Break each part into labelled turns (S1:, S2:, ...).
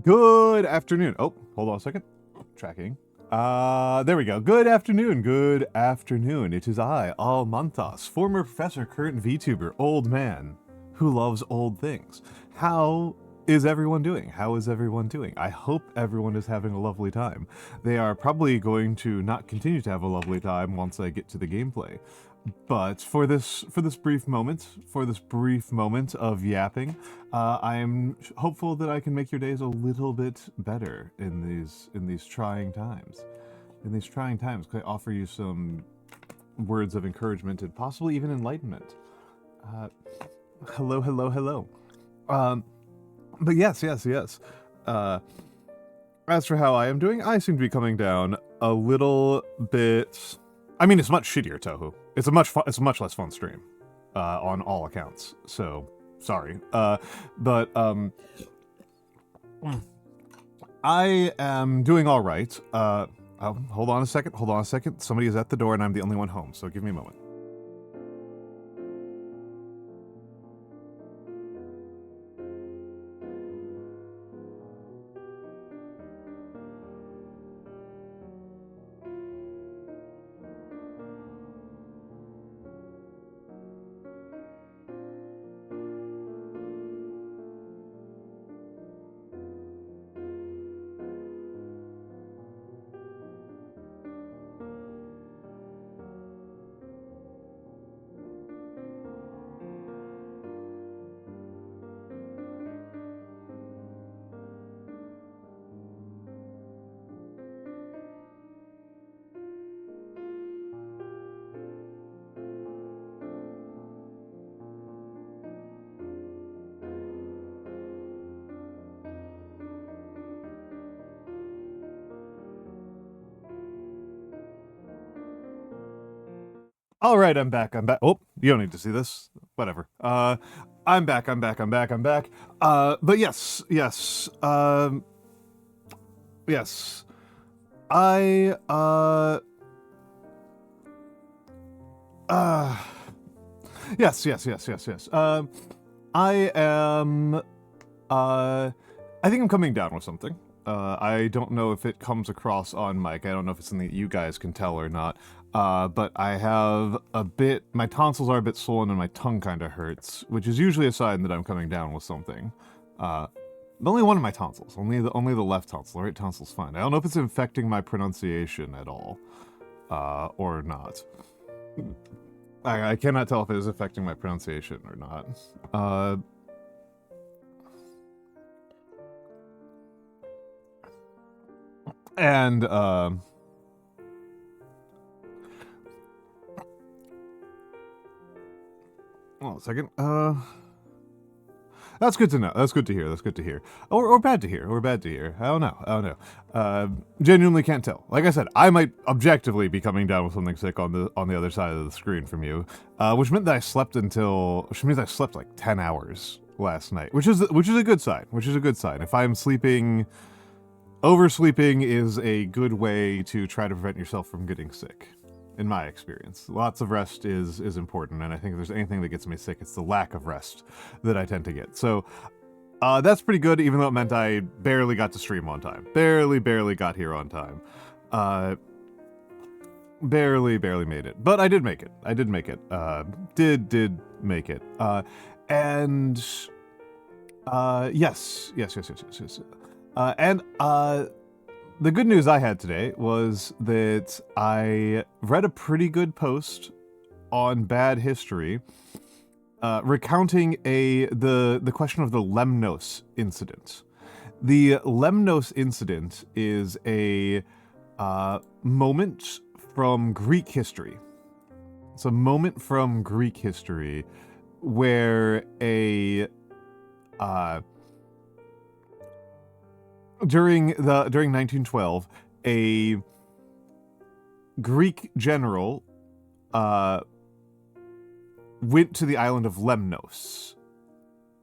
S1: Good afternoon. Oh, hold on a second. Tracking. There we go. Good afternoon. Good afternoon. It is I, Almantas, former professor, current VTuber, old man who loves old things. How is everyone doing? How is everyone doing? I hope everyone is having a lovely time. They are probably going to not continue to have a lovely time once I get to the gameplay. But for this brief moment of yapping, I am hopeful that I can make your days a little bit better in these trying times. In these trying times, can I offer you some words of encouragement and possibly even enlightenment? Hello, hello, hello. But yes. As for how I am doing, I seem to be coming down a little bit. I mean, it's much shittier, Tohu. It's a much less fun stream, on all accounts. So, sorry. But I am doing all right. Hold on a second. Somebody is at the door and I'm the only one home, so give me a moment. All right, I'm back. Oh, you don't need to see this. Whatever. I'm back. But yes. Yes. I, yes. I am, I think I'm coming down with something. I don't know if it comes across on mic. I don't know if it's something that you guys can tell or not. But I have my tonsils are a bit swollen and my tongue kind of hurts, which is usually a sign that I'm coming down with something. Only one of my tonsils, only the left tonsil. The right tonsil's fine. I don't know if it's infecting my pronunciation at all, or not. I cannot tell if it is affecting my pronunciation or not. And, hold on a second. That's good to know. That's good to hear. Or bad to hear. I don't know. Genuinely can't tell. Like I said, I might objectively be coming down with something sick on the other side of the screen from you, which meant that I slept like 10 hours last night, which is a good sign. If I'm sleeping, oversleeping is a good way to try to prevent yourself from getting sick. In my experience, lots of rest is important, and I think if there's anything that gets me sick, it's the lack of rest that I tend to get. So, that's pretty good, even though it meant I barely got to stream on time. Barely got here on time. Barely made it. But I did make it. Did make it. And, yes. And, the good news I had today was that I read a pretty good post on Bad History, recounting the question of the Lemnos incident. The Lemnos incident is a moment from Greek history. It's a moment from Greek history where during 1912, a Greek general went to the island of Lemnos,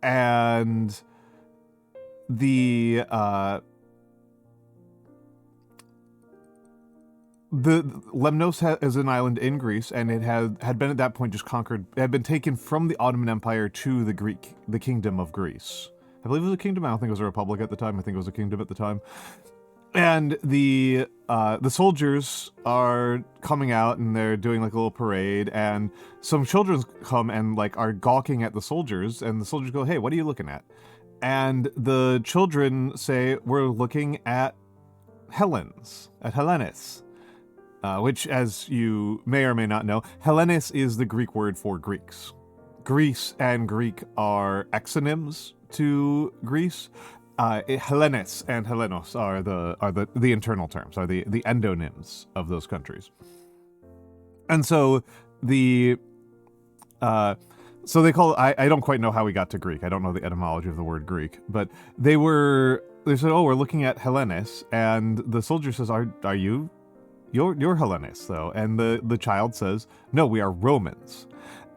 S1: and the Lemnos is an island in Greece, and it had been at that point just conquered. It had been taken from the Ottoman Empire to the kingdom of Greece. I believe it was a kingdom. I don't think it was a republic at the time. I think it was a kingdom at the time. And the soldiers are coming out and they're doing like a little parade, and some children come and like are gawking at the soldiers, and the soldiers go, "Hey, what are you looking at?" And the children say, "We're looking at Hellenes, which, as you may or may not know, Hellenes is the Greek word for Greeks. Greece and Greek are exonyms to Greece. Hellenes and Hellenos are the internal terms, are the endonyms of those countries. And so they call it, I don't quite know how we got to Greek. I don't know the etymology of the word Greek, but they said, "Oh, we're looking at Hellenes," and the soldier says, "Are you? You're Hellenes, though." And the child says, "No, we are Romans."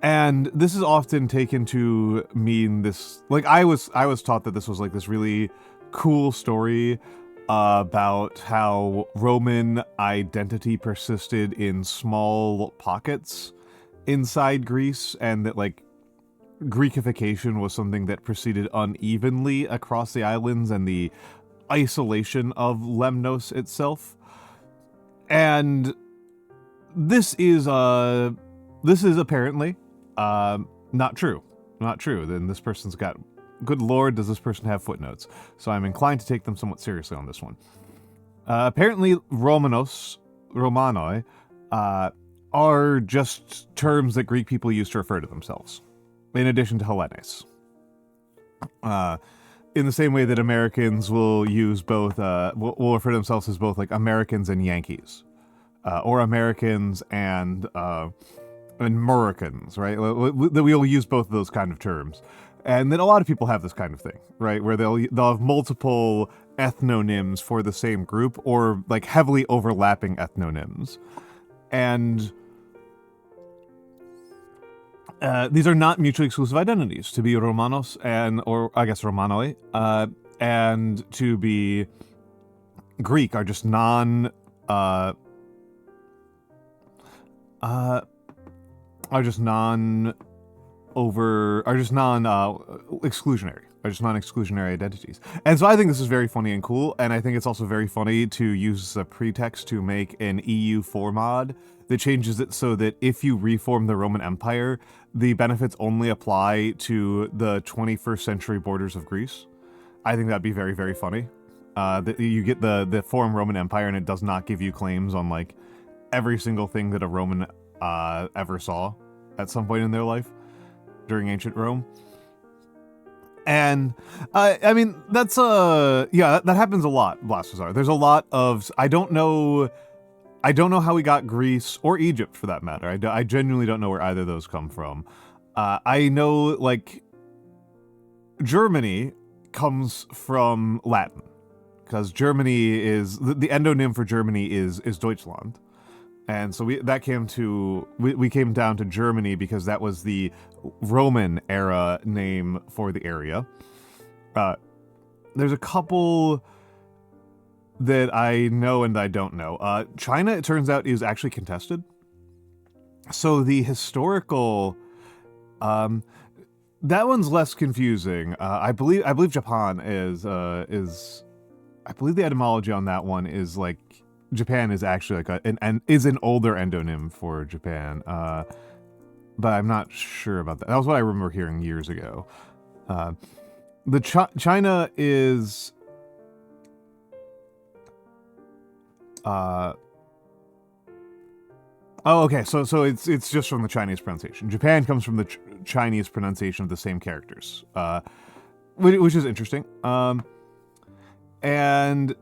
S1: And this is often taken to mean this, like I was taught that this was like this really cool story about how Roman identity persisted in small pockets inside Greece, and that like Greekification was something that proceeded unevenly across the islands and the isolation of Lemnos itself. And this is apparently not true. Not true. Then this person's got, good lord, does this person have footnotes? So I'm inclined to take them somewhat seriously on this one. Apparently, Romanoi, are just terms that Greek people use to refer to themselves, in addition to Hellenes. In the same way that Americans will use both, will refer to themselves as both like Americans and Yankees, or Americans and Americans, right? That we'll use both of those kind of terms. And then a lot of people have this kind of thing, right? Where they'll have multiple ethnonyms for the same group, or like heavily overlapping ethnonyms. And these are not mutually exclusive identities. To be Romanos or I guess Romanoi, and to be Greek are just non-exclusionary identities. And so I think this is very funny and cool, and I think it's also very funny to use as a pretext to make an EU4 mod that changes it so that if you reform the Roman Empire, the benefits only apply to the 21st century borders of Greece. I think that'd be very, very funny. That you get the Forum Roman Empire, and it does not give you claims on like every single thing that a Roman ever saw at some point in their life during ancient Rome. And I mean, that's that happens a lot, Blasphazar. There's a lot of, I don't know how we got Greece or Egypt for that matter. I genuinely don't know where either of those come from. I know like Germany comes from Latin, because Germany is the endonym for Germany is Deutschland. And so we came down to Germany because that was the Roman era name for the area. There's a couple that I know and I don't know. China, it turns out, is actually contested. So the historical, that one's less confusing. I believe Japan is. I believe the etymology on that one is like, Japan is actually like an older endonym for Japan, but I'm not sure about that. That was what I remember hearing years ago. China is okay. So it's just from the Chinese pronunciation. Japan comes from the Chinese pronunciation of the same characters, which is interesting. And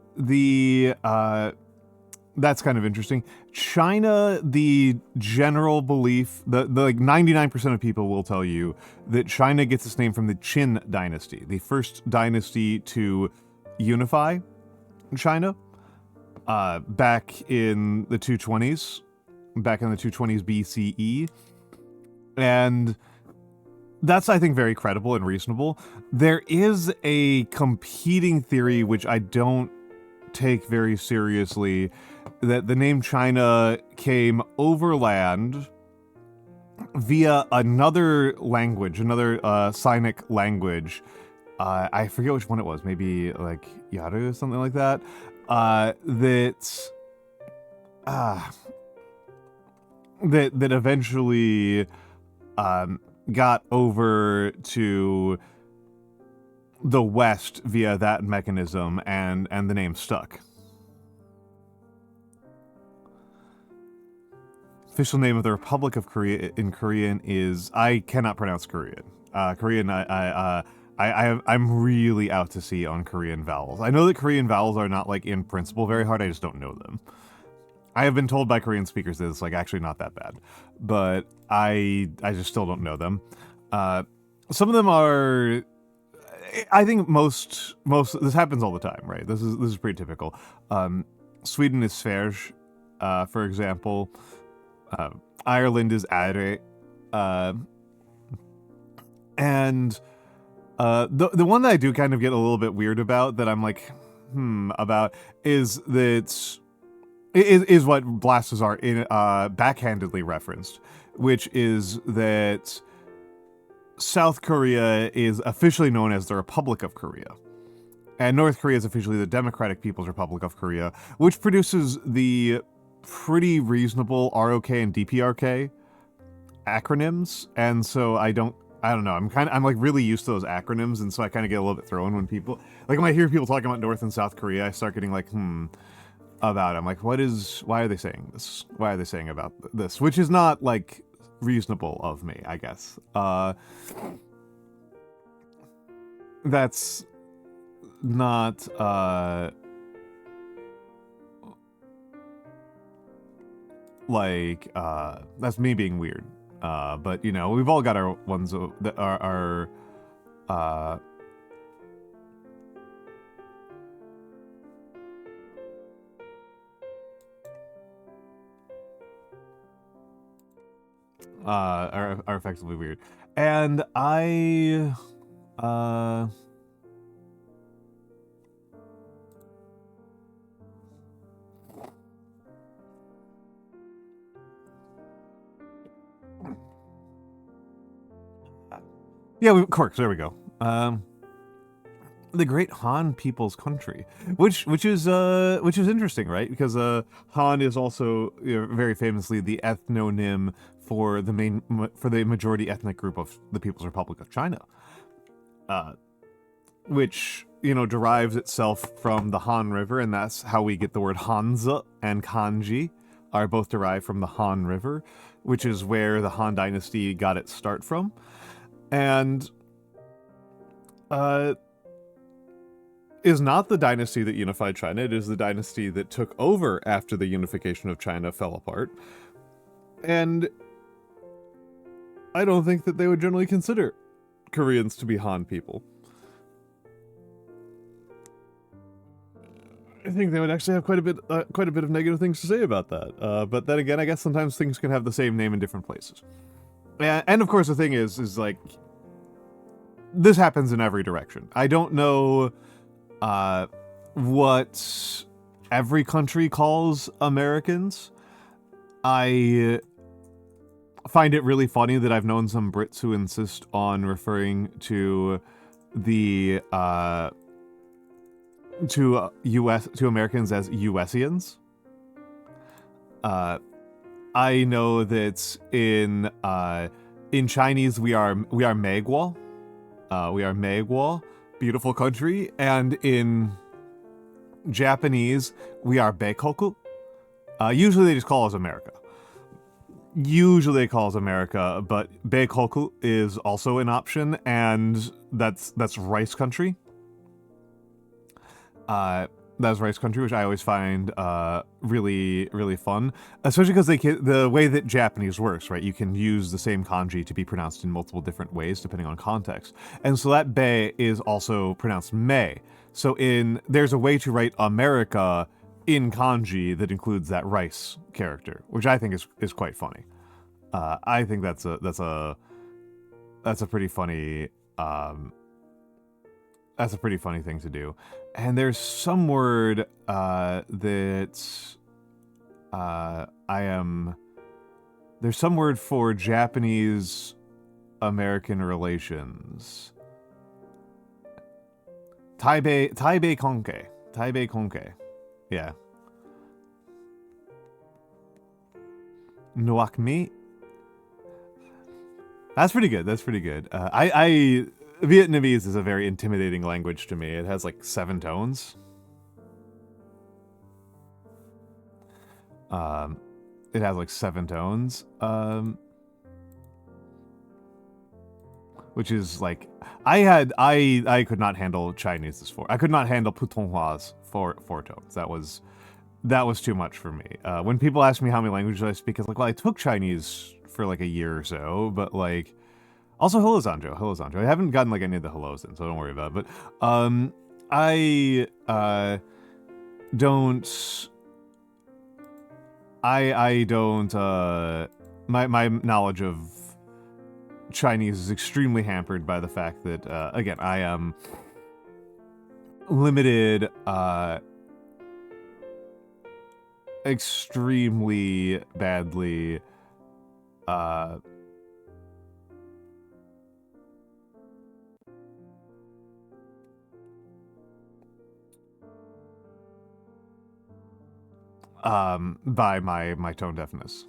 S1: that's kind of interesting. China, the general belief, the like 99% of people will tell you that China gets its name from the Qin dynasty, the first dynasty to unify China, back in the 220s BCE. And that's, I think, very credible and reasonable. There is a competing theory, which I don't take very seriously, that the name China came overland via another language, another Sinic language I forget which one it was, maybe like Yaru or something like that, that eventually got over to the West via that mechanism, and the name stuck. Official name of the Republic of Korea in Korean is, I cannot pronounce Korean. Korean, I'm really out to sea on Korean vowels. I know that Korean vowels are not, like, in principle very hard, I just don't know them. I have been told by Korean speakers that it's, like, actually not that bad. But I just still don't know them. Some of them are... I think most this happens all the time, right? This is pretty typical. Sweden is Sverige, for example. Ireland is Are. And the one that I do kind of get a little bit weird about, that I'm like, about, is that is what Blasters are in backhandedly referenced, which is that South Korea is officially known as the Republic of Korea, and North Korea is officially the Democratic People's Republic of Korea, which produces the pretty reasonable ROK and DPRK acronyms. And so I don't know, I'm like really used to those acronyms, and so I kind of get a little bit thrown when people, like, when I hear people talking about North and South Korea, I start getting like, about it. I'm like, why are they saying this? Why are they saying about this? Which is not, like, reasonable of me, I guess. That's not, that's me being weird. But, you know, we've all got our ones that are effectively weird. And yeah, Corks, there we go. The Great Han People's Country, which is interesting, right? Because Han is also, you know, very famously the ethnonym for the majority ethnic group of the People's Republic of China, which, you know, derives itself from the Han River, and that's how we get the word Hanzi and Kanji are both derived from the Han River, which is where the Han Dynasty got its start from. And is not the dynasty that unified China. It is the dynasty that took over after the unification of China fell apart. And I don't think that they would generally consider Koreans to be Han people. I think they would actually have quite a bit of negative things to say about that. But then again, I guess sometimes things can have the same name in different places. And of course, the thing is like, this happens in every direction. I don't know what every country calls Americans. I find it really funny that I've known some Brits who insist on referring to the to Americans as USians. I know that in Chinese we are Megwa. We are Megwa, beautiful country, and in Japanese we are Beikoku. Usually they just call us America. Usually they call us America, but Beikoku is also an option, and that's rice country. That's rice country, which I always find really, really fun, especially because the way that Japanese works, right? You can use the same kanji to be pronounced in multiple different ways depending on context, and so that be is also pronounced me. So there's a way to write America in kanji that includes that rice character, which I think is quite funny. I think that's a pretty funny that's a pretty funny thing to do. And there's some word there's some word for Japanese American relations. Taibei Konke. Taibei Konke. Yeah. Nuakmi. That's pretty good. That's pretty good. Vietnamese is a very intimidating language to me. It has like 7 tones. It has like 7 tones. Which is like, I could not handle Chinese I could not handle Putonghwa's 4 tones. That was too much for me. When people ask me how many languages I speak, it's like, well, I took Chinese for like a year or so, but like, also hello Zanjo, hello Zanjo. I haven't gotten like any of the hellos in, so don't worry about it. But I don't my knowledge of Chinese is extremely hampered by the fact that again, I am limited extremely badly by my tone deafness.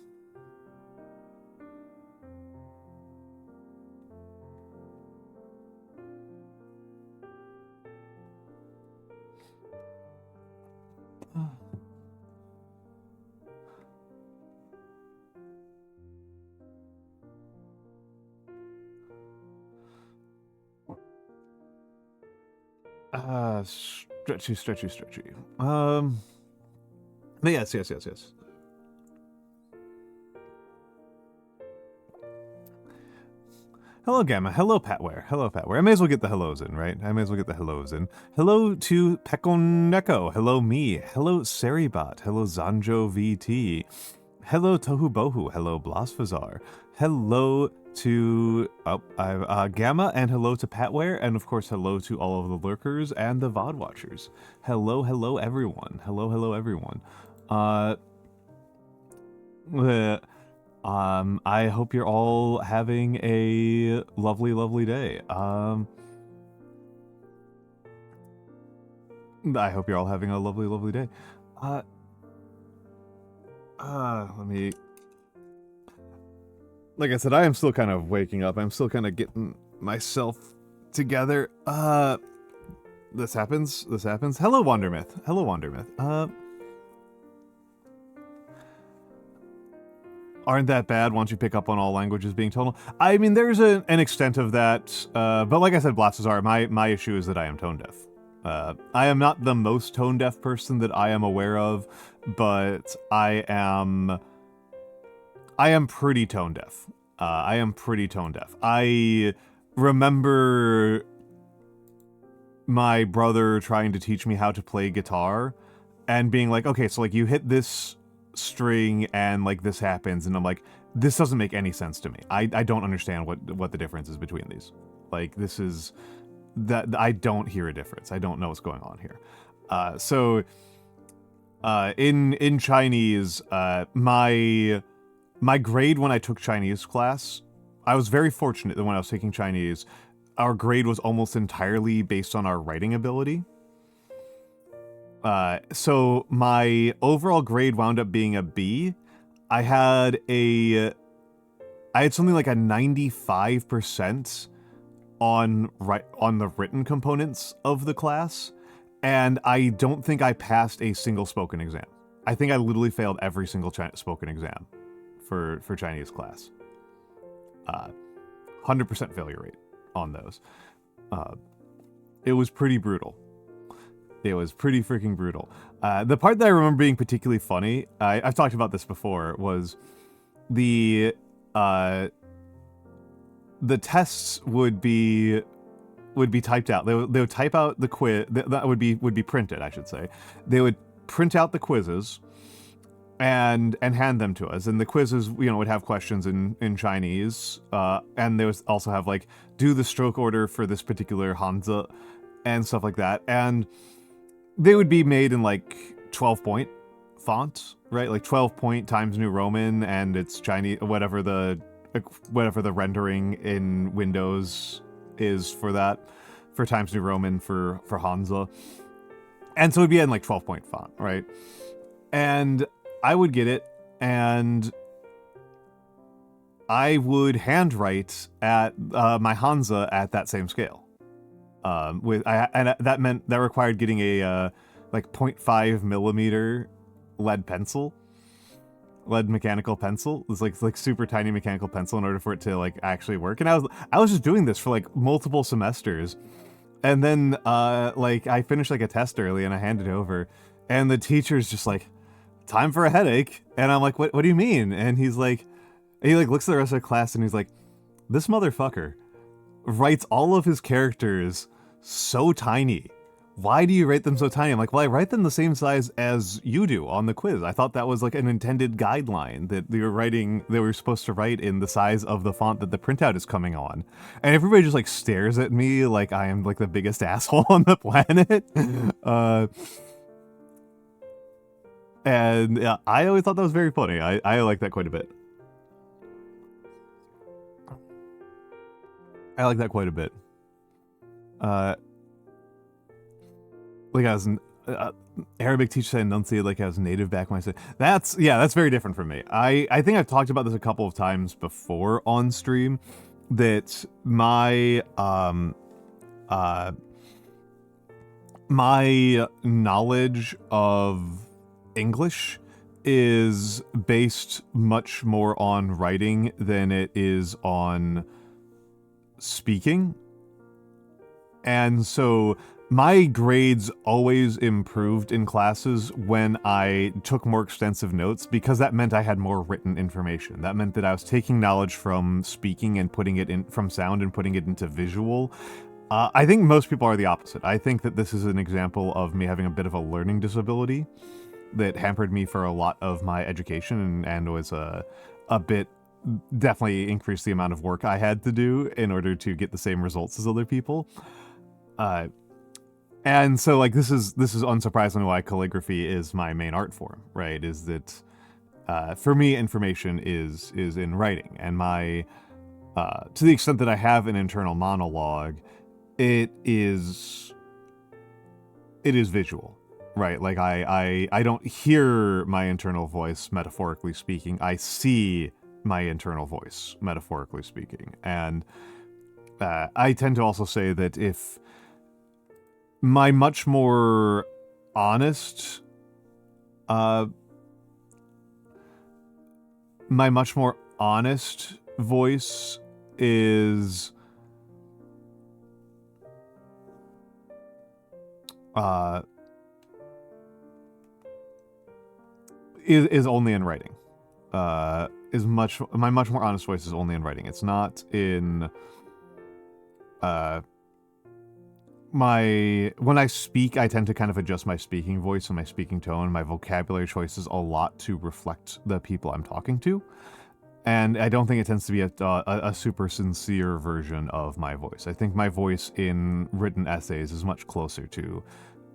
S1: Stretchy. But yes. Hello, Gamma. Hello, Patware. I may as well get the hellos in, right? Hello to Pekoneko. Hello, me. Hello, Seribot. Hello, Zanjo VT. Hello, Tohubohu. Hello, Blasphazar. Hello to Gamma, and hello to Patware, and of course hello to all of the lurkers and the VOD watchers. Hello everyone. Hello everyone. I hope you're all having a lovely day. I hope you're all having a lovely day. Let me... Like I said, I am still kind of waking up. I'm still kind of getting myself together. This happens. Hello, Wandermyth. Aren't that bad once you pick up on all languages being tonal? I mean, there's an extent of that, but like I said, Blasphazar, my issue is that I am tone deaf. I am not the most tone deaf person that I am aware of, but I am pretty tone deaf. I remember my brother trying to teach me how to play guitar and being like, okay, so like you hit this string and like this happens, and I'm like, this doesn't make any sense to me. I don't understand what the difference is between these. Like, this is that I don't hear a difference. I don't know what's going on here. So in Chinese, my grade when I took Chinese class, I was very fortunate that when I was taking Chinese, our grade was almost entirely based on our writing ability. So my overall grade wound up being a B. I had something like a 95% on the written components of the class, and I don't think I passed a single spoken exam. I think I literally failed every single spoken exam for Chinese class. 100% failure rate on those. It was pretty brutal. It was pretty freaking brutal. The part that I remember being particularly funny, I've talked about this before, was the tests would be typed out. They would type out the quiz that would be printed, I should say. They would print out the quizzes and hand them to us. And the quizzes, would have questions in Chinese, and they would also have like, do the stroke order for this particular Hanzi and stuff like that. And they would be made in like 12-point font, right? Like 12-point Times New Roman, and it's Chinese, whatever the rendering in Windows is for that for Times New Roman for Hansa. And so it'd be in like 12-point font, right? And I would get it, and I would handwrite at my Hansa at that same scale. That required getting a like 0.5 millimeter lead mechanical pencil. It's like super tiny mechanical pencil in order for it to like actually work. And I was just doing this for like multiple semesters. And then like I finished like a test early and I handed it over, and the teacher's just like, time for a headache. And I'm like, what do you mean? And he looks at the rest of the class and he's like, this motherfucker writes all of his characters so tiny. Why do you write them so tiny? I'm like, well, I write them the same size as you do on the quiz. I thought that was like an intended guideline that they were supposed to write in the size of the font that the printout is coming on. And everybody just like stares at me like I am like the biggest asshole on the planet. And yeah, I always thought that was very funny. I like that quite a bit. I like that quite a bit. Like I was an Arabic teacher said enunciate like I was native back when I said that's very different from me. I think I've talked about this a couple of times before on stream, that my my knowledge of English is based much more on writing than it is on speaking. And so my grades always improved in classes when I took more extensive notes, because that meant I had more written information. That meant that I was taking knowledge from speaking and putting it in from sound and putting it into visual. I think most people are the opposite. I think that this is an example of me having a bit of a learning disability that hampered me for a lot of my education and was a bit, definitely increased the amount of work I had to do in order to get the same results as other people. And so like this is unsurprisingly why calligraphy is my main art form, right? Is that for me information is in writing, and my to the extent that I have an internal monologue, it is visual, right? Like I don't hear my internal voice metaphorically speaking. I see my internal voice metaphorically speaking. And I tend to also say that if my much more honest voice is only in writing. My much more honest voice is only in writing. It's not in when I speak, I tend to kind of adjust my speaking voice and my speaking tone, my vocabulary choices a lot to reflect the people I'm talking to. And I don't think it tends to be a super sincere version of my voice. I think my voice in written essays is much closer to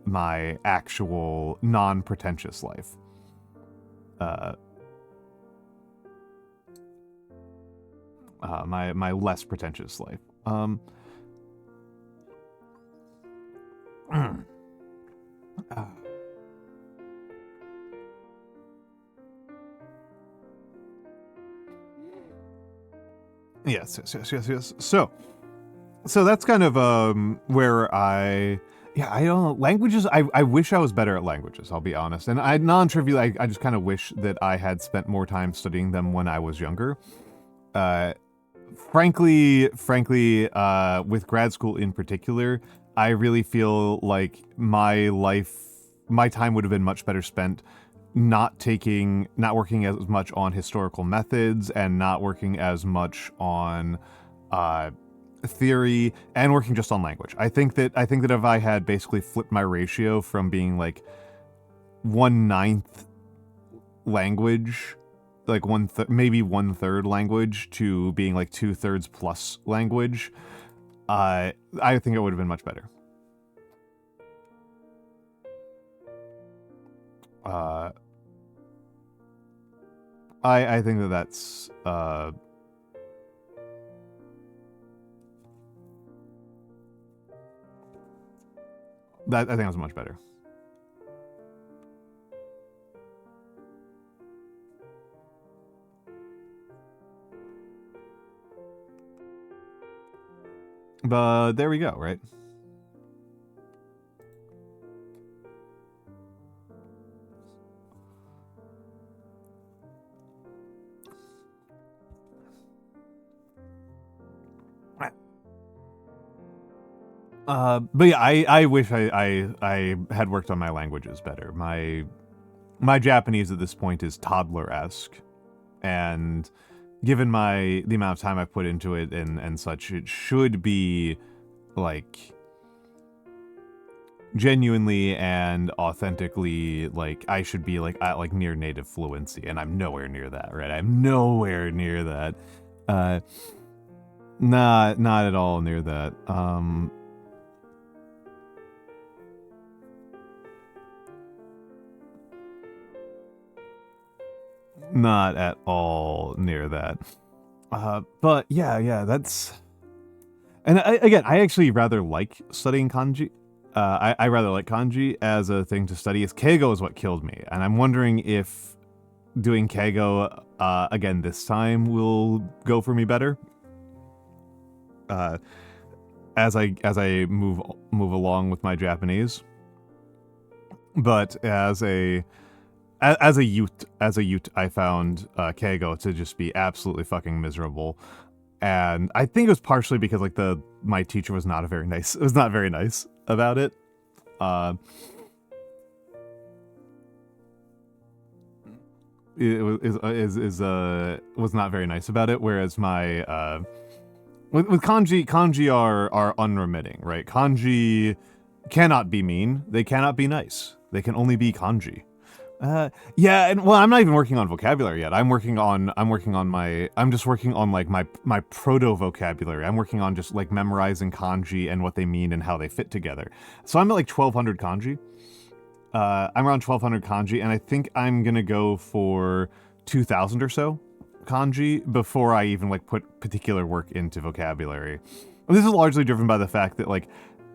S1: my actual non-pretentious life. My less pretentious life. Yes. So that's kind of where I don't know. Languages, I wish I was better at languages, I'll be honest. And non-trivial, I just kind of wish that I had spent more time studying them when I was younger. Frankly, with grad school in particular, I really feel like my time would have been much better spent not working as much on historical methods and not working as much on theory and working just on language. I think that if I had basically flipped my ratio from being like 1/9 language, like maybe 1/3 language, to being like 2/3 plus language, I think it would have been much better. I think that's I think that's much better. But there we go, right? But yeah, I wish I had worked on my languages better. My Japanese at this point is toddler-esque, and given the amount of time I've put into it and such, it should be like genuinely and authentically, like, I should be like at like near native fluency, and I'm nowhere near that, right? I'm nowhere near that. Not at all near that. Not at all near that. But yeah, that's... And I actually rather like studying kanji. I rather like kanji as a thing to study. Keigo is what killed me, and I'm wondering if doing Keigo again this time will go for me better. As I move along with my Japanese. But as a Ute, I found Keigo to just be absolutely fucking miserable, and I think it was partially because like my teacher was not very nice about it. Was not very nice about it. Whereas my with kanji are unremitting, right? Kanji cannot be mean. They cannot be nice. They can only be kanji. Yeah, and well, I'm not even working on vocabulary yet. I'm just working on like my proto vocabulary. I'm working on just like memorizing kanji and what they mean and how they fit together. So I'm at like 1200 kanji. I'm around 1200 kanji, and I think I'm gonna go for 2000 or so kanji before I even like put particular work into vocabulary. This is largely driven by the fact that like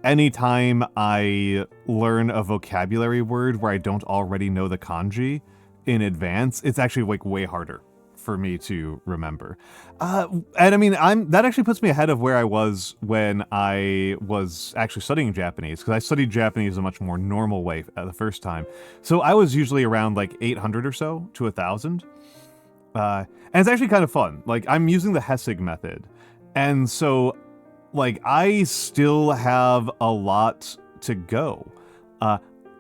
S1: anytime I learn a vocabulary word where I don't already know the kanji in advance, it's actually like way harder for me to remember. And I mean, that actually puts me ahead of where I was when I was actually studying Japanese, because I studied Japanese a much more normal way the first time. So I was usually around like 800 or so to 1000. And it's actually kind of fun. Like, I'm using the Hessig method. And so like, I still have a lot to go.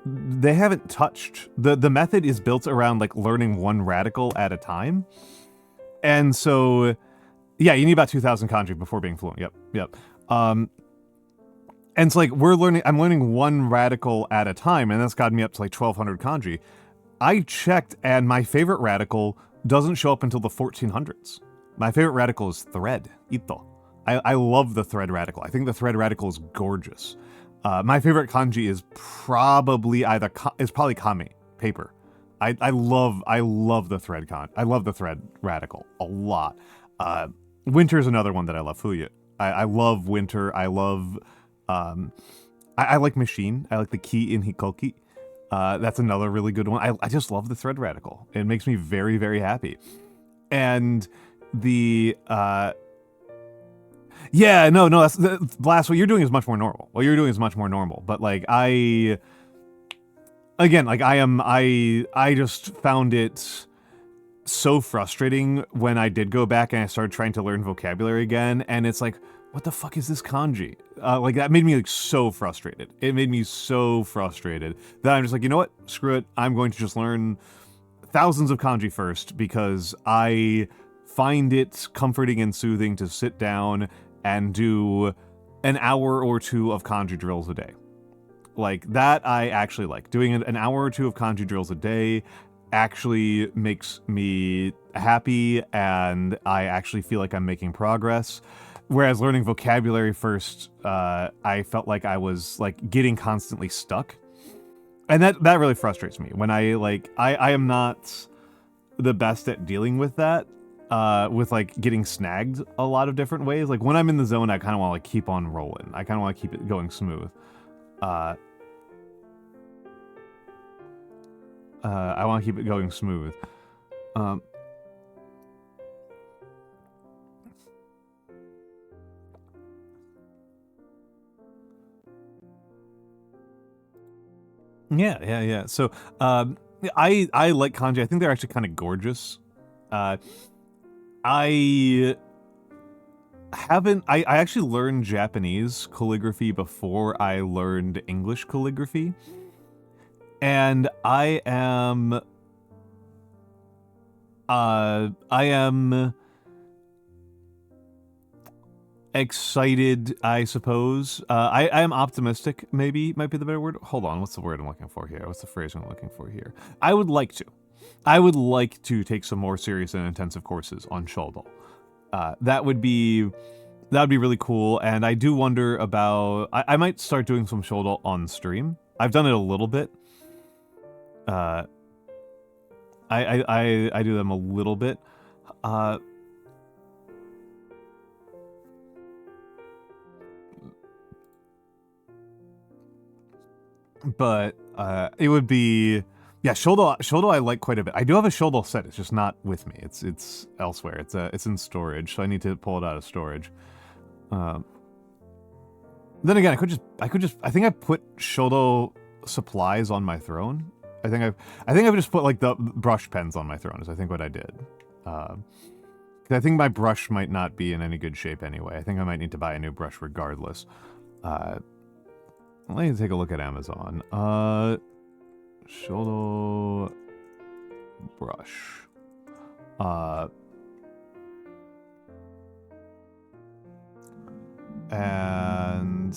S1: They haven't touched... The method is built around, like, learning one radical at a time. And so, yeah, you need about 2000 kanji before being fluent. Yep. And so, like, I'm learning one radical at a time, and that's gotten me up to, like, 1200 kanji. I checked, and my favorite radical doesn't show up until the 1400s. My favorite radical is thread, ito. I love the thread radical. I think the thread radical is gorgeous. My favorite kanji is probably kame, paper. I love the thread I love the thread radical a lot. Winter is another one that I love. Fuyu. I love winter. I love I like machine. I like the key in hikoki. That's another really good one. I just love the thread radical. It makes me very, very happy. And the yeah, no, that's Blast. What you're doing is much more normal. But like I just found it so frustrating when I did go back and I started trying to learn vocabulary again, and it's like, what the fuck is this kanji? Like, that made me like so frustrated. It made me so frustrated that I'm just like, you know what? Screw it. I'm going to just learn thousands of kanji first, because I find it comforting and soothing to sit down and do an hour or two of kanji drills a day. Like, that I actually like. Doing an hour or two of kanji drills a day actually makes me happy, and I actually feel like I'm making progress. Whereas learning vocabulary first, I felt like I was like getting constantly stuck. And that really frustrates me when I am not the best at dealing with that. With like getting snagged a lot of different ways. Like, when I'm in the zone, I kind of want to like keep on rolling. I kind of want to keep it going smooth. I want to keep it going smooth. Yeah. So, I like kanji. I think they're actually kind of gorgeous. I actually learned Japanese calligraphy before I learned English calligraphy. And I am excited, I suppose. I am optimistic, maybe, might be the better word. Hold on, what's the word I'm looking for here? What's the phrase I'm looking for here? I would like to take some more serious and intensive courses on shoulder. That would be really cool, and I do wonder about... I might start doing some shoulder on stream. I've done it a little bit. I do them a little bit. But it would be... Yeah, shoulder I like quite a bit. I do have a shoulder set. It's just not with me. It's elsewhere. It's in storage, so I need to pull it out of storage. Then again, I think I put shoulder supplies on my throne. I think I've just put like the brush pens on my throne. Is I think what I did. I think my brush might not be in any good shape anyway. I think I might need to buy a new brush regardless. Let me take a look at Amazon. Shoulder brush. And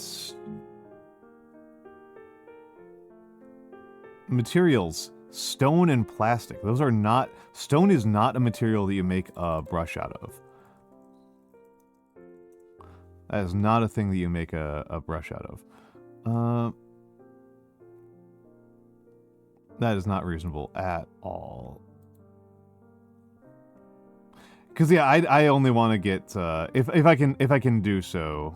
S1: materials. Stone and plastic. Those are not... Stone is not a material that you make a brush out of. That is not a thing that you make a brush out of. That is not reasonable at all. Because yeah, I only want to get if I can do so.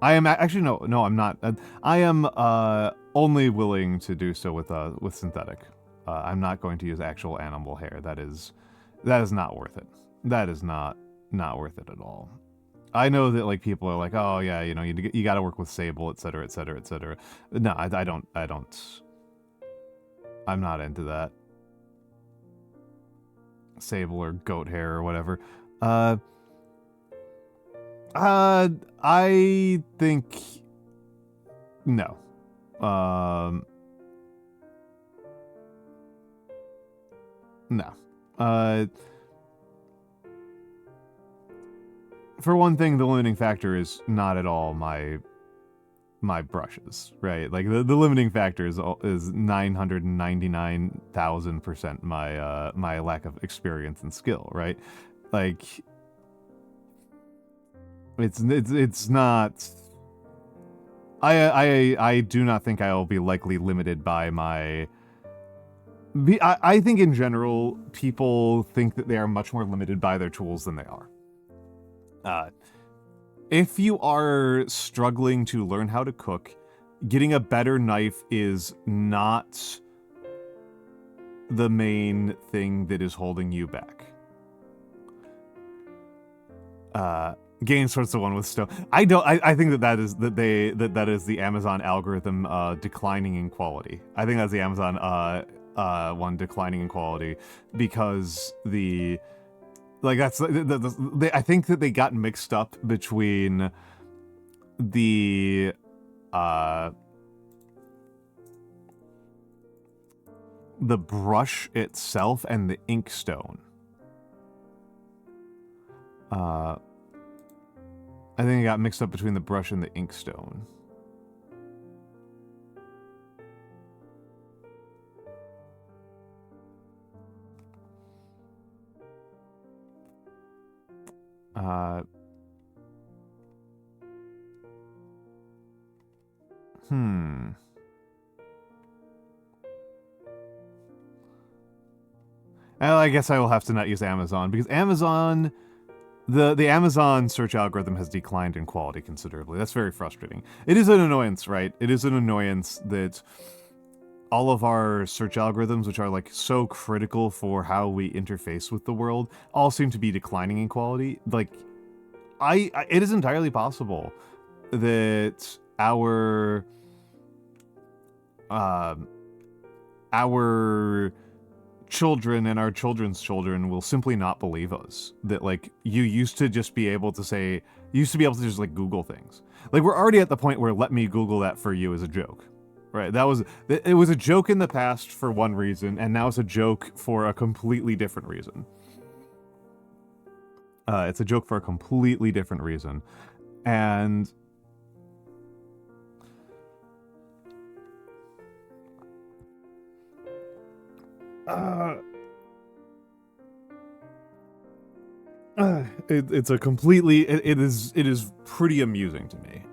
S1: I am actually no I'm not. I am only willing to do so with synthetic. I'm not going to use actual animal hair. That is not worth it. That is not worth it at all. I know that like people are like, oh yeah, you know, you got to work with sable, etc., etc., etc. No, I don't. I'm not into that. Sable or goat hair or whatever. I think no. No. For one thing, the limiting factor is not at all my brushes, right? Like the limiting factor is 999,000% my lack of experience and skill, right? Like it's not. I do not think I will be likely limited by my. I think in general people think that they are much more limited by their tools than they are. If you are struggling to learn how to cook, getting a better knife is not the main thing that is holding you back. Gain sorts the one with stone. I think that is the Amazon algorithm declining in quality. I think that's the Amazon one declining in quality because the. Like that's I think that they got mixed up between the brush itself and the inkstone. I think it got mixed up between the brush and the inkstone. Well, I guess I will have to not use Amazon because Amazon, the Amazon search algorithm has declined in quality considerably. That's very frustrating. It is an annoyance, right? It is an annoyance that all of our search algorithms, which are like so critical for how we interface with the world, all seem to be declining in quality. Like, it is entirely possible that our children and our children's children will simply not believe us. That, like, you used to just be able to just like Google things. Like, we're already at the point where let me Google that for you is a joke. Right, it was a joke in the past for one reason, and now it's a joke for a completely different reason. It's a joke for a completely different reason. And it's a completely, it is pretty amusing to me.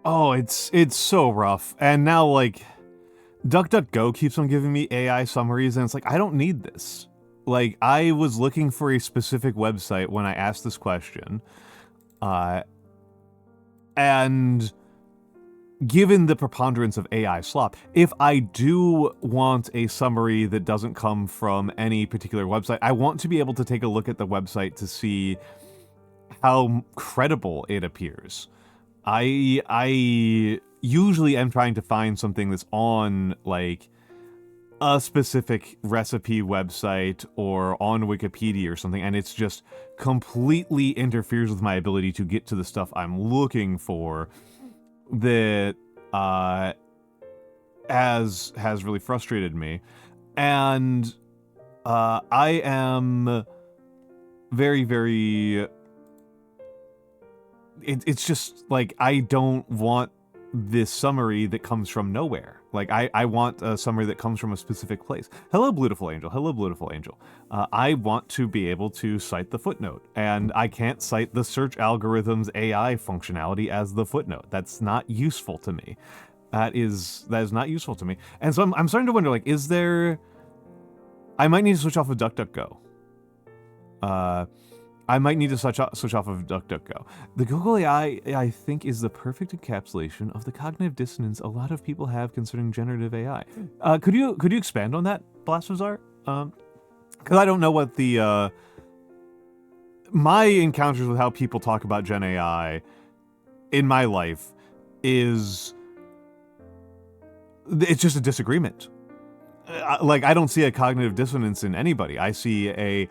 S1: Oh, it's so rough. And now, like, DuckDuckGo keeps on giving me AI summaries, and it's like, I don't need this. Like, I was looking for a specific website when I asked this question. And given the preponderance of AI slop, if I do want a summary that doesn't come from any particular website, I want to be able to take a look at the website to see how credible it appears. I usually am trying to find something that's on, like, a specific recipe website or on Wikipedia or something, and it's just completely interferes with my ability to get to the stuff I'm looking for, that has really frustrated me. And I am very, very... It's just, like, I don't want this summary that comes from nowhere. Like, I want a summary that comes from a specific place. Hello, Beautiful Angel. Hello, Beautiful Angel. I want to be able to cite the footnote, and I can't cite the search algorithm's AI functionality as the footnote. That's not useful to me. That is not useful to me. And so I'm starting to wonder, like, is there... I might need to switch off of DuckDuckGo. I might need to switch off of DuckDuckGo. The Google AI, I think, is the perfect encapsulation of the cognitive dissonance a lot of people have concerning generative AI. Could you expand on that, Blasphazar? Because I don't know what the... my encounters with how people talk about Gen AI in my life is... It's just a disagreement. Like, I don't see a cognitive dissonance in anybody. I see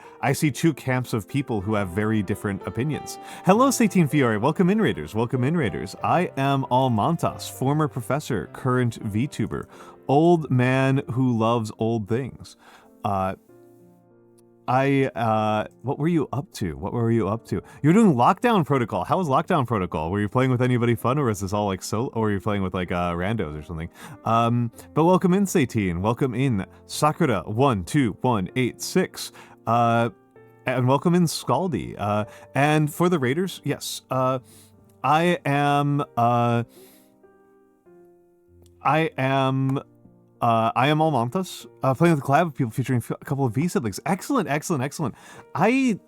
S1: two camps of people who have very different opinions. Hello, Satine Fiore. Welcome in, Raiders. Welcome in, Raiders. I am Almantas, former professor, current VTuber, old man who loves old things. What were you up to? What were you up to? You're doing Lockdown Protocol. How was Lockdown Protocol? Were you playing with anybody fun, or is this all like solo, or were you playing with like randos or something? But welcome in, Satine. Welcome in, Sakura12186. And welcome in, Scaldy. And for the Raiders, yes, I am Almantas, playing with a collab of people featuring a couple of V siblings. Excellent, excellent, excellent. I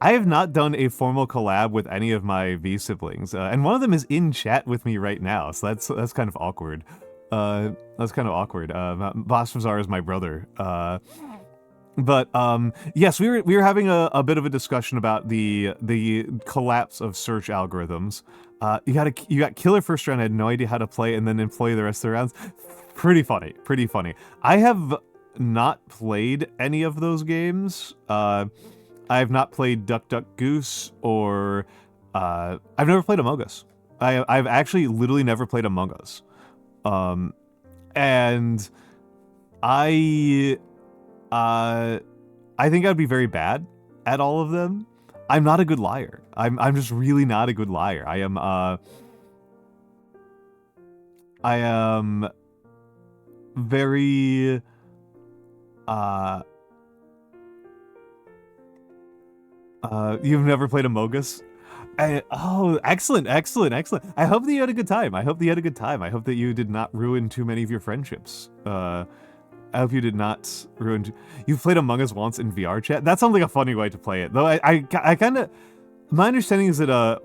S1: have not done a formal collab with any of my V siblings, and one of them is in chat with me right now, so that's kind of awkward. That's kind of awkward. Blasphazar is my brother. But yes, we were having a bit of a discussion about the collapse of search algorithms. You got killer first round, had no idea how to play, and then employ the rest of the rounds. Pretty funny, pretty funny. I have not played any of those games. I have not played Duck Duck Goose, or I've never played Among Us. I've actually literally never played Among Us. And I think I'd be very bad at all of them. I'm not a good liar. I'm just really not a good liar. I am very you've never played Among Us? Oh, excellent, excellent, excellent. I hope that you had a good time. I hope that you had a good time. I hope that you did not ruin too many of your friendships. I hope you did not ruin. You played Among Us once in VR chat. That sounds like a funny way to play it, though. I kind of. My understanding is that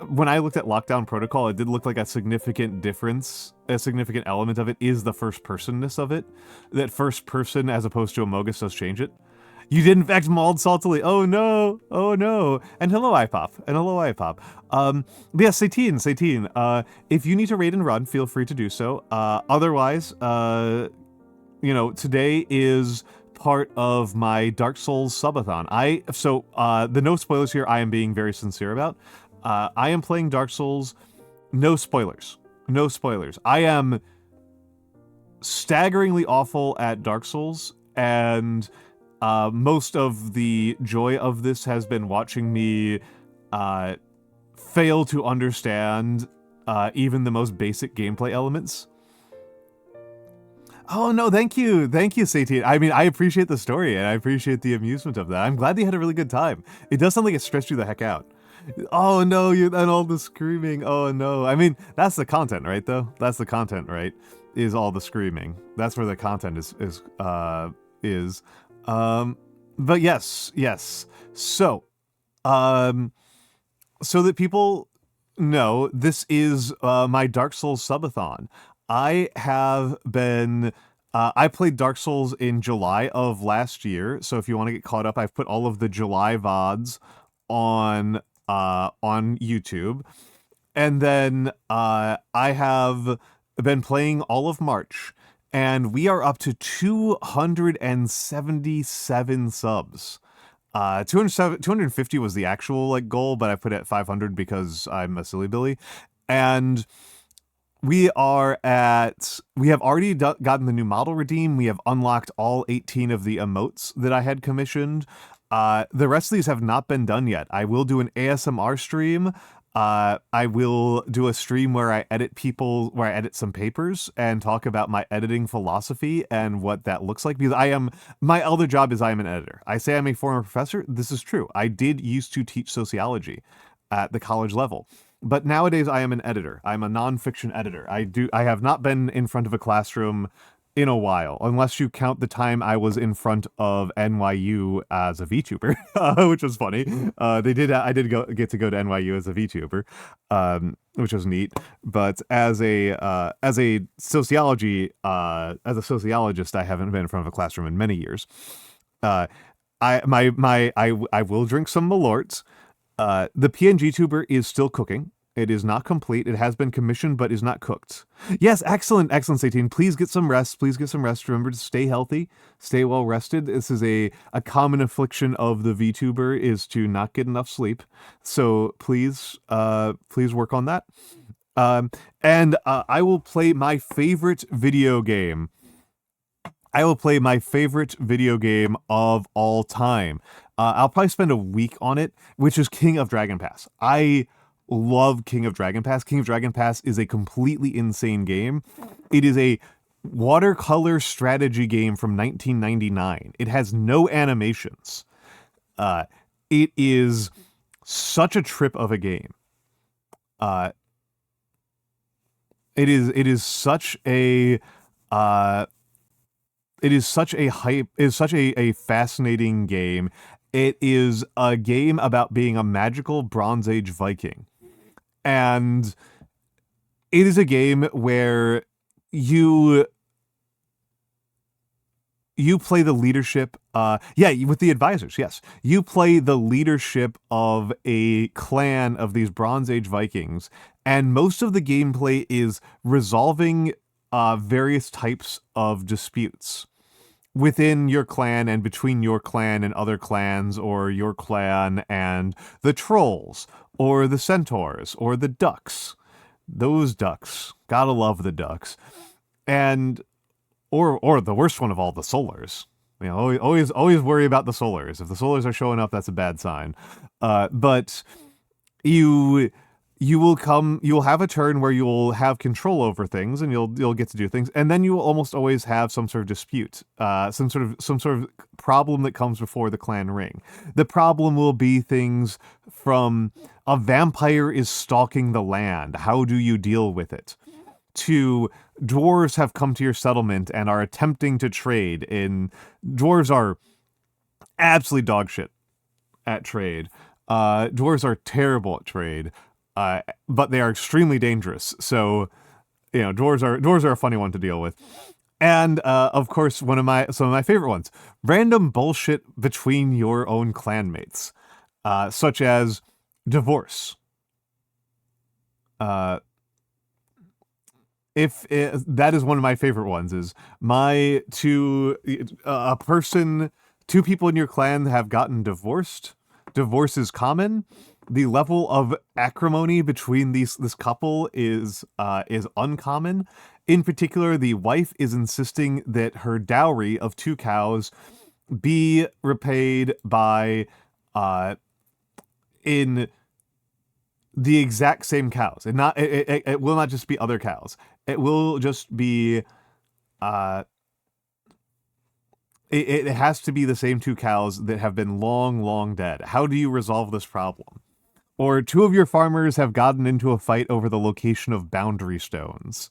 S1: when I looked at Lockdown Protocol, it did look like a significant difference. A significant element of it is the first-personness of it. That first person, as opposed to Among Us, does change it. You did in fact mauled saltily. Oh no! Oh no! And hello iPop. And hello iPop. But yeah, Satine. If you need to raid and run, feel free to do so. Otherwise, you know, today is part of my Dark Souls subathon. The no spoilers here, I am being very sincere about. I am playing Dark Souls, no spoilers. No spoilers. I am staggeringly awful at Dark Souls, and most of the joy of this has been watching me fail to understand even the most basic gameplay elements. Oh no, thank you, Satine. I mean, I appreciate the story, and I appreciate the amusement of that. I'm glad you had a really good time. It does sound like it stressed you the heck out. Oh no, and all the screaming, oh no. I mean, that's the content, right, though? That's the content, right? Is all the screaming. That's where the content is. But yes. So that people know, this is my Dark Souls subathon. I have been, I played Dark Souls in July of last year, so if you want to get caught up, I've put all of the July VODs on YouTube. And then I have been playing all of March, and we are up to 277 subs. 250 was the actual goal, but I put it at 500 because I'm a silly Billy. And we have already gotten the new model redeem. We have unlocked all 18 of the emotes that I had commissioned. The rest of these have not been done yet. I will do an ASMR stream. I will do a stream where I edit some papers and talk about my editing philosophy and what that looks like, because my other job is I am an editor. I say I'm a former professor. This is true. I did used to teach sociology at the college level. But nowadays I am an editor. I'm a nonfiction editor. I have not been in front of a classroom in a while, unless you count the time I was in front of NYU as a VTuber, which was funny. I did get to go to NYU as a VTuber, which was neat. But as a sociologist, I haven't been in front of a classroom in many years. I will drink some Malort. The PNG tuber is still cooking. It is not complete. It has been commissioned, but is not cooked. Yes, excellent, 18. Please get some rest. Remember to stay healthy, stay well rested. This is a common affliction of the VTuber, is to not get enough sleep. So please work on that. And I will play my favorite video game. of all time. I'll probably spend a week on it, which is King of Dragon Pass. I love King of Dragon Pass. King of Dragon Pass is a completely insane game. It is a watercolor strategy game from 1999. It has no animations. It is such a trip of a game. It is such a fascinating game. It is a game about being a magical Bronze Age Viking. And it is a game where you play the leadership, with the advisors, yes. You play the leadership of a clan of these Bronze Age Vikings, and most of the gameplay is resolving various types of disputes within your clan and between your clan and other clans, or your clan and the trolls, or the centaurs, or the ducks. Those ducks. Gotta love the ducks. And or the worst one of all, the solars. You know, always worry about the solars. If the solars are showing up, that's a bad sign. But you'll have a turn where you'll have control over things, and you'll get to do things, and then you will almost always have some sort of dispute, some sort of problem that comes before the clan ring. The problem will be things from a vampire is stalking the land. How do you deal with it? to dwarves have come to your settlement and are attempting to trade. Dwarves are absolutely dog shit at trade. Dwarves are terrible at trade, but they are extremely dangerous. So, dwarves are a funny one to deal with. And of course, some of my favorite ones: random bullshit between your own clanmates, such as divorce. That is one of my favorite ones. Is two people in your clan have gotten divorced. Divorce is common. The level of acrimony between this couple is uncommon. In particular, the wife is insisting that her dowry of 2 cows be repaid by in the exact same cows. And it will not just be other cows. It will just be it has to be the same 2 cows that have been long dead. How do you resolve this problem? Or 2 of your farmers have gotten into a fight over the location of boundary stones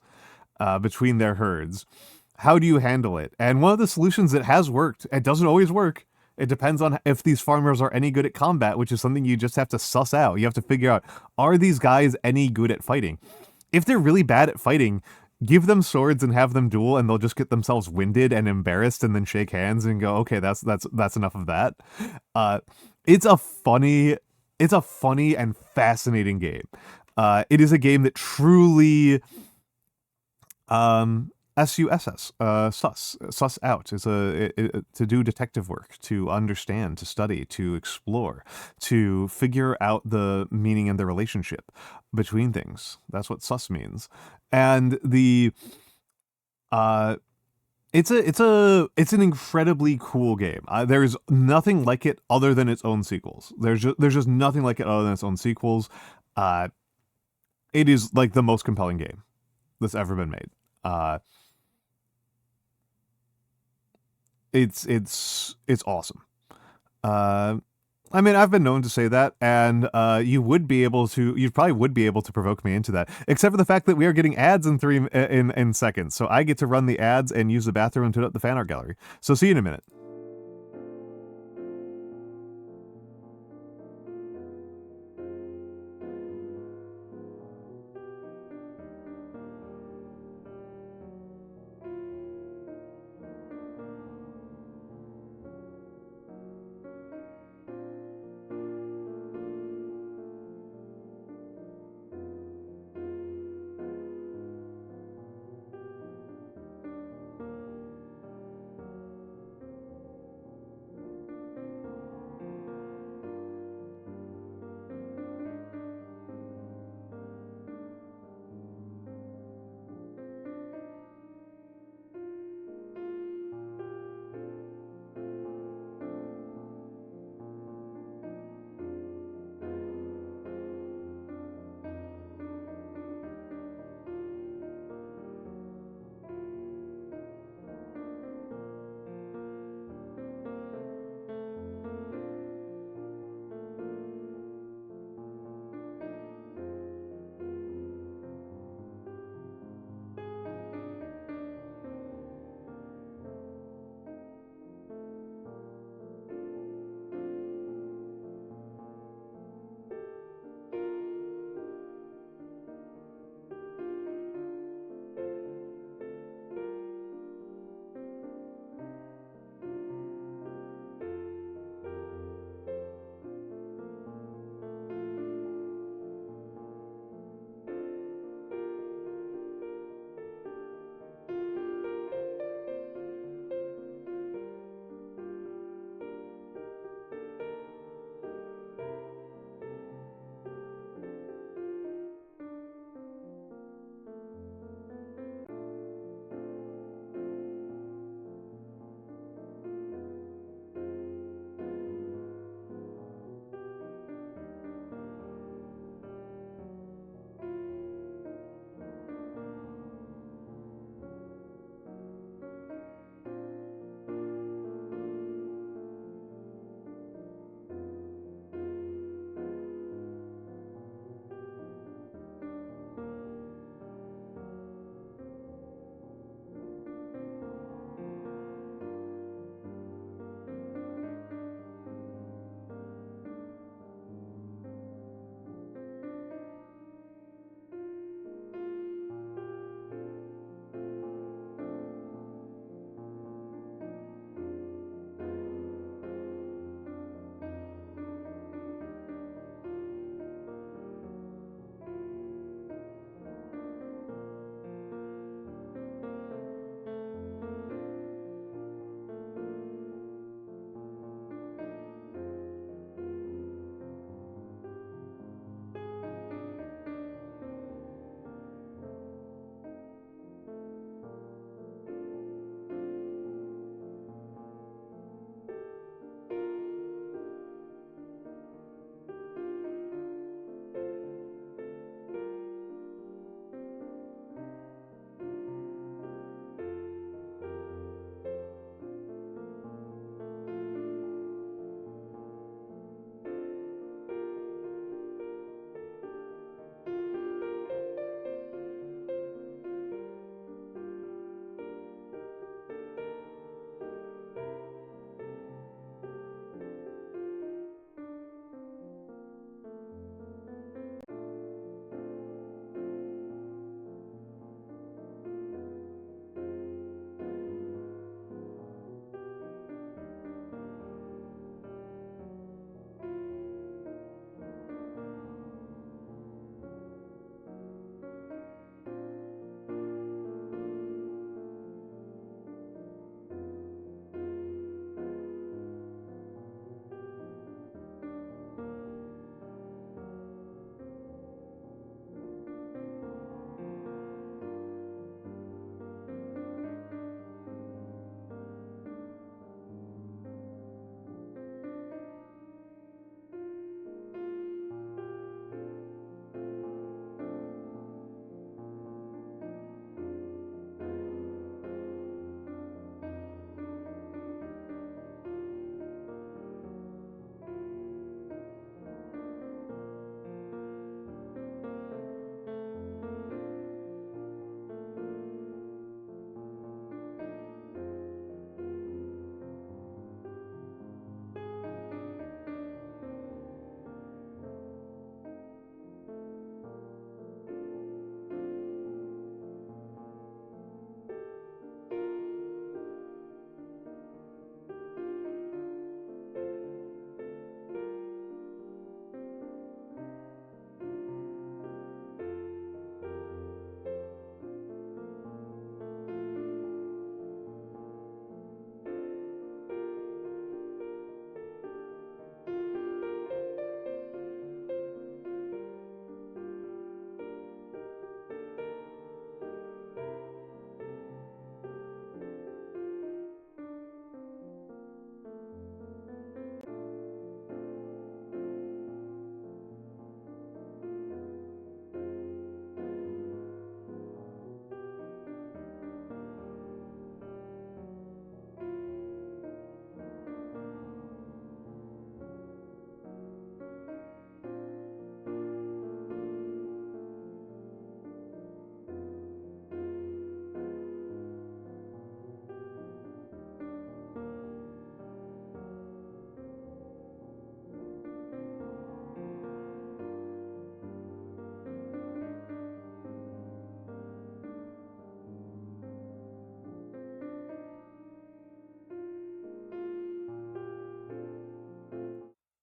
S1: between their herds. How do you handle it? And one of the solutions that has worked, it doesn't always work. It depends on if these farmers are any good at combat, which is something you just have to suss out. You have to figure out, are these guys any good at fighting? If they're really bad at fighting, give them swords and have them duel, and they'll just get themselves winded and embarrassed and then shake hands and go, okay, that's enough of that. It's a funny and fascinating game. It is a game that truly SUSS, suss out, is to do detective work, to understand, to study, to explore, to figure out the meaning and the relationship between things. That's what suss means. And it's an incredibly cool game. There's nothing like it other than its own sequels. There's just nothing like it other than its own sequels. It is like the most compelling game that's ever been made. It's awesome. I mean, I've been known to say that, and you probably would be able to provoke me into that, except for the fact that we are getting ads in seconds. So I get to run the ads and use the bathroom and tune up the fan art gallery. So see you in a minute.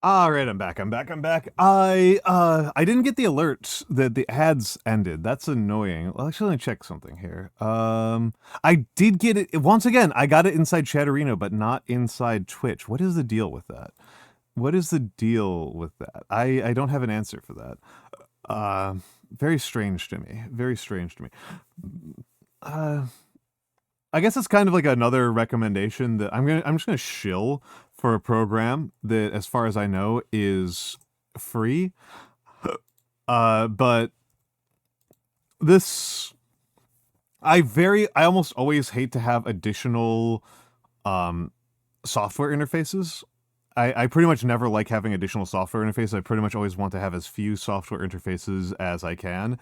S1: All right, I'm back. I didn't get the alert that the ads ended. That's annoying. Well, actually, let me check something here. I did get it once again. I got it inside Chatterino, but not inside Twitch. What is the deal with that? What is the deal with that? I don't have an answer for that. Very strange to me. Very strange to me. I guess it's kind of like another recommendation that I'm just gonna shill for a program that, as far as I know, is free. But this, I almost always hate to have additional software interfaces. I pretty much never like having additional software interfaces. I pretty much always want to have as few software interfaces as I can,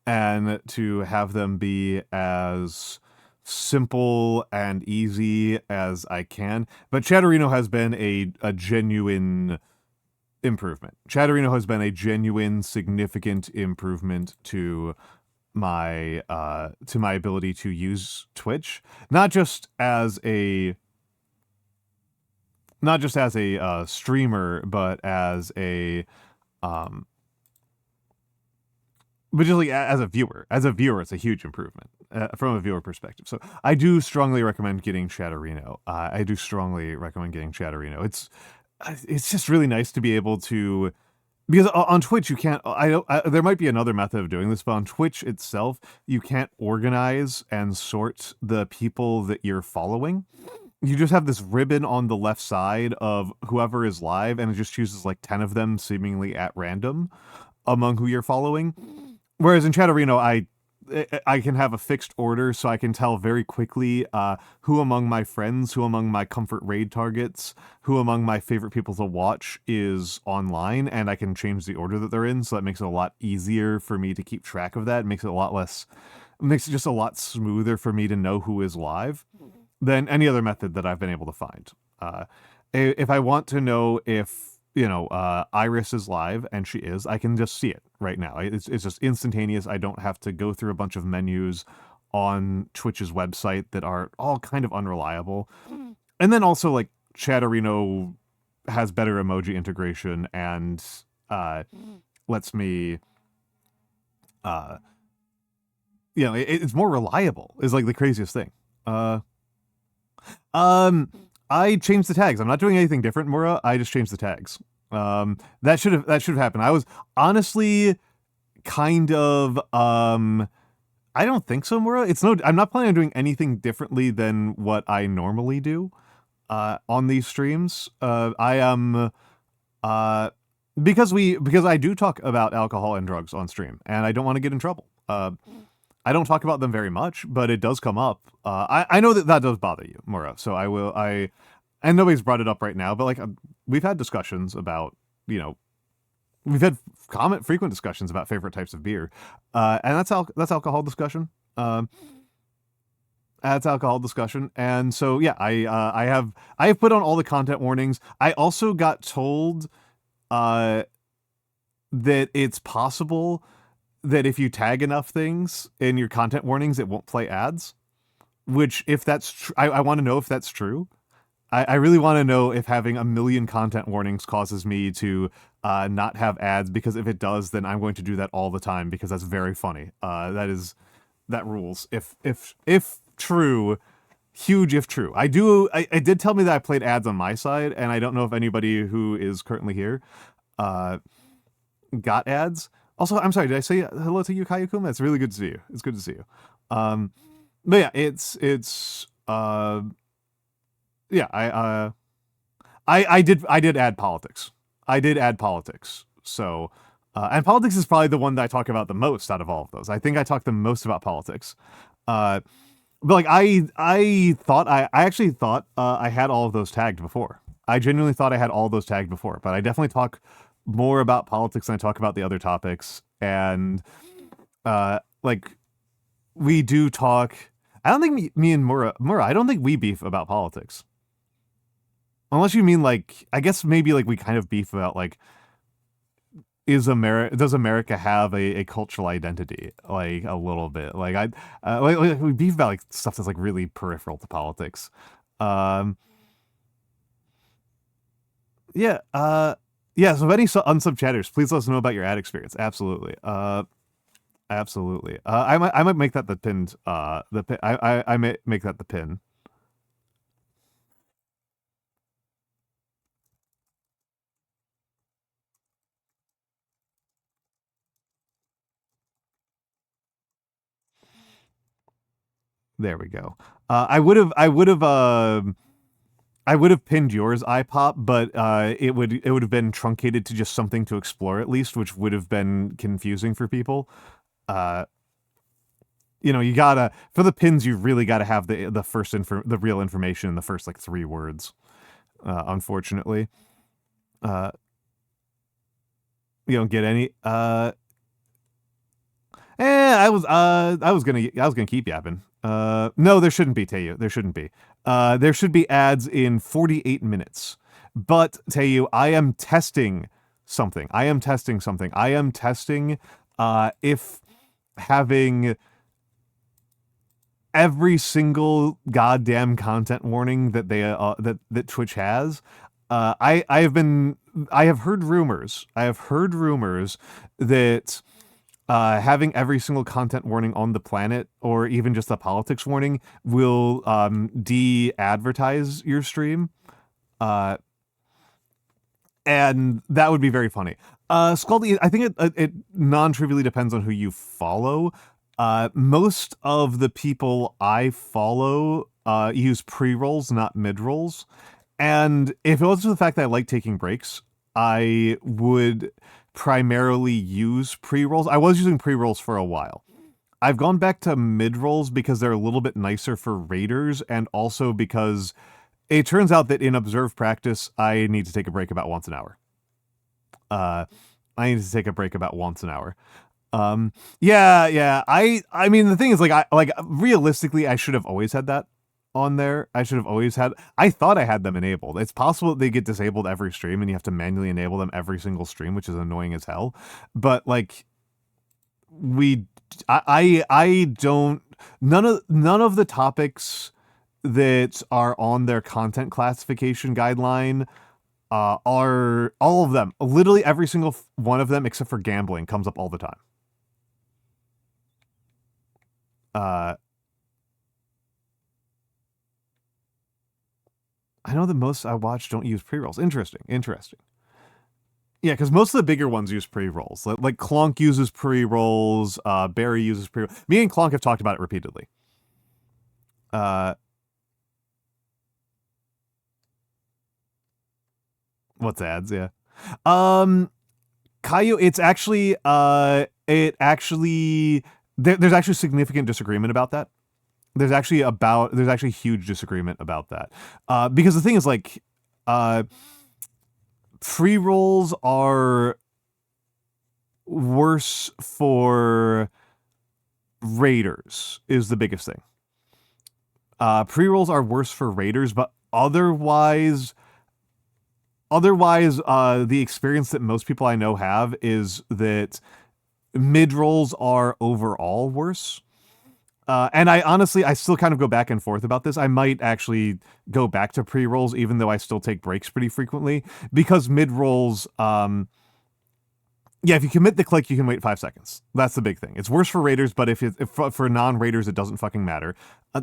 S1: and to have them be as simple and easy as I can. But Chatterino has been a genuine improvement. Chatterino has been a genuine, significant improvement to my ability to use Twitch, not just as a streamer, but as a but just like as a viewer. As a viewer, it's a huge improvement from a viewer perspective. So I do strongly recommend getting Chatterino. It's just really nice to be able to, because on Twitch you can't. There might be another method of doing this, but on Twitch itself you can't organize and sort the people that you're following. You just have this ribbon on the left side of whoever is live, and it just chooses like 10 of them seemingly at random among who you're following. Whereas in Chatterino, I can have a fixed order, so I can tell very quickly who among my friends, who among my comfort raid targets, who among my favorite people to watch is online, and I can change the order that they're in, so that makes it a lot easier for me to keep track of that. It makes it just a lot smoother for me to know who is live than any other method that I've been able to find. If I want to know if Iris is live, and she is, I can just see it right now. It's just instantaneous. I don't have to go through a bunch of menus on Twitch's website that are all kind of unreliable. And then also, like, Chatterino has better emoji integration and lets me it's more reliable, is like the craziest thing. I changed the tags. I'm not doing anything different, Mura. I just changed the tags. That should have happened. I was honestly kind of I don't think so, Mura. I'm not planning on doing anything differently than what I normally do on these streams. I am because I do talk about alcohol and drugs on stream, and I don't want to get in trouble. I don't talk about them very much, but it does come up. I know that does bother you, Mura, so and nobody's brought it up right now, but like we've had discussions about, we've had frequent discussions about favorite types of beer, and that's alcohol discussion. That's alcohol discussion, and so yeah, I have put on all the content warnings. I also got told that it's possible that if you tag enough things in your content warnings, it won't play ads. Which, if that's true, I want to know if that's true. I really want to know if having a million content warnings causes me to not have ads, because if it does, then I'm going to do that all the time, because that's very funny. That rules. If true, huge if true. I did tell me that I played ads on my side, and I don't know if anybody who is currently here got ads. Also, I'm sorry, did I say hello to you, Kayakuma? It's really good to see you. It's good to see you. But yeah, I did add politics. So, and politics is probably the one that I talk about the most out of all of those. I think I talk the most about politics. But like I actually thought I had all of those tagged before. I genuinely thought I had all those tagged before, but I definitely talk more about politics than I talk about the other topics. And like we do talk. I don't think me and Mura, I don't think we beef about politics. Unless you mean like, I guess maybe like we kind of beef about like, does America have a cultural identity? Like a little bit. Like we beef about like stuff that's like really peripheral to politics. Yeah. Yeah, so if any unsub chatters, please let us know about your ad experience. Absolutely. Absolutely. I might make that the pinned the pin. I may make that the pin. There we go. I would have pinned yours iPop, but it would have been truncated to just something to explore at least, which would have been confusing for people. Uh, you gotta, for the pins, you really gotta have the real information in the first like 3 words. Unfortunately, uh, you don't get any. I was gonna keep yapping. No, there shouldn't be, Tayu. There shouldn't be. There should be ads in 48 minutes. But Tayu, I am testing something. I am testing if having every single goddamn content warning that they that Twitch has. I have heard rumors. I have heard rumors that having every single content warning on the planet, or even just a politics warning, will de-advertise your stream. And that would be very funny. Scaldy, I think it non-trivially depends on who you follow. Most of the people I follow use pre-rolls, not mid-rolls. And if it wasn't for the fact that I like taking breaks, I would primarily use pre-rolls. I was using pre-rolls for a while. I've gone back to mid-rolls because they're a little bit nicer for raiders, and also because it turns out that in observed practice, I need to take a break about once an hour. Yeah. I mean, the thing is, like realistically, I should have always had that on there. I thought I had them enabled. It's possible that they get disabled every stream and you have to manually enable them every single stream, which is annoying as hell. But like, I don't, none of the topics that are on their content classification guideline are, all of them, literally every single one of them except for gambling comes up all the time. I know that most I watch don't use pre-rolls. Interesting. Yeah, because most of the bigger ones use pre-rolls. Like Clonk uses pre-rolls, Barry uses pre-rolls. Me and Clonk have talked about it repeatedly. What's ads? Yeah. Caillou, it's actually there's actually significant disagreement about that. There's actually huge disagreement about that. Because the thing is, like, pre-rolls are worse for raiders is the biggest thing. Pre-rolls are worse for raiders, but otherwise, the experience that most people I know have is that mid-rolls are overall worse. And I still kind of go back and forth about this. I might actually go back to pre-rolls, even though I still take breaks pretty frequently, because mid-rolls, if you commit the click, you can wait 5 seconds. That's the big thing. It's worse for raiders, but if for non-raiders, it doesn't fucking matter.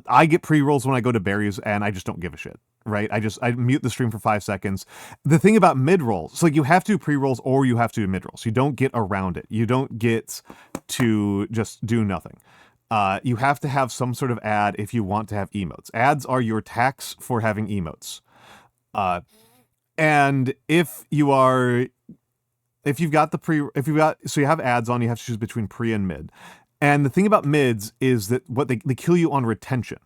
S1: I get pre-rolls when I go to berries, and I just don't give a shit, right? I mute the stream for 5 seconds. The thing about mid-rolls, so like you have to do pre-rolls or you have to do mid-rolls. You don't get around it. You don't get to just do nothing. You have to have some sort of ad if you want to have emotes. Ads are your tax for having emotes. And so you have ads on, you have to choose between pre and mid. And the thing about mids is that they kill you on retention.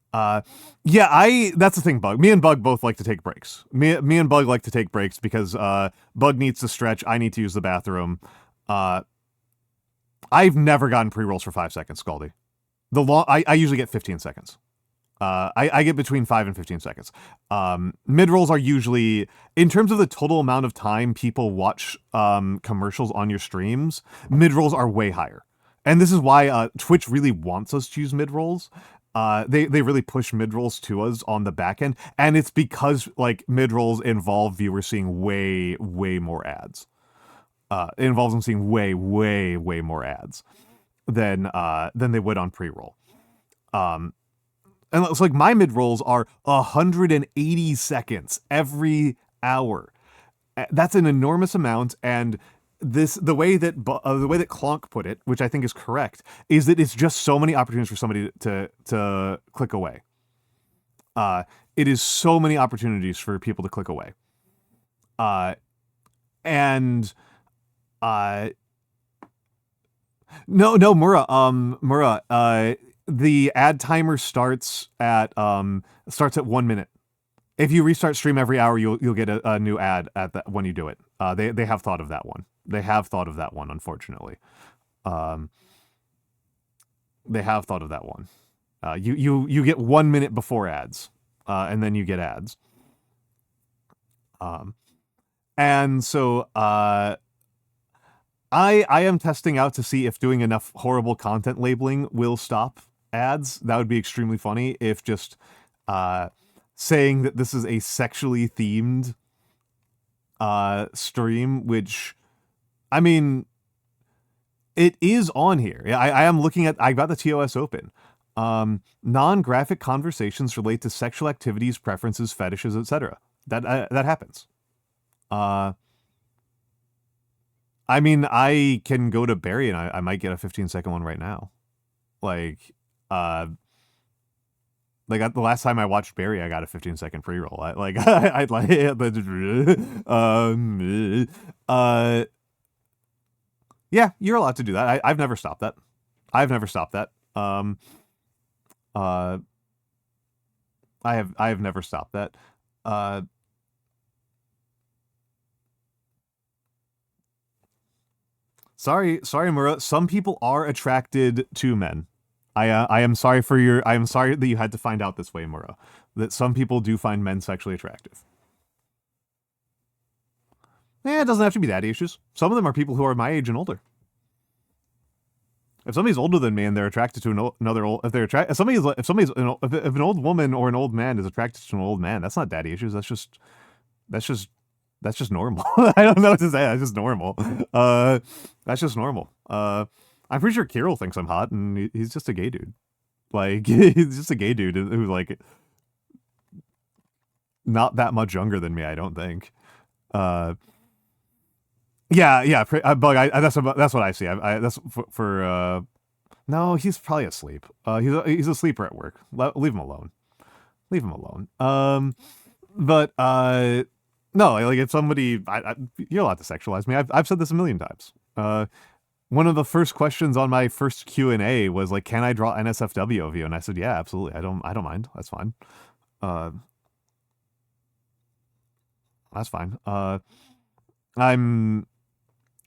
S1: That's the thing, Bug. Me and Bug both like to take breaks. Me and Bug like to take breaks because Bug needs to stretch, I need to use the bathroom. I've never gotten pre-rolls for 5 seconds, Scaldy. I usually get 15 seconds. I get between 5 and 15 seconds. Mid-rolls are usually, in terms of the total amount of time people watch commercials on your streams, mid-rolls are way higher. And this is why Twitch really wants us to use mid-rolls. they really push mid-rolls to us on the back end, and it's because like mid-rolls involve viewers seeing way more ads. It involves them seeing way more ads than they would on pre-roll. And it's like my mid-rolls are 180 seconds every hour. That's an enormous amount, and the way that Clonk put it, which I think is correct, is that it's just so many opportunities for somebody to click away. It is so many opportunities for people to click away. No, Mura, the ad timer starts at 1 minute. If you restart stream every hour, you'll get a new ad at that when you do it. They have thought of that one. They have thought of that one, unfortunately. They have thought of that one. You get 1 minute before ads, and then you get ads. And so I am testing out to see if doing enough horrible content labeling will stop ads. That would be extremely funny if just saying that this is a sexually themed stream, which, I mean, it is on here. I am looking at, I got the TOS open. Non-graphic conversations relate to sexual activities, preferences, fetishes, etc. That happens. I mean, I can go to Barry and I might get a 15-second one right now. Like the last time I watched Barry, I got a 15-second pre-roll. Yeah, you're allowed to do that. I've never stopped that. I have never stopped that. Sorry, Mura. Some people are attracted to men. I am sorry that you had to find out this way, Mura. That some people do find men sexually attractive. Yeah, it doesn't have to be daddy issues. Some of them are people who are my age and older. If somebody's older than me and they're attracted to another old, if an old woman or an old man is attracted to an old man, that's not daddy issues. That's just normal. I don't know what to say. That's just normal. That's just normal. I'm pretty sure Kirill thinks I'm hot, and he's just a gay dude. Like, he's just a gay dude who's like not that much younger than me. I don't think. Yeah. Bug. That's what I see. That's for. No, he's probably asleep. He's a sleeper at work. Leave him alone. But no, like if somebody, you're allowed to sexualize me. I've said this a million times. One of the first questions on my first Q&A was like, "Can I draw NSFW of you?" And I said, "Yeah, absolutely. I don't mind. That's fine. That's fine. I'm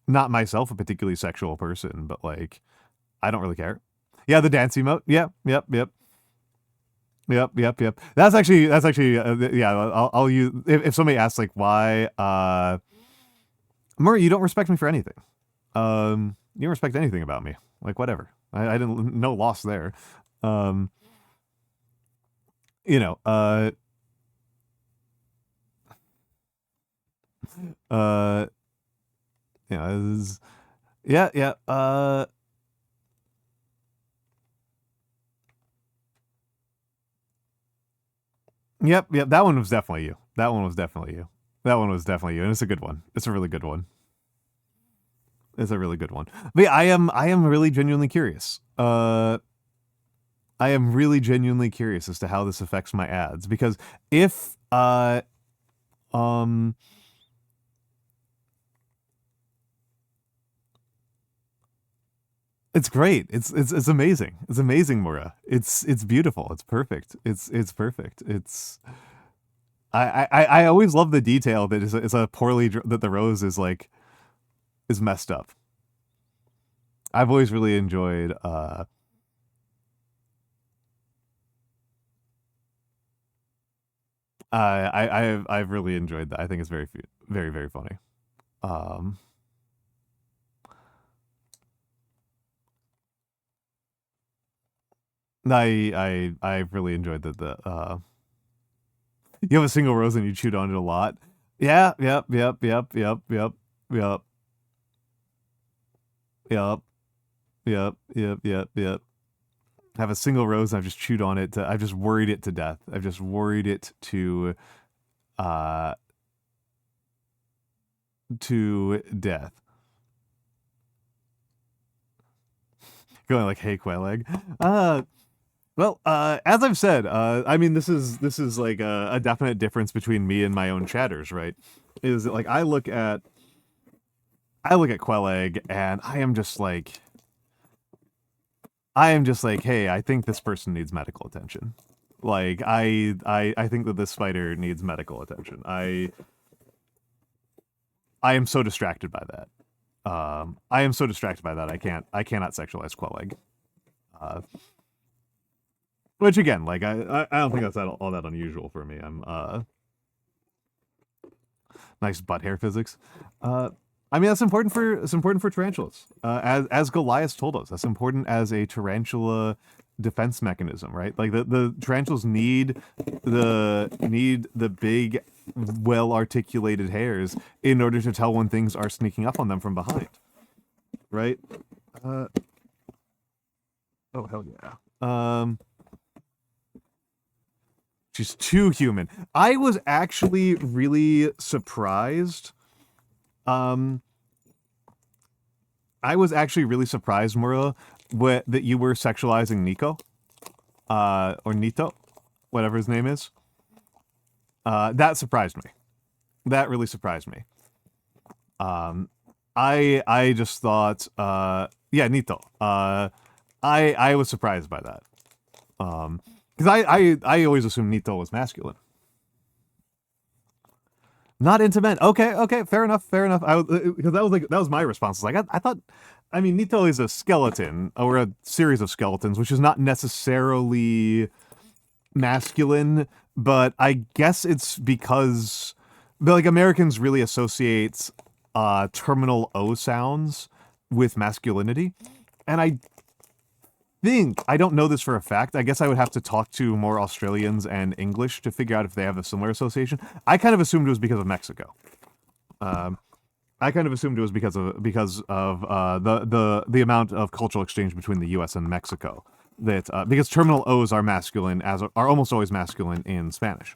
S1: not myself a particularly sexual person, but like, I don't really care. Yeah, the dance emote. Yeah, yep. That's actually. Yeah, I'll use if somebody asks like why. Murray, you don't respect me for anything. You don't respect anything about me. Like whatever. I didn't. No loss there. You know. Yeah. Yep. That one was definitely you. And it's a good one. It's a really good one. But yeah, I am really genuinely curious. I am really genuinely curious as to how this affects my ads, because if it's great. It's amazing. It's amazing, Mura. It's beautiful. It's perfect. It's perfect. I always love the detail that it's a poorly that the rose is like is messed up. I've always really enjoyed I've really enjoyed that. I think it's very funny. I really enjoyed you have a single rose and you chewed on it a lot. Yeah, yep, yep, yep, yep, yep, yep, yep, yep, yep, yep, yep. Have a single rose and I've just chewed on it. I've just worried it to death. I've just worried it uh to death. Going like, hey, quail egg. Well, as I've said, I mean, this is like a definite difference between me and my own chatters, right? Is that, like, I look at quail egg and I am just like, hey, I think this person needs medical attention. Like, I think that this spider needs medical attention. I am so distracted by that. I am so distracted by that. I cannot sexualize quail egg. Which again, like, I don't think that's all that unusual for me. I'm nice butt hair physics. I mean, that's important for tarantulas. As Goliath told us, that's important as a tarantula defense mechanism, right? Like the tarantulas need the big, well articulated hairs in order to tell when things are sneaking up on them from behind, right? Oh hell yeah. She's too human. I was actually really surprised. I was actually really surprised, Mura, that you were sexualizing Nico. Or Nito, whatever his name is. That surprised me. That really surprised me. I just thought, yeah, Nito. I was surprised by that. Because I always assumed Nito was masculine. Not into men. Okay, fair enough. Because that was my response. Like I thought, I mean, Nito is a skeleton or a series of skeletons, which is not necessarily masculine, but I guess it's because, but like Americans really associate terminal O sounds with masculinity, and I don't know this for a fact. I guess I would have to talk to more Australians and English to figure out if they have a similar association. I kind of assumed it was because of Mexico. I kind of assumed it was because of the amount of cultural exchange between the U.S. and Mexico. That because terminal O's are masculine, are almost always masculine in Spanish.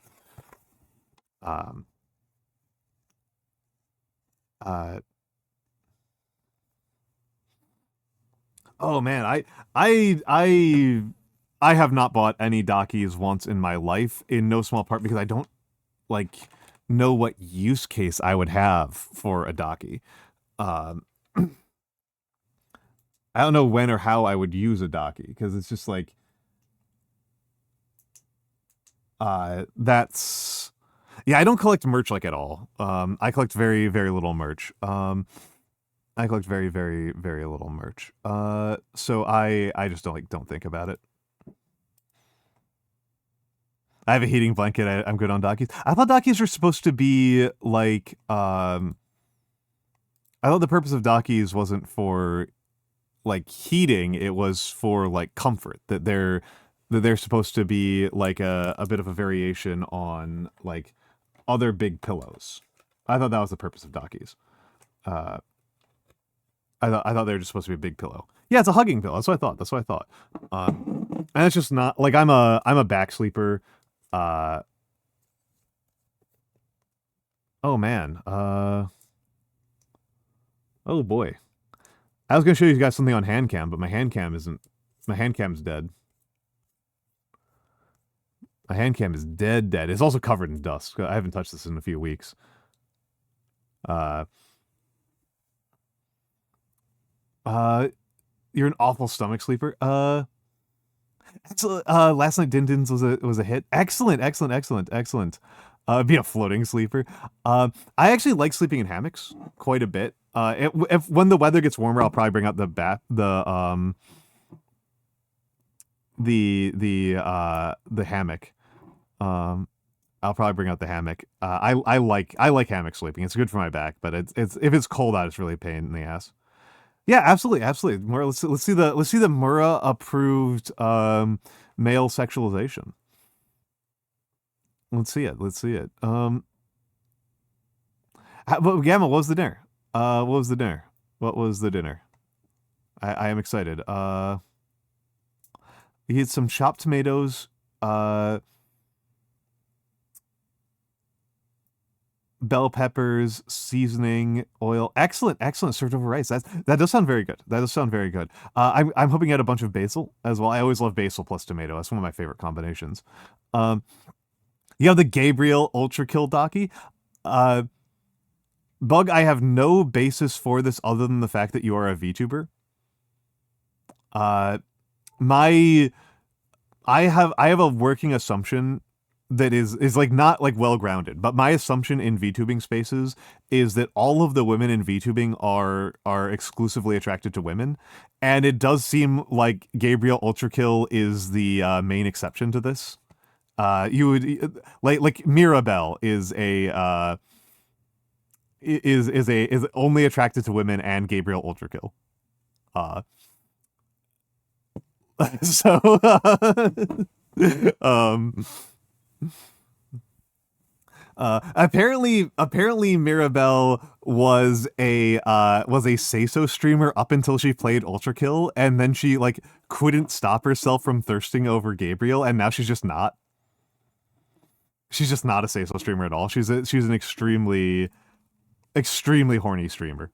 S1: Oh man, I have not bought any Dockies once in my life, in no small part because I don't like know what use case I would have for a Dockie. I don't know when or how I would use a Dockie because it's just like that's yeah, I don't collect merch like at all. I collect very, very little merch. I collect very, very, very little merch. So I just don't think about it. I have a heating blanket. I'm good on Dockies. I thought Dockies were supposed to be like, I thought the purpose of Dockies wasn't for like heating. It was for like comfort. That they're supposed to be like a bit of a variation on like other big pillows. I thought that was the purpose of Dockies. I thought they were just supposed to be a big pillow. Yeah, it's a hugging pillow. That's what I thought. And it's just not like I'm a back sleeper. Oh man. Oh boy. I was gonna show you guys something on handcam, but my handcam's dead. My handcam is dead. It's also covered in dust. I haven't touched this in a few weeks. You're an awful stomach sleeper. Last night Dindins was a hit. Excellent. Be a floating sleeper. I actually like sleeping in hammocks quite a bit. If when the weather gets warmer, I'll probably bring out the hammock. I'll probably bring out the hammock. I like hammock sleeping. It's good for my back, but it's if it's cold out, it's really a pain in the ass. Yeah, absolutely, absolutely. Mura, let's see the Mura approved male sexualization. Let's see it. Let's see it. But Gamma, what was the dinner? What was the dinner? What was the dinner? I am excited. He had some chopped tomatoes, bell peppers, seasoning, oil. Excellent, excellent. Served over rice. That does sound very good. That does sound very good. I'm hoping you had a bunch of basil as well. I always love basil plus tomato. That's one of my favorite combinations. You have the Gabriel Ultra Kill Docky. Bug, I have no basis for this other than the fact that you are a VTuber. I have a working assumption that is like not like well grounded, but my assumption in VTubing spaces is that all of the women in VTubing are exclusively attracted to women, and it does seem like Gabriel Ultrakill is the main exception to this. You would like Mirabelle is a is only attracted to women, and Gabriel Ultrakill. So apparently Mirabelle was a Seiso streamer up until she played Ultrakill, and then she like couldn't stop herself from thirsting over Gabriel, and now she's just not. She's just not a Seiso streamer at all. She's an extremely horny streamer.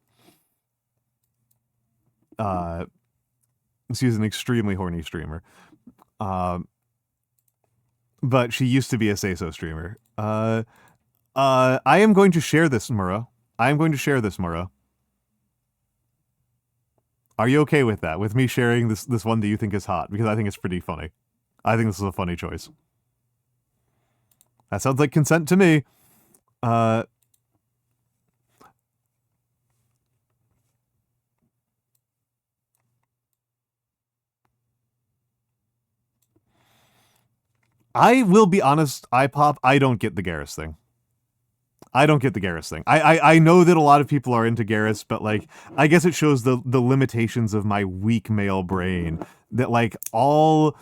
S1: She's an extremely horny streamer. But she used to be a Seiso streamer. I am going to share this, Mura. I am going to share this, Mura. Are you okay with that? With me sharing this one that you think is hot? Because I think it's pretty funny. I think this is a funny choice. That sounds like consent to me. I will be honest, iPop, I don't get the Garrus thing. I don't get the Garrus thing. I know that a lot of people are into Garrus, but like I guess it shows the limitations of my weak male brain. That like all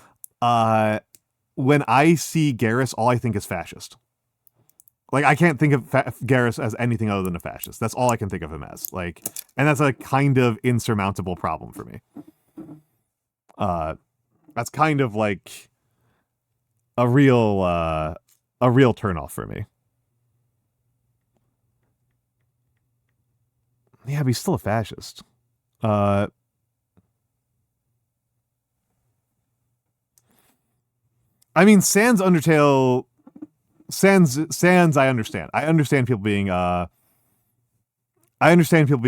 S1: when I see Garrus, all I think is fascist. Like I can't think of Garrus as anything other than a fascist. That's all I can think of him as. Like, and that's a kind of insurmountable problem for me. That's kind of like a real turnoff for me. Yeah, but he's still a fascist. I mean, Sans Undertale, Sans. I understand. I understand people being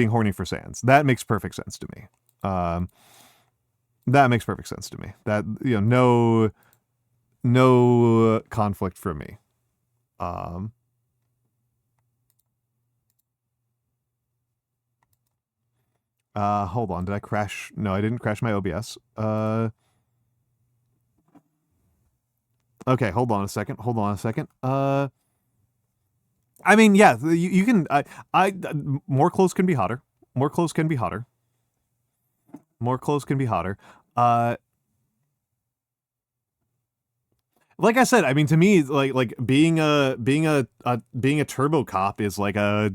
S1: horny for Sans. That makes perfect sense to me. That makes perfect sense to me. That no conflict from me. Hold on. Did I crash? No, I didn't crash my OBS. Okay, hold on a second. I mean, yeah, you can. More clothes can be hotter. More clothes can be hotter. Like I said, I mean, to me, like being a turbo cop is like a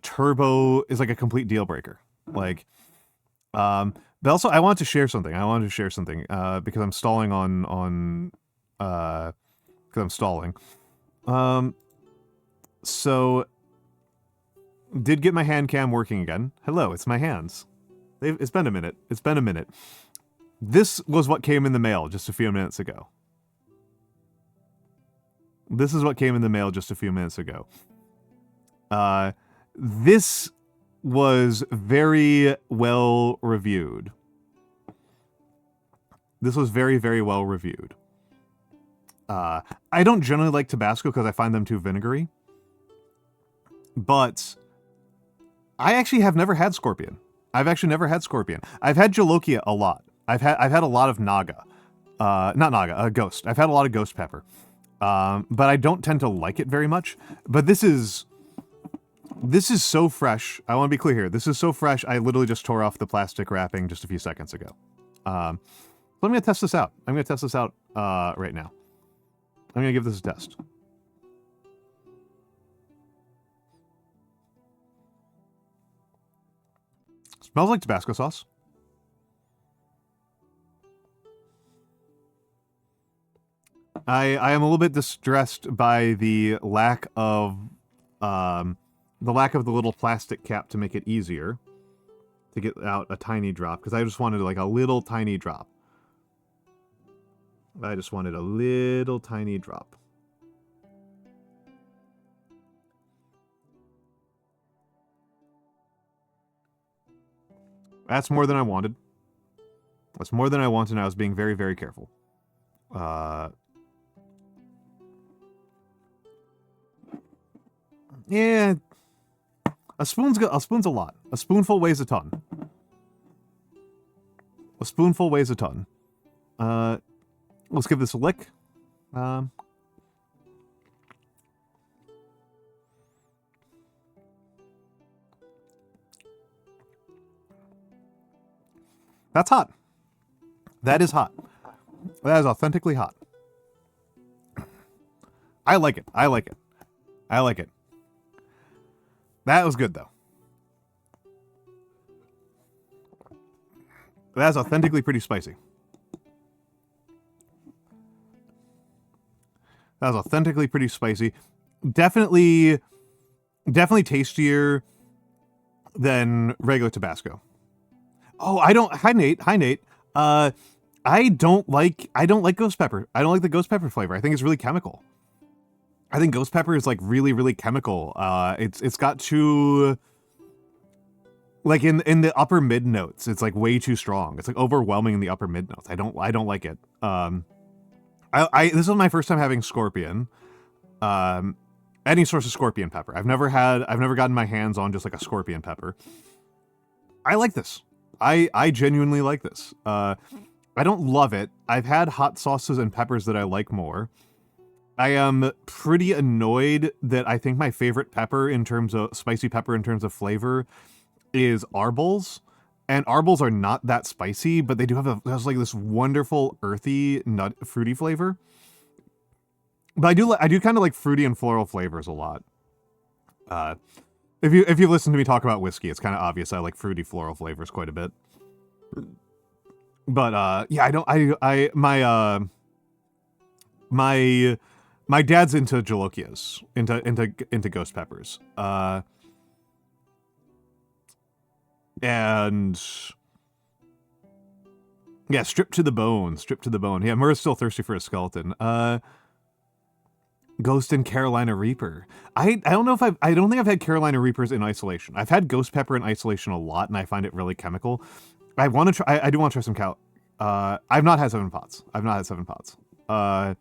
S1: turbo is like a complete deal breaker. Like, but also I want to share something. Because I'm stalling on because I'm stalling. So did get my hand cam working again. Hello, it's my hands. It's been a minute. This was what came in the mail just a few minutes ago. This was very well reviewed. This was very, very well reviewed. I don't generally like Tabasco because I find them too vinegary. But I actually have never had Scorpion. I've had Jolokia a lot. I've had a lot of Naga. Not Naga, Ghost. I've had a lot of Ghost Pepper. But I don't tend to like it very much. But this is This is so fresh. I want to be clear here. This is so fresh. I literally just tore off the plastic wrapping just a few seconds ago. So I'm going to test this out. I'm going to test this out right now. I'm going to give this a test. Smells like Tabasco sauce. I am a little bit distressed by the lack of the little plastic cap to make it easier to get out a tiny drop, because I just wanted like a little tiny drop. I just wanted a little tiny drop. That's more than I wanted. That's more than I wanted, and I was being very, very careful. Yeah, a spoon's good. A spoon's a lot. A spoonful weighs a ton. A spoonful weighs a ton. Let's give this a lick. That's hot. That is hot. That is authentically hot. I like it. I like it. I like it. That was good, though. That's authentically pretty spicy. That was authentically pretty spicy. Definitely tastier than regular Tabasco. Oh, I don't. Hi, Nate. Hi, Nate. I don't like ghost pepper. I don't like the ghost pepper flavor. I think it's really chemical. I think ghost pepper is like really, really chemical. It's got too, like in the upper mid notes, it's like way too strong. It's like overwhelming in the upper mid notes. I don't like it. This is my first time having scorpion. Any source of scorpion pepper. I've never gotten my hands on just like a scorpion pepper. I like this. I genuinely like this. I don't love it. I've had hot sauces and peppers that I like more. I am pretty annoyed that I think my favorite pepper in terms of spicy pepper in terms of flavor is Arbals. And Arbals are not that spicy, but they do have like this wonderful earthy fruity flavor. But I do kind of like fruity and floral flavors a lot. If you listen to me talk about whiskey, it's kind of obvious I like fruity floral flavors quite a bit. But yeah, my dad's into jalokias, into ghost peppers. And yeah, stripped to the bone. Yeah, Murray's still thirsty for a skeleton. Ghost and Carolina Reaper. I don't know if I don't think I've had Carolina Reapers in isolation. I've had ghost pepper in isolation a lot, and I find it really chemical. I want to try. I do want to try some I've not had 7 pots. I've not had 7 pots. But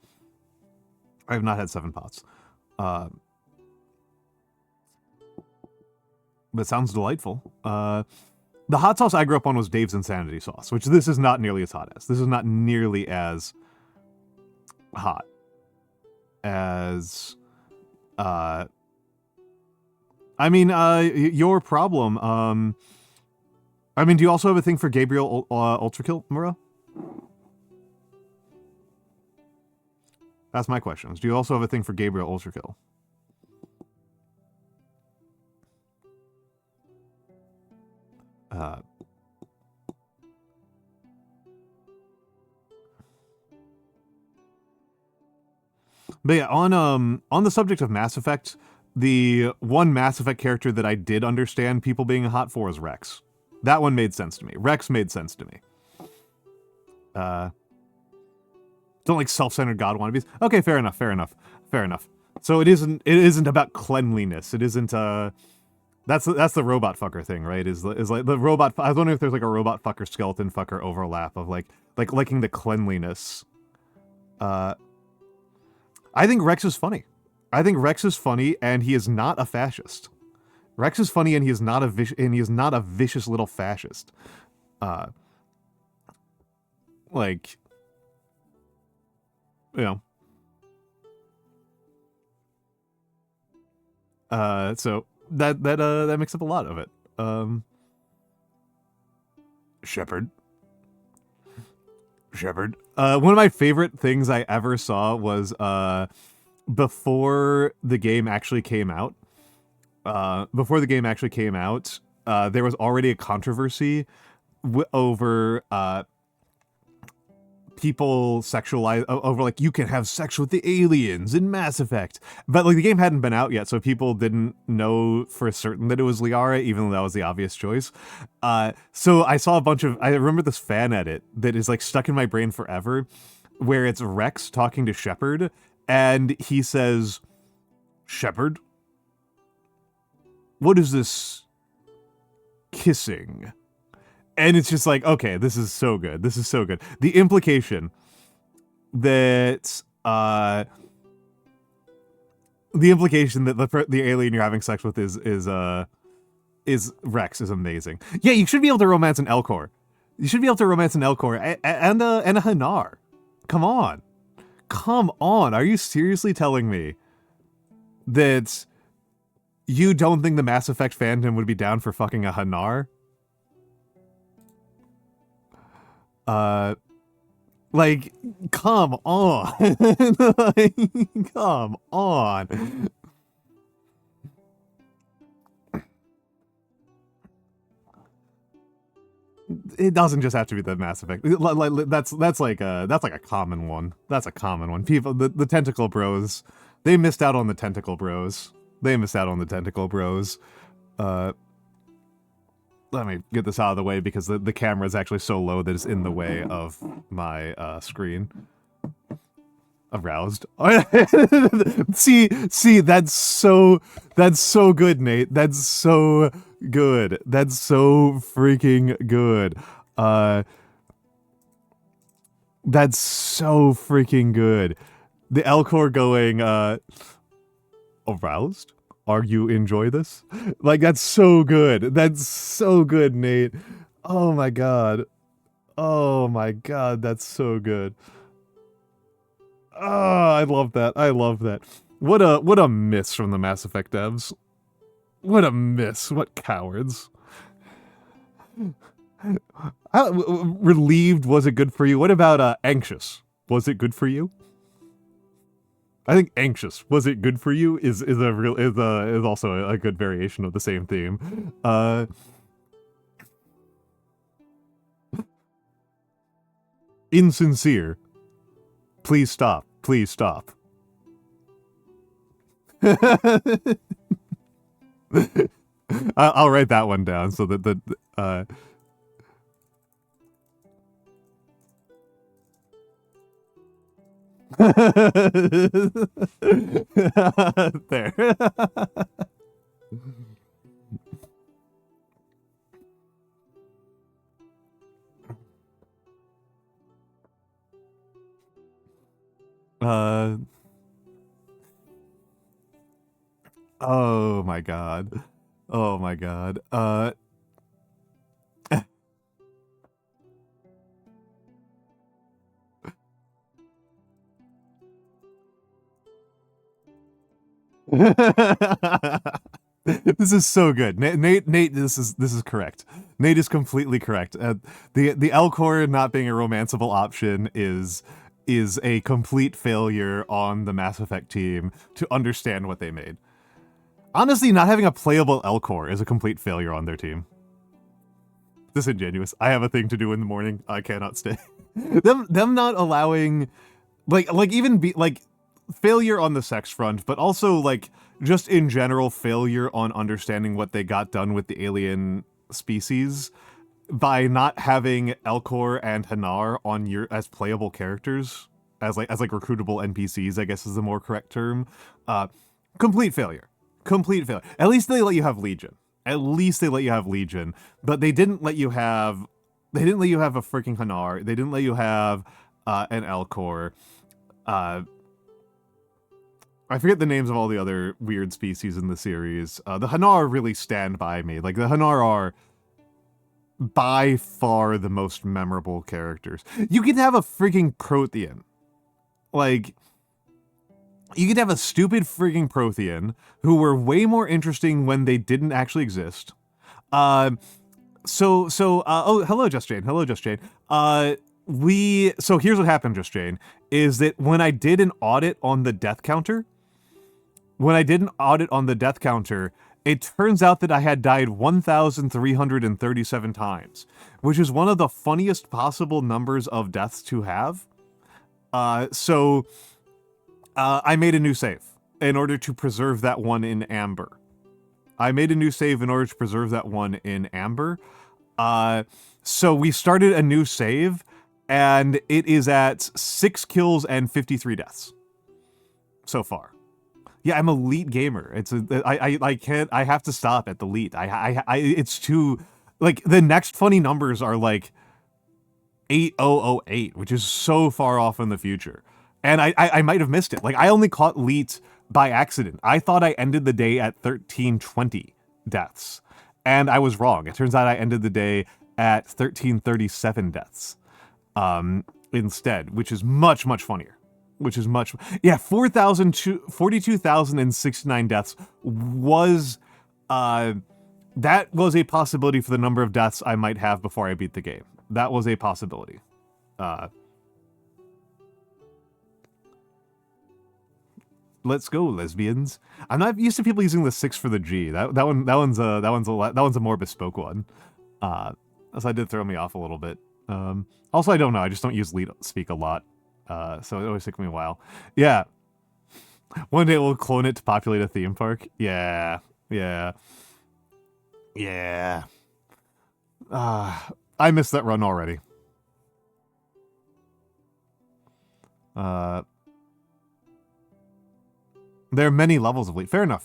S1: it sounds delightful. The hot sauce I grew up on was Dave's Insanity sauce, which this is not nearly as hot as. This is not nearly as hot as, I mean, your problem. I mean, do you also have a thing for Gabriel Ultrakill, Mura? That's my questions. Do you also have a thing for Gabriel Ultrakill? But yeah, on the subject of Mass Effect, the one Mass Effect character that I did understand people being hot for is Rex. That one made sense to me. Rex made sense to me. Don't like self-centered god wannabes. Okay, fair enough. So it isn't about cleanliness. It isn't that's the robot fucker thing, right? Is like the robot. I was wondering if there's like a robot fucker skeleton fucker overlap of like liking the cleanliness. I think Rex is funny. And he is not a fascist. Rex is funny, and he is not a vicious little fascist. Like, you know. So that makes up a lot of it. Shepherd. One of my favorite things I ever saw was before the game actually came out. There was already a controversy over people sexualize over like you can have sex with the aliens in Mass Effect, but like the game hadn't been out yet, so people didn't know for certain that it was Liara, even though that was the obvious choice. So I saw I remember this fan edit that is like stuck in my brain forever, where it's Rex talking to Shepard, and he says, "Shepard, what is this kissing?" And it's just like, okay, this is so good. The implication that the alien you're having sex with is Rex is amazing. Yeah, you should be able to romance an Elcor. And a Hanar. Come on. Are you seriously telling me that you don't think the Mass Effect fandom would be down for fucking a Hanar? Like, come on. Come on. It doesn't just have to be the Mass Effect. That's like a common one. People, the tentacle bros, they missed out on the tentacle bros. Let me get this out of the way because the camera is actually so low that it's in the way of my screen. Aroused. see, that's so good, Nate. That's so good. That's so freaking good. That's so freaking good. The Elcor going, aroused? Are you enjoy this? Like, that's so good. Nate. Oh my god, that's so good. Oh, I love that. What a miss from the Mass Effect devs. What a miss. What cowards. Relieved, was it good for you? What about anxious? Was it good for you? I think anxious, was it good for you, is also a good variation of the same theme. Insincere. Please stop. I'll write that one down so that there. Oh my god. This is so good. Nate, this is correct. Nate is completely correct. The Elcor not being a romanceable option is a complete failure on the Mass Effect team to understand what they made. Honestly, not having a playable Elcor is a complete failure on their team. Disingenuous. I have a thing to do in the morning. I cannot stay. them not allowing, failure on the sex front, but also like just in general failure on understanding what they got done with the alien species by not having Elcor and Hanar on as playable characters, as recruitable NPCs, I guess is the more correct term. Complete failure. At least they let you have Legion. But they didn't let you have a freaking Hanar. They didn't let you have an Elcor. I forget the names of all the other weird species in the series. The Hanar really stand by me. Like, the Hanar are by far the most memorable characters. You can have a freaking Prothean. Like, You could have a stupid frigging Prothean who were way more interesting when they didn't actually exist. Oh, hello, Just Jane. Hello, Just Jane. So here's what happened, Just Jane, is that when I did an audit on the death counter, it turns out that I had died 1,337 times, which is one of the funniest possible numbers of deaths to have. I made a new save in order to preserve that one in Amber. So we started a new save, and it is at 6 kills and 53 deaths so far. Yeah, I'm elite gamer. I have to stop at the elite. It's too, like, the next funny numbers are like 8008, which is so far off in the future. And I might have missed it. Like, I only caught elite by accident. I thought I ended the day at 1320 deaths. And I was wrong. It turns out I ended the day at 1337 deaths instead, which is much, much funnier. Yeah, 42,069 deaths was, that was a possibility for the number of deaths I might have before I beat the game. That was a possibility. Let's go, lesbians. I'm not used to people using the 6 for the G. That one's a more bespoke one. So that did throw me off a little bit. Also, I don't know. I just don't use lead speak a lot. So it always took me a while. Yeah. One day we'll clone it to populate a theme park. Yeah. I missed that run already. There are many levels of lead. Fair enough.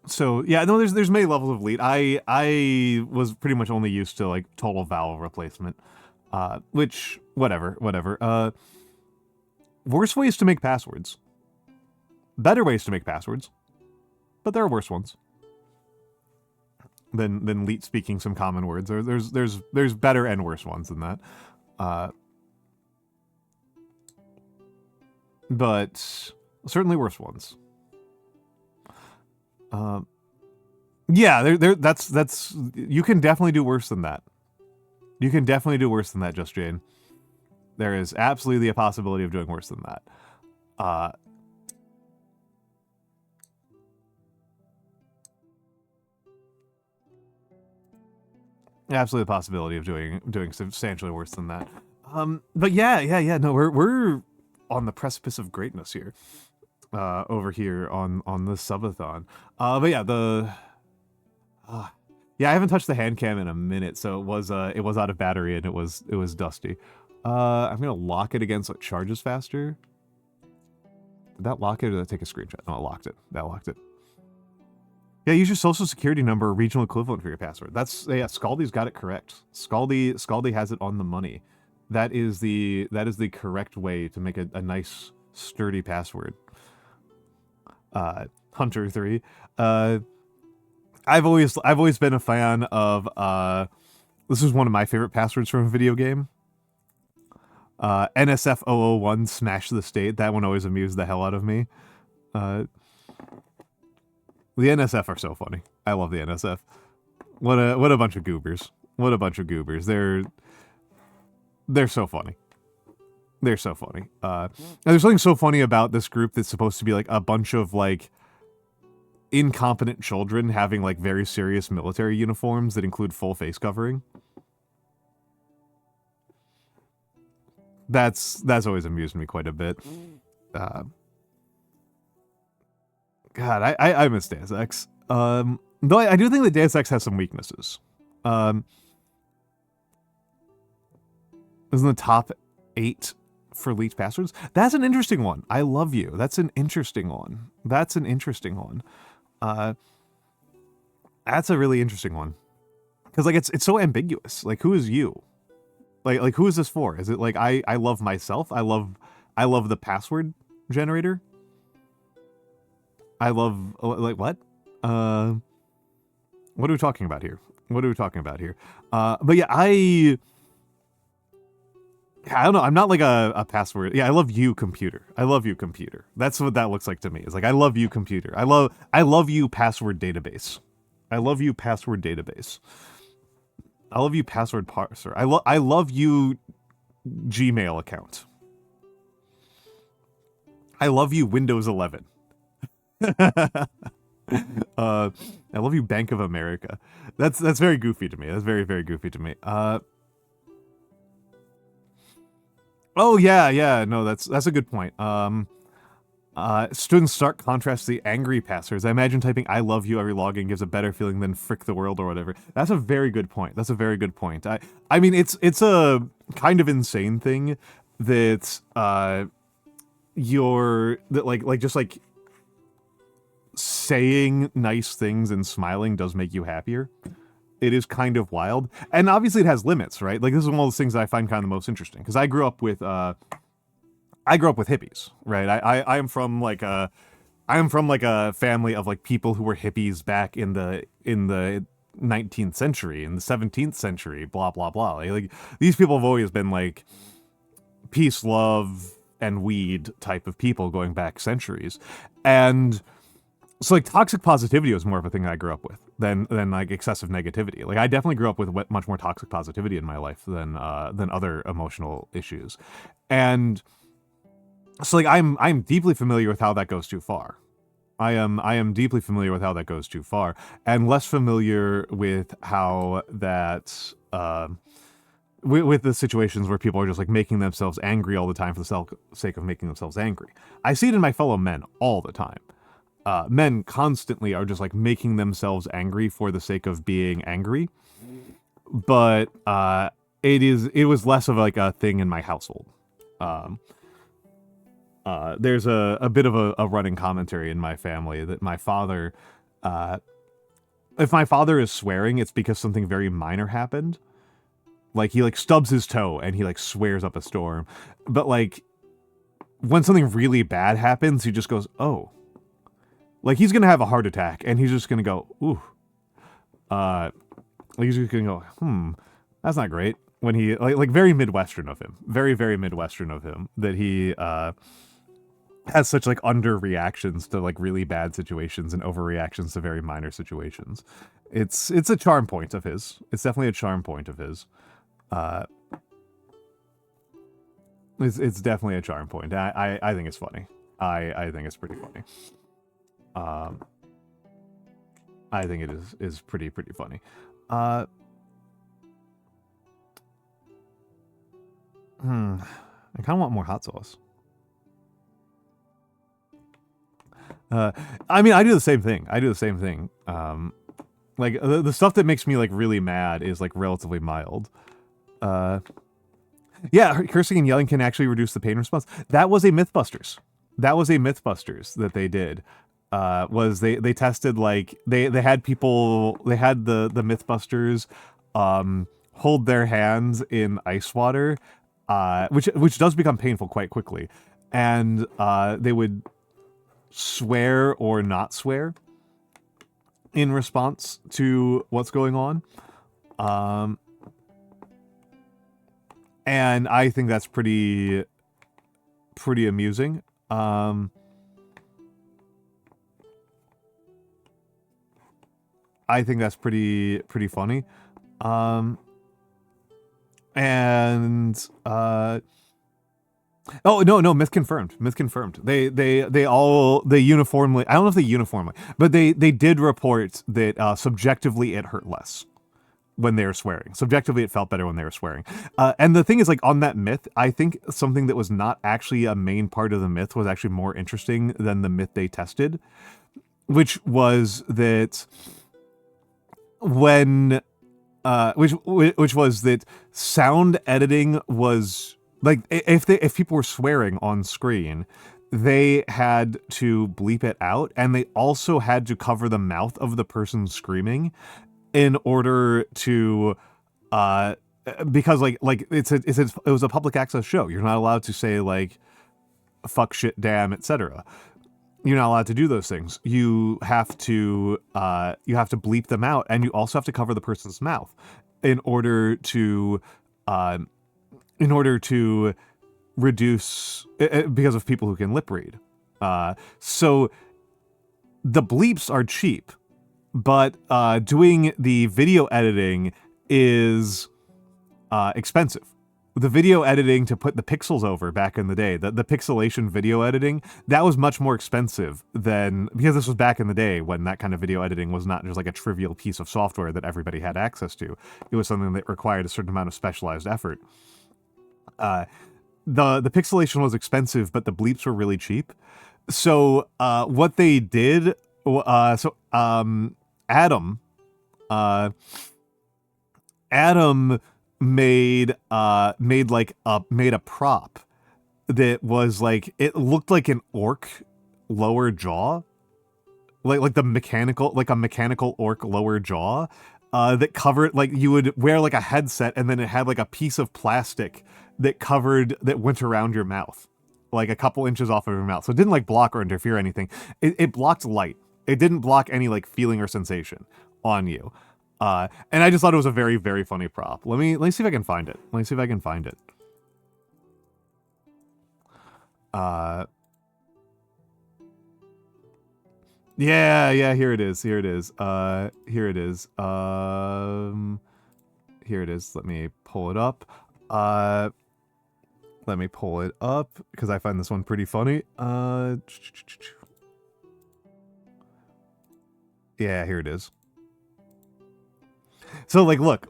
S1: So yeah, no, there's many levels of lead. I was pretty much only used to like total vowel replacement, which whatever. Worse ways to make passwords, better ways to make passwords, but there are worse ones than leet speaking some common words. There's better and worse ones than that, but certainly worse ones. Yeah, that's you can definitely do worse than that. Just Jane. There is absolutely a possibility of doing worse than that. Absolutely a possibility of doing substantially worse than that. But yeah. No, we're on the precipice of greatness here. Over here on the subathon. But yeah, yeah, I haven't touched the hand cam in a minute, so it was out of battery and it was dusty. I'm gonna lock it against what charges faster. Did that lock it or did that take a screenshot? No, it locked it. That locked it. Yeah, use your social security number or regional equivalent for your password. Yeah, Scaldy's got it correct. Scaldy has it on the money. That is the correct way to make a nice sturdy password. Hunter 3. I've always been a fan of this is one of my favorite passwords from a video game. NSF001 Smash the State. That one always amused the hell out of me. The NSF are so funny. I love the NSF. What a bunch of goobers. They're so funny. There's something so funny about this group that's supposed to be like a bunch of like incompetent children having like very serious military uniforms that include full face covering. That's always amused me quite a bit. God, I miss Deus Ex. Though I do think that Deus Ex has some weaknesses. Isn't the top 8 for leaked passwords? That's an interesting one. I love you. That's an interesting one. That's a really interesting one. Because, like, it's so ambiguous. Like, who is you? Like who is this for? Is it like I love myself? I love the password generator? I love, like, what? What are we talking about here? What are we talking about here? But yeah, I don't know. I'm not like a password. Yeah, I love you, computer. I love you, computer. That's what that looks like to me. It's like, I love you, computer. I love you, password database. I love you, password database. I love you, password parser. I love you, Gmail account. I love you, Windows 11. I love you, Bank of America. That's very goofy to me. That's very, very goofy to me. Oh yeah, no, that's a good point. Students stark contrast to the angry passers. I imagine typing "I love you" every login gives a better feeling than "frick the world" or whatever. That's a very good point. That's a very good point. I mean, it's a kind of insane thing that just like saying nice things and smiling does make you happier. It is kind of wild, and obviously it has limits, right? Like, this is one of those things that I find kind of the most interesting, because I grew up with hippies, right? I am from like a family of like people who were hippies back in the 19th century, in the 17th century, blah blah blah. Like these people have always been like peace, love, and weed type of people going back centuries, and so like toxic positivity was more of a thing I grew up with than like excessive negativity. Like I definitely grew up with much more toxic positivity in my life than other emotional issues, and so like I'm deeply familiar with how that goes too far. I am deeply familiar with how that goes too far, and less familiar with how that with the situations where people are just like making themselves angry all the time for the sake of making themselves angry. I see it in my fellow men all the time. Men constantly are just like making themselves angry for the sake of being angry, but it was less of like a thing in my household. There's a bit of a running commentary in my family that my father, if my father is swearing, it's because something very minor happened. Like he like stubs his toe and he like swears up a storm. But like when something really bad happens, he just goes, "Oh." Like he's gonna have a heart attack and he's just gonna go, "Ooh." He's just gonna go, that's not great. When he like very Midwestern of him. Very, very Midwestern of him that he has such like under reactions to like really bad situations and overreactions to very minor situations. It's a charm point of his. It's definitely a charm point of his. It's definitely a charm point. I think it's funny. I think it's pretty funny. I think it is pretty funny. I kind of want more hot sauce. I mean, I do the same thing. Like the stuff that makes me like really mad is like relatively mild. Yeah, cursing and yelling can actually reduce the pain response. That was a Mythbusters. That they did. Was they tested like they had people, they had the Mythbusters hold their hands in ice water, which does become painful quite quickly, and they would swear or not swear in response to what's going on, and I think that's pretty amusing. I think that's pretty funny. Oh no, myth confirmed. They uniformly, I don't know if they uniformly, but they did report that subjectively it hurt less when they were swearing. Subjectively it felt better when they were swearing. And the thing is, like, on that myth, I think something that was not actually a main part of the myth was actually more interesting than the myth they tested, which was that when which was that sound editing was like, if people were swearing on screen, they had to bleep it out, and they also had to cover the mouth of the person screaming in order to, because like it was a public access show. You're not allowed to say like fuck, shit, damn, etc. You're not allowed to do those things. You have to bleep them out, and you also have to cover the person's mouth in order to reduce, because of people who can lip read. So the bleeps are cheap, but doing the video editing is expensive. The video editing to put the pixels over back in the day, the pixelation video editing, that was much more expensive than, because this was back in the day when that kind of video editing was not just like a trivial piece of software that everybody had access to. It was something that required a certain amount of specialized effort. The pixelation was expensive, but the bleeps were really cheap. So what they did, Adam made a prop that was like, it looked like an orc lower jaw, like a mechanical orc lower jaw, that covered, like you would wear like a headset and then it had like a piece of plastic that went around your mouth, like a couple inches off of your mouth. So it didn't like block or interfere anything. It blocked light. It didn't block any like feeling or sensation on you. And I just thought it was a very, very funny prop. Let me see if I can find it. Yeah, here it is. Here it is. Let me pull it up. Because I find this one pretty funny. Yeah, here it is. So like, look,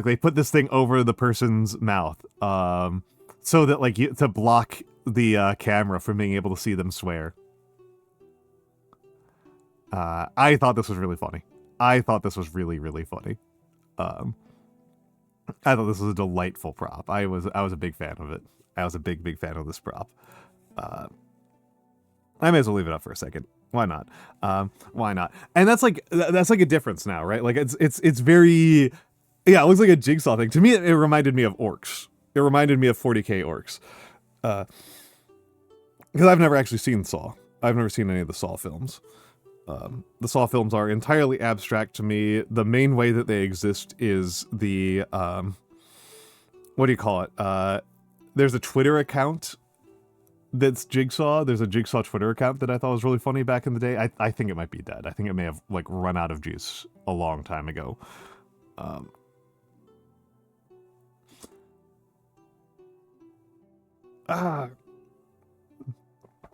S1: they put this thing over the person's mouth, so that like to block the camera from being able to see them swear. I thought this was really funny. I thought this was really, really funny. I thought this was a delightful prop. I was a big fan of it. I was a big fan of this prop. I may as well leave it up for a second. Why not? Why not? And that's like a difference now, right? Like it's very, yeah, it looks like a jigsaw thing. To me, it reminded me of orcs. It reminded me of 40K orcs. Because I've never actually seen Saw. I've never seen any of the Saw films. The Saw films are entirely abstract to me. The main way that they exist is the, what do you call it? There's a Twitter account that's Jigsaw. There's a Jigsaw Twitter account that I thought was really funny back in the day. I think it might be dead. I think it may have like run out of juice a long time ago.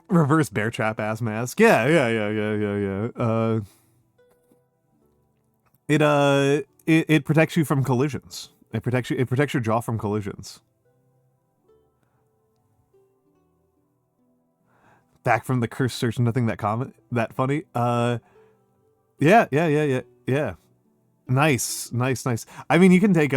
S1: Reverse bear trap ass mask. Yeah. It protects you from collisions. It protects your jaw from collisions. Back from the curse search, nothing that funny. Yeah. Nice. I mean, you can take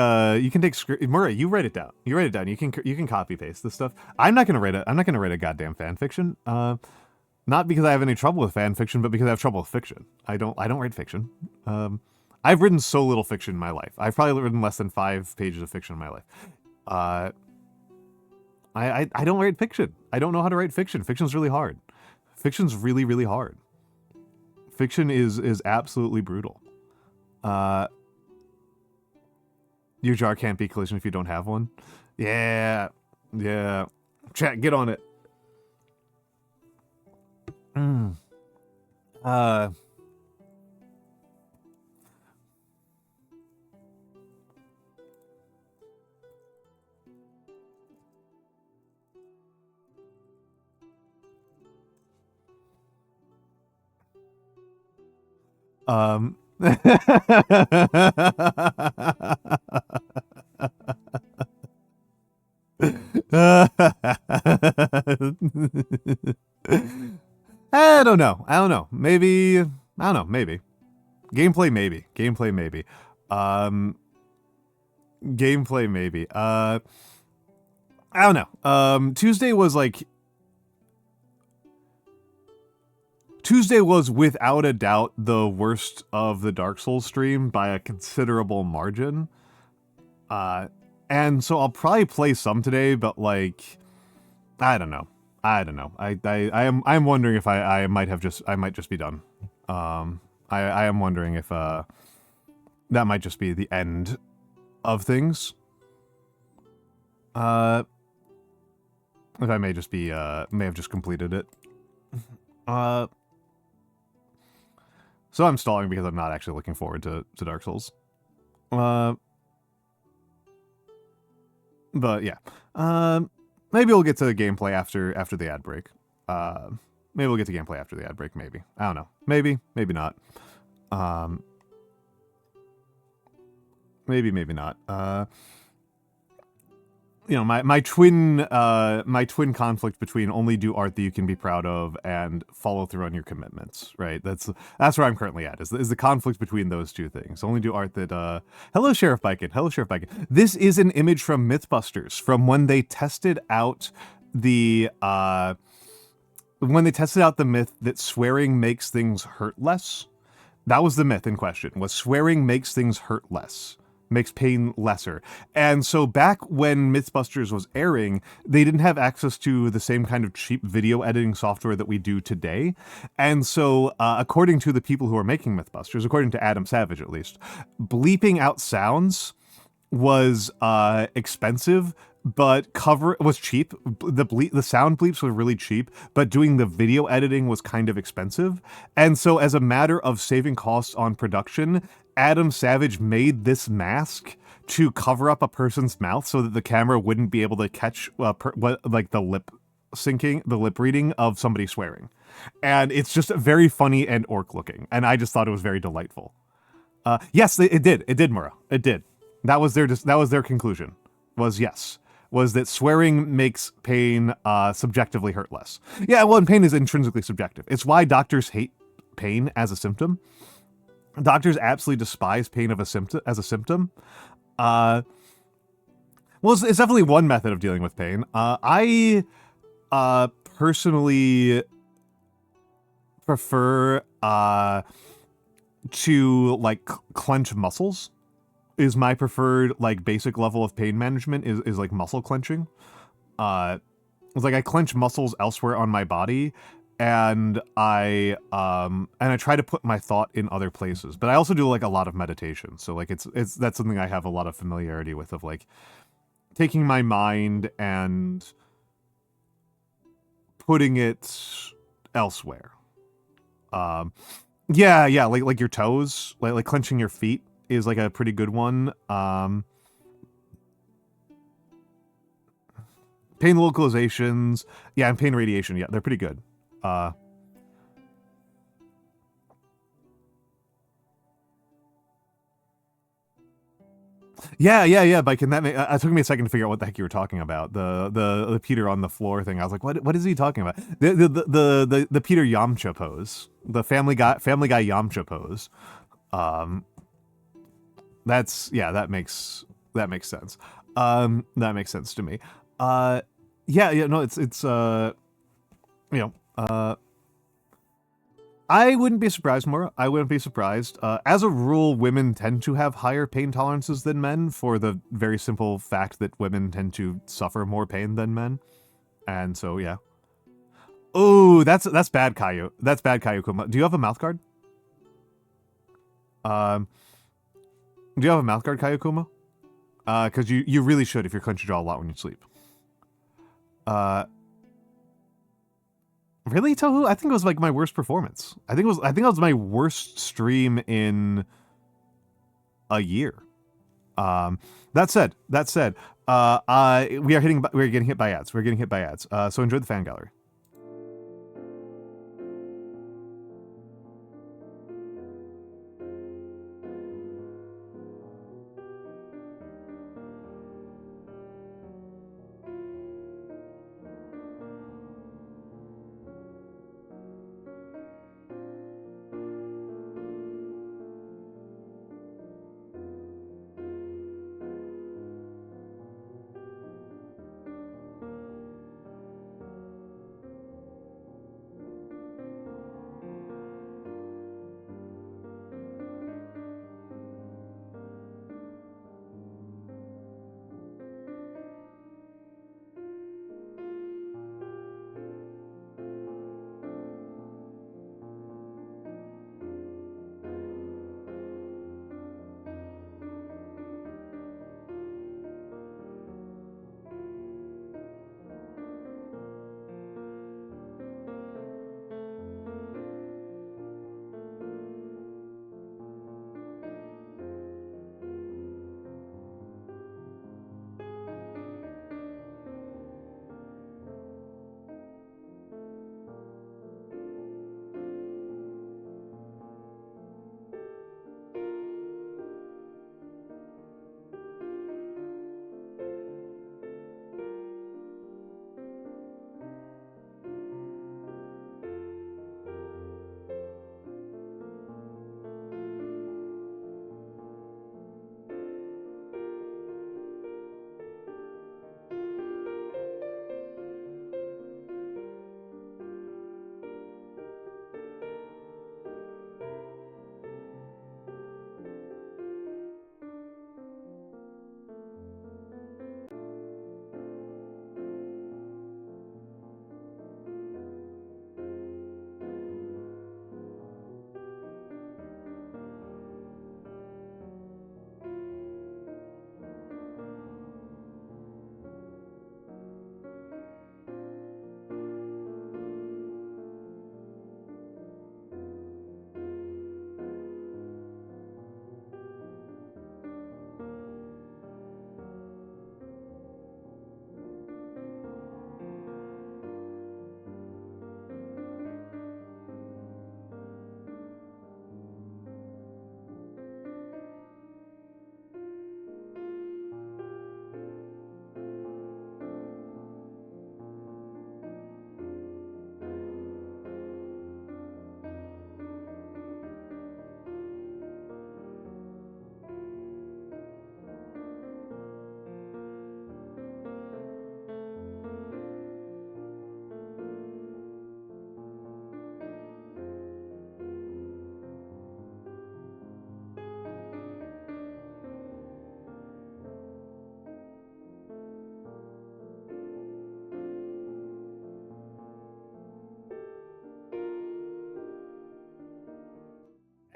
S1: Murray, you write it down. You can copy paste this stuff. I'm not gonna write a goddamn fan fiction. Not because I have any trouble with fan fiction, but because I have trouble with fiction. I don't write fiction. I've written so little fiction in my life. I've probably written less than 5 pages of fiction in my life. I don't write fiction. I don't know how to write fiction. Fiction's really hard. Fiction's really, really hard. Fiction is absolutely brutal. Your jar can't be collision if you don't have one. Yeah. Chat, get on it. I don't know. Maybe. Gameplay, maybe. Gameplay, maybe. I don't know. Tuesday was like Tuesday was without a doubt the worst of the Dark Souls stream by a considerable margin. And so I'll probably play some today, but like, I don't know. I'm wondering if I might just be done. I am wondering if that might just be the end of things. If I may have just completed it. So I'm stalling because I'm not actually looking forward to Dark Souls. But yeah. Maybe we'll get to the gameplay after the ad break. Maybe we'll get to gameplay after the ad break, maybe. I don't know. Maybe not. Maybe not. You know, my twin conflict between only do art that you can be proud of and follow through on your commitments, right? That's where I'm currently at, is the conflict between those two things. Only do art that, hello Sheriff Bikin, hello Sheriff Bikin. This is an image from Mythbusters, from when they tested out the myth that swearing makes things hurt less. That was the myth in question, was swearing makes things hurt less. Makes pain lesser. And so back when Mythbusters was airing, they didn't have access to the same kind of cheap video editing software that we do today. And so according to the people who are making Mythbusters, according to Adam Savage at least, bleeping out sounds was expensive, but was cheap. The sound bleeps were really cheap, but doing the video editing was kind of expensive. And so as a matter of saving costs on production, Adam Savage made this mask to cover up a person's mouth so that the camera wouldn't be able to catch the lip syncing, the lip reading of somebody swearing. And it's just very funny and orc looking. And I just thought it was very delightful. Yes, it did. It did, Mura. It did. That was their conclusion. Was that swearing makes pain subjectively hurt less. Yeah, well, and pain is intrinsically subjective. It's why doctors hate pain as a symptom. Doctors absolutely despise pain as a symptom. Well, it's definitely one method of dealing with pain. I personally prefer to like clench muscles. Is my preferred like basic level of pain management is like muscle clenching. It's like I clench muscles elsewhere on my body, and I try to put my thought in other places. But I also do like a lot of meditation. So like that's something I have a lot of familiarity with, of like taking my mind and putting it elsewhere. Yeah, like your toes, like clenching your feet is like a pretty good one. Pain localizations, yeah, and pain radiation, yeah, they're pretty good. Yeah, but it took me a second to figure out what the heck you were talking about. The Peter on the floor thing. I was like, what is he talking about? The Peter Yamcha pose. The Family Guy Yamcha pose. That makes sense. That makes sense to me. I wouldn't be surprised, Maura. I wouldn't be surprised. As a rule, women tend to have higher pain tolerances than men, for the very simple fact that women tend to suffer more pain than men. And so, yeah. Oh, that's bad, Caillou. That's bad, Caillou Kuma. Do you have a mouth guard? Do you have a mouth guard, Caillou Kuma? Because you really should if you're clenching your jaw a lot when you sleep. Really, Tohu? I think it was like my worst performance. I think it was my worst stream in a year. That said, we're getting hit by ads. We're getting hit by ads. So enjoy the fan gallery.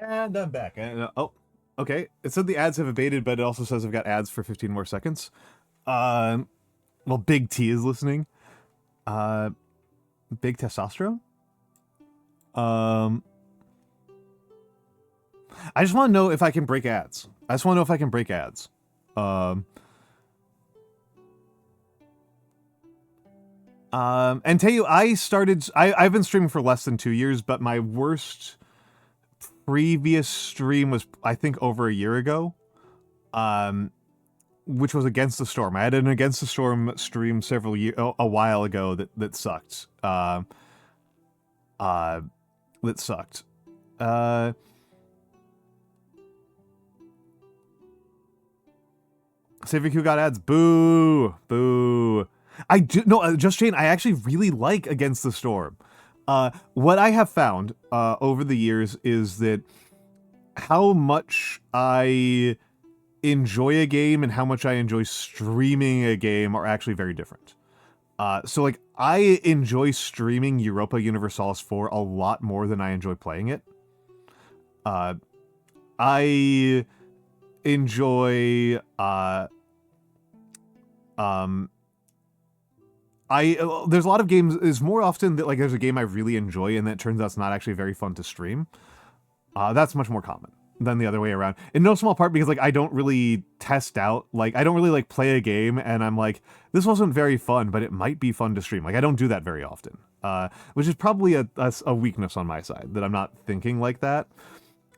S1: And I'm back. And, oh, okay. It said the ads have abated, but it also says I've got ads for 15 more seconds. Well, Big T is listening. Big Testosterone? I just want to know if I can break ads. And tell you, I've been streaming for less than 2 years, but my worst previous stream was, I think, over a year ago. Which was Against the Storm. I had an Against the Storm stream a while ago that sucked. Savior Q got ads. Boo! Boo! Just Jane, I actually really like Against the Storm. What I have found over the years is that how much I enjoy a game and how much I enjoy streaming a game are actually very different. So, like, I enjoy streaming Europa Universalis 4 a lot more than I enjoy playing it. I enjoy, there's a lot of games, it's more often that, like, there's a game I really enjoy and then it turns out it's not actually very fun to stream. That's much more common than the other way around. In no small part because, like, I don't really test out, like, I don't really, like, play a game and I'm like, this wasn't very fun, but it might be fun to stream. Like, I don't do that very often, which is probably a weakness on my side, that I'm not thinking like that.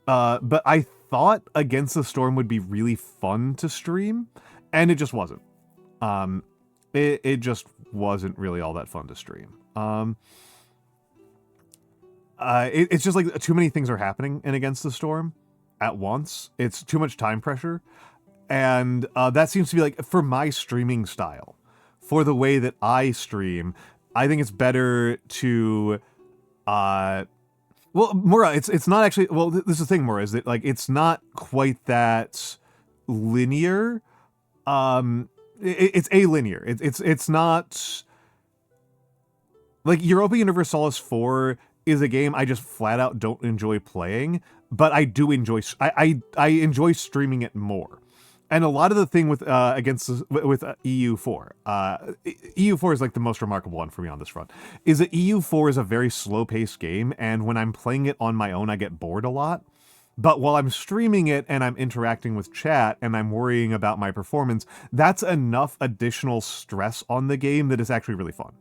S1: But I thought Against the Storm would be really fun to stream, and it just wasn't. It just wasn't really all that fun to stream. It's just like too many things are happening in Against the Storm at once. It's too much time pressure. And that seems to be like, for my streaming style, for the way that I stream, I think it's better to, well, Mora, it's not actually, well, this is the thing, Mora, is that, like, it's not quite that linear. It's alinear. It's not, like, Europa Universalis 4 is a game I just flat out don't enjoy playing, but I do enjoy, I enjoy streaming it more. And a lot of the thing with EU4, EU4 is like the most remarkable one for me on this front, is that EU4 is a very slow-paced game, and when I'm playing it on my own, I get bored a lot. But while I'm streaming it and I'm interacting with chat and I'm worrying about my performance, that's enough additional stress on the game that it's actually really fun.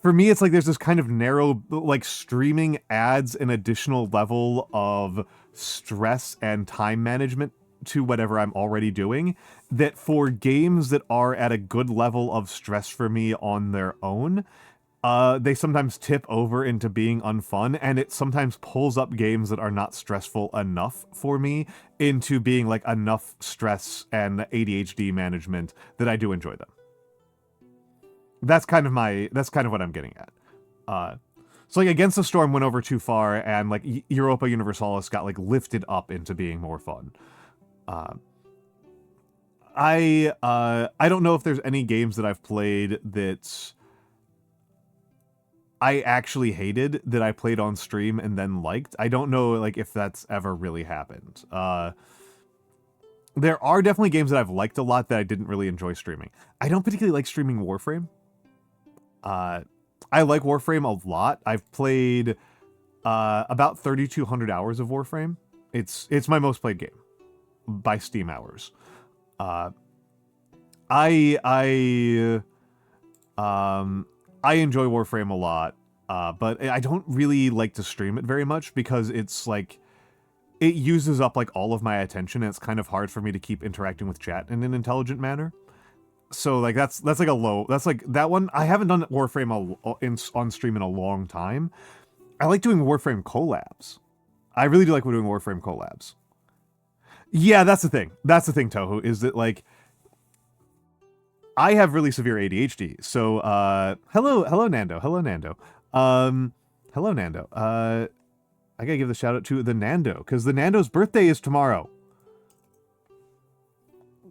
S1: For me, it's like there's this kind of narrow, like, streaming adds an additional level of stress and time management to whatever I'm already doing, that for games that are at a good level of stress for me on their own, they sometimes tip over into being unfun, and it sometimes pulls up games that are not stressful enough for me into being, like, enough stress and ADHD management that I do enjoy them. That's kind of what I'm getting at. So, like, Against the Storm went over too far, and, like, Europa Universalis got, like, lifted up into being more fun. I don't know if there's any games that I've played that I actually hated that I played on stream and then liked. I don't know, like, if that's ever really happened. There are definitely games that I've liked a lot that I didn't really enjoy streaming. I don't particularly like streaming Warframe. I like Warframe a lot. I've played about 3,200 hours of Warframe. It's my most played game by Steam hours. I enjoy Warframe a lot, but I don't really like to stream it very much because it's like, it uses up, like, all of my attention, and it's kind of hard for me to keep interacting with chat in an intelligent manner. So, like, that's like a low, that's like, that one, I haven't done Warframe on stream in a long time. I like doing Warframe collabs. I really do like doing Warframe collabs. Yeah, that's the thing. That's the thing, Tohu, is that, like, I have really severe ADHD. So, hello, Nando. Hello, Nando. Hello, Nando. I gotta give the shout out to the Nando, because the Nando's birthday is tomorrow.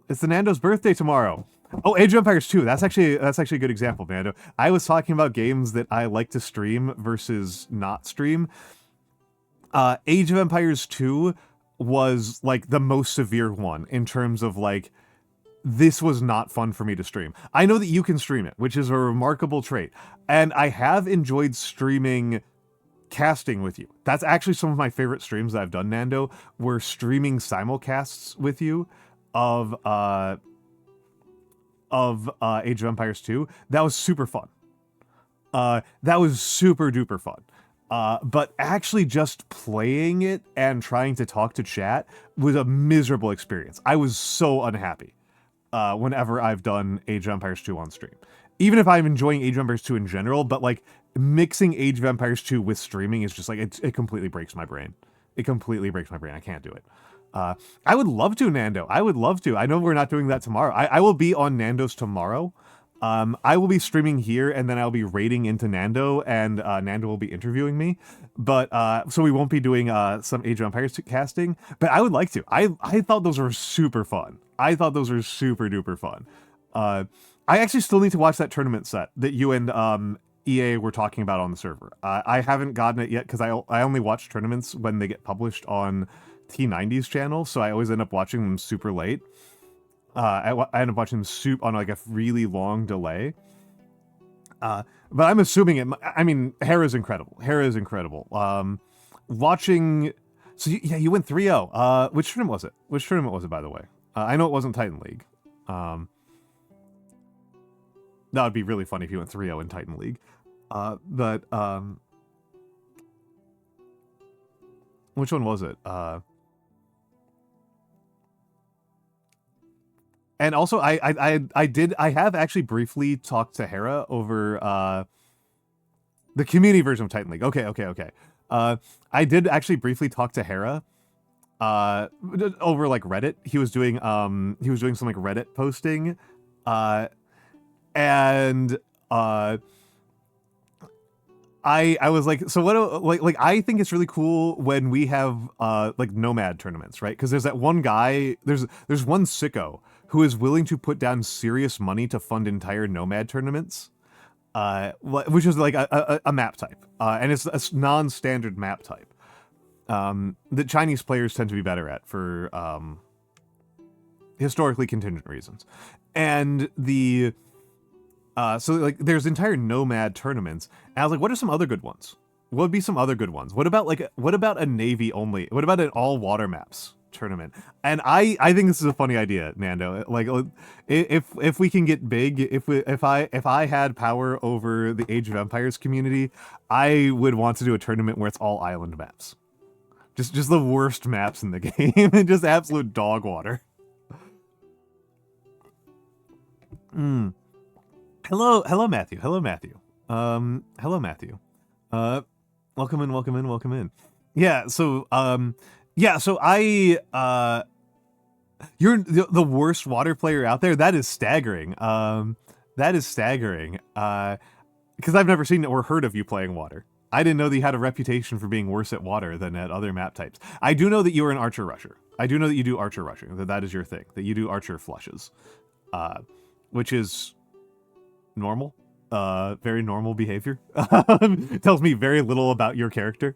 S1: It's the Nando's birthday tomorrow. Oh, Age of Empires 2. That's actually a good example, Nando. I was talking about games that I like to stream versus not stream. Age of Empires 2 was like the most severe one in terms of like, this was not fun for me to stream. I know that you can stream it, which is a remarkable trait. And I have enjoyed streaming casting with you. That's actually some of my favorite streams that I've done, Nando, were streaming simulcasts with you of Age of Empires 2. That was super fun. That was super duper fun. But actually just playing it and trying to talk to chat was a miserable experience. I was so unhappy whenever I've done Age of Empires 2 on stream. Even if I'm enjoying Age of Empires 2 in general, but like mixing Age of Empires 2 with streaming is just like, it completely breaks my brain. It completely breaks my brain. I can't do it. I would love to, Nando. I would love to. I know we're not doing that tomorrow. I will be on Nando's tomorrow. I will be streaming here, and then I'll be raiding into Nando, and Nando will be interviewing me. But so we won't be doing some Age of Empires casting. But I would like to. I thought those were super fun. I thought those were super duper fun. I actually still need to watch that tournament set that you and EA were talking about on the server. I haven't gotten it yet because I only watch tournaments when they get published on T90's channel, so I always end up watching them super late. I end up watching them on like a really long delay. But I'm assuming it. I mean, Hera's incredible. Hera's incredible. Watching. So yeah, you went 3-0. Which tournament was it? Which tournament was it, by the way? I know it wasn't Titan League. That would be really funny if you went 3-0 in Titan League. But which one was it? And also, I have actually briefly talked to Hera over the community version of Titan League. Okay. I did actually briefly talk to Hera over like Reddit. He was doing some like Reddit posting, and I was like, so what? Like I think it's really cool when we have like nomad tournaments, right? Because there's that one guy, there's one sicko who is willing to put down serious money to fund entire nomad tournaments, which is like a map type, and it's a non-standard map type that Chinese players tend to be better at for historically contingent reasons, and the. So like there's entire nomad tournaments, and I was like, what are some other good ones? What would be some other good ones? What about a Navy only? What about an all water maps tournament? And I think this is a funny idea, Nando. Like if we can get big, if I had power over the Age of Empires community, I would want to do a tournament where it's all island maps. Just the worst maps in the game, and just absolute dog water. Hello, Matthew. Hello, Matthew. Welcome in. Yeah, so you're the worst water player out there. That is staggering. Because I've never seen or heard of you playing water. I didn't know that you had a reputation for being worse at water than at other map types. I do know that you are an archer rusher. I do know that you do archer rushing, that is your thing, that you do archer flushes, which is normal, very normal behavior. Tells me very little about your character.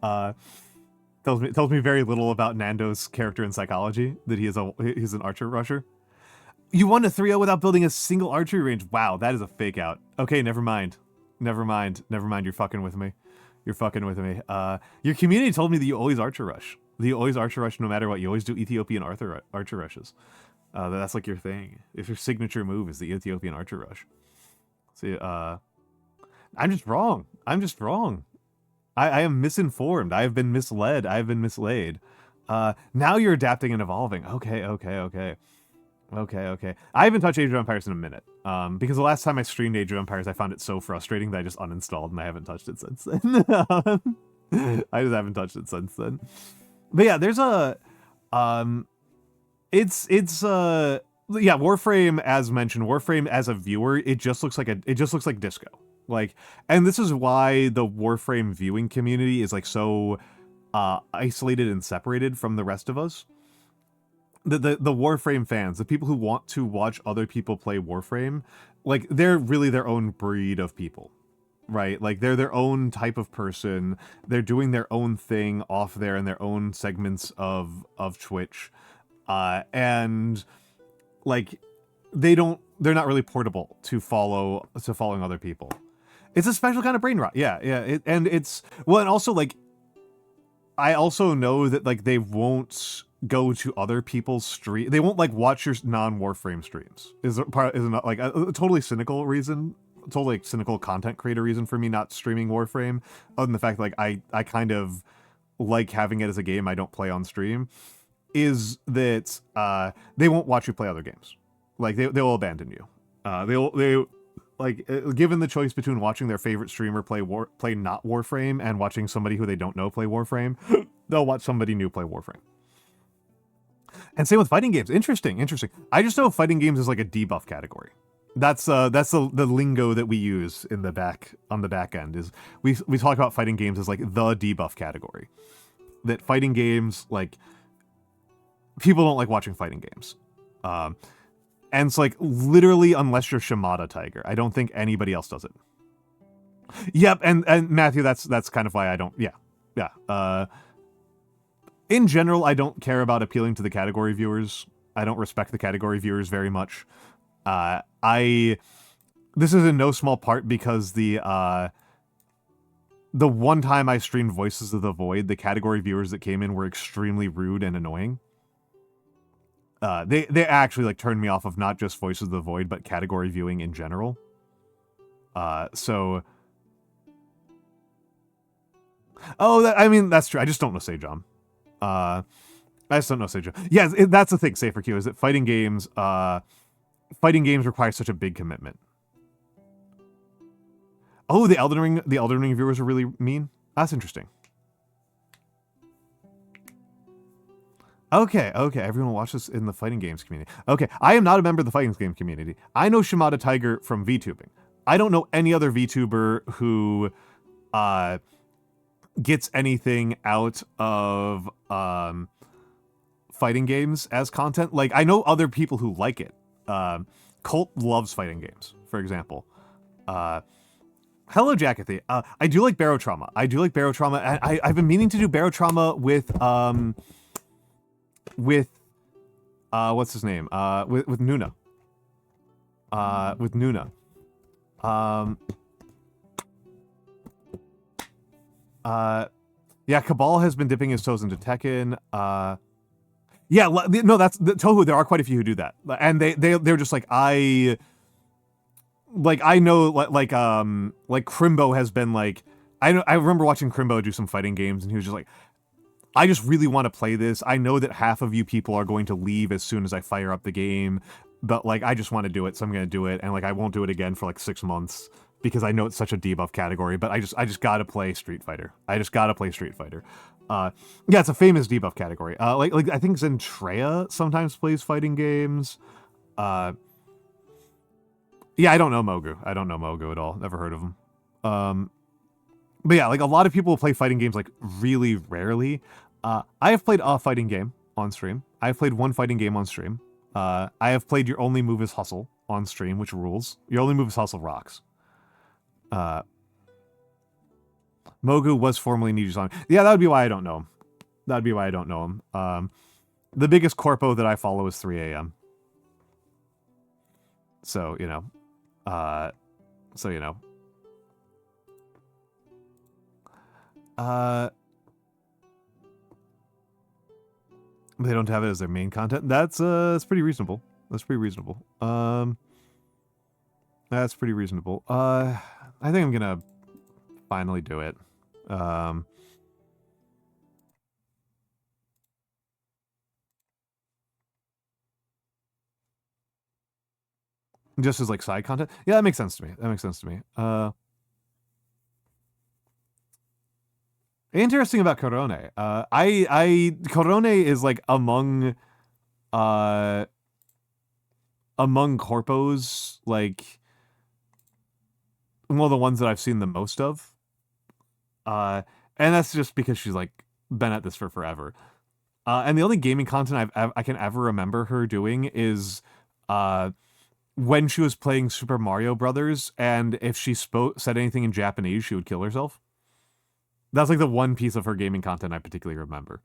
S1: Tells me very little about Nando's character and psychology, that he's an archer rusher. You won a 3-0 without building a single archery range. Wow, that is a fake out. Okay, never mind. You're fucking with me. Your community told me that you always archer rush. No matter what. You always do Ethiopian archer rushes. That's like your thing. If your signature move is the Ethiopian archer rush. See, I'm just wrong. I am misinformed. I have been misled. I have been mislaid. Now you're adapting and evolving. Okay. I haven't touched Age of Empires in a minute. Because the last time I streamed Age of Empires, I found it so frustrating that I just uninstalled, and I haven't touched it since then. I just haven't touched it since then. But yeah, there's a Warframe, as mentioned, Warframe as a viewer, it just looks like disco. Like, and this is why the Warframe viewing community is like so isolated and separated from the rest of us. The Warframe fans, the people who want to watch other people play Warframe, like, they're really their own breed of people. right? Like they're their own type of person. They're doing their own thing off there in their own segments of Twitch. And like they're not really portable to following other people. It's a special kind of brain rot. Yeah. And it's, well, and also like, I also know that like they won't go to other people's stream. They won't like watch your non-Warframe streams. Is not like a totally cynical reason, totally like, cynical content creator reason for me not streaming Warframe, other than the fact like I kind of like having it as a game I don't play on stream, is that they won't watch you play other games. Like they'll abandon you. They like given the choice between watching their favorite streamer play not Warframe and watching somebody who they don't know play Warframe, they'll watch somebody new play Warframe. And same with fighting games. Interesting. I just know fighting games is like a debuff category. That's the lingo that we use on the back end. Is we talk about fighting games as like the debuff category. That fighting games, like, people don't like watching fighting games. And it's like, literally, unless you're Shimada Tiger, I don't think anybody else does it. Yep, and Matthew, that's kind of why I don't, yeah. In general, I don't care about appealing to the category viewers. I don't respect the category viewers very much. This is in no small part because the one time I streamed Voices of the Void, the category viewers that came in were extremely rude and annoying. They actually like turned me off of not just Voices of the Void, but category viewing in general. So, I mean, that's true. I just don't know Sejam. I just don't know Sejam. Yeah, that's the thing, Safer Q, is that fighting games require such a big commitment. Oh, the Elden Ring viewers are really mean? That's interesting. Okay, everyone watches in the fighting games community. Okay, I am not a member of the fighting game community. I know Shimada Tiger from VTubing. I don't know any other VTuber who gets anything out of fighting games as content. Like, I know other people who like it. Colt loves fighting games, for example. Hello, Jackathy. I do like Barotrauma. I've been meaning to do Barotrauma with what's his name? With Nuna. With Nuna. Yeah, Cabal has been dipping his toes into Tekken. Yeah, no, that's the Toho. There are quite a few who do that, and they're just like I know like Crimbo has been like I remember watching Crimbo do some fighting games, and he was just like, I just really want to play this. I know that half of you people are going to leave as soon as I fire up the game, but like I just want to do it, so I'm gonna do it, and like I won't do it again for like 6 months because I know it's such a debuff category. But I just gotta play Street Fighter. Yeah, it's a famous debuff category. Like I think Zentrea sometimes plays fighting games. Yeah, I don't know Mogu. At all. Never heard of him. But yeah, like a lot of people play fighting games like really rarely. I have played a fighting game on stream. I've played one fighting game on stream. I have played Your Only Move is Hustle on stream, which rules. Your Only Move is Hustle rocks. Mogu was formerly Niju's. Yeah, that would be why I don't know him. The biggest corpo that I follow is 3 a.m. So, you know. They don't have it as their main content. That's pretty reasonable. That's pretty reasonable. I think I'm gonna finally do it. Just as like side content. Yeah, that makes sense to me. Interesting about Corone. Corone is like among corpos, like one of the ones that I've seen the most of. And that's just because she's like been at this for forever. And the only gaming content I can ever remember her doing is when she was playing Super Mario Brothers, and if she said anything in Japanese, she would kill herself. That's like the one piece of her gaming content I particularly remember.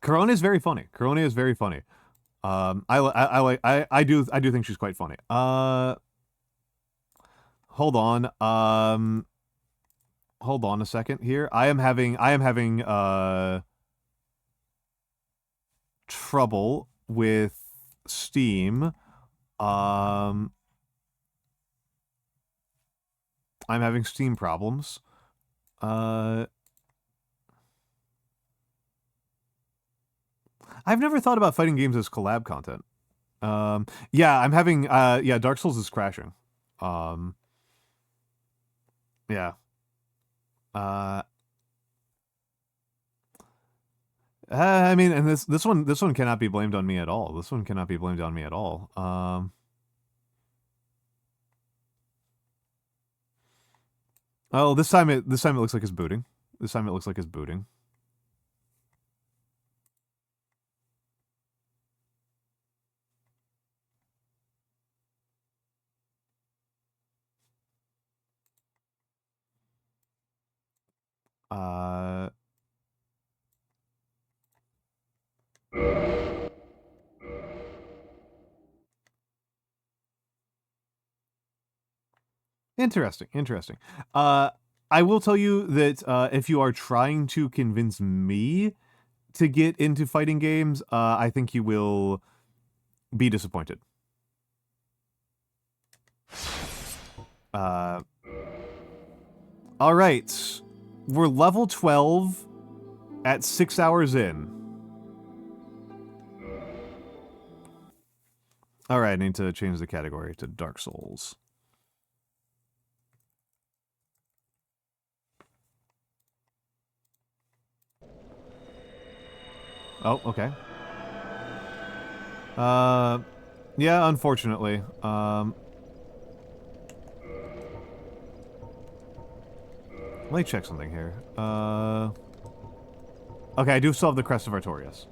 S1: Corona is very funny. Corona is very funny. I do think she's quite funny. Hold on. Hold on a second here. I am having trouble with Steam. I'm having Steam problems. I've never thought about fighting games as collab content. Yeah, I'm having yeah, Dark Souls is crashing. Yeah. I mean, and this one cannot be blamed on me at all. This one cannot be blamed on me at all. Oh, this time it looks like it's booting. This time it looks like it's booting. Interesting, interesting. I will tell you that if you are trying to convince me to get into fighting games, I think you will be disappointed. All right, we're level 12 at 6 hours in. All right, I need to change the category to Dark Souls. Oh, okay. Yeah, unfortunately. Let me check something here. Okay, I do still have the Crest of Artorias.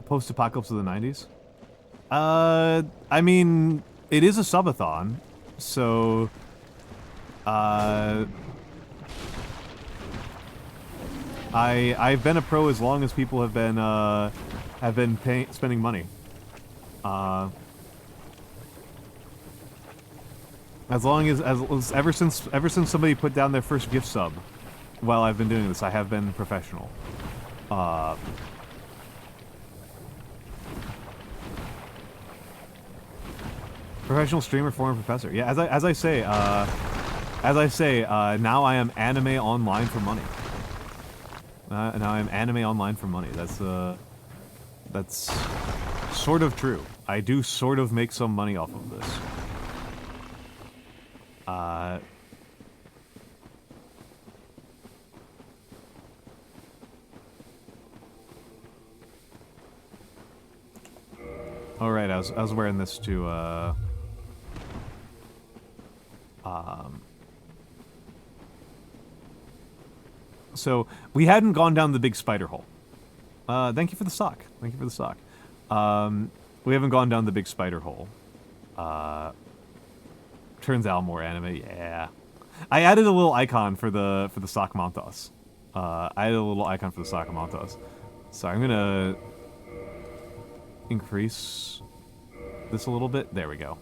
S1: Post-apocalypse of the 90s? I mean, it is a subathon, so... I've been a pro as long as people have been spending money. As long as ever since somebody put down their first gift sub, while I've been doing this, I have been professional. Professional streamer, former professor. Yeah, as I say, now I am anime online for money. Now I'm anime online for money. That's sort of true. I do sort of make some money off of this. All right, I was wearing this to so we hadn't gone down the big spider hole. Thank you for the sock. Thank you for the sock. We haven't gone down the big spider hole. Turns out more anime. Yeah. I added a little icon for the sock Mantas. I added a little icon for the sock Mantas. So I'm gonna increase this a little bit. There we go.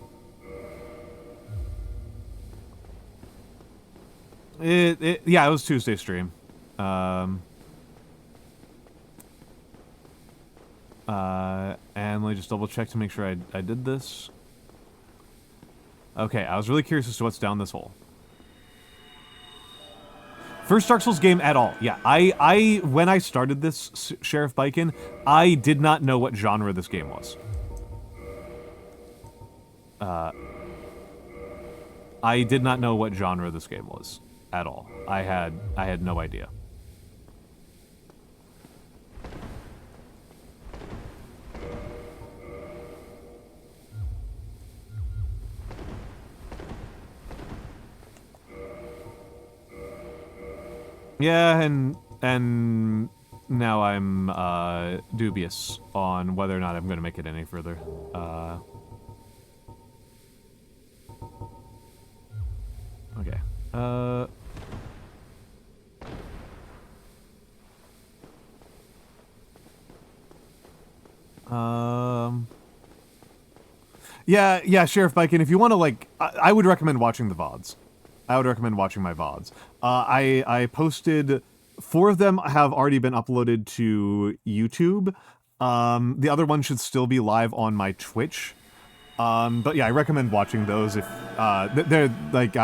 S1: Yeah, it was Tuesday stream. And let me just double check to make sure I did this. Okay, I was really curious as to what's down this hole. First Dark Souls game at all. Yeah, when I started this, Sheriff Bikin, I did not know what genre this game was. I did not know what genre this game was at all. I had no idea. Yeah, and now I'm dubious on whether or not I'm going to make it any further. Okay. Yeah, Sheriff Bikin, if you want to, like, I would recommend watching the VODs. I would recommend watching my VODs. I posted, 4 of them have already been uploaded to YouTube. The other one should still be live on my Twitch. But yeah, I recommend watching those if, they're, like,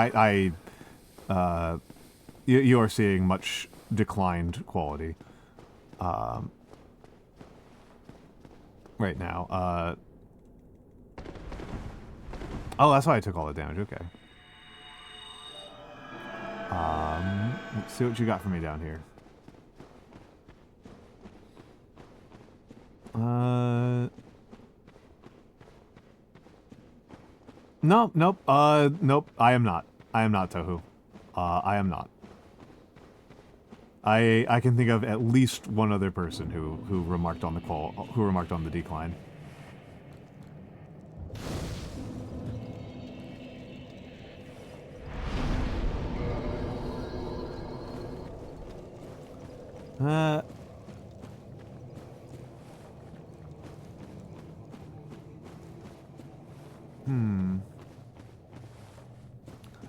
S1: you are seeing much declined quality, right now. Oh, that's why I took all the damage, okay. Let's see what you got for me down here. Nope, nope, I am not. I am not Tohu. I am not. I can think of at least one other person who remarked on the decline.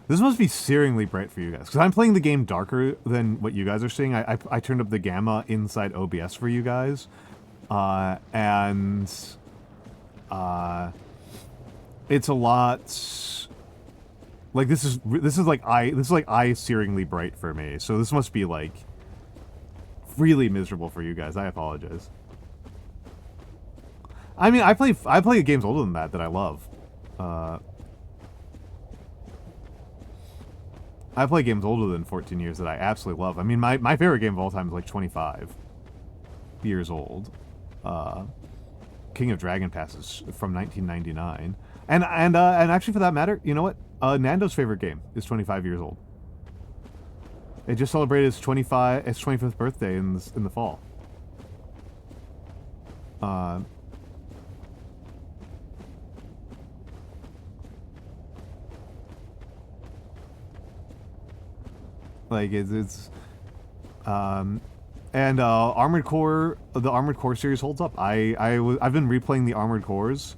S1: This must be searingly bright for you guys, because I'm playing the game darker than what you guys are seeing. I turned up the gamma inside OBS for you guys, and it's a lot. Like this is like eye-searingly bright for me. So this must be like really miserable for you guys. I apologize. I mean, I play games older than that I love. I play games older than 14 years that I absolutely love. I mean, my favorite game of all time is like 25 years old. King of Dragon Pass is from 1999. And actually, for that matter, you know what? Nando's favorite game is 25 years old. It just celebrated its 25th birthday in the fall. Like and Armored Core, the Armored Core series holds up. I've been replaying the Armored Cores,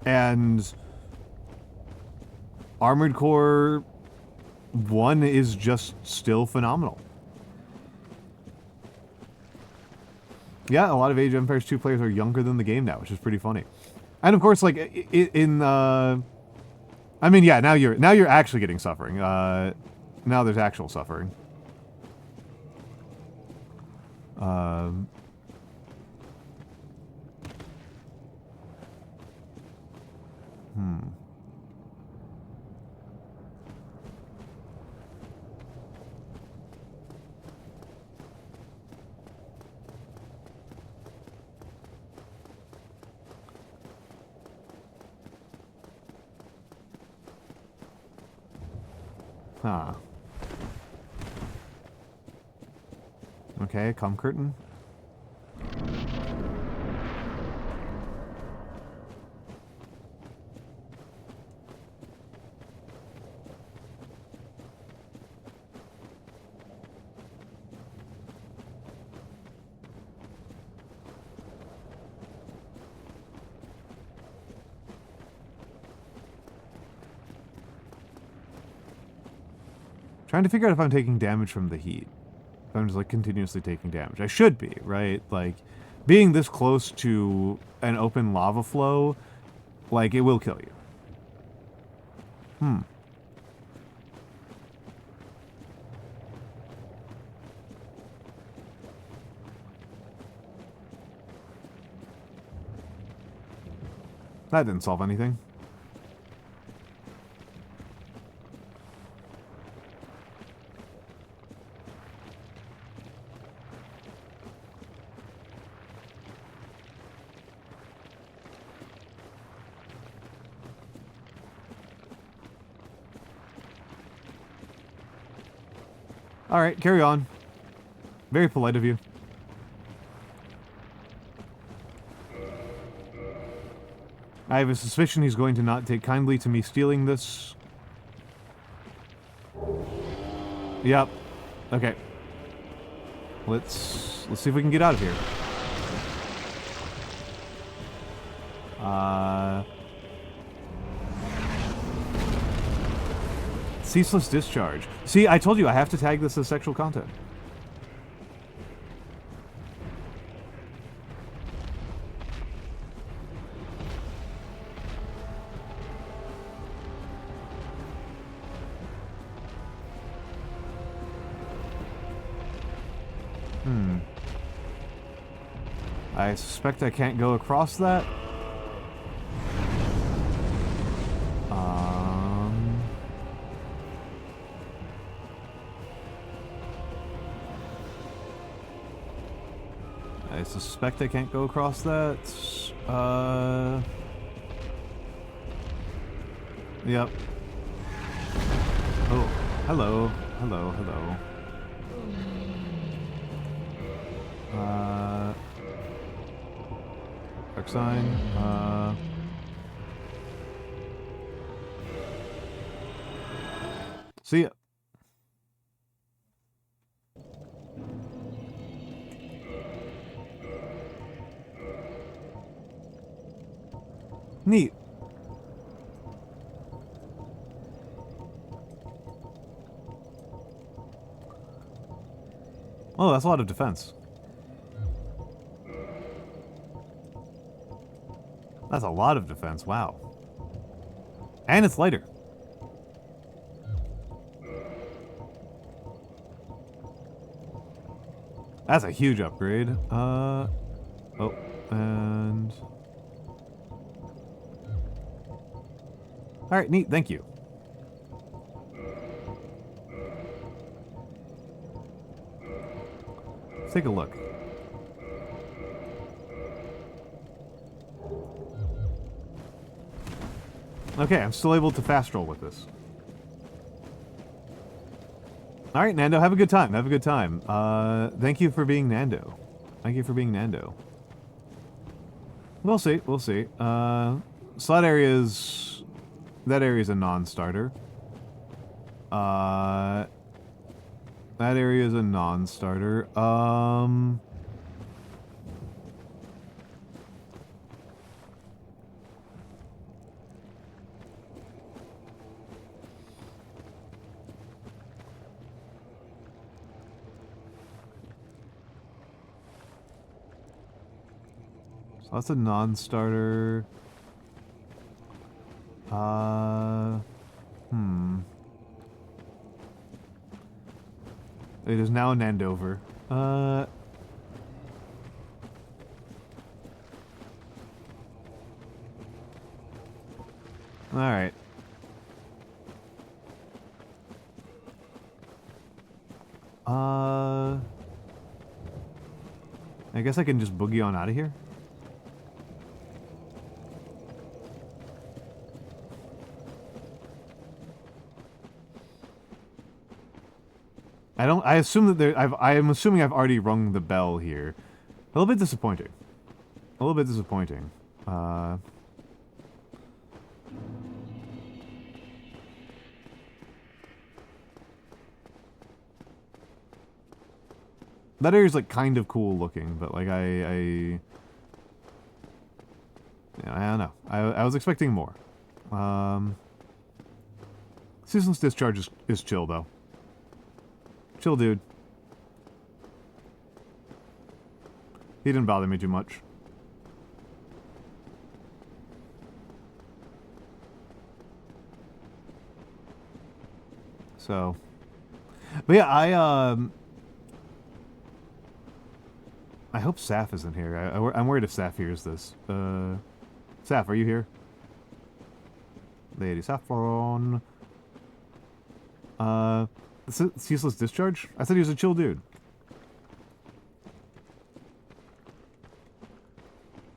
S1: and Armored Core 1 is just still phenomenal. Yeah, a lot of Age of Empires 2 players are younger than the game now, which is pretty funny. And of course, like I mean, yeah, now you're actually getting suffering. Now there's actual suffering. Huh. Okay, cum curtain. Trying to figure out if I'm taking damage from the heat. If I'm just like continuously taking damage. I should be, right? Like, being this close to an open lava flow, like, it will kill you. That didn't solve anything. Alright, carry on. Very polite of you. I have a suspicion he's going to not take kindly to me stealing this. Yep. Okay. Let's see if we can get out of here. Ceaseless discharge. See, I told you I have to tag this as sexual content. I suspect I can't go across that. I suspect I can't go across that. Yep. Oh, hello. Hello, hello. Dark sign. See ya. Neat. Oh, that's a lot of defense. That's a lot of defense, wow. And it's lighter. That's a huge upgrade. Oh, and... Alright, neat, thank you. Let's take a look. Okay, I'm still able to fast roll with this. Alright, Nando, have a good time, have a good time. Thank you for being Nando. Thank you for being Nando. We'll see, we'll see. So that area's a non-starter. That area is a non-starter. So that's a non-starter. It is now a Nandover. Alright. I guess I can just boogie on out of here. I assume that I am assuming I've already rung the bell here. A little bit disappointing. A little bit disappointing. That area's like kind of cool looking, but like yeah, I don't know. I was expecting more. Ceaseless discharge is chill though. Chill, dude. He didn't bother me too much. So, but yeah, I hope Saf isn't here. I'm worried if Saf hears this. Saf, are you here? Lady Saffron. Ceaseless discharge? I thought he was a chill dude.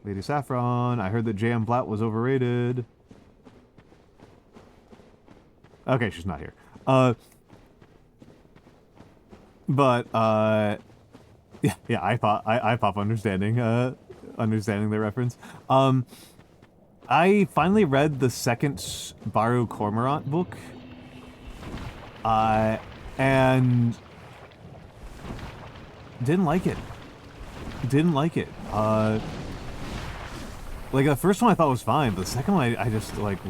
S1: Lady Saffron, I heard that J.M. Blatt was overrated. Okay, she's not here. But yeah, I pop understanding the reference. I finally read the second Baru Cormorant book, and didn't like it. Like, the first one I thought was fine, but the second one I just, like, I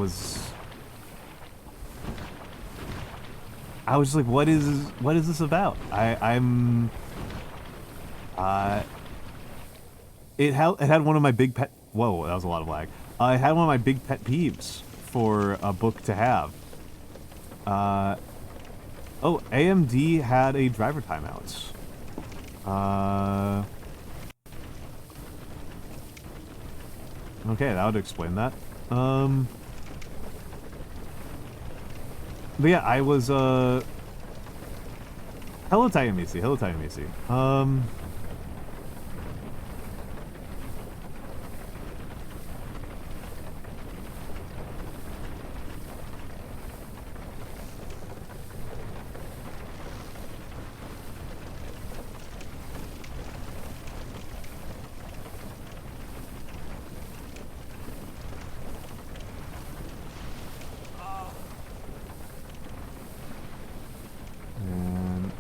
S1: was just like, what is this about? It had one of my big pet... Whoa, that was a lot of lag. It had one of my big pet peeves for a book to have. Oh, AMD had a driver timeouts. Okay, that would explain that. But yeah, I was, hello, Tayamisi. Hello, Tayamisi.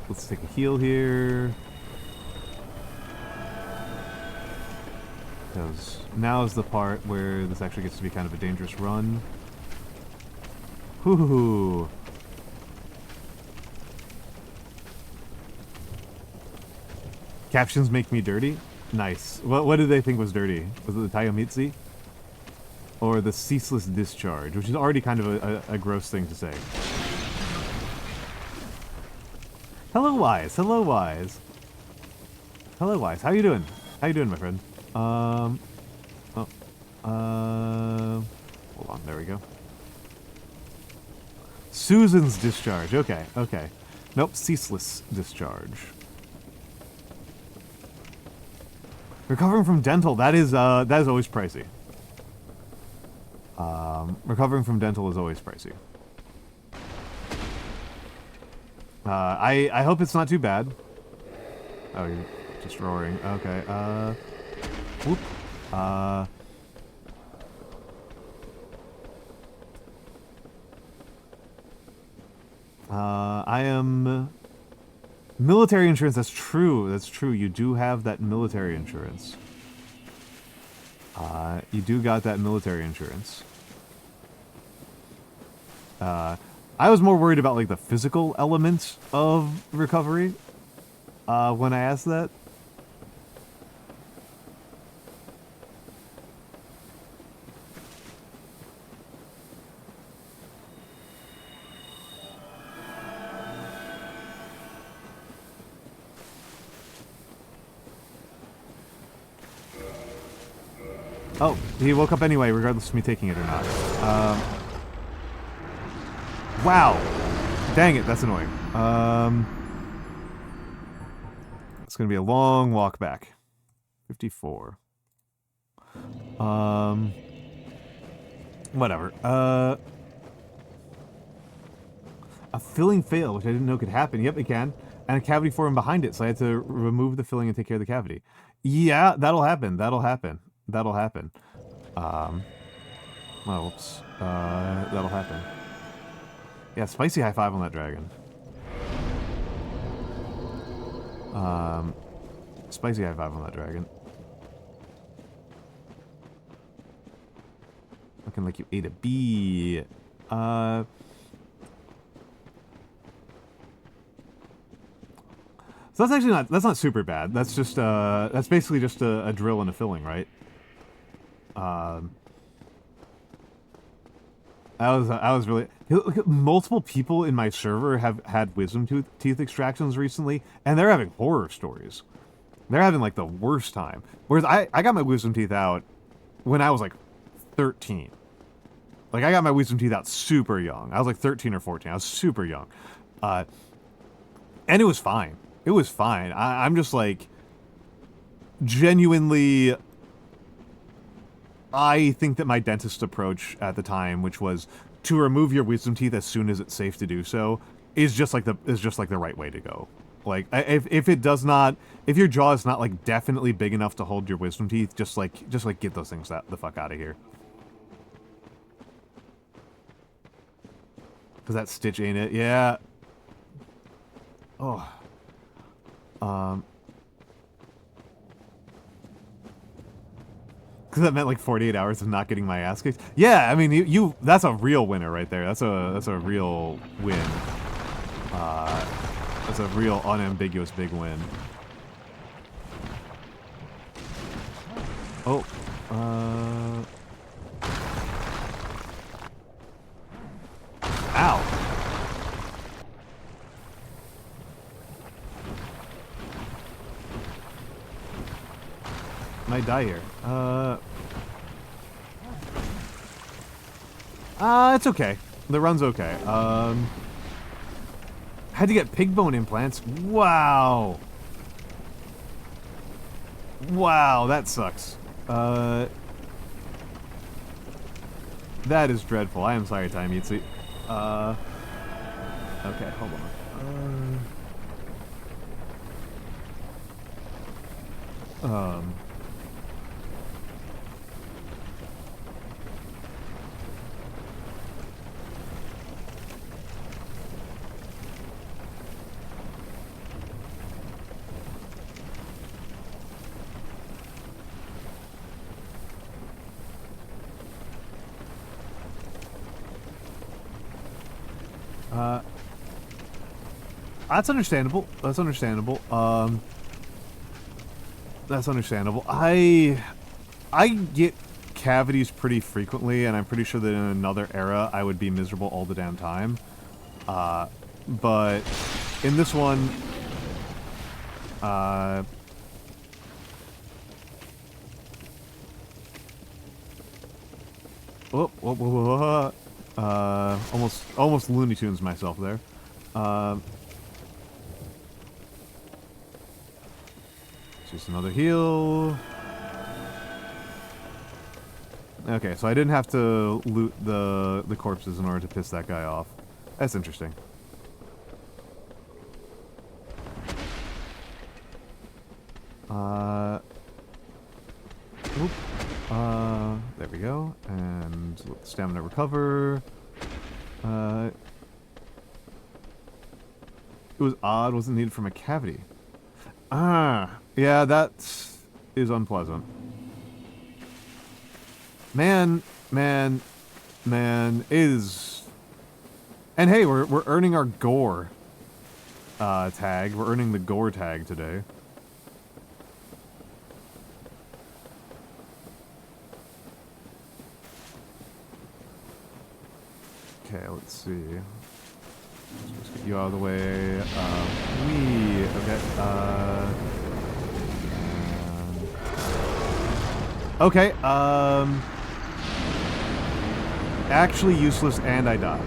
S1: Let's take a heal here. Because now is the part where this actually gets to be kind of a dangerous run. Hoo-hoo-hoo. Captions make me dirty? Nice. What did they think was dirty? Was it the Tayomitsu? Or the ceaseless discharge, which is already kind of a gross thing to say. Hello, Wise. Hello, Wise. Hello, Wise. How you doing? How you doing, my friend? Hold on. There we go. Susan's discharge. Okay, okay. Nope, ceaseless discharge. Recovering from dental. That is always pricey. Recovering from dental is always pricey. I hope it's not too bad. Oh, you're just roaring. Okay, whoop. I am... Military insurance, that's true. That's true. You do have that military insurance. You do got that military insurance. I was more worried about, like, the physical elements of recovery when I asked that. Oh, he woke up anyway, regardless of me taking it or not. Wow. Dang it, that's annoying. It's gonna be a long walk back. 54. Whatever. A filling fail, which I didn't know could happen. Yep, it can. And a cavity formed behind it, so I had to remove the filling and take care of the cavity. Yeah, that'll happen. That'll happen. That'll happen. Oh, whoops. That'll happen. Yeah, spicy high five on that dragon. Spicy high five on that dragon. Looking like you ate a bee. So that's actually not, that's not super bad. That's just, that's basically just a drill and a filling, right? I was really... Multiple people in my server have had wisdom teeth extractions recently, and they're having horror stories. They're having, like, the worst time. Whereas I got my wisdom teeth out when I was, like, 13. Like, I got my wisdom teeth out super young. I was, like, 13 or 14. I was super young. And it was fine. It was fine. I'm just, like, genuinely... I think that my dentist approach at the time, which was to remove your wisdom teeth as soon as it's safe to do so, is just like the right way to go. Like, if it does not, if your jaw is not like definitely big enough to hold your wisdom teeth, just like get those things the fuck out of here. Cause that stitch ain't it, yeah. Oh. Cause that meant like 48 hours of not getting my ass kicked. Yeah, I mean, you that's a real winner right there. That's a real win. That's a real unambiguous big win. Oh, ow. Might die here. It's okay. The run's okay. Had to get pig bone implants. Wow. Wow, that sucks. That is dreadful. I am sorry, Taimutsu. Okay, hold on. That's understandable. That's understandable. That's understandable. I get cavities pretty frequently, and I'm pretty sure that in another era I would be miserable all the damn time. But in this one, almost Looney Tunes myself there. Just another heal. Okay, so I didn't have to loot the corpses in order to piss that guy off. That's interesting. There we go. And let the stamina recover. It was odd, wasn't needed from a cavity. Yeah, that is unpleasant. Man is... And hey, we're earning our gore tag. We're earning the gore tag today. Okay, let's see. Let's just get you out of the way. Okay. Okay, actually useless, and I die.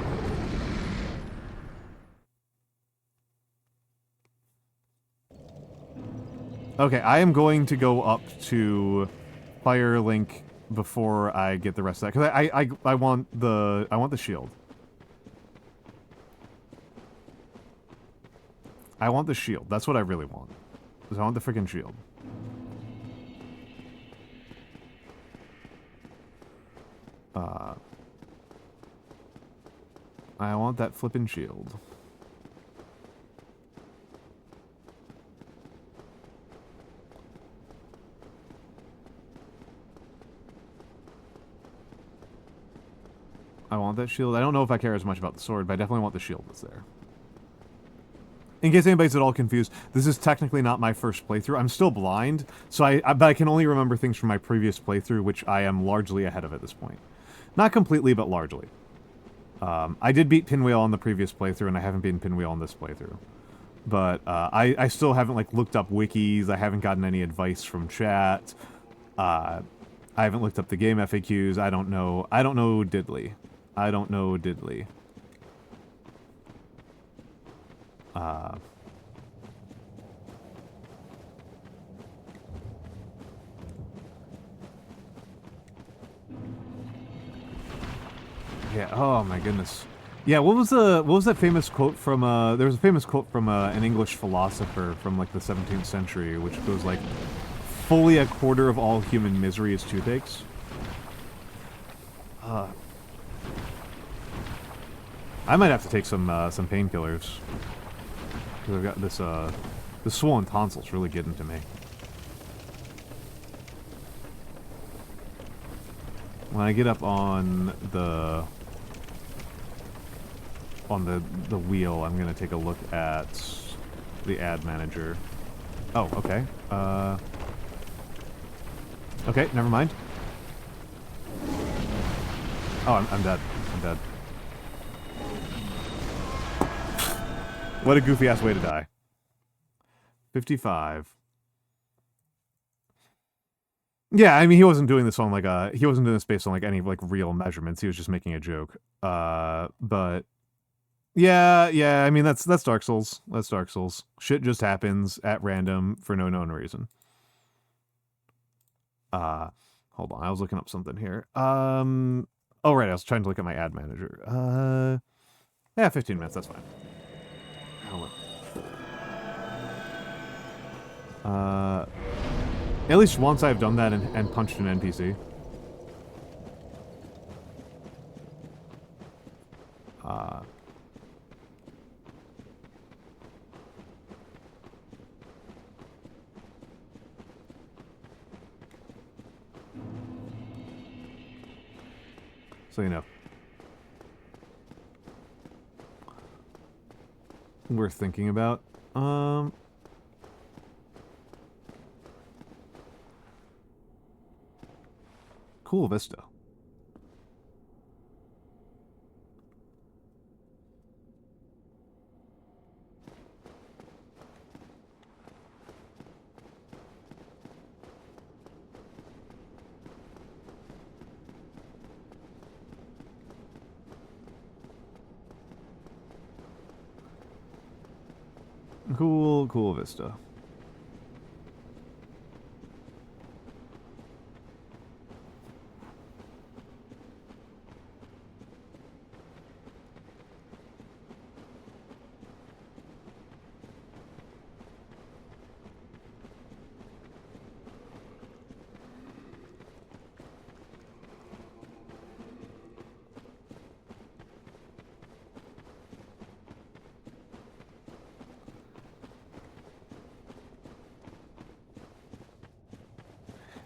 S1: Okay, I am going to go up to Firelink before I get the rest of that, because I want the shield. I want the shield. That's what I really want. Is I want the freaking shield. I want that flippin' shield. I want that shield. I don't know if I care as much about the sword, but I definitely want the shield that's there. In case anybody's at all confused, this is technically not my first playthrough. I'm still blind, so but I can only remember things from my previous playthrough, which I am largely ahead of at this point. Not completely, but largely. I did beat Pinwheel on the previous playthrough, and I haven't beaten Pinwheel on this playthrough. But I still haven't like looked up wikis. I haven't gotten any advice from chat. I haven't looked up the game FAQs. I don't know diddly. I don't know diddly. Yeah, oh my goodness. Yeah, what was that famous quote from there was a famous quote from an English philosopher from like the 17th century, which goes like, fully a quarter of all human misery is toothaches. I might have to take some painkillers. Because I've got this swollen tonsil's really getting to me. When I get up on the wheel, I'm gonna take a look at the ad manager. Oh, okay. Okay, never mind. Oh, I'm dead. I'm dead. What a goofy-ass way to die. 55. Yeah, I mean, he wasn't doing this on, like, he wasn't doing this based on, like, any, like, real measurements. He was just making a joke. But... Yeah, I mean, that's Dark Souls. That's Dark Souls. Shit just happens at random for no known reason. Hold on, I was looking up something here. Oh, right, I was trying to look at my ad manager. Yeah, 15 minutes, that's fine. At least once I've done that and punched an NPC. So you know. Worth thinking about. Cool vista. Cool vista.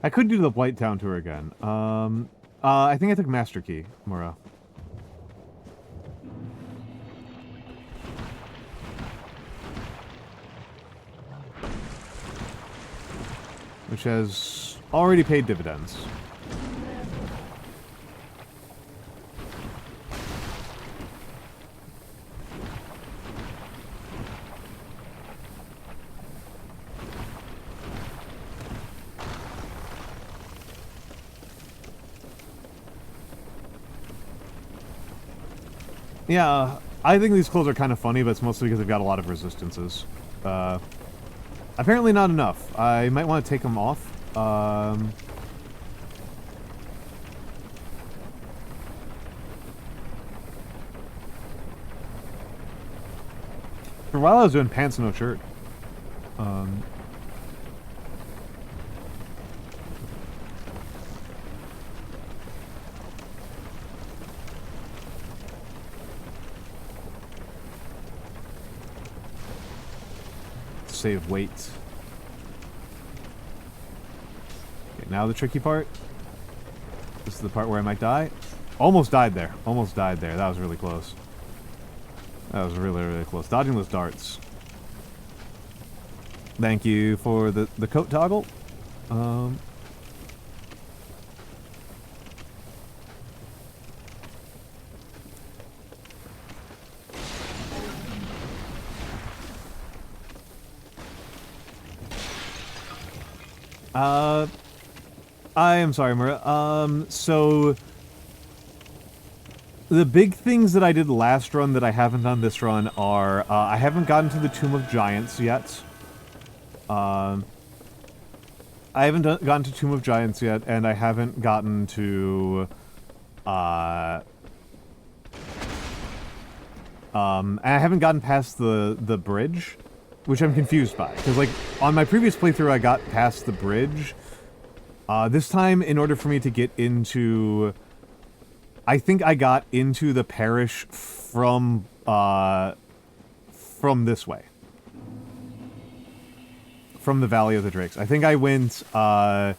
S1: I could do the Blight Town tour again. I think I took Master Key, Mura. Which has already paid dividends. Yeah, I think these clothes are kind of funny, but it's mostly because they've got a lot of resistances. Apparently not enough. I might want to take them off. For a while I was doing pants no shirt. Save weight. Okay, now the tricky part. This is the part where I might die. Almost died there. Almost died there. That was really close. That was really, really close. Dodging those darts. Thank you for the coat toggle. I am sorry, Mura. So the big things that I did last run that I haven't done this run are, I haven't gotten to the Tomb of Giants yet. I haven't gotten to Tomb of Giants yet, and I haven't gotten to, And I haven't gotten past the bridge, which I'm confused by. Because, like, on my previous playthrough, I got past the bridge. This time, in order for me to get into... I think I got into the parish from this way. From the Valley of the Drakes. I think I went, I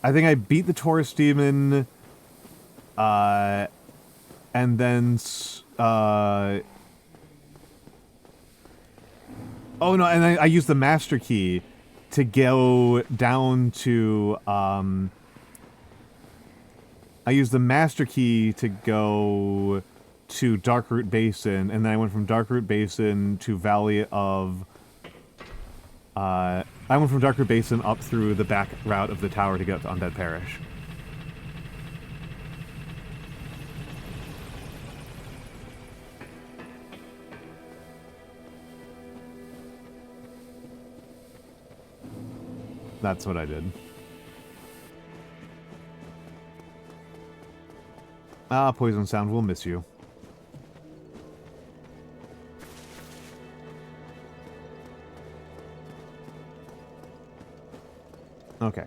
S1: think I beat the Taurus Demon, and then, oh no, and I used the Master Key to go down to, I used the Master Key to go to Darkroot Basin, and then I went from Darkroot Basin to Valley of... I went from Darkroot Basin up through the back route of the tower to get to Undead Parish. That's what I did. Ah, Poison Sound, we'll miss you. Okay.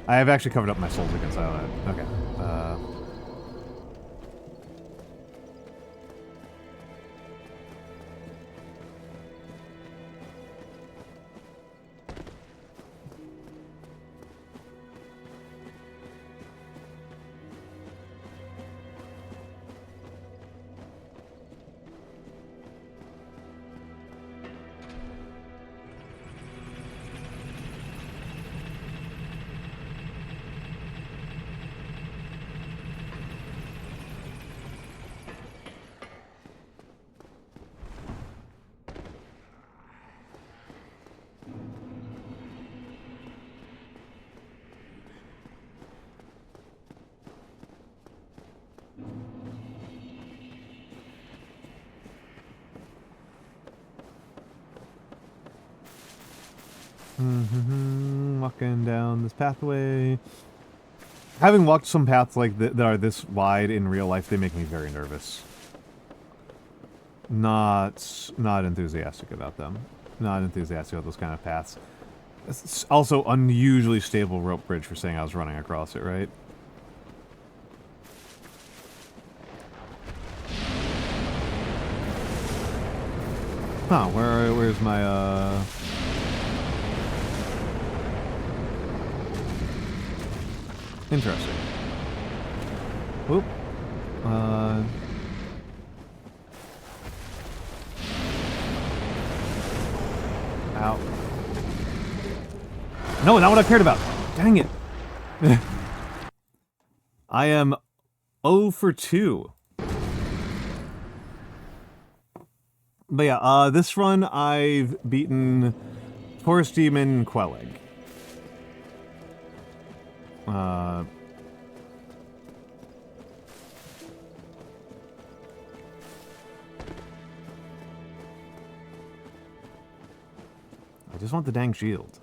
S1: I have actually covered up my souls against that. Okay. Walking down this pathway. Having walked some paths like that are this wide in real life, they make me very nervous. Not enthusiastic about them. Not enthusiastic about those kind of paths. It's also unusually stable rope bridge for saying I was running across it, right? Huh, where's my, Interesting. Whoop. Ow. No, not what I cared about. Dang it. I am 0 for 2. But yeah, this run I've beaten Taurus Demon and Quellig. I just want the dang shield.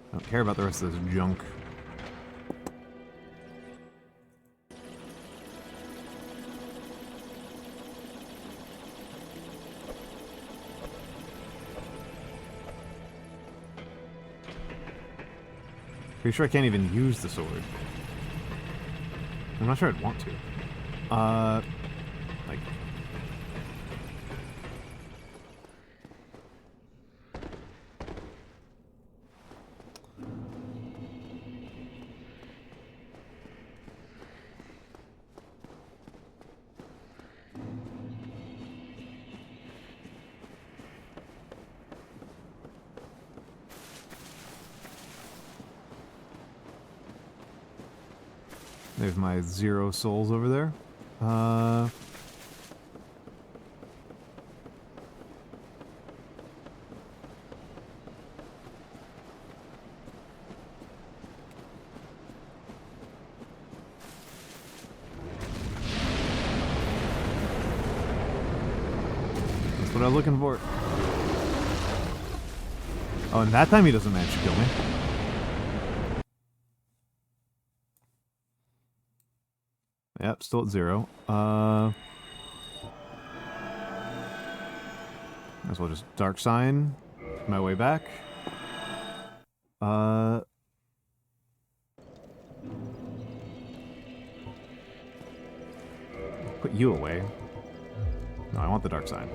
S1: I don't care about the rest of this junk. Pretty sure I can't even use the sword. I'm not sure I'd want to. Like... There's my 0 souls over there. That's what I'm looking for. Oh, and that time he doesn't manage to kill me. Yep, still at 0. Might as well just dark sign my way back. Put you away. No, I want the dark sign.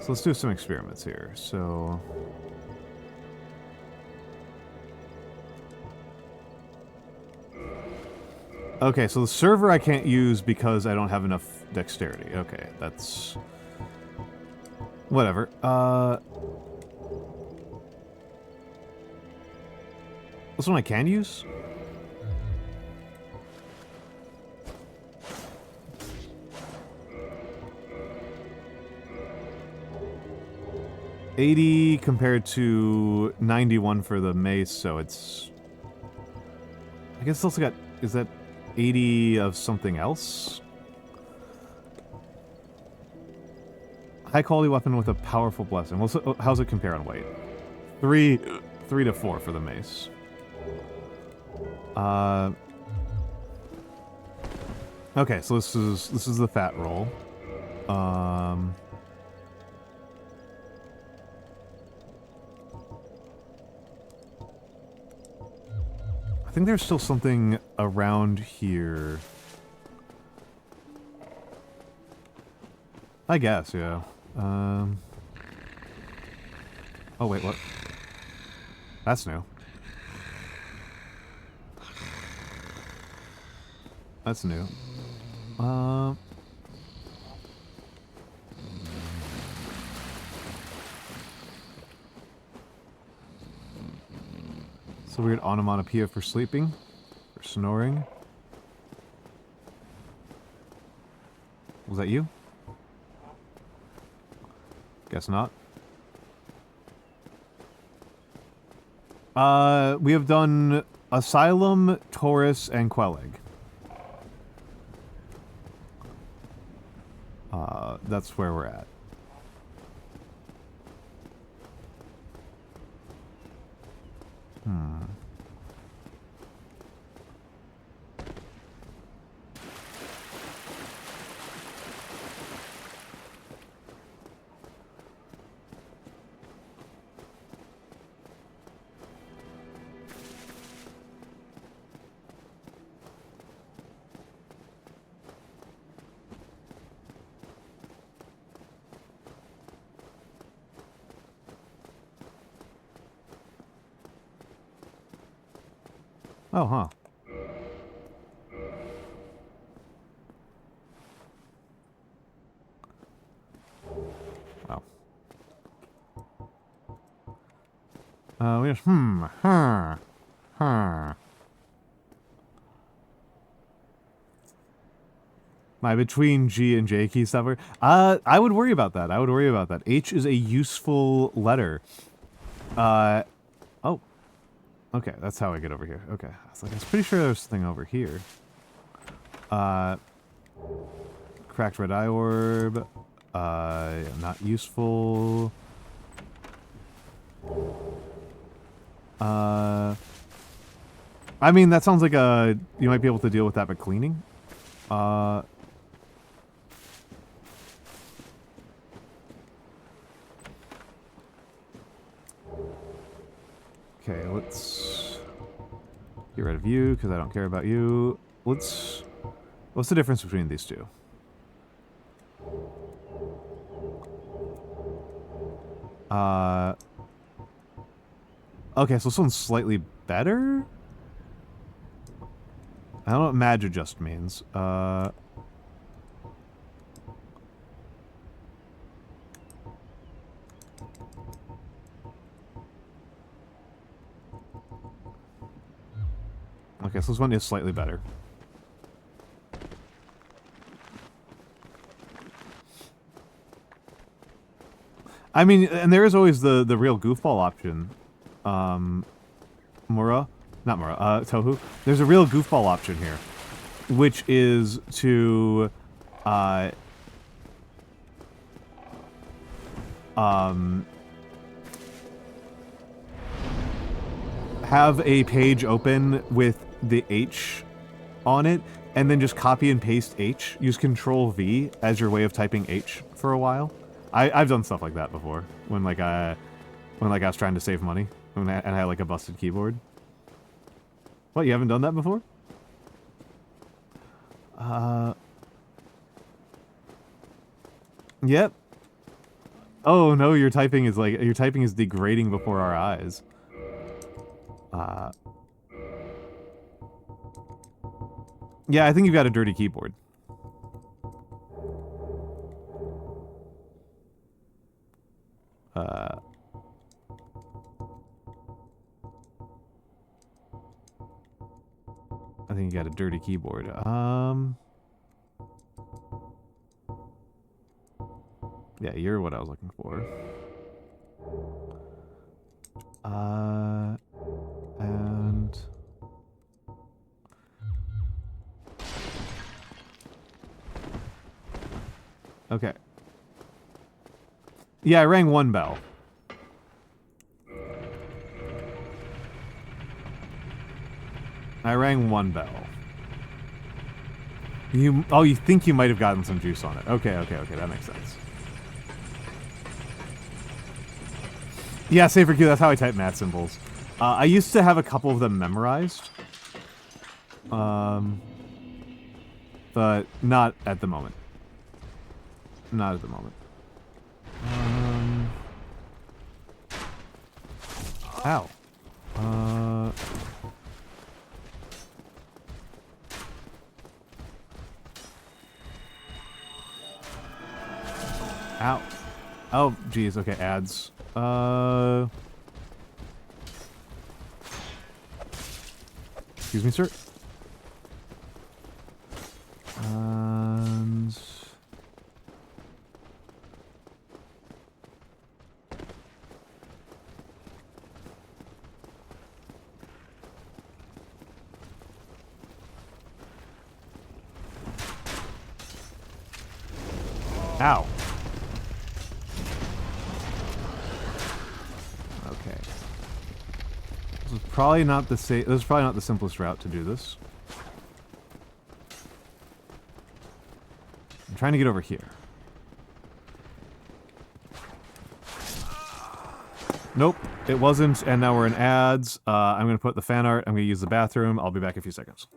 S1: So let's do some experiments here. So... okay, so the server I can't use because I don't have enough dexterity. Okay, that's... whatever. This one I can use? $80 compared to 91 for the mace, so it's... I guess it's also got... is that 80 of something else? High quality weapon with a powerful blessing. Well, so how's it compare on weight? 3 to 4 for the mace. Okay, so this is the fat roll. I think there's still something around here. I guess, yeah. Oh wait, what? That's new. That's new. So weird onomatopoeia for sleeping, for snoring. Was that you? Guess not. We have done Asylum, Taurus, and Quelleg. That's where we're at. Oh, huh. Oh. We just, My between G and J key stuff. I would worry about that. I would worry about that. H is a useful letter. Oh. Okay, that's how I get over here. Okay. I was pretty sure there's something over here. Cracked red eye orb. Not useful. I mean, that sounds like you might be able to deal with that by cleaning. Okay, let's get rid of you, because I don't care about you. What's the difference between these two? Okay, so this one's slightly better? I don't know what Magi just means. Okay, so this one is slightly better. I mean, and there is always the real goofball option. Tohu. There's a real goofball option here. which is to have a page open with the H on it, and then just copy and paste H. Use Control V as your way of typing H for a while. I've done stuff like that before when like I was trying to save money and I had like a busted keyboard. What, you haven't done that before? Yep. Oh no, your typing is degrading before our eyes. Yeah, I think you've got a dirty keyboard. I think you got a dirty keyboard. Yeah, you're what I was looking for. And... Okay. Yeah, I rang one bell. I rang one bell. Oh, you think you might have gotten some juice on it. Okay, that makes sense. Yeah, save for Q, that's how I type math symbols. I used to have a couple of them memorized. But not at the moment. Not at the moment. Ow. Ow. Oh, geez. Okay, ads. Excuse me, sir. And... Ow. Okay. This is probably not the simplest route to do this. I'm trying to get over here. Nope, it wasn't, and now we're in ads. I'm gonna put the fan art, I'm gonna use the bathroom, I'll be back in a few seconds.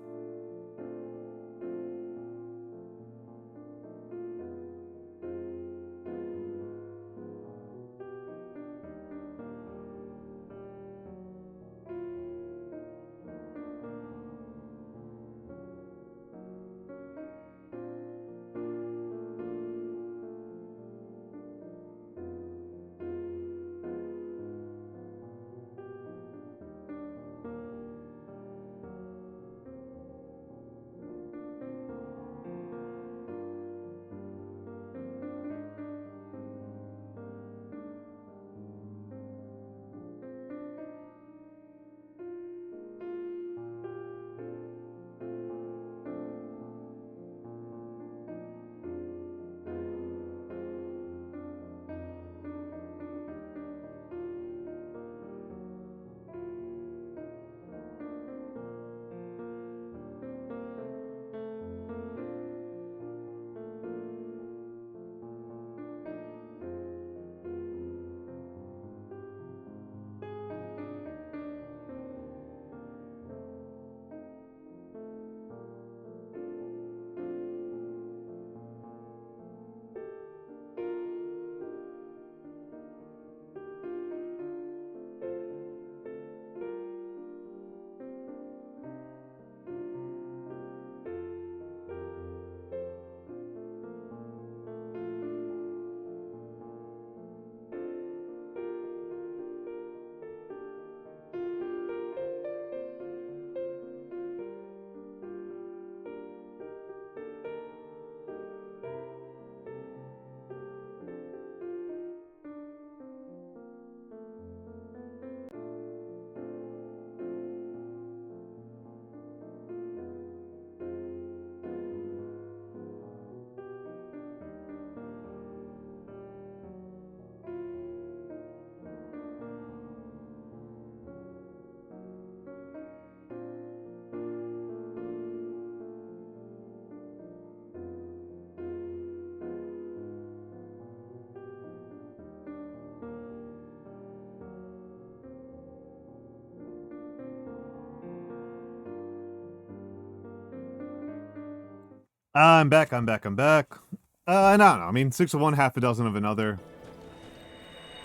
S1: I'm back. I don't know. I mean, 6 of one, half a dozen of another.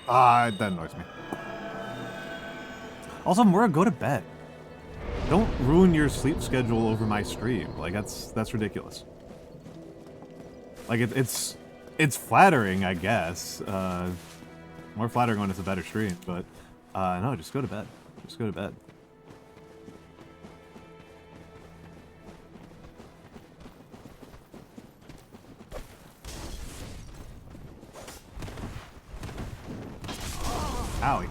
S1: That annoys me. Also, Mura, go to bed. Don't ruin your sleep schedule over my stream. Like, that's ridiculous. Like, it's flattering, I guess. More flattering when it's a better stream, but, no, just go to bed. Just go to bed. Owie.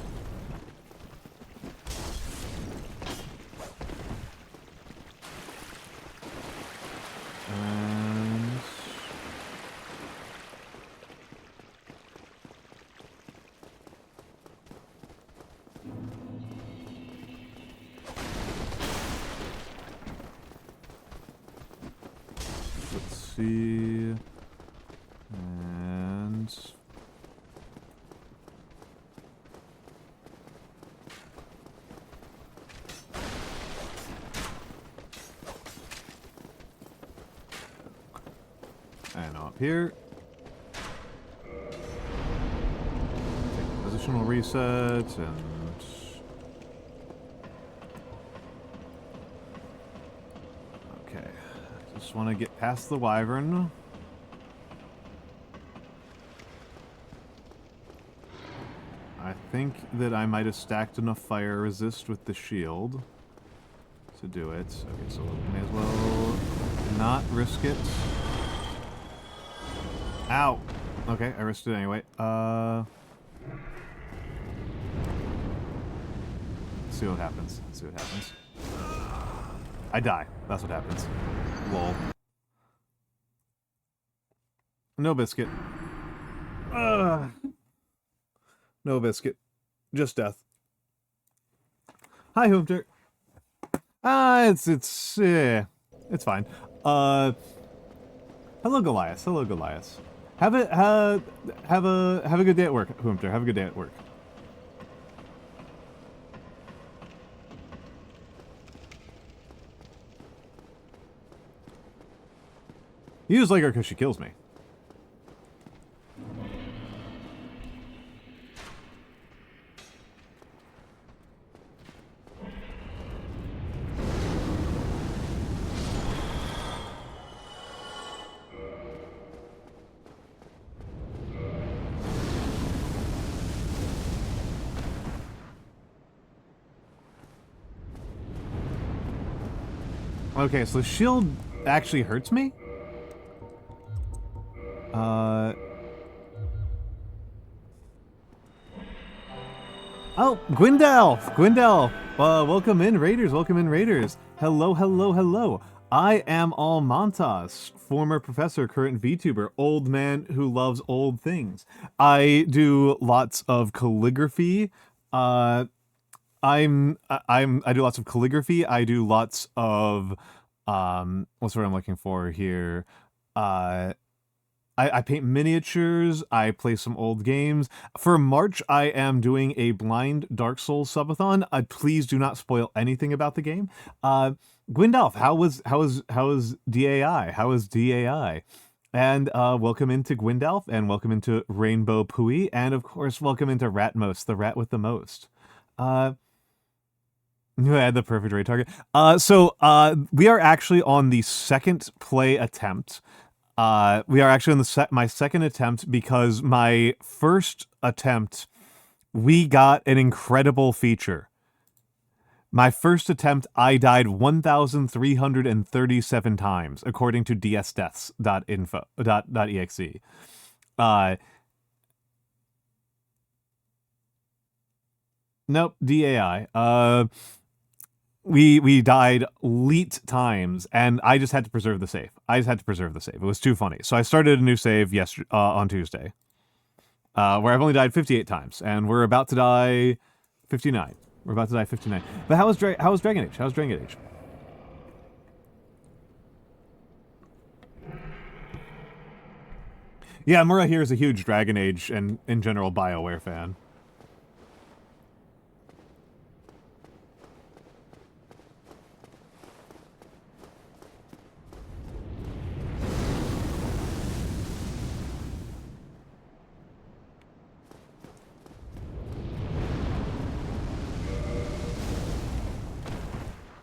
S1: Let's see. And up here. Take positional reset and okay. Just want to get past the wyvern. I think that I might have stacked enough fire resist with the shield to do it. Okay, so may as well not risk it. Ow! Okay, I risked it anyway. Let's see what happens. Let's see what happens. I die. That's what happens. Lol. No biscuit. No biscuit. Just death. Hi, Hoomter. It's fine. Hello, Goliath. Hello, Goliath. Have a good day at work, Hoomter. Have a good day at work. You just like her because she kills me. Okay, so the shield actually hurts me? Oh, Gwendalf! Gwendalf! Welcome in, Raiders. Welcome in, Raiders. Hello, hello, hello. I am Almantas, former professor, current VTuber, old man who loves old things. I do lots of calligraphy. I do lots of calligraphy. I do lots of what's what I'm looking for here. I paint miniatures. I play some old games. For March, I am doing a blind Dark Souls subathon. Please do not spoil anything about the game. Gwendalf, how was DAI? How was DAI? And welcome into Gwendalf, and welcome into Rainbow Pui, and of course, welcome into Ratmost, the rat with the most. You had the perfect raid target. So we are actually on the second play attempt. We are actually on my second attempt because my first attempt, we got an incredible feature. My first attempt, I died 1,337 times, according to dsdeaths.exe. Nope, DAI. We died leet times, and I just had to preserve the save. It was too funny. So I started a new save on Tuesday, where I've only died 58 times, and we're about to die 59. We're about to die 59. But how was Dragon Age? How's Dragon Age? Yeah, Mura here is a huge Dragon Age and, in general, BioWare fan.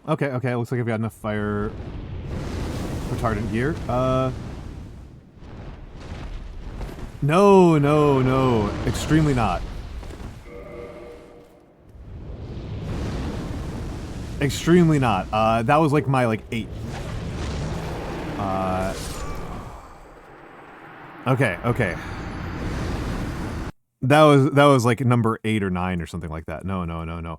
S1: Okay, okay, looks like I've got enough fire retardant gear. No, no, no. Extremely not. Extremely not. That was like my, 8. Okay, okay. That was like number 8 or 9 or something like that. No, no, no, no.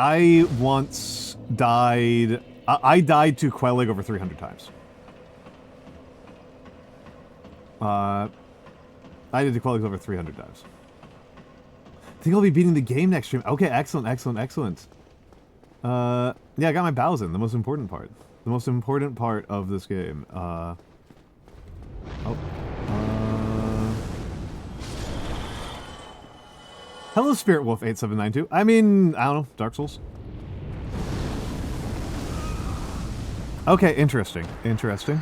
S1: I once died... I died to Quellig over 300 times. I did to Quellig over 300 times. I think I'll be beating the game next stream. Okay, excellent, excellent, excellent. Yeah, I got my bows in, the most important part. The most important part of this game. Hello, Spirit Wolf 8792. I mean, I don't know, Dark Souls. Okay, interesting. Interesting.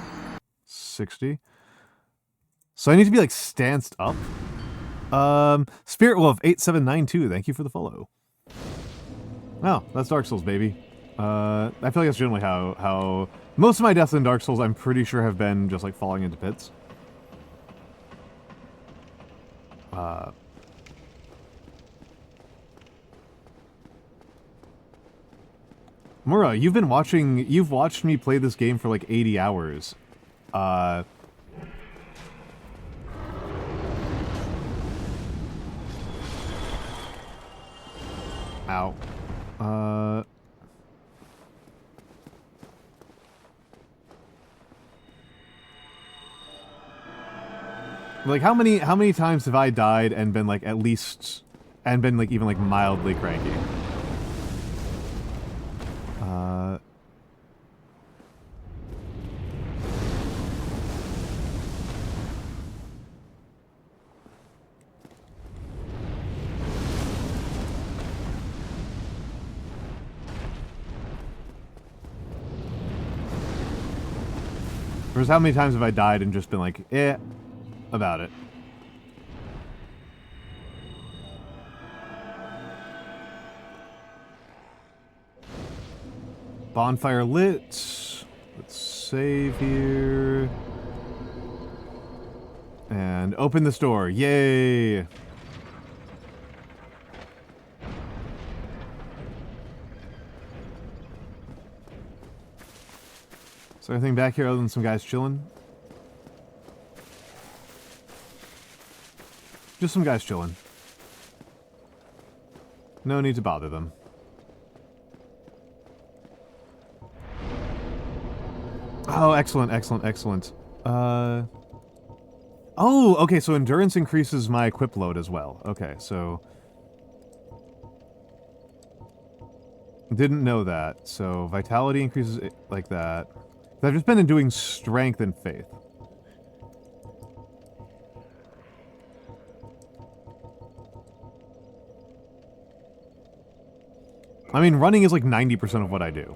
S1: 60. So I need to be, stanced up? Spirit Wolf 8792, thank you for the follow. Oh, that's Dark Souls, baby. I feel like that's generally how most of my deaths in Dark Souls, I'm pretty sure, have been just, falling into pits. Mura, you've watched me play this game for 80 hours. Ow. How many times have I died and been at least, and been even mildly cranky? Whereas how many times have I died and just been about it? Bonfire lit. Let's save here. And open this door. Yay! Is there anything back here other than some guys chilling? Just some guys chilling. No need to bother them. Oh, excellent, excellent, excellent. Oh, okay, so endurance increases my equip load as well. Okay, so... Didn't know that. So, vitality increases it like that. I've just been doing strength and faith. I mean, running is 90% of what I do.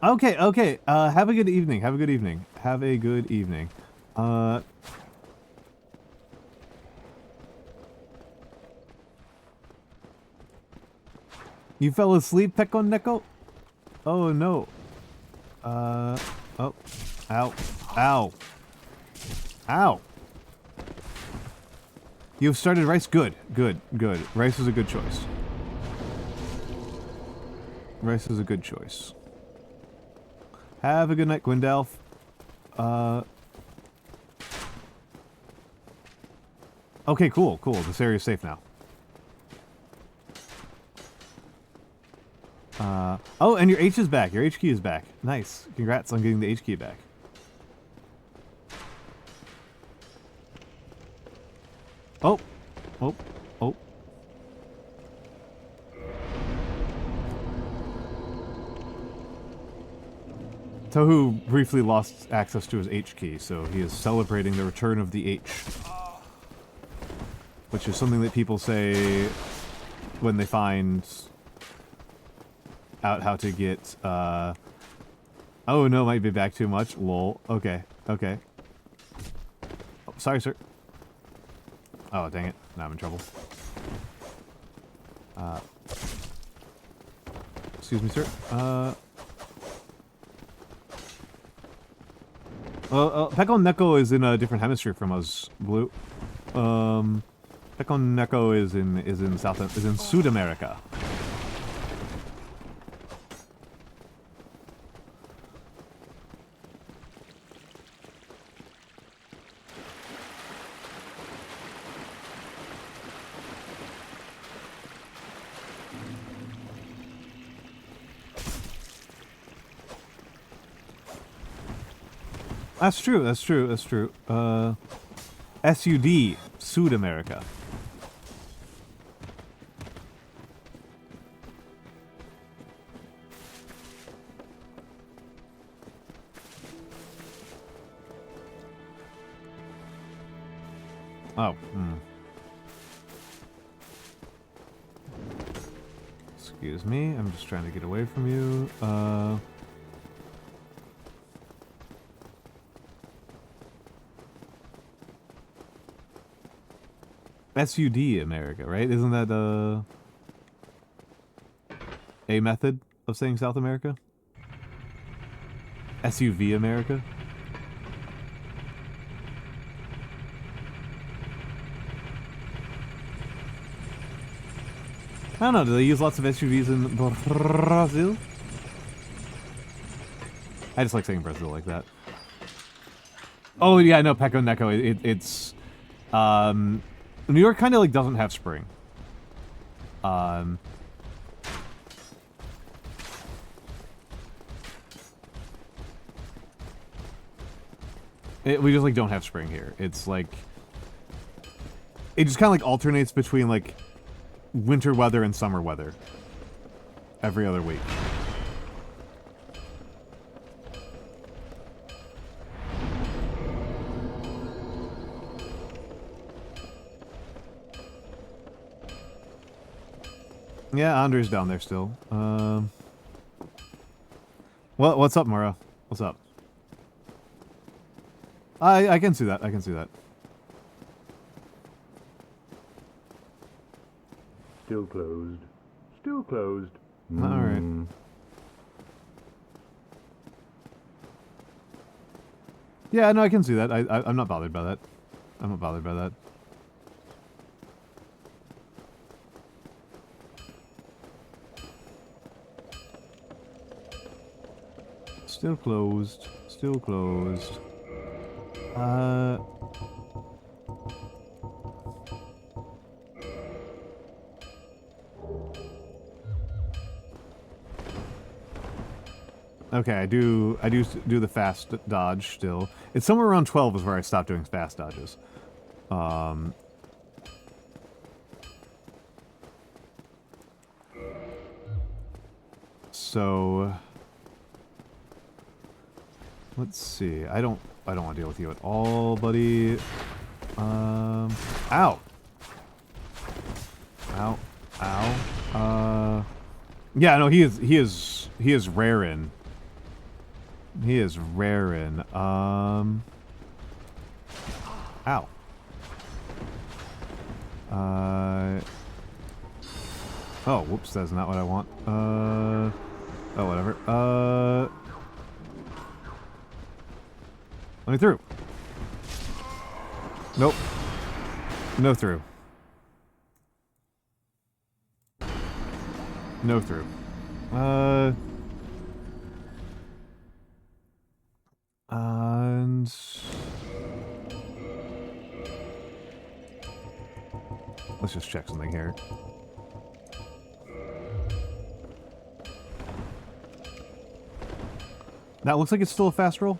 S1: Okay, okay. Have a good evening. Have a good evening. Have a good evening. You fell asleep, Peko Neko? Oh, no. Oh. Ow. Ow. Ow. You've started rice? Good. Good. Good. Rice is a good choice. Rice is a good choice. Have a good night, Gwendalf. Okay, cool, cool. This area's safe now. Oh, and your H is back. Your H key is back. Nice. Congrats on getting the H key back. Oh. Oh. Oh. Tohu briefly lost access to his H key, so he is celebrating the return of the H. Which is something that people say when they find out how to get, oh no, might be back too much. Lol. Okay, okay. Oh, sorry, sir. Oh, dang it. Now I'm in trouble. Excuse me, sir. Pekon Neko is in a different hemisphere from us, Blue. Pekon Neko is in South America. That's true, that's true, that's true. SUD, South America. Oh, Excuse me, I'm just trying to get away from you. SUD America, right? Isn't that a method of saying South America? SUV America? I don't know, do they use lots of SUVs in Brazil? I just like saying Brazil like that. Oh yeah, no, Pekon Neko, it's New York kind of like doesn't have spring. We just like don't have spring here. It's like it just kind of like alternates between like winter weather and summer weather every other week. Yeah, Andre's down there still. What's up, Mara? What's up? I can see that. I can see that.
S2: Still closed. Still closed.
S1: All right. Yeah, no, I can see that. I'm not bothered by that. I'm not bothered by that. Still closed. Still closed. Okay, I do the fast dodge still. It's somewhere around 12 is where I stopped doing fast dodges. So let's see. I don't want to deal with you at all, buddy. Ow. Ow. Ow. Yeah, no, he is rarin'. He is rarin'. Ow. Oh, whoops, that's not what I want. Oh, whatever. Let me through. Nope. No through. No through. And let's just check something here. That looks like it's still a fast roll.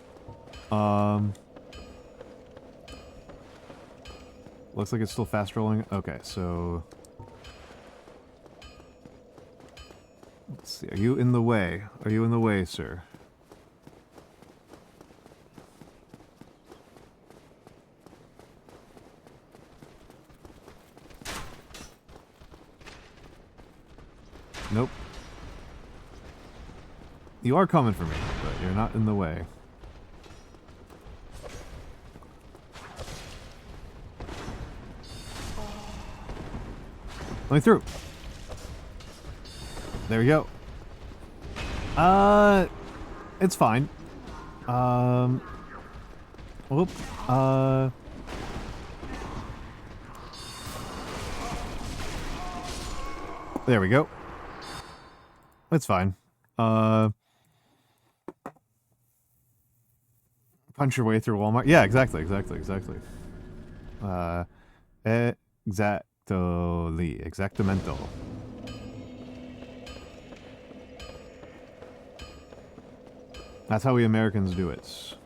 S1: Looks like it's still fast rolling. Okay, so let's see. Are you in the way? Are you in the way, sir? Nope. You are coming for me, but you're not in the way. Let me through. There we go. It's fine. Whoop. There we go. It's fine. Punch your way through Walmart. Yeah, exactly. Exactamento. That's how we Americans do it.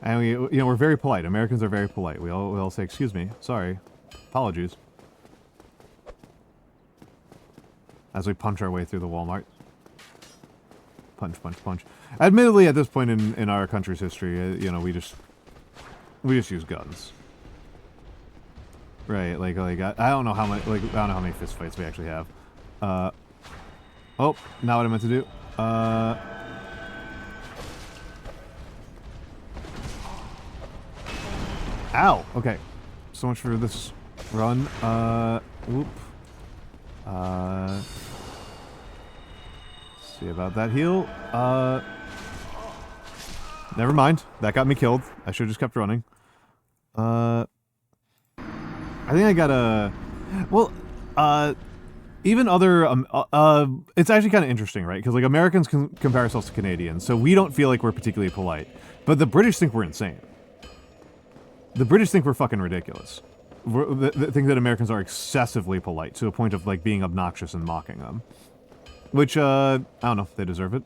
S1: And we, you know, we're very polite. Americans are very polite. We all say, excuse me, sorry, apologies. As we punch our way through the Walmart. Punch, punch, punch. Admittedly, at this point in our country's history, you know, we just use guns. Right, like I don't know how much, like, I don't know how many fist fights we actually have. Oh, not what I meant to do. Ow! Okay. So much for this run. Oop. See about that heal. Never mind. That got me killed. I should have just kept running. I think I got a... Well, even other... it's actually kind of interesting, right? Because, like, Americans can compare ourselves to Canadians, so we don't feel like we're particularly polite. But the British think we're insane. The British think we're fucking ridiculous. They think that Americans are excessively polite, to a point of, like, being obnoxious and mocking them. Which, I don't know if they deserve it.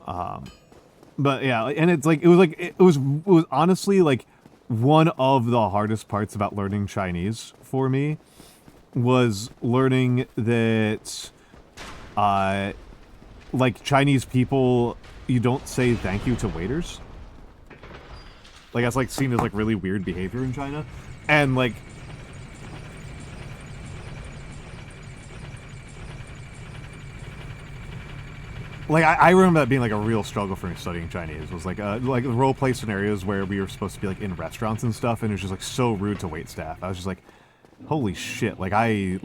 S1: But, yeah, and it's, like, it was honestly, like, one of the hardest parts about learning Chinese for me was learning that, like, Chinese people, you don't say thank you to waiters. Like, that's, like, seen as, like, really weird behavior in China. And, like... Like, I remember that being, like, a real struggle for me studying Chinese. It was, like role-play scenarios where we were supposed to be, like, in restaurants and stuff, and it was just, like, so rude to waitstaff. I was just like, holy shit, like, I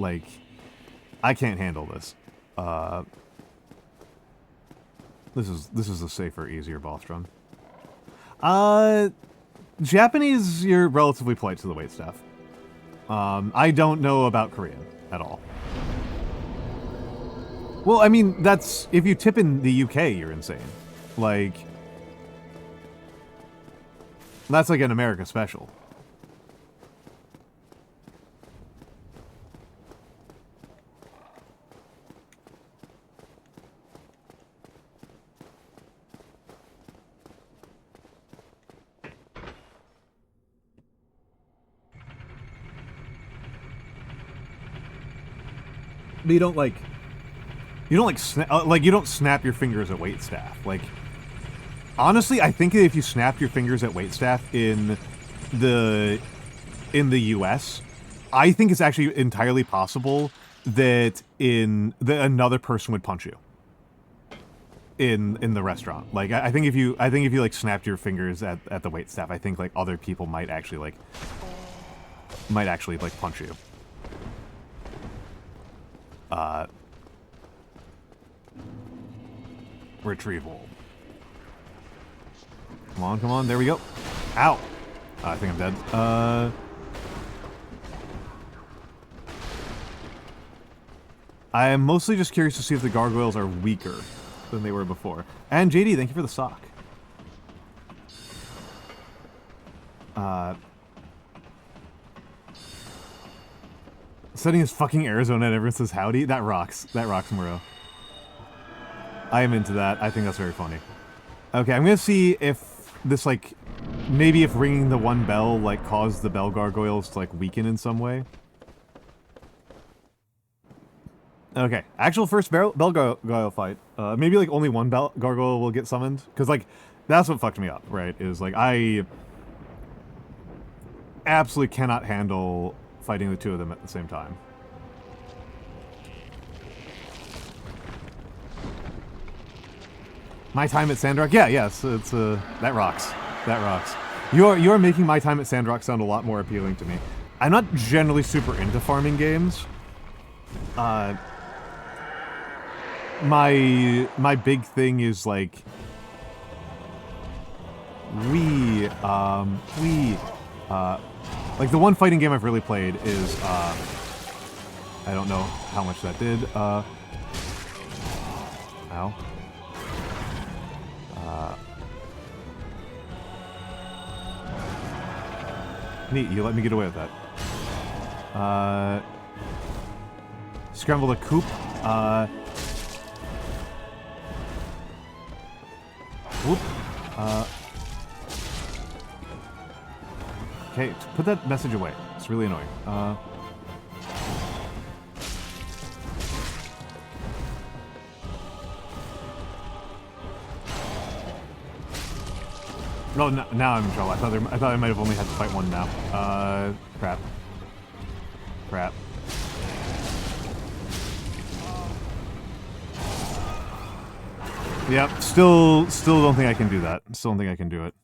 S1: can't handle this. This is a safer, easier boss run. Japanese, you're relatively polite to the waitstaff. I don't know about Korean at all. Well, I mean, that's... If you tip in the UK, you're insane. Like... That's like an America special. But you don't, like... You don't, like, you don't snap your fingers at waitstaff. Like, honestly, I think if you snapped your fingers at waitstaff in the US, I think it's actually entirely possible that another person would punch you in the restaurant. Like, I think if you like snapped your fingers at the waitstaff, I think, like, other people might actually like punch you. Retrieval. Come on, there we go. Ow! I think I'm dead. I am mostly just curious to see if the gargoyles are weaker than they were before. And JD, thank you for the sock. Setting his fucking Arizona and everyone says howdy? That rocks. That rocks, Muro. I am into that. I think that's very funny. Okay, I'm gonna see if this, like, maybe if ringing the one bell, like, caused the bell gargoyles to, like, weaken in some way. Okay, actual first bell gargoyle fight. Maybe, like, only one bell gargoyle will get summoned. Because, like, that's what fucked me up, right? Is, like, I absolutely cannot handle fighting the two of them at the same time. My time at Sandrock? Yeah, yes, it's that rocks. That rocks. You're making my time at Sandrock sound a lot more appealing to me. I'm not generally super into farming games. My big thing is like like the one fighting game I've really played is I don't know how much that did. Ow. Neat, you let me get away with that. Scramble the coop. Whoop. Okay, put that message away. It's really annoying. No, now I'm in trouble. I thought I might have only had to fight one now. Crap. Crap. Yep, still don't think I can do that. Still don't think I can do it.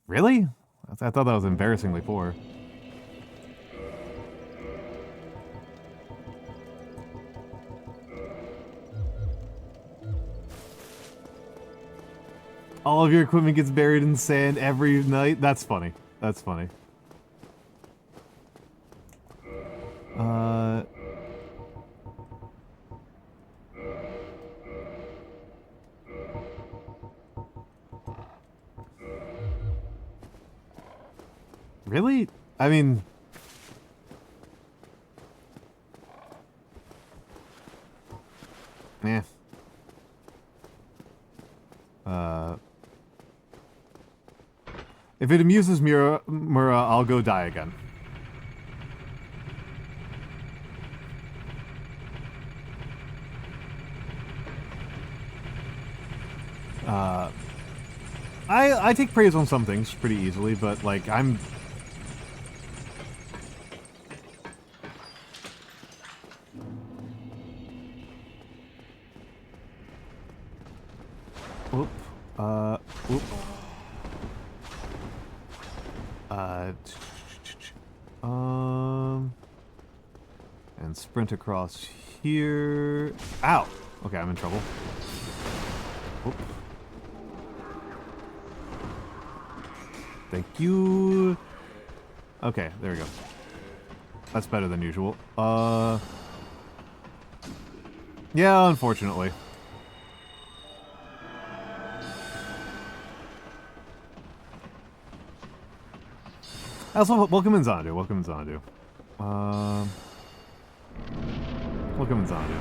S1: Really? I thought that was embarrassingly poor. All of your equipment gets buried in sand every night? That's funny. That's funny. Really? I mean... Eh. If it amuses Mura, I'll go die again. I take praise on some things pretty easily, but like I'm... Oop. Oop. And sprint across here. Ow! Okay, I'm in trouble. Oop. Thank you. Okay, there we go. That's better than usual. Yeah, unfortunately. Also, welcome in Xanadu. Welcome in Xanadu. Welcome in Xanadu.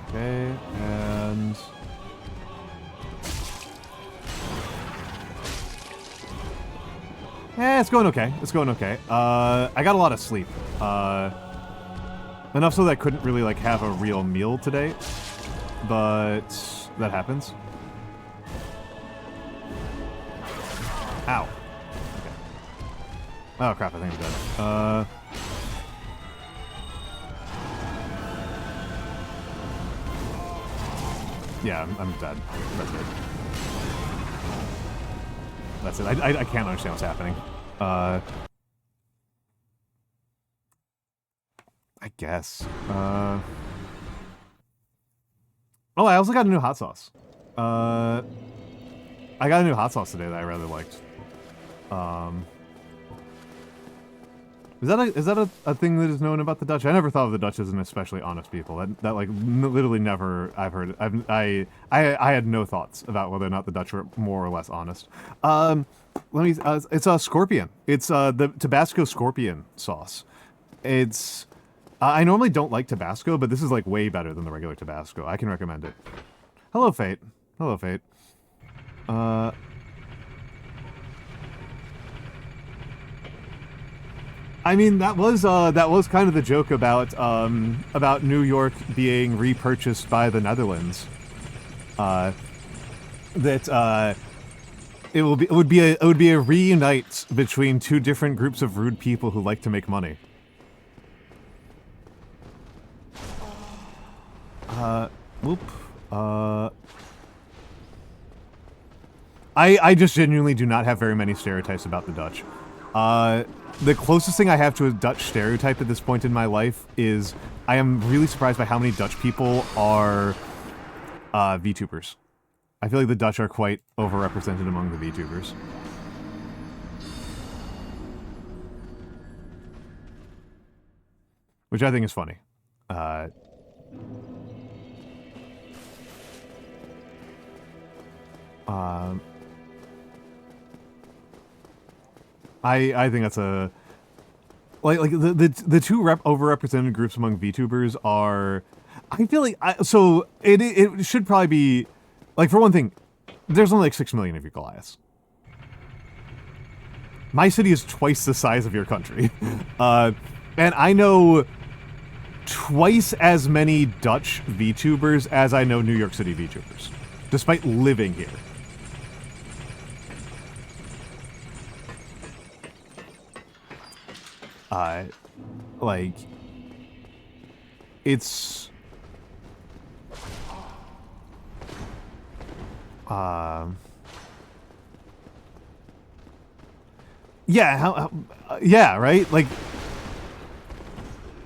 S1: Okay, and... it's going okay. It's going okay. I got a lot of sleep. Enough so that I couldn't really, like, have a real meal today. But that happens. Ow. Okay. Oh, crap, I think I'm dead. Yeah, I'm dead. That's it. That's it. I can't understand what's happening. I guess. Oh, I also got a new hot sauce. I got a new hot sauce today that I really liked. Is that a thing that is known about the Dutch? I never thought of the Dutch as an especially honest people. That like literally never I've heard. I had no thoughts about whether or not the Dutch were more or less honest. It's a scorpion. It's the Tabasco scorpion sauce. It's I normally don't like Tabasco, but this is like way better than the regular Tabasco. I can recommend it. Hello, Fate. Hello, Fate. I mean, that was kind of the joke about New York being repurchased by the Netherlands. It would be a reunite between two different groups of rude people who like to make money. Whoop. I just genuinely do not have very many stereotypes about the Dutch. The closest thing I have to a Dutch stereotype at this point in my life is I am really surprised by how many Dutch people are VTubers. I feel like the Dutch are quite overrepresented among the VTubers. Which I think is funny. I think that's a like the two overrepresented groups among VTubers are. I feel like so it should probably be like, for one thing, there's only like 6 million of you Goliaths. My city is twice the size of your country, and I know twice as many Dutch VTubers as I know New York City VTubers, despite living here. Like, it's... yeah, yeah, right? Like...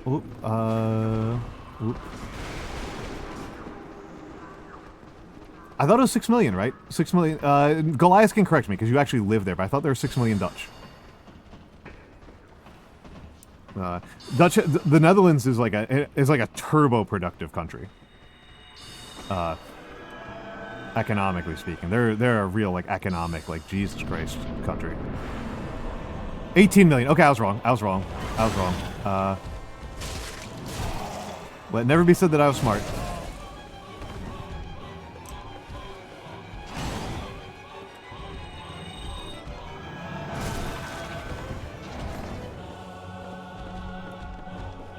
S1: Oop, oop. I thought it was 6 million, right? 6 million. Goliath can correct me, because you actually live there, but I thought there were 6 million Dutch. The Netherlands is like a turbo productive country. Economically speaking, they're a real like economic, like, Jesus Christ country. 18 million. Okay, I was wrong. Let it never be said that I was smart.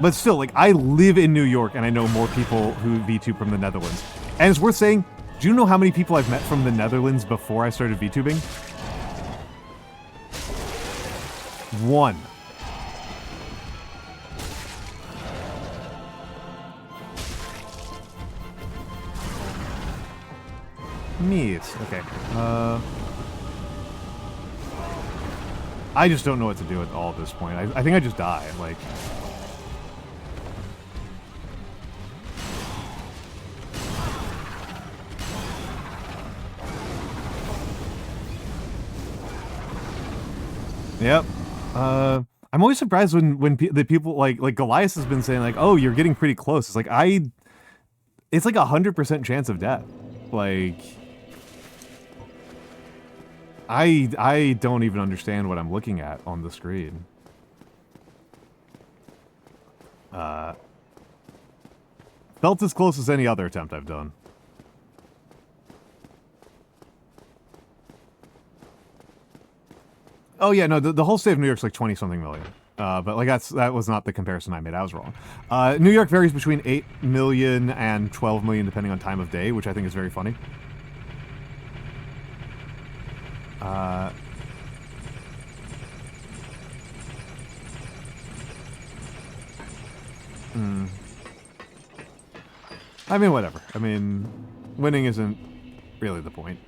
S1: But still, like, I live in New York, and I know more people who VTube from the Netherlands. And it's worth saying, do you know how many people I've met from the Netherlands before I started VTubing? 1. Meat. Okay. I just don't know what to do at all at this point. I think I just die. Like... Yep. I'm always surprised when the people like Goliath has been saying like, "Oh, you're getting pretty close." It's like it's like 100% chance of death. Like, I don't even understand what I'm looking at on the screen. Felt as close as any other attempt I've done. Oh yeah, no, the whole state of New York's like 20-something million. But like that was not the comparison I made. I was wrong. New York varies between 8 million and 12 million depending on time of day, which I think is very funny. I mean, whatever. I mean, winning isn't really the point.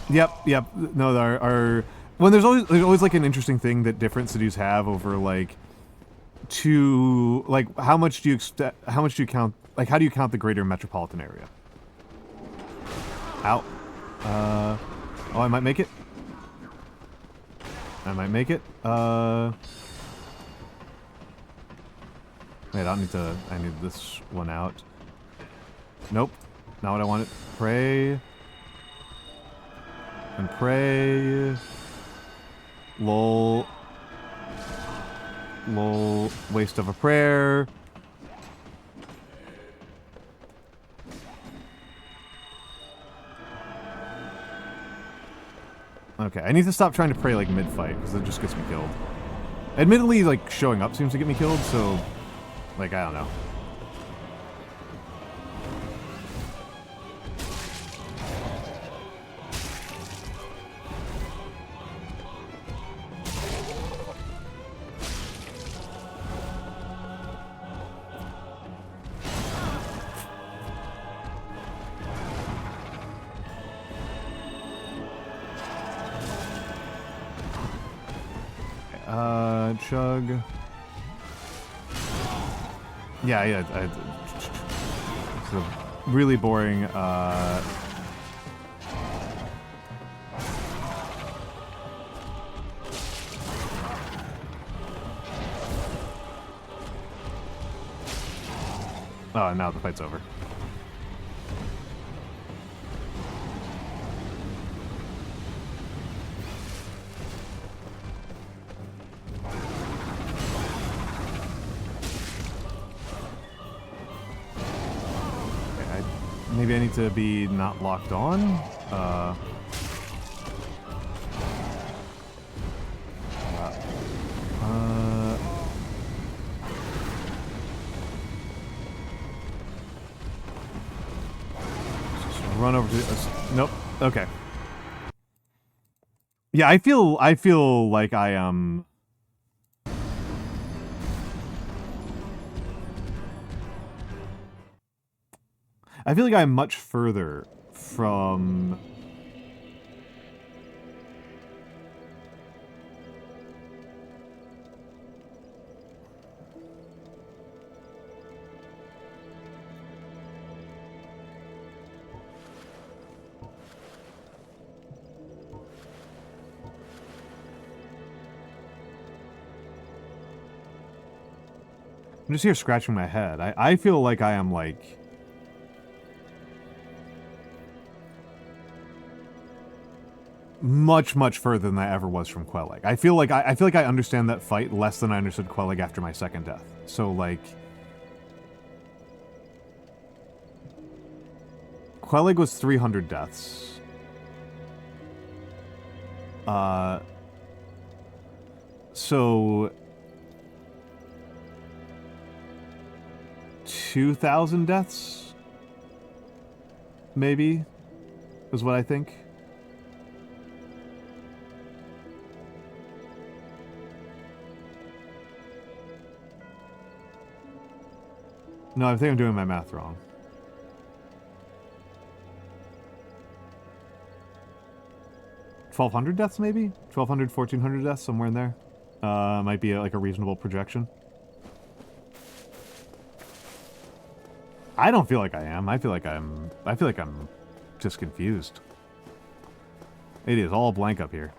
S1: Yep. No, our when there's always like an interesting thing that different cities have over like how much do you count, like, how do you count the greater metropolitan area? Ow. Oh, I might make it. Wait, I need this one out. Nope. Not what I wanted. Pray. And pray. Lol. Waste of a prayer. Okay, I need to stop trying to pray like mid-fight, because it just gets me killed. Admittedly, like, showing up seems to get me killed, so, like, I don't know. chug. Yeah, it's a really boring, oh, now the fight's over. Maybe I need to be not locked on. Just run over to. Nope. Okay. Yeah, I feel like I am. I feel like I'm much further from... I'm just here scratching my head. I feel like I am like... much further than I ever was from Quellig. I feel like I understand that fight less than I understood Quellig after my second death. So like Quellig was 300 deaths. So 2,000 deaths maybe is what I think. No, I think I'm doing my math wrong. $1,200 deaths, maybe? 1,200, 1,400 deaths, somewhere in there. Might be like a reasonable projection. I don't feel like I am. I feel like I'm just confused. It is all blank up here.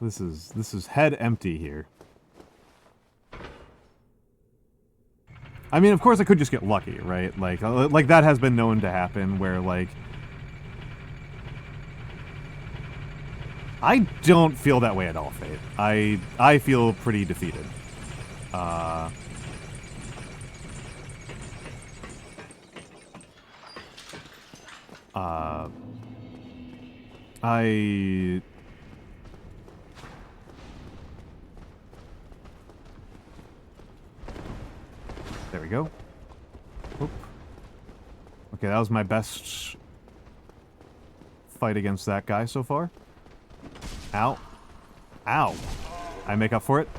S1: This is head empty here. I mean, of course I could just get lucky, right? Like that has been known to happen where like I don't feel that way at all, Fate. I feel pretty defeated. There we go. Oop. Okay, that was my best fight against that guy so far. Ow. Ow. I make up for it.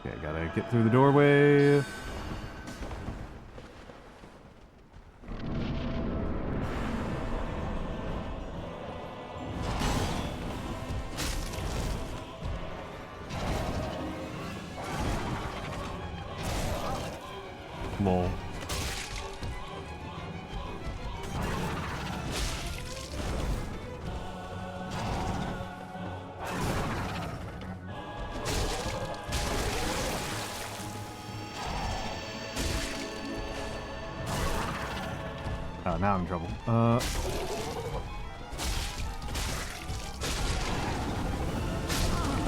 S1: Okay, gotta get through the doorway. Lol. Oh, now I'm in trouble.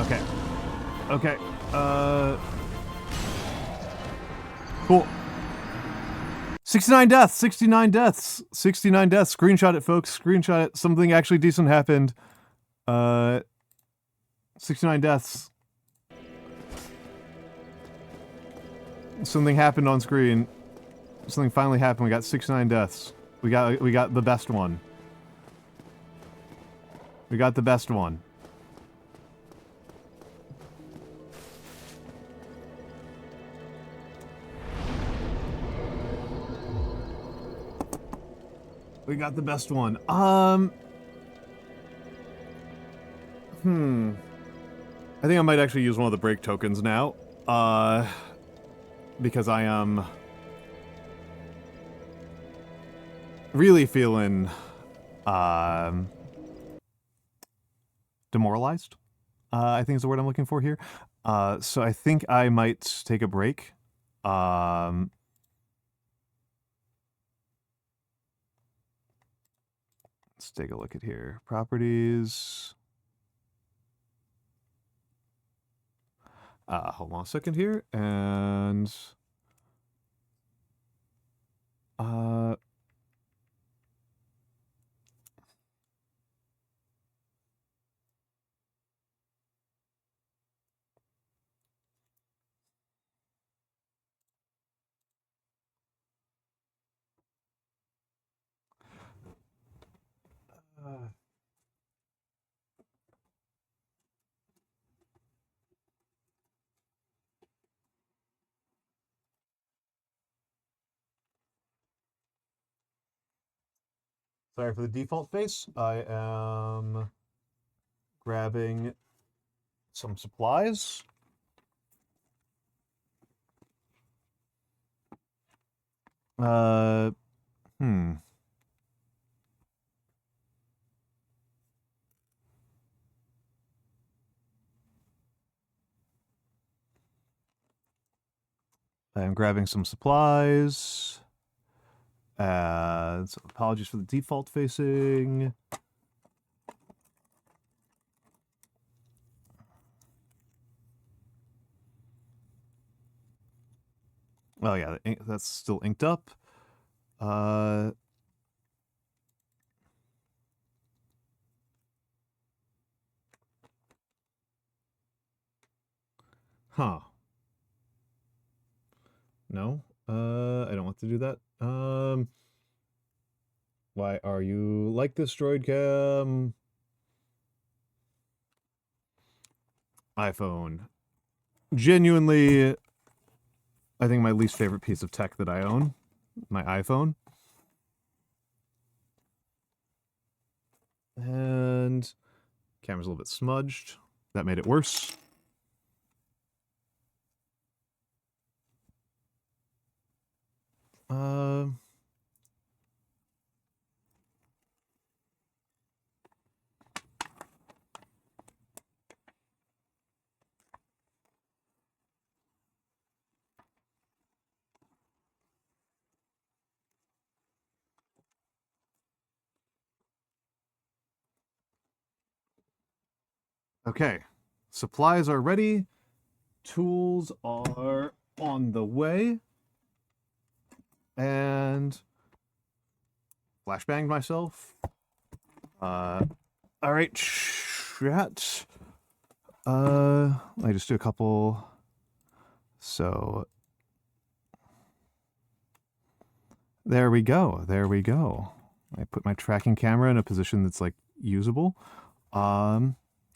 S1: Okay. Okay. Cool. 69 deaths! 69 deaths! 69 deaths! Screenshot it, folks. Screenshot it. Something actually decent happened. 69 deaths. Something happened on screen. Something finally happened. We got 69 deaths. We got the best one. We got the best one. We got the best one. I think I might actually use one of the break tokens now. Because I am really feeling demoralized. I think is the word I'm looking for here. So I think I might take a break. Let's take a look at here. Properties. Hold on a second here, and sorry for the default face. I am grabbing some supplies. I'm grabbing some supplies. So apologies for the default facing. Oh yeah, that's still inked up. Huh. No. I don't want to do that. Why are you like this, droid cam? iPhone. Genuinely, I think my least favorite piece of tech that I own. My iPhone. And camera's a little bit smudged. That made it worse. Okay, supplies are ready. Tools are on the way. And flashbanged myself. All right, chat. I just do a couple. So there we go. There we go. I put my tracking camera in a position that's like usable.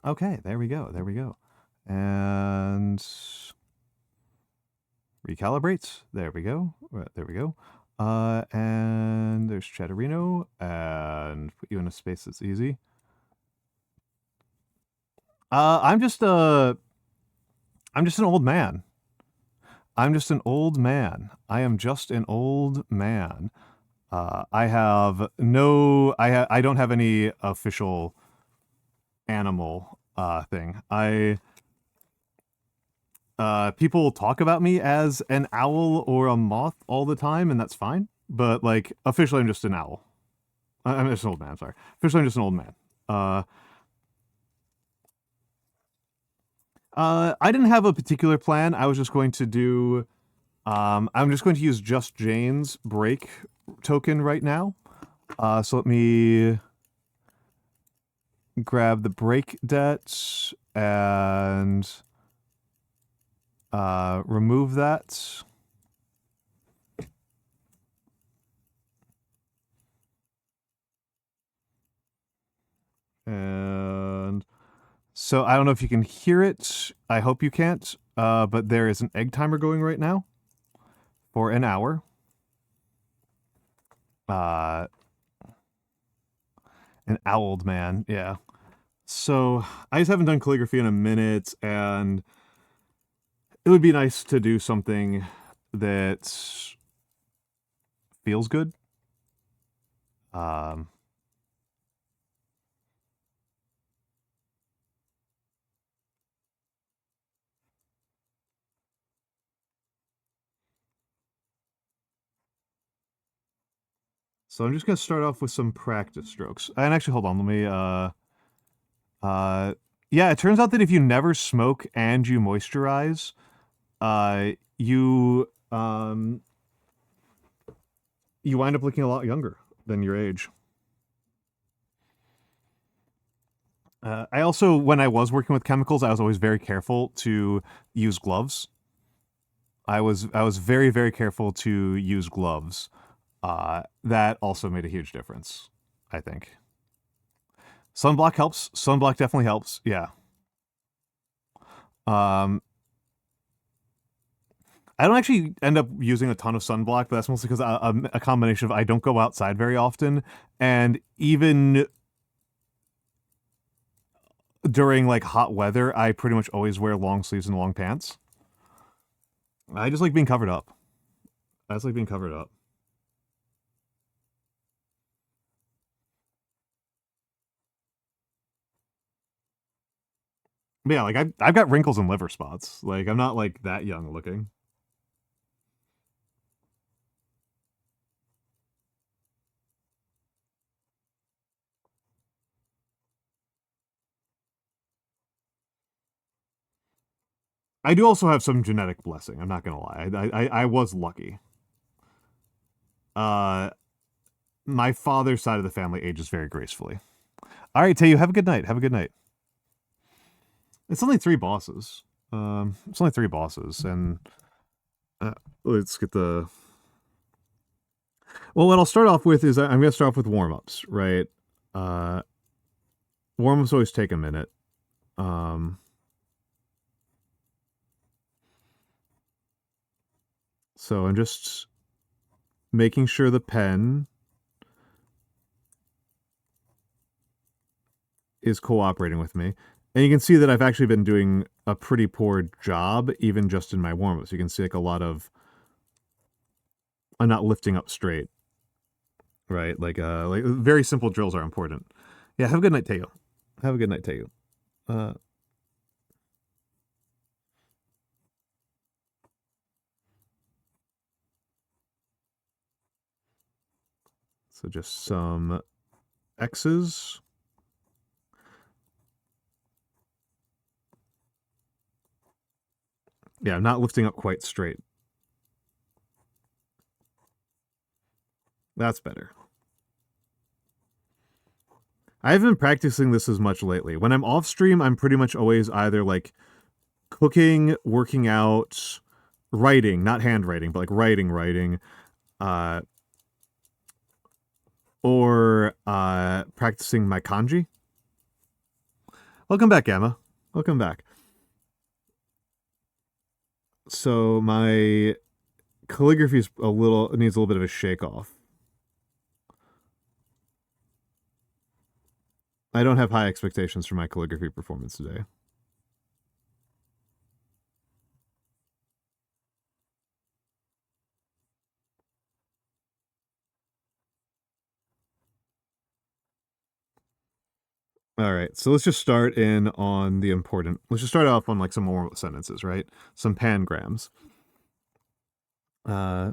S1: Okay, there we go. There we go. And recalibrate. There we go. There we go. And there's Chatterino, and put you in a space that's easy. I'm just an old man. I'm just an old man. I am just an old man. I don't have any official animal thing. People talk about me as an owl or a moth all the time, and that's fine. But, like, officially I'm just an owl. I'm just an old man, sorry. Officially I'm just an old man. I didn't have a particular plan. I was just going to do... I'm just going to use Just Jane's break token right now. So let me grab the break det and remove that. And so I don't know if you can hear it. I hope you can't. But there is an egg timer going right now for an hour. An owled man, yeah. So I just haven't done calligraphy in a minute, and it would be nice to do something that feels good. So I'm just gonna start off with some practice strokes. And actually, hold on, let me yeah, it turns out that if you never smoke and you moisturize, you wind up looking a lot younger than your age. I also, when I was working with chemicals, I was always very careful to use gloves. I was very, very careful to use gloves. That also made a huge difference, I think. Sunblock helps. Sunblock definitely helps. Yeah. I don't actually end up using a ton of sunblock, but that's mostly because a combination of I don't go outside very often, and even during like hot weather, I pretty much always wear long sleeves and long pants. I just like being covered up. I just like being covered up. But yeah, like I've got wrinkles and liver spots. Like I'm not like that young looking. I do also have some genetic blessing. I'm not gonna lie. I was lucky. My father's side of the family ages very gracefully. All right, Tayu, have a good night. Have a good night. It's only 3 bosses. It's only 3 bosses, and let's get the. Well, what I'll start off with is I'm going to start off with warm-ups, right? Warm-ups always take a minute. So I'm just making sure the pen is cooperating with me. And you can see that I've actually been doing a pretty poor job, even just in my warm-ups. You can see like a lot of I'm not lifting up straight, right? Like very simple drills are important. Yeah, have a good night, Tayo. Have a good night, Tayo. So just some X's. Yeah, I'm not lifting up quite straight. That's better. I haven't been practicing this as much lately. When I'm off stream, I'm pretty much always either like cooking, working out, writing, not handwriting, but like writing, or practicing my kanji. Welcome back, Emma. Welcome back. So my calligraphy is needs a little bit of a shake off. I don't have high expectations for my calligraphy performance today. All right, so let's just start in on the important. Let's just start off on like some more sentences, right? Some pangrams. Uh,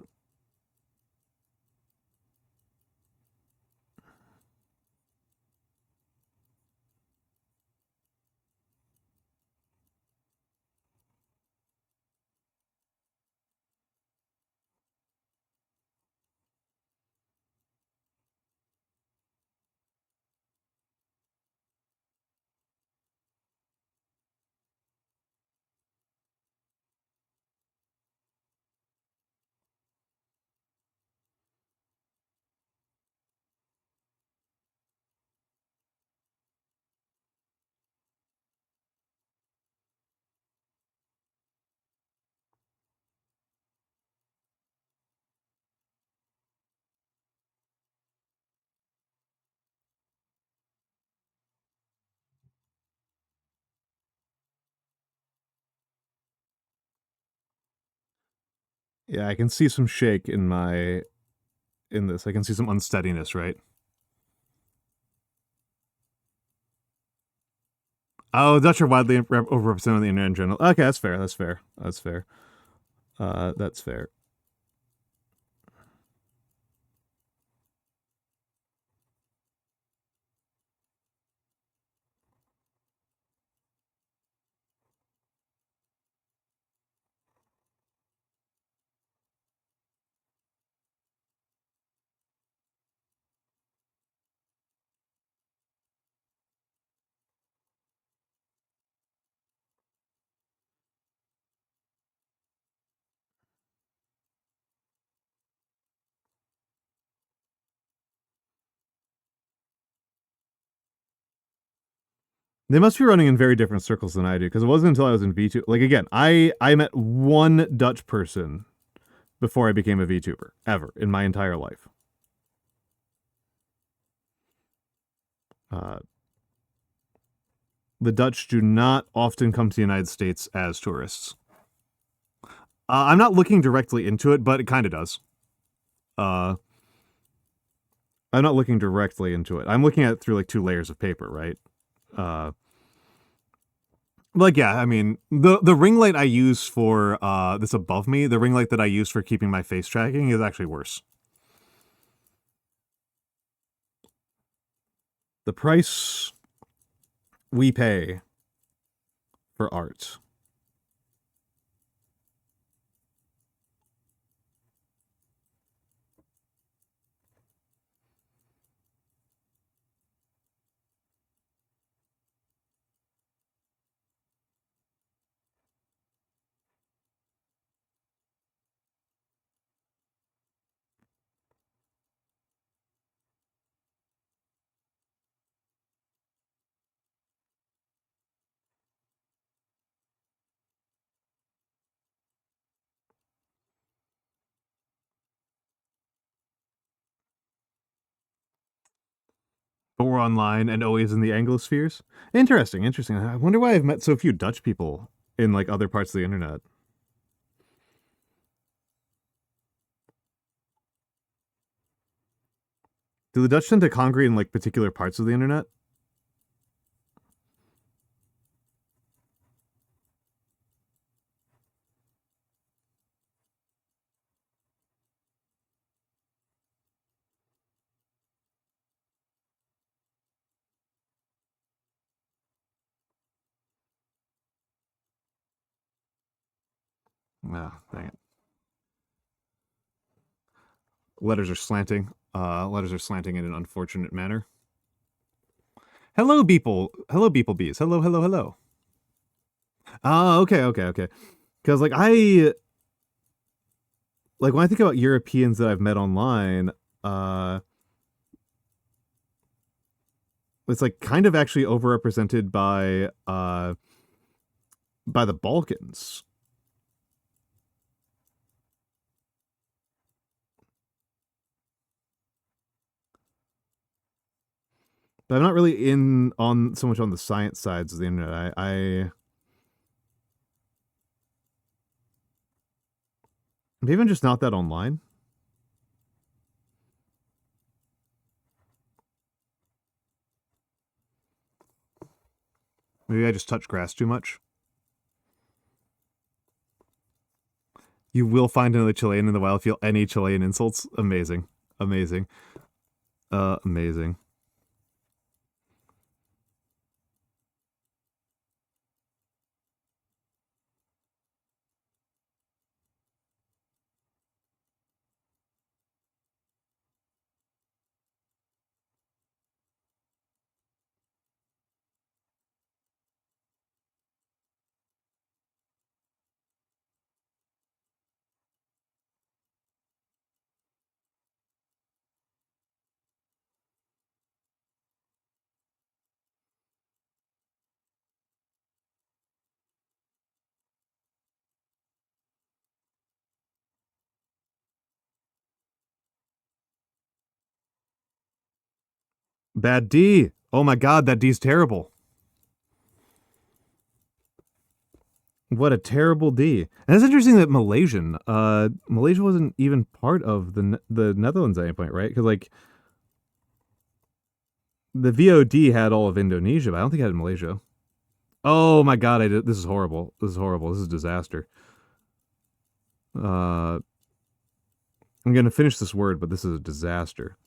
S1: Yeah, I can see some shake in this. I can see some unsteadiness, right? Oh, Dutch are widely overrepresented on the internet in general. Okay, that's fair. That's fair. That's fair. That's fair. They must be running in very different circles than I do, because it wasn't until I was in VTuber. Like, again, I met one Dutch person before I became a VTuber, ever, in my entire life. Uh, the Dutch do not often come to the United States as tourists. I'm not looking directly into it, but it kind of does. I'm not looking directly into it. I'm looking at it through like 2 layers of paper, right? Like, yeah, I mean, the ring light I use for this above me, the ring light that I use for keeping my face tracking is actually worse. The price we pay for art. But we're online and always in the Anglospheres. Interesting, interesting. I wonder why I've met so few Dutch people in like other parts of the internet. Do the Dutch tend to congregate in like particular parts of the internet? Ah, dang it. Letters are slanting. Letters are slanting in an unfortunate manner. Hello, people. Hello, people bees. Hello, hello, hello. Oh, okay, okay, okay. Because like when I think about Europeans that I've met online, uh, it's like kind of actually overrepresented by the Balkans. But I'm not really in on so much on the science sides of the internet. Maybe I'm just not that online. Maybe I just touch grass too much. You will find another Chilean in the wild. Feel any Chilean insults. Amazing, amazing, amazing. Bad D. Oh my god, that D's terrible. What a terrible D. And it's interesting that Malaysia wasn't even part of the Netherlands at any point, right? Because like the VOD had all of Indonesia, but I don't think it had Malaysia. Oh my god, I did. This is horrible. This is horrible. This is a disaster. I'm gonna finish this word, but this is a disaster.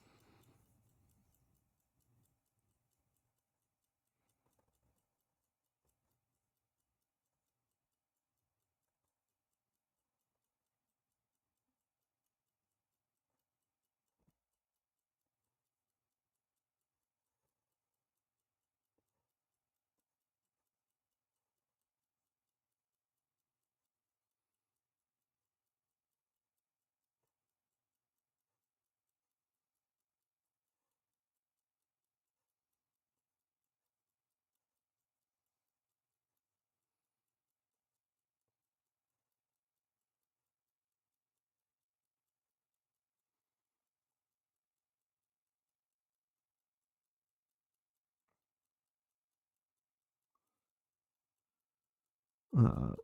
S1: Uh,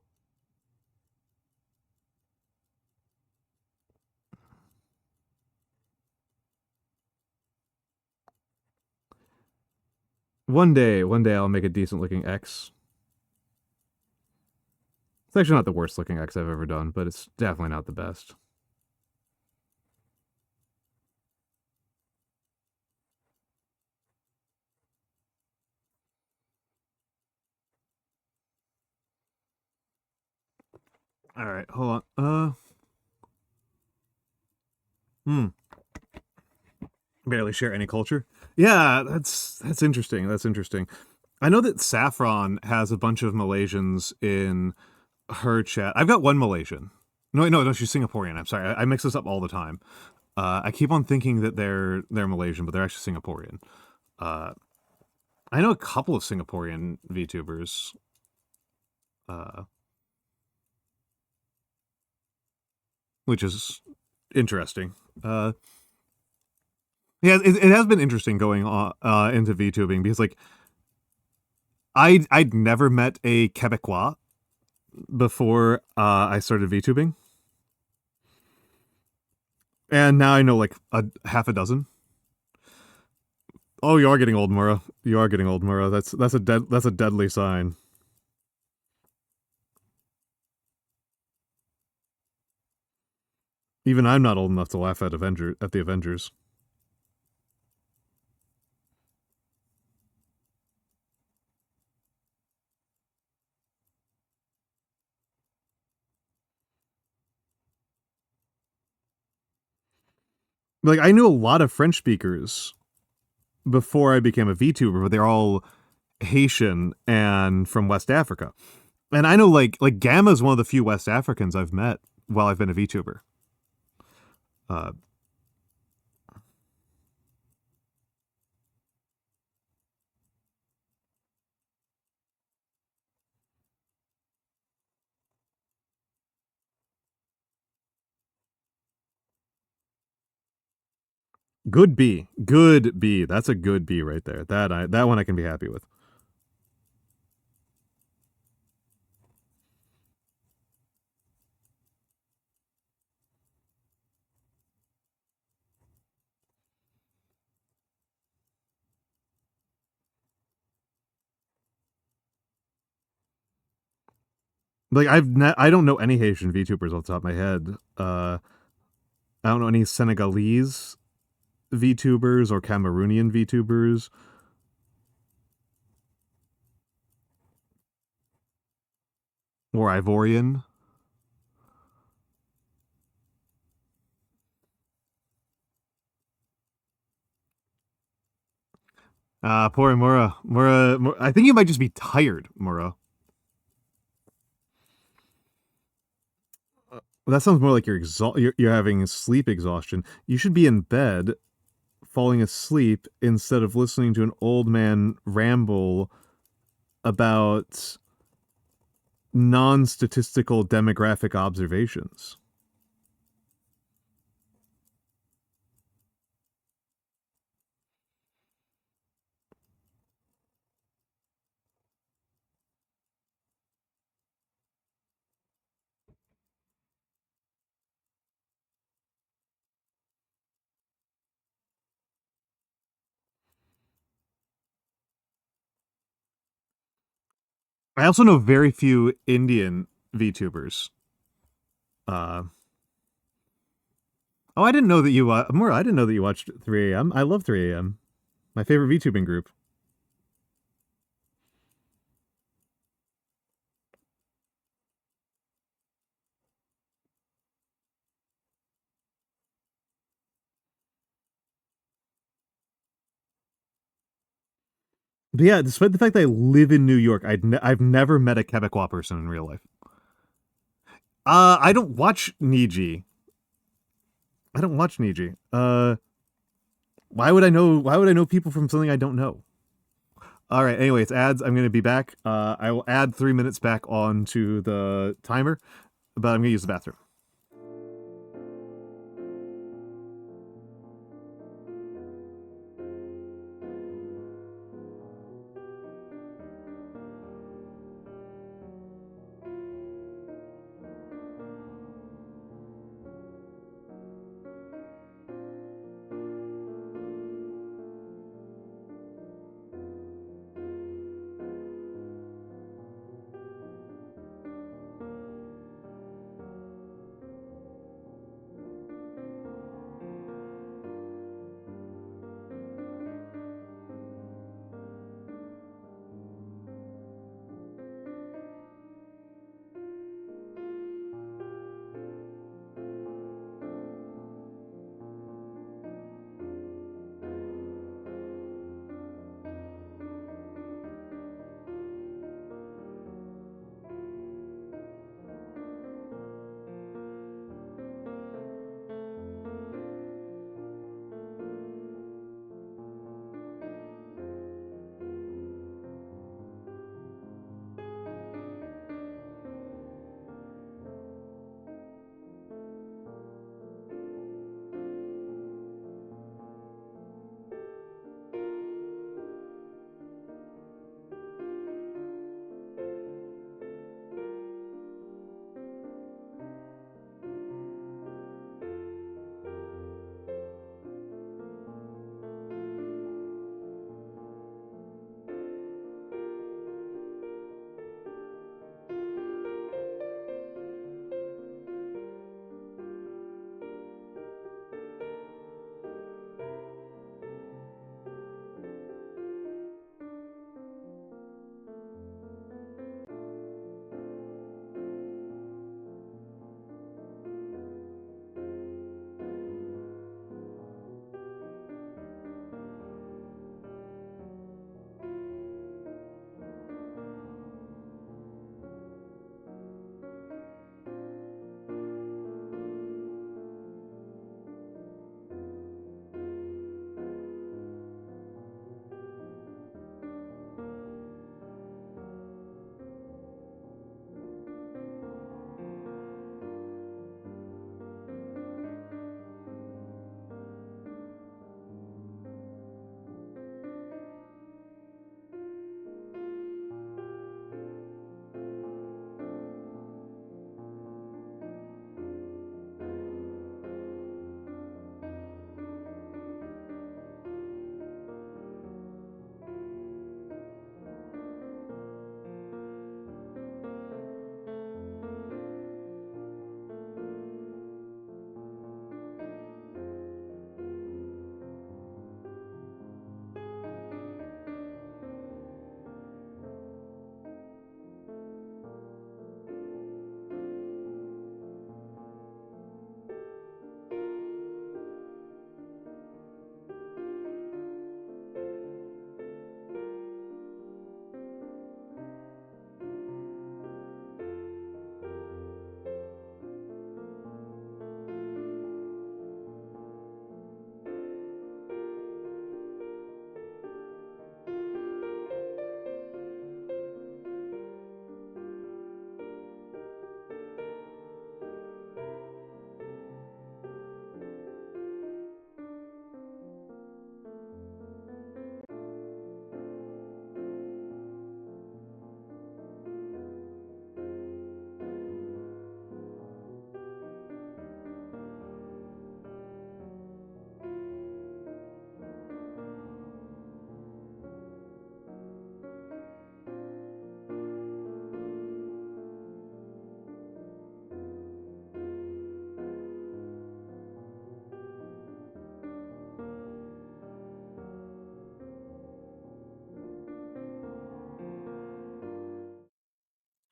S1: one day I'll make a decent looking X. It's actually not the worst looking X I've ever done, but it's definitely not the best. All right, hold on. Hmm. Barely share any culture. Yeah, that's interesting. That's interesting. I know that Saffron has a bunch of Malaysians in her chat. I've got one Malaysian. No, she's Singaporean. I'm sorry. I mix this up all the time. I keep on thinking that they're Malaysian, but they're actually Singaporean. I know a couple of Singaporean VTubers. Which is interesting. Yeah, it has been interesting going on into VTubing because like I'd never met a Quebecois before I started VTubing, and now I know like a half a dozen. Oh, you are getting old, Mura. You are getting old, Mura. That's a deadly sign. Even I'm not old enough to laugh at the Avengers. Like I knew a lot of French speakers before I became a VTuber, but they're all Haitian and from West Africa. And I know like Gamma is one of the few West Africans I've met while I've been a VTuber. Uh, Good B, good B. That's a good B right there. That one I can be happy with. Like I don't know any Haitian VTubers off the top of my head. I don't know any Senegalese VTubers or Cameroonian VTubers. Or Ivorian. Poor Mura. Mura. I think you might just be tired, Mura. That sounds more like you're having sleep exhaustion. You should be in bed, falling asleep instead of listening to an old man ramble about non-statistical demographic observations. I also know very few Indian VTubers. Uh, oh, I didn't know that you, Mura, I didn't know that you watched 3 a.m. I love 3 a.m. My favorite VTubing group. But yeah, despite the fact that I live in New York, I've never met a Quebecois person in real life. I don't watch Niji. I don't watch Niji. Why would I know? Why would I know people from something I don't know? All right. Anyway, it's ads. I'm going to be back. I will add 3 minutes back onto the timer, but I'm going to use the bathroom.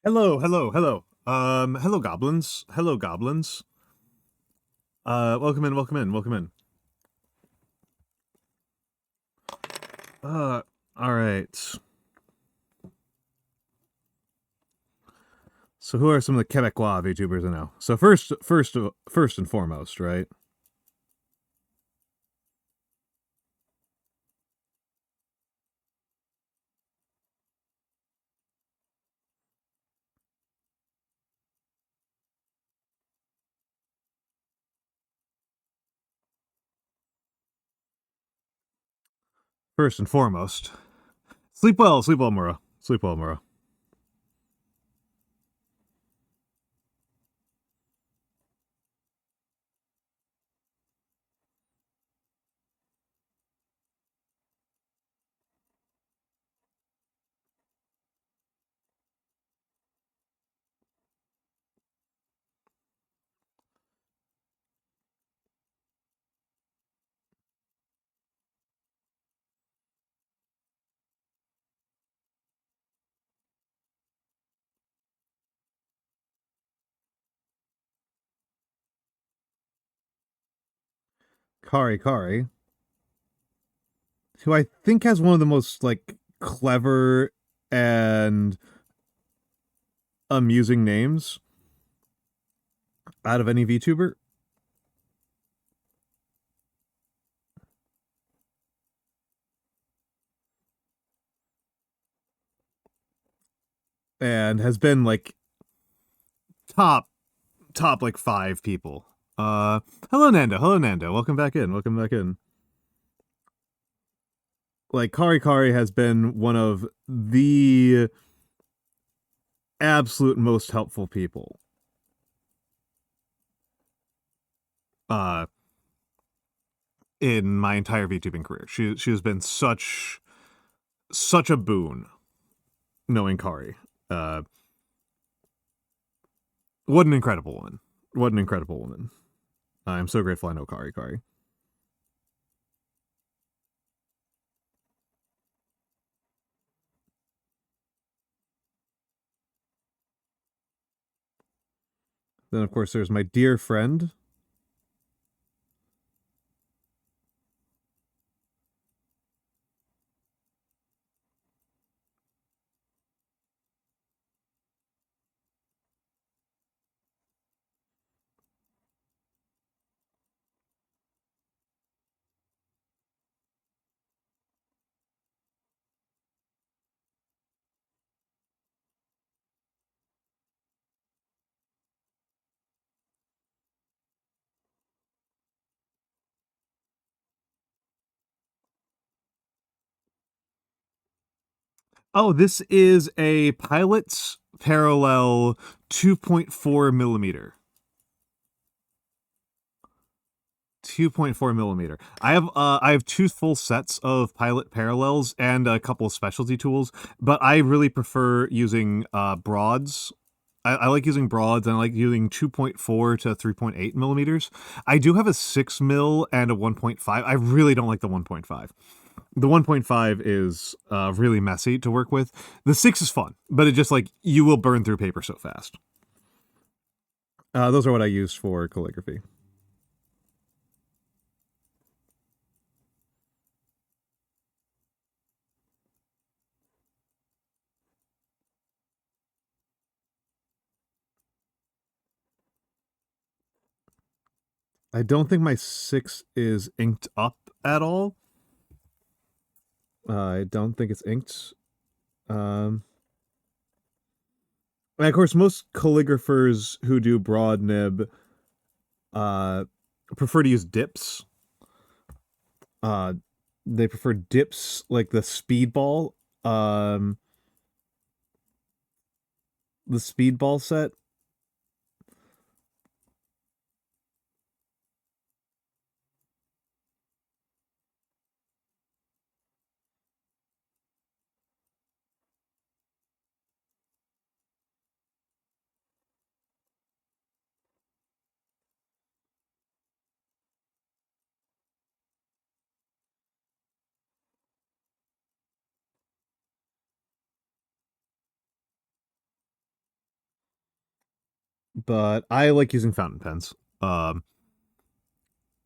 S1: Hello, hello, hello. Hello goblins. Hello goblins. Welcome in, welcome in, welcome in. All right. So who are some of the Quebecois VTubers I know? So first and foremost, right? First and foremost. Sleep well, Mura. Sleep well, Mura. Kari, who I think has one of the most like clever and amusing names out of any VTuber. And has been like top like 5 people. Hello Nando, hello Nando. Welcome back in. Welcome back in. Like Kari has been one of the absolute most helpful people. Uh in my entire VTubing career. She has been such a boon knowing Kari. Uh what an incredible woman. What an incredible woman. I'm so grateful I know Kari. Then of course there's my dear friend. Oh, this is a Pilot's Parallel 2.4 millimeter. 2.4 millimeter. I have 2 full sets of Pilot Parallels and a couple of specialty tools, but I really prefer using broads. I like using broads, and I like using 2.4 to 3.8 millimeters. I do have a 6 mil and a 1.5. I really don't like the 1.5. The 1.5 is really messy to work with. The 6 is fun, but it just like you will burn through paper so fast. Those are what I use for calligraphy. I don't think my 6 is inked up at all. I don't think it's inked. And of course, most calligraphers who do broad nib uh, prefer to use dips. Uh, they prefer dips like the speedball. The speedball set. but I like using fountain pens.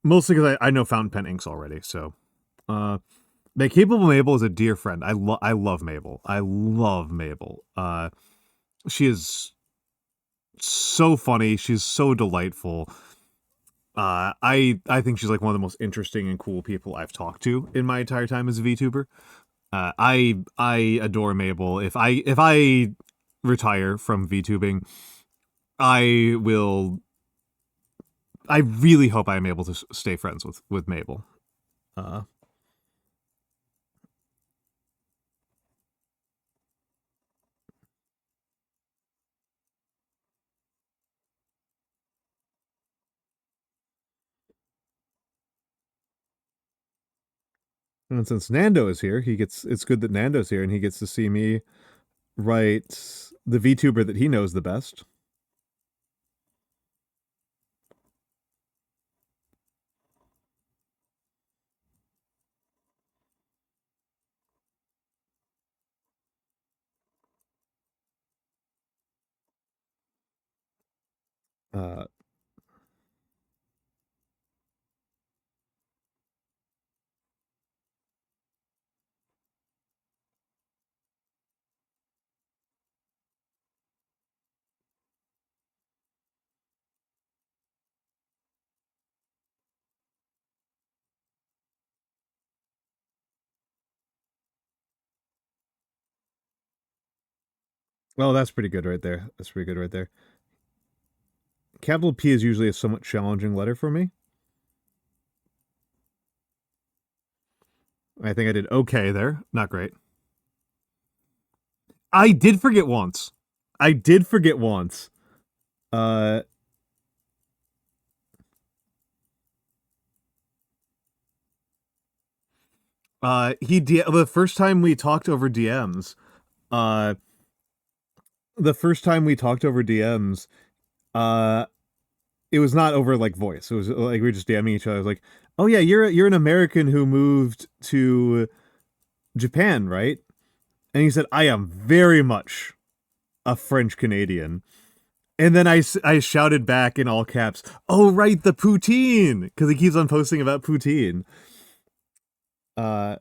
S1: Mostly because I know fountain pen inks already. So, the Capable Mabel is a dear friend. I love Mabel. I love Mabel. She is so funny. She's so delightful. I think she's like one of the most interesting and cool people I've talked to in my entire time as a VTuber. I adore Mabel. If I retire from VTubing, I will. I really hope I am able to stay friends with Mabel. Uh, and since Nando is here, it's good that Nando's here and he gets to see me write the VTuber that he knows the best. Uh, well, that's pretty good right there. That's pretty good right there. Capital P is usually a somewhat challenging letter for me. I think I did okay there. Not great. I did forget once. I did forget once. Uh, the first time we talked over DMs, uh, the first time we talked over DMs, uh, it was not over like voice. It was like we were just DMing each other. I was like, "Oh yeah, you're an American who moved to Japan, right?" And he said, "I am very much a French Canadian." And then I shouted back in all caps, "Oh right, the poutine," because he keeps on posting about poutine. Uh,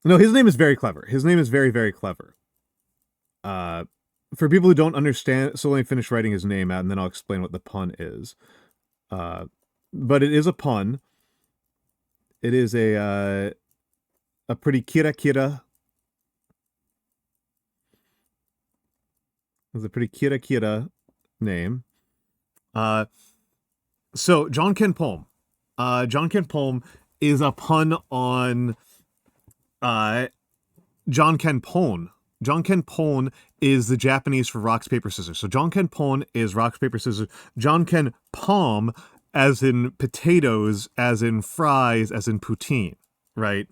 S1: no, his name is very clever. His name is very very clever. Uh, for people who don't understand, so let me finish writing his name out, and then I'll explain what the pun is. Uh, but it is a pun. It is a pretty kira kira. It's a pretty kira kira name. Uh, so John Ken Palm. John Ken Palm is a pun on uh John Ken Pon. John Ken Pon is the Japanese for rocks, paper, scissors. So John Ken Pon is rocks, paper, scissors. John Ken Palm, as in potatoes, as in fries, as in poutine, right?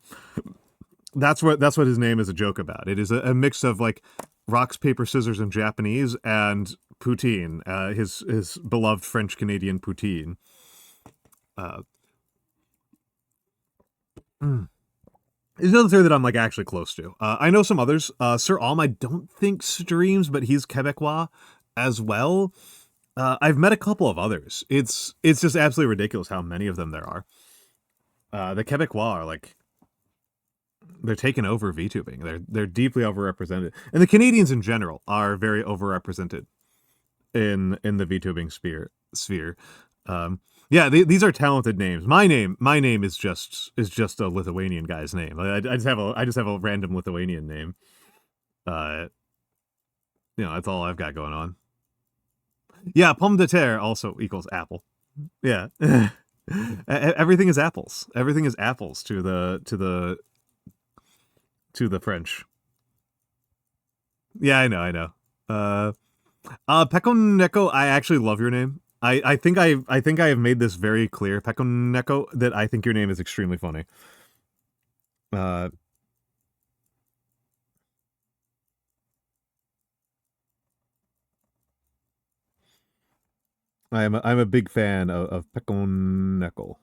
S1: That's what his name is a joke about. It is a mix of like rocks, paper, scissors in Japanese and poutine, his beloved French Canadian poutine. Uh, mm. There's another theory that I'm like actually close to. I know some others. Sir Alm, I don't think streams, but he's Quebecois as well. I've met a couple of others. It's just absolutely ridiculous how many of them there are. The Quebecois are like they're taking over VTubing. They're deeply overrepresented, and the Canadians in general are very overrepresented in the VTubing sphere. Yeah, these are talented names. My name is just a Lithuanian guy's name. I just have a random Lithuanian name. That's all I've got going on. Yeah, pomme de terre also equals apple. Yeah. Everything is apples. Everything is apples to the French. Yeah, I know. Pekon Neko, I actually love your name. I think I have made this very clear, Pekon Neko, that I think your name is extremely funny. Uh, I'm a big fan of Pekon Neko.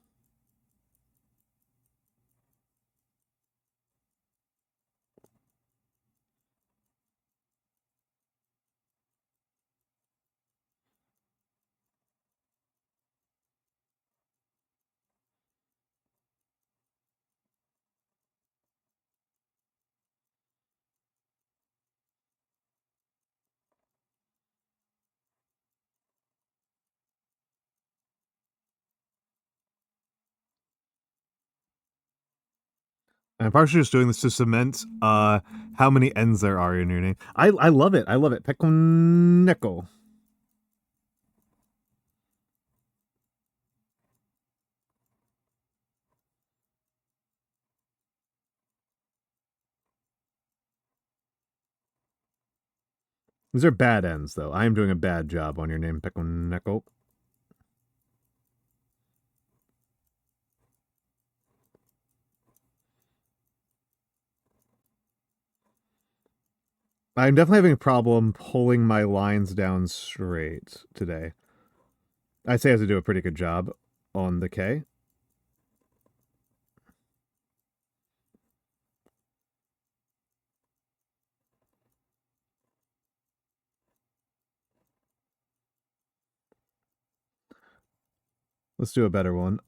S1: I'm partially just doing this to cement how many N's there are in your name. I love it. I love it. Pekoneko. These are bad N's, though. I am doing a bad job on your name, Pekoneko. I'm definitely having a problem pulling my lines down straight today. I'd say I have to do a pretty good job on the K. Let's do a better one.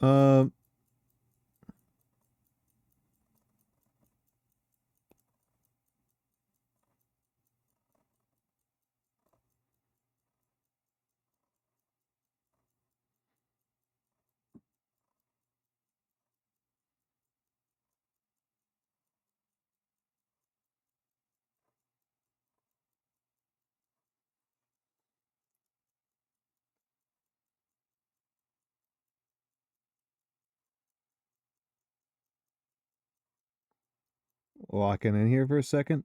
S1: Locking in here for a second.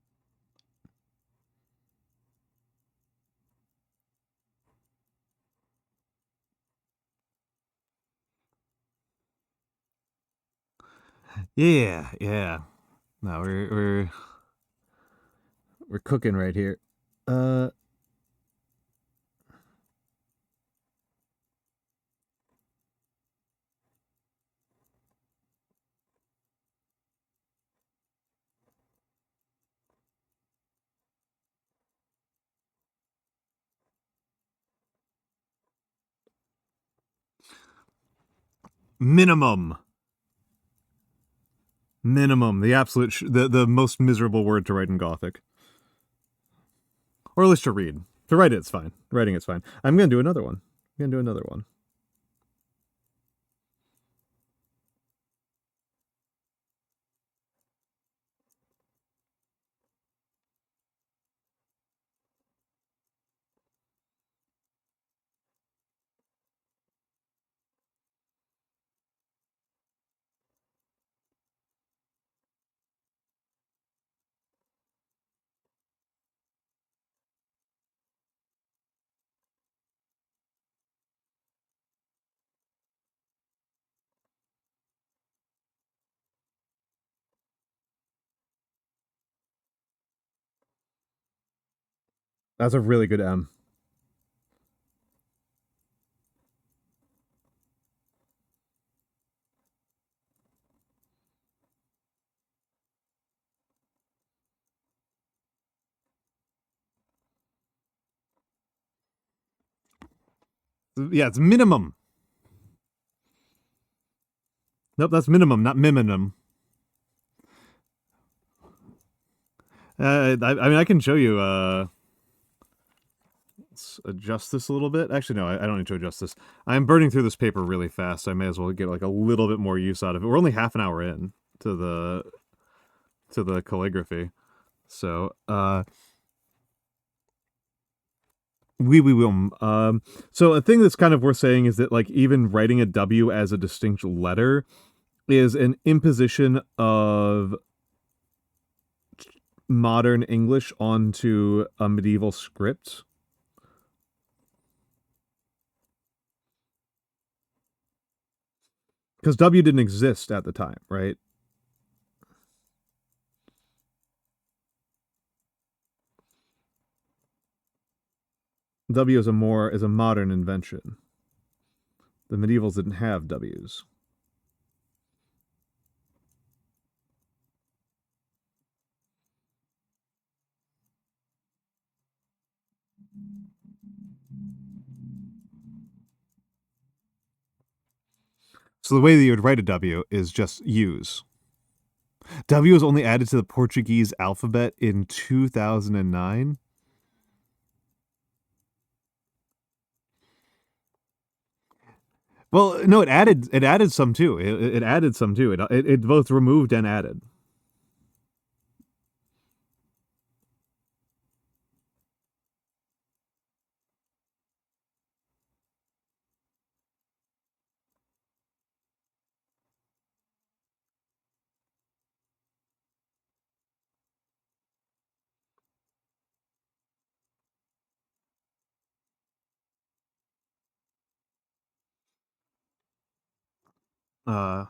S1: Yeah. No, we're cooking right here. Minimum, the absolute, the most miserable word to write in Gothic. Or at least to read. To write it's fine. Writing it's fine. I'm going to do another one. That's a really good M. Yeah, it's minimum. Nope, that's minimum, not minimum. I mean, I can show you. Let's adjust this a little bit. Actually, no, I don't need to adjust this. I'm burning through this paper really fast. So I may as well get like a little bit more use out of it. We're only half an hour in to the calligraphy, so so a thing that's kind of worth saying is that like even writing a W as a distinct letter is an imposition of modern English onto a medieval script. Because W didn't exist at the time, right? W is a modern invention. The medievals didn't have W's. So the way that you would write a W is just use. W was only added to the Portuguese alphabet in 2009. Well, no, it added some too. It added some too. It both removed and added. Uh,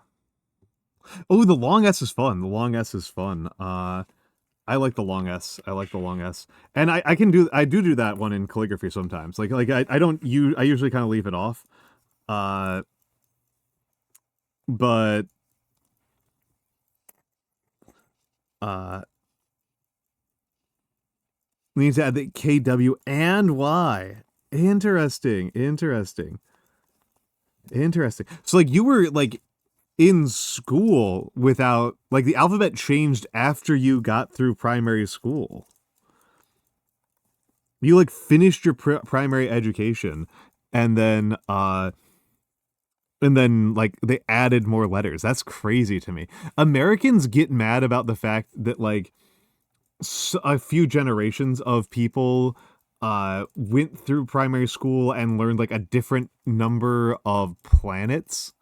S1: oh, the long S is fun. The long S is fun. I like the long S. I like the long S, and I do that one in calligraphy sometimes. I don't use I usually kind of leave it off, uh, but uh, needs to add the KW and Y. Interesting, interesting, interesting. So like you were like in school without like the alphabet changed after you got through primary school. You like finished your primary education and then like they added more letters. That's crazy to me. Americans get mad about the fact that like a few generations of people went through primary school and learned like a different number of planets.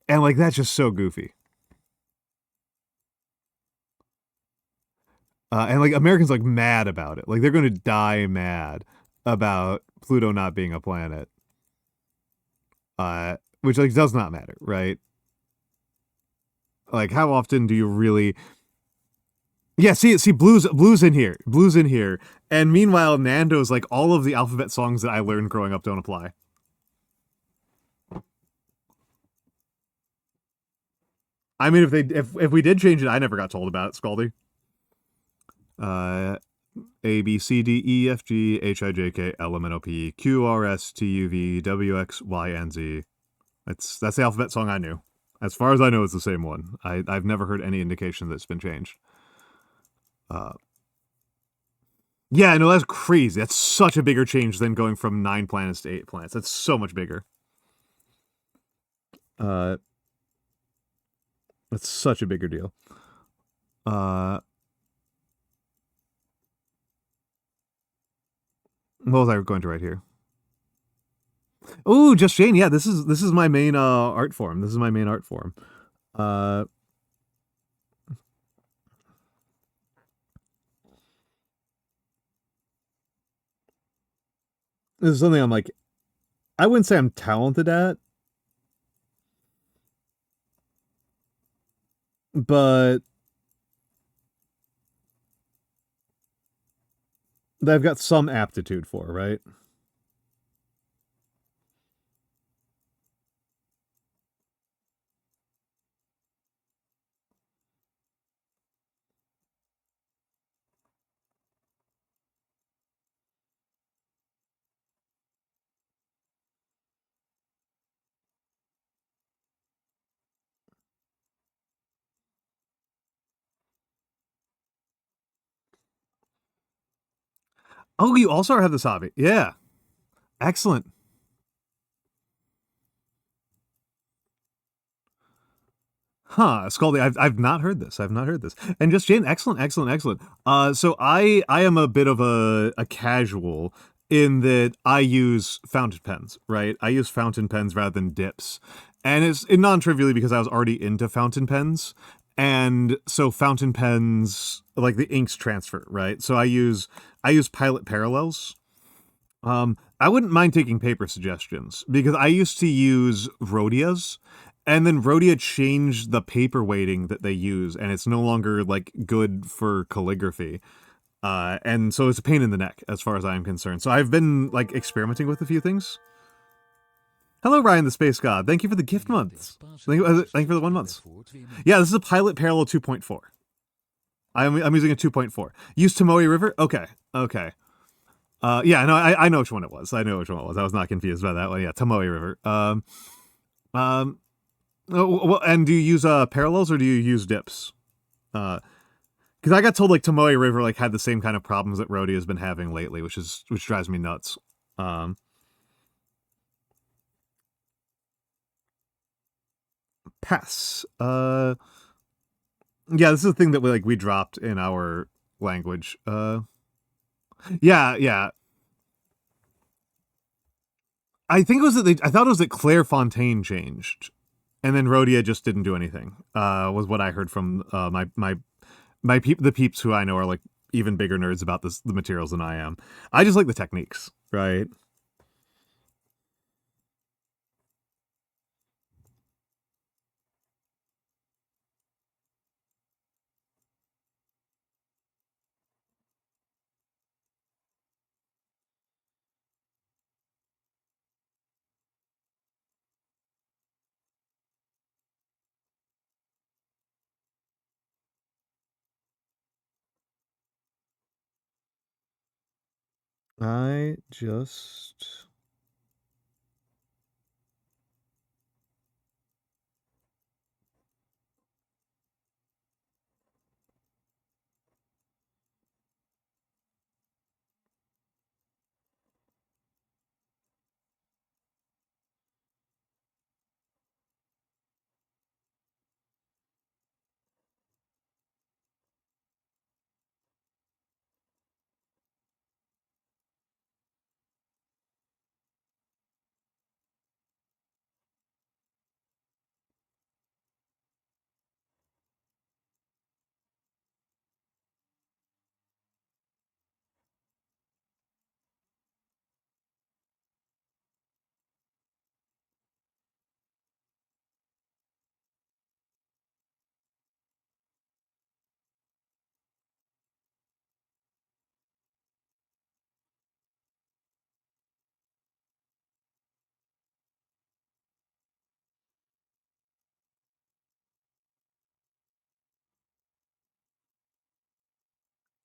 S1: And like that's just so goofy. And like Americans like mad about it. Like they're going to die mad about Pluto not being a planet. Which like does not matter, right? Like how often do you really? Yeah, see, blues in here, and meanwhile, Nando's like all of the alphabet songs that I learned growing up don't apply. I mean, if we did change it, I never got told about it, Scaldy. A B C D E F G H I J K L M N O P Q R S T U V W X Y and Z. That's the alphabet song I knew. As far as I know, it's the same one. I've never heard any indication that it's been changed. Yeah, no, that's crazy. That's such a bigger change than going from 9 planets to 8 planets. That's so much bigger. That's such a bigger deal. What was I going to write here? Oh, Just Jane. Yeah, this is my main art form. This is my main art form. This is something I'm like, I wouldn't say I'm talented at, but that I've got some aptitude for, right? Oh, you also have this hobby. Yeah. Excellent. Huh, Scaldy, I've not heard this. I've not heard this. And Just Jane, excellent, excellent, excellent. So I am a bit of a casual in that I use fountain pens, right? I use fountain pens rather than dips. And it's non-trivially because I was already into fountain pens. And so fountain pens, like the inks transfer, right? So I use Pilot Parallels. I wouldn't mind taking paper suggestions because I used to use Rhodias, and then Rhodia changed the paper weighting that they use, and it's no longer like good for calligraphy. And so it's a pain in the neck as far as I'm concerned. So I've been like experimenting with a few things. Hello, Ryan the Space God. Thank you for the gift months. Thank you for the 1 month. Yeah, this is a Pilot Parallel 2.4. I'm using a 2.4. Use Tomoe River? Okay. Okay. Yeah, no, I know which one it was. I know which one it was. I was not confused by that one. Yeah, Tomoe River. Oh, well, and do you use parallels or do you use dips? Because I got told like Tomoe River like had the same kind of problems that Rhodey has been having lately, which drives me nuts. Pass. Yeah, this is a thing that we dropped in our language. Yeah. I think it was I thought it was that Claire Fontaine changed, and then Rhodia just didn't do anything. Was what I heard from the peeps who I know are like even bigger nerds about the materials than I am. I just like the techniques, right? I just...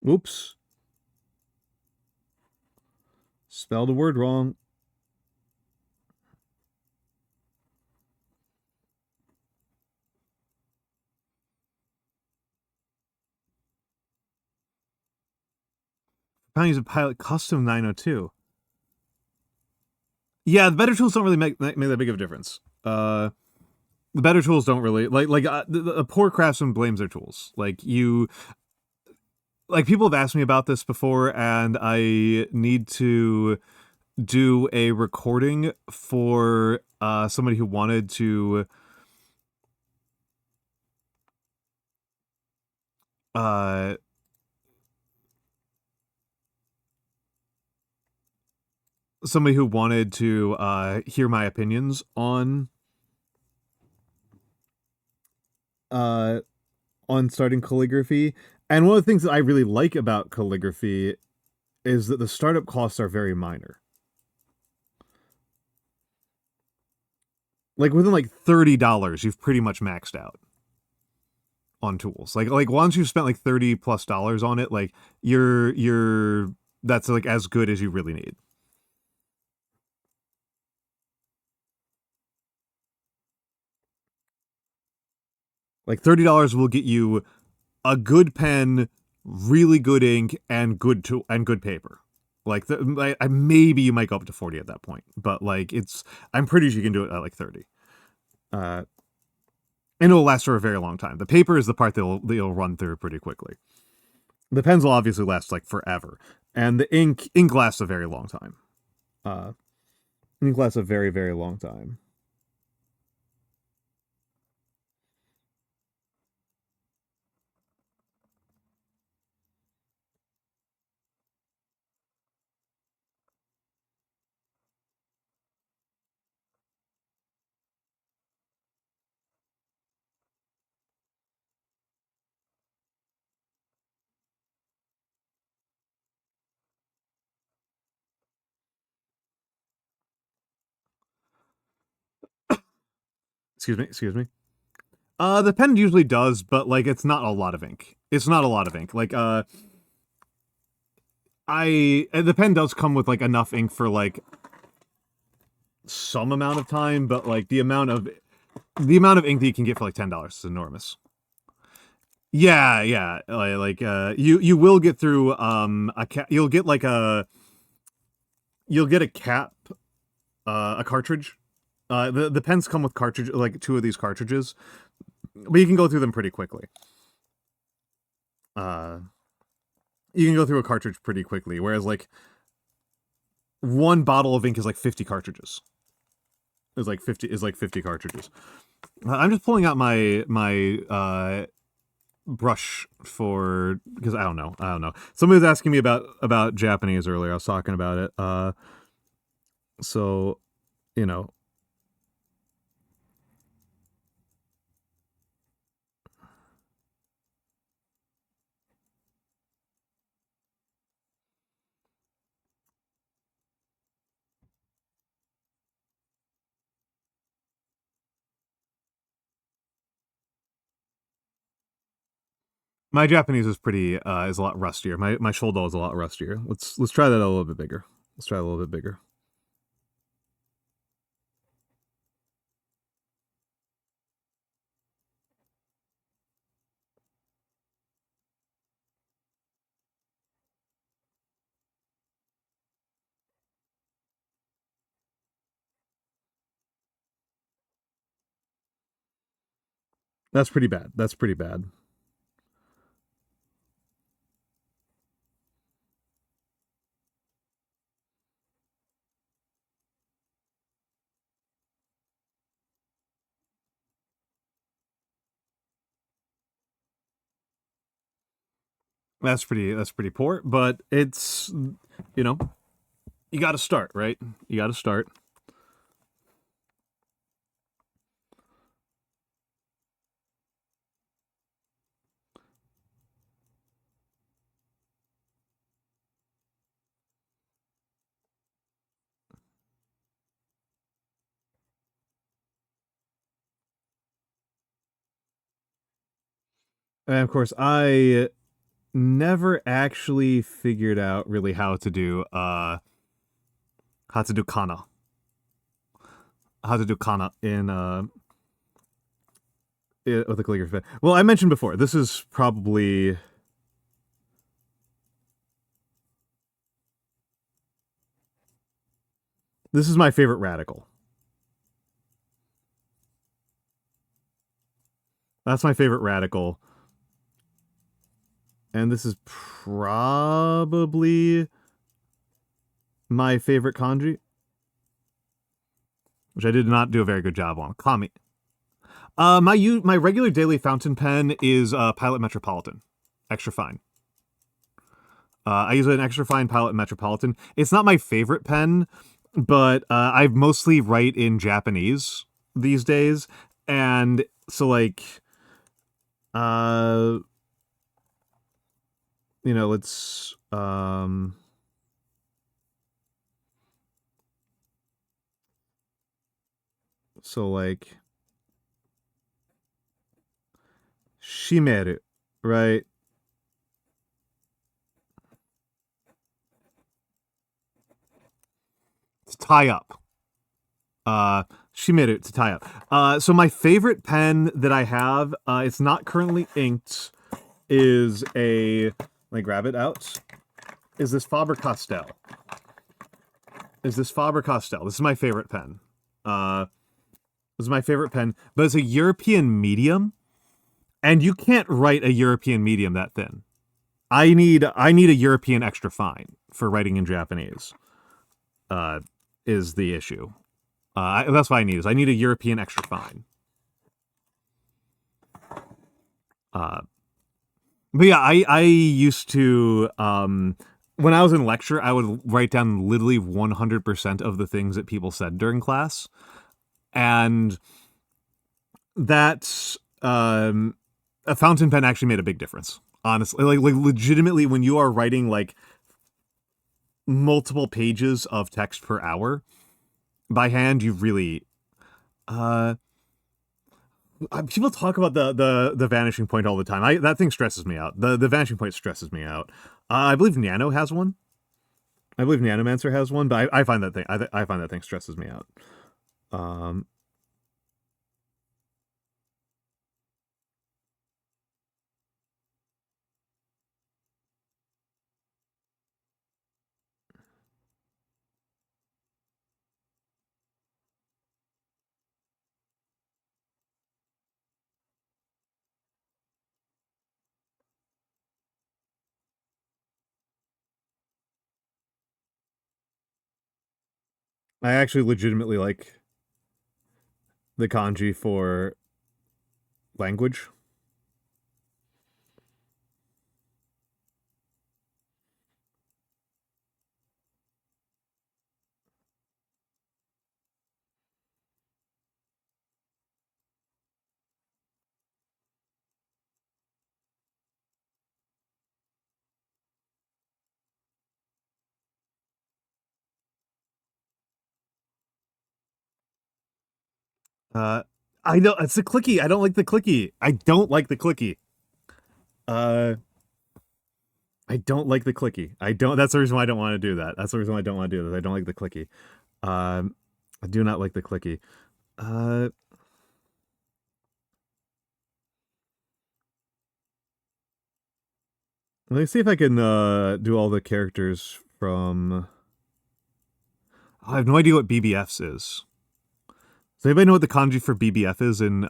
S1: Oops. Spelled a word wrong. I use a Pilot Custom 902. Yeah, the better tools don't really make that big of a difference. The better tools don't really the poor craftsman blames their tools. Like people have asked me about this before, and I need to do a recording for somebody who wanted to hear my opinions on starting calligraphy. And one of the things that I really like about calligraphy is that the startup costs are very minor. Like within like $30, you've pretty much maxed out on tools. Like once you've spent like $30+ on it, like you're that's like as good as you really need. Like $30 will get you a good pen, really good ink, and good paper. Like maybe you might go up to 40 at that point, but like I'm pretty sure you can do it at like 30. And it'll last for a very long time. The paper is the part they'll run through pretty quickly. The pens will obviously last like forever, and the ink lasts a very long time. Ink lasts a very, very long time. Excuse me. The pen usually does, but like it's not a lot of ink. Like the pen does come with like enough ink for like some amount of time, but like the amount of ink that you can get for like $10 is enormous. Yeah, you will get through you'll get a cap, a cartridge. The pens come with cartridge, like 2 of these cartridges, but you can go through them pretty quickly. You can go through a cartridge pretty quickly, whereas like one bottle of ink is like 50 cartridges. Is like 50 cartridges. I'm just pulling out my brush for, because I don't know. Somebody was asking me about Japanese earlier. I was talking about it. So, you know. My Japanese is pretty is a lot rustier. My shoulder is a lot rustier. Let's try that a little bit bigger. Let's try a little bit bigger. That's pretty bad. That's pretty bad. That's pretty poor, but it's, you know, you got to start, right? You got to start. And of course, I never actually figured out really how to do kana. How to do kana in with a calligraphy. Well, I mentioned before, this is probably my favorite radical. That's my favorite radical. And this is probably my favorite kanji, which I did not do a very good job on. Kami. My regular daily fountain pen is Pilot Metropolitan, extra fine. I use an extra fine Pilot Metropolitan. It's not my favorite pen, but I mostly write in Japanese these days, and so like, you know, it's so like shimeru, right? To tie up. Shimeru, to tie up. So my favorite pen that I have, it's not currently inked, is a, let me grab it out, is this Faber-Castell. This is my favorite pen. This is my favorite pen, but it's a European medium, and you can't write a European medium that thin. I need a European extra fine for writing in Japanese. Is the issue. That's what I need. I need a European extra fine. But yeah, I used to, when I was in lecture, I would write down literally 100% of the things that people said during class. And that, a fountain pen actually made a big difference. Honestly, like legitimately, when you are writing like multiple pages of text per hour by hand, you really, people talk about the vanishing point all the time. That thing stresses me out. The vanishing point stresses me out. I believe Nano has one. I believe Nanomancer has one, but I find that thing I find that thing stresses me out. I actually legitimately like the kanji for language. I know it's the clicky. I don't like the clicky. I don't like the clicky. I don't like the clicky. That's the reason why I don't want to do that. That's the reason why I don't want to do that. I don't like the clicky. I do not like the clicky. Let me see if I can do all the characters from... I have no idea what BBFs is. Does anybody know what the kanji for BBF is in...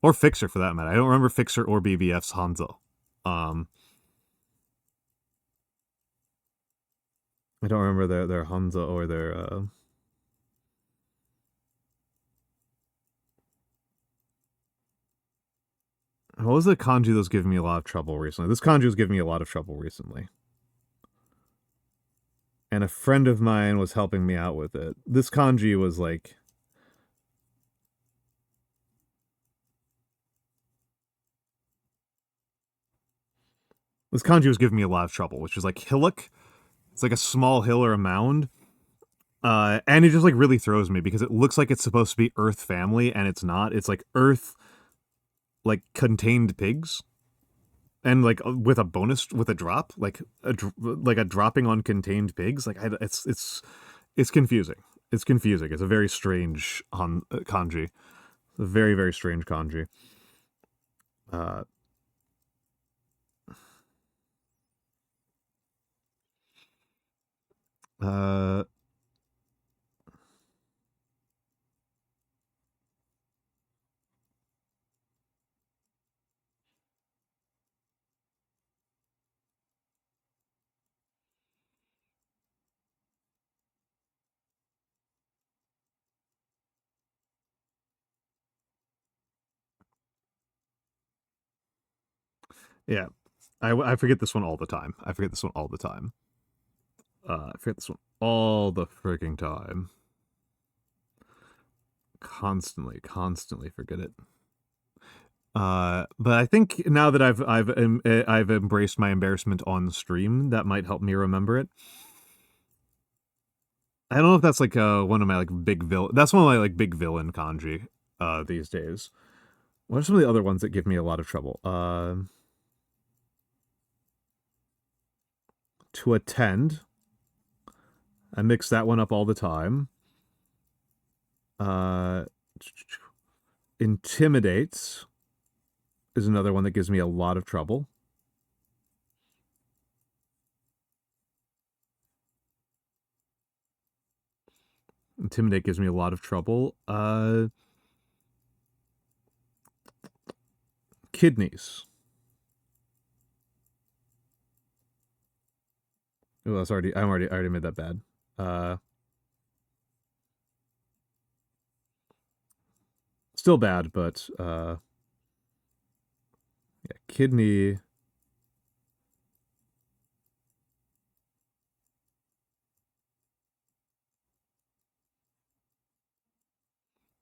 S1: Or Fixer, for that matter. I don't remember Fixer or BBF's Hanzo. I don't remember their Hanzo or their... What was the kanji that was giving me a lot of trouble recently? This kanji was giving me a lot of trouble recently. And a friend of mine was helping me out with it. This kanji was like... This kanji was giving me a lot of trouble, which is like hillock. It's like a small hill or a mound. And it just like really throws me because it looks like it's supposed to be Earth family and it's not. It's like Earth, like contained pigs. And like with a bonus, with a drop, like a dropping on contained pigs. Like it's confusing. It's confusing. It's a very strange kanji. A very, very strange kanji. Yeah, I forget this one all the time. I forget this one all the time. I forget this one all the freaking time. Constantly forget it. But I think now that I've embraced my embarrassment on stream, that might help me remember it. I don't know if that's like one of my like big villain. That's one of my like big villain kanji these days. What are some of the other ones that give me a lot of trouble? To attend. I mix that one up all the time. Intimidates is another one that gives me a lot of trouble. Intimidate gives me a lot of trouble. Kidneys. Oh, that's I already made that bad. Still bad, but yeah, kidney.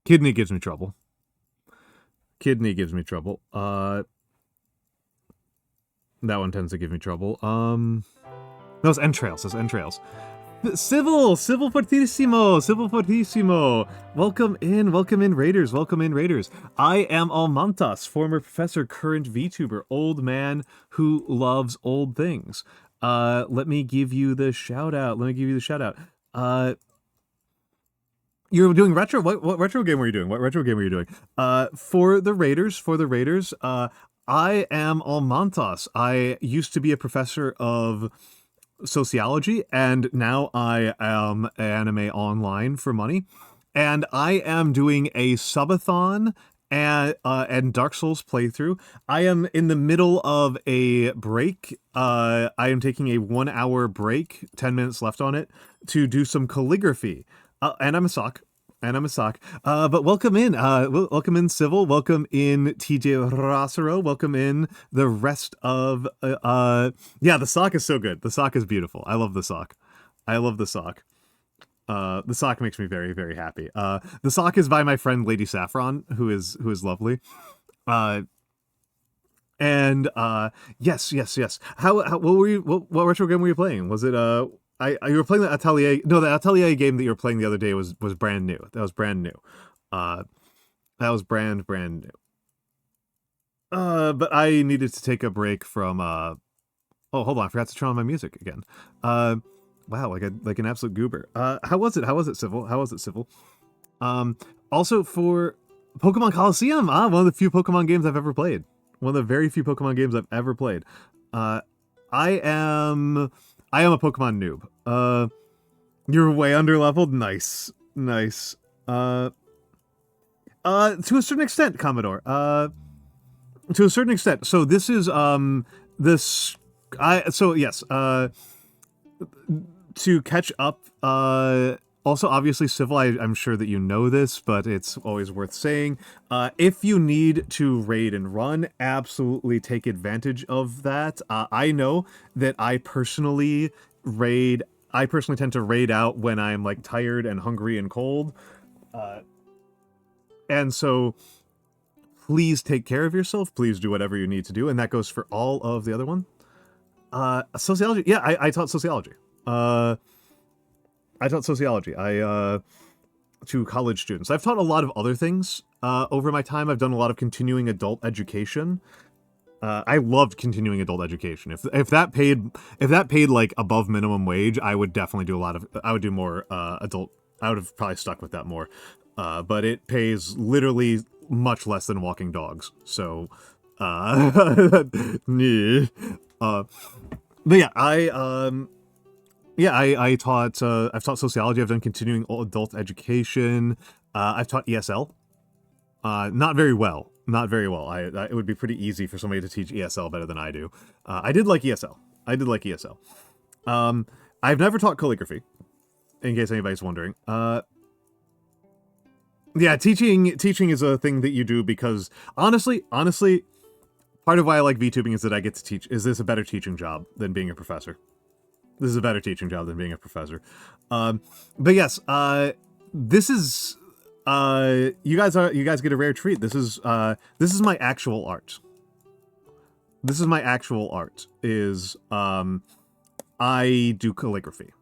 S1: Kidney gives me trouble. Kidney gives me trouble. That one tends to give me trouble. Those entrails. Those entrails. Civil fortissimo. Welcome in, Raiders. Welcome in, Raiders. I am Almantas, former professor, current VTuber, old man who loves old things. Let me give you the shout out. You're doing retro. What retro game were you doing? For the Raiders. I am Almantas. I used to be a professor of sociology, and now I am anime online for money, and I am doing a subathon and Dark Souls playthrough. I am in the middle of a break. I am taking a 1 hour break, 10 minutes left on it, to do some calligraphy. And I'm a sock. But welcome in. Welcome in, Civil. Welcome in, TJ Rossero. Welcome in the rest of... yeah, the sock is so good. The sock is beautiful. I love the sock. The sock makes me very, very happy. The sock is by my friend Lady Saffron, who is lovely. Yes. What retro game were you playing? Was it you were playing the Atelier? No, the Atelier game that you were playing the other day was brand new. That was brand new. That was brand new. But I needed to take a break from Oh, hold on, I forgot to turn on my music again. Wow, like an absolute goober. How was it? How was it, Civil? How was it, Civil? Also for Pokemon Coliseum, one of the few Pokemon games I've ever played. One of the very few Pokemon games I've ever played. I am a Pokemon noob. You're way underleveled. Nice, nice. To a certain extent, Commodore. To a certain extent. So this is this. So yes. To catch up. Also, obviously, Civil, I'm sure that you know this, but it's always worth saying. If you need to raid and run, absolutely take advantage of that. I know that I personally tend to raid out when I'm, like, tired and hungry and cold. And so, please take care of yourself. Please do whatever you need to do, and that goes for all of the other one. Sociology. Yeah, I taught sociology. I taught sociology. To college students. I've taught a lot of other things over my time. I've done a lot of continuing adult education. I loved continuing adult education. If that paid like above minimum wage, I would definitely do I would do more adult. I would have probably stuck with that more. But it pays literally much less than walking dogs. So, but yeah, I taught. I've taught sociology. I've done continuing adult education. I've taught ESL. Not very well. Not very well. It would be pretty easy for somebody to teach ESL better than I do. I did like ESL. I've never taught calligraphy, in case anybody's wondering. Yeah, teaching is a thing that you do because honestly, part of why I like VTubing is that I get to teach. Is this a better teaching job than being a professor? This is a better teaching job than being a professor. But yes, this is you guys get a rare treat. This is my actual art. This is my actual art. I do calligraphy.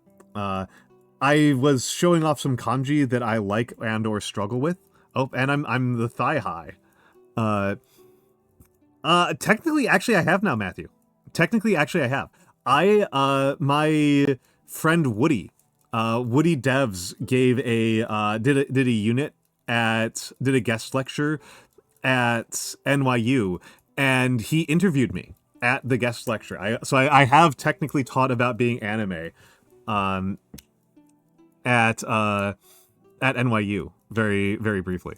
S1: I was showing off some kanji that I like and or struggle with. Oh, and I'm the thigh high. Technically, actually, I have now, Matthew. Technically, actually, I have. My friend Woody Devs gave did a unit did a guest lecture at NYU, and he interviewed me at the guest lecture. So I have technically taught about being anime, at NYU very, very briefly.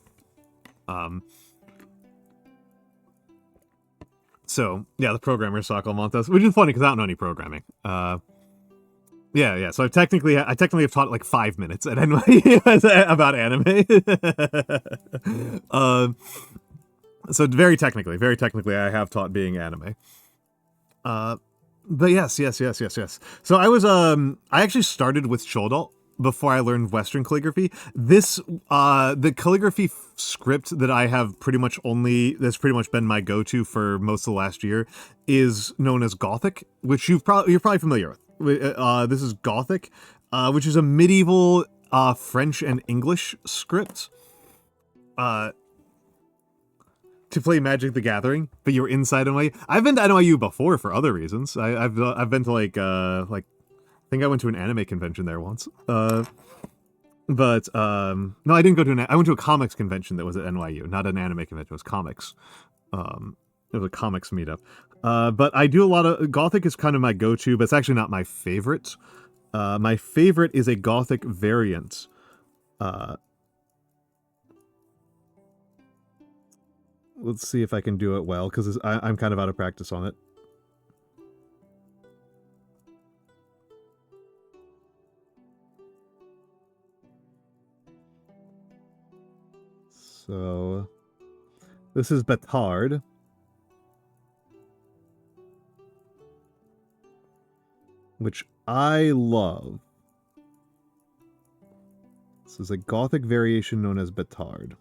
S1: So yeah, the programmers suck, Almantas, which is funny because I don't know any programming. Yeah. So I technically have taught like 5 minutes at NYU about anime. So very technically, I have taught being anime. But yes. So I actually started with Shodo before I learned Western calligraphy. The calligraphy script that I have that's pretty much been my go-to for most of the last year is known as Gothic, which you're probably familiar with. This is Gothic, which is a medieval French and English script to play Magic the Gathering, but you're inside NYU. I've been to NYU before for other reasons. I've been to like I think I went to an anime convention there once. No, I didn't go to I went to a comics convention that was at NYU, not an anime convention. It was comics. It was a comics meetup. But I do a lot of Gothic is kind of my go-to, but it's actually not my favorite. My favorite is a Gothic variant. Let's see if I can do it well, because I'm kind of out of practice on it. So, this is Betard. Which I love. This is a Gothic variation known as Betard.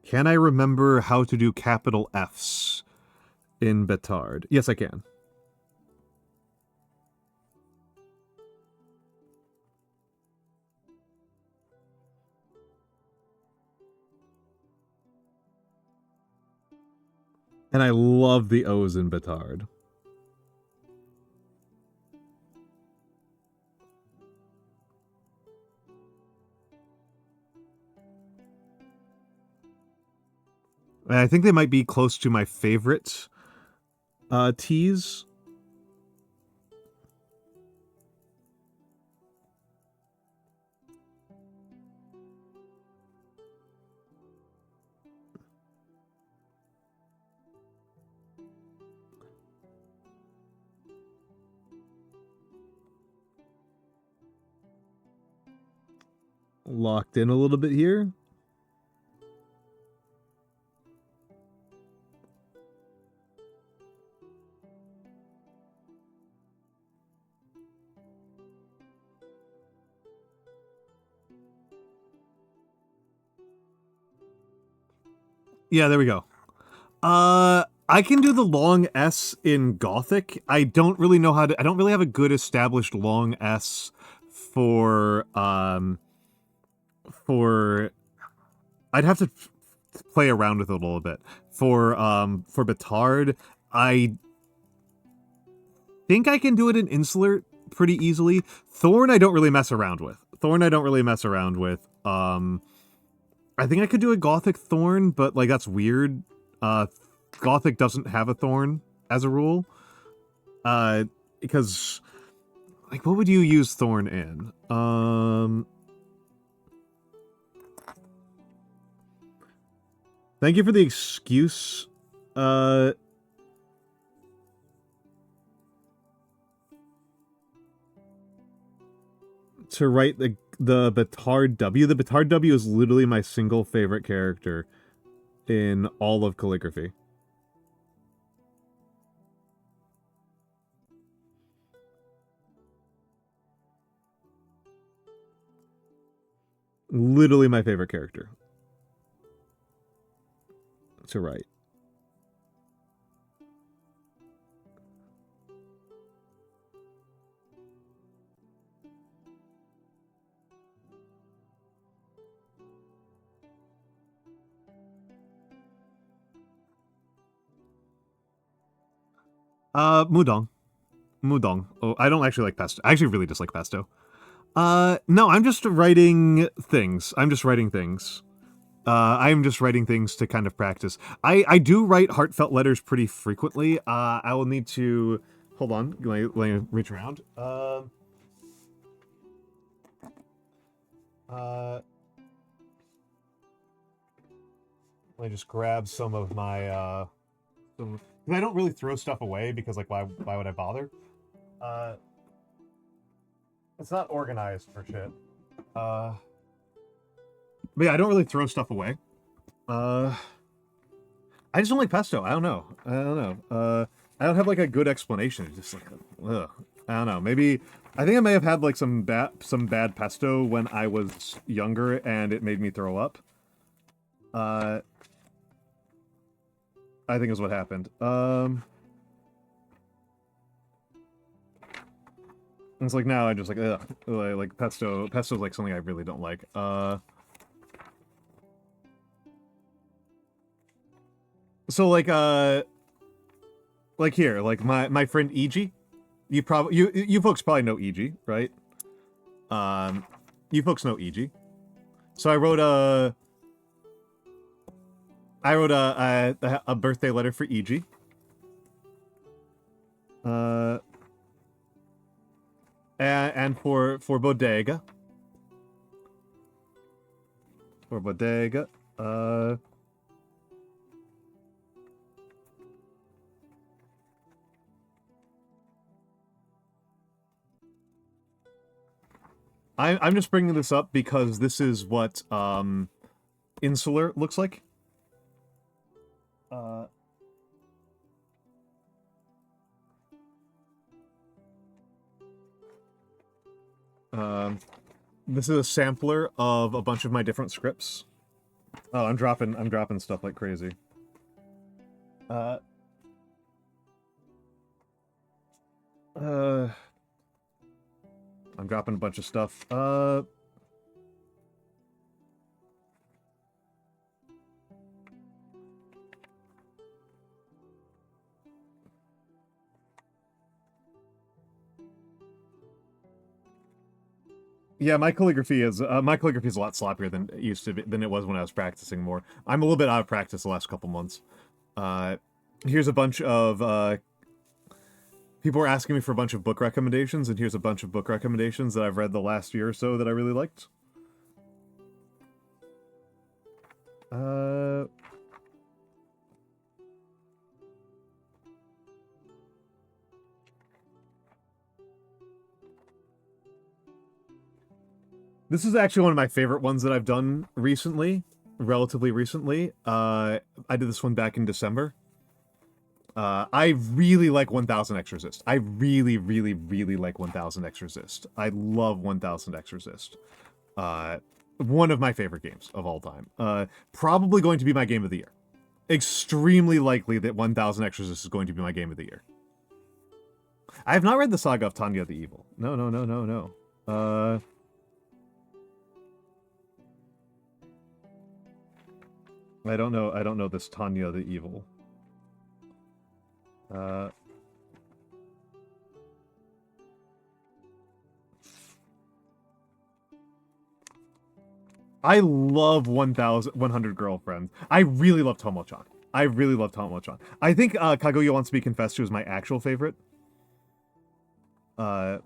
S1: Can I remember how to do capital Fs in Betard? Yes, I can. And I love the O's in Betard. And I think they might be close to my favorite T's. Locked in a little bit here. Yeah, there we go. I can do the long S in Gothic. I don't really know how to... I don't really have a good established long S for... I'd have to play around with it a little bit. For Betard, I think I can do it in Insular pretty easily. Thorn, I don't really mess around with. I think I could do a Gothic Thorn, but, like, that's weird. Gothic doesn't have a Thorn, as a rule. Because, like, what would you use Thorn in? Thank you for the excuse. To write the Betard W. The Betard W is literally my single favorite character in all of calligraphy. Literally my favorite character to write. Mudong. Oh, I don't actually like pesto. I actually really dislike pesto. No, I'm just writing things. I'm just writing things to kind of practice. I do write heartfelt letters pretty frequently. I will need to... Hold on. Let me reach around. Let me just grab some of my, I don't really throw stuff away because, like, why would I bother? It's not organized for shit. But yeah, I don't really throw stuff away. I just don't like pesto. I don't know. I don't have, like, a good explanation. It's just like, ugh. I don't know. Maybe... I think I may have had, like, some bad pesto when I was younger, and it made me throw up. I think is what happened. It's like now I just like, ugh, like pesto's like something I really don't like. So like here, like my friend EG, you folks probably know EG, right? You folks know EG. So I wrote a birthday letter for EG. And for Bodega. For Bodega. I'm just bringing this up because this is what Insular looks like. This is a sampler of a bunch of my different scripts. Oh, I'm dropping stuff like crazy. I'm dropping a bunch of stuff. Yeah, my calligraphy is a lot sloppier than it used to be, than it was when I was practicing more. I'm a little bit out of practice the last couple months. Here's a bunch of people were asking me for a bunch of book recommendations, and here's a bunch of book recommendations that I've read the last year or so that I really liked. This is actually one of my favorite ones that I've done recently, relatively recently. I did this one back in December. I really like 1000 X Resist. I really, really, really like 1000 X Resist. I love 1000 X Resist. One of my favorite games of all time. Probably going to be my game of the year. Extremely likely that 1000 X Resist is going to be my game of the year. I have not read the Saga of Tanya the Evil. No. I don't know this Tanya the Evil. I love 100 Girlfriends. I really love Tomo-chan. I really love Tomo-chan. I think Kaguya Wants to Be Confessed To is my actual favorite. I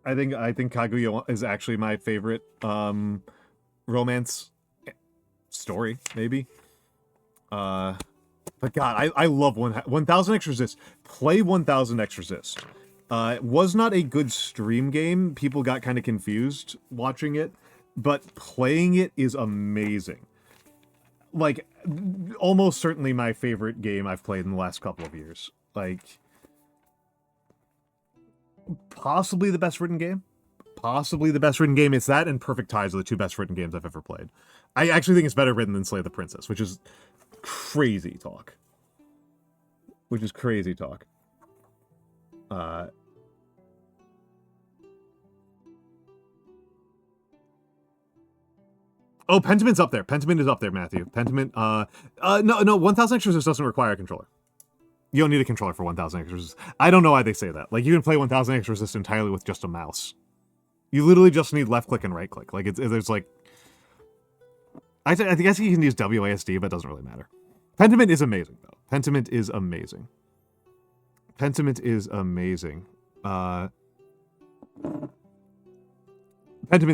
S1: think Kaguya is actually my favorite romance story, maybe. But God, I love 1000 X Resist. Play 1000 X Resist. It was not a good stream game. People got kind of confused watching it, but playing it is amazing. Like, almost certainly my favorite game I've played in the last couple of years. Like, possibly the best written game. Possibly the best written game. It's that and Perfect Ties are the two best written games I've ever played. I actually think it's better written than Slay the Princess, which is crazy talk. Oh, Pentiment up there. Pentiment is up there, Matthew. Pentiment, no, 1000 X Resist doesn't require a controller. You don't need a controller for 1000 X Resist. I don't know why they say that. Like, you can play 1000 X Resist entirely with just a mouse. You literally just need left click and right click. Like, there's like... I guess you can use WASD, but it doesn't really matter. Pentiment is amazing, though. Pentiment is amazing. Pentiment's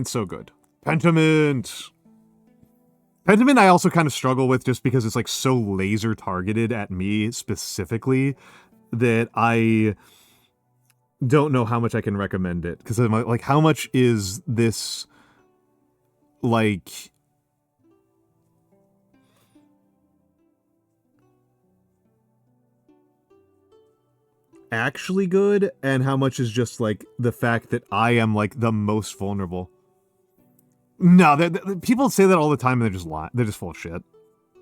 S1: so good. Pentiment I also kind of struggle with just because it's like so laser targeted at me specifically that I don't know how much I can recommend it. Because I'm like, how much is this like actually good, and how much is just like the fact that I am like the most vulnerable. No, people say that all the time and they're just lying. They're just full of shit.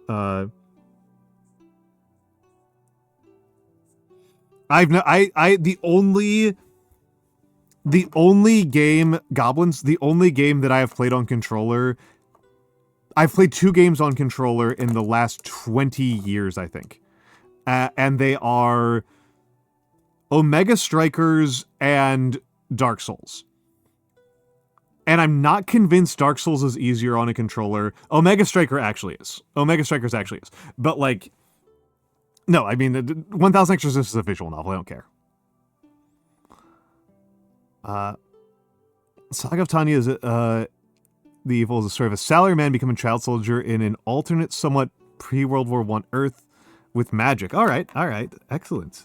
S1: The only game Goblins, the only game that I have played on controller. I've played 2 games on controller in the last 20 years, I think. And they are Omega Strikers and Dark Souls. And I'm not convinced Dark Souls is easier on a controller. Omega Striker actually is. But, like, no, I mean, 1000 X Resist is a visual novel. I don't care. Saga of Tanya is, the evil is a sort of a salaryman becoming child soldier in an alternate, somewhat pre-World War I Earth with magic. All right. Excellent.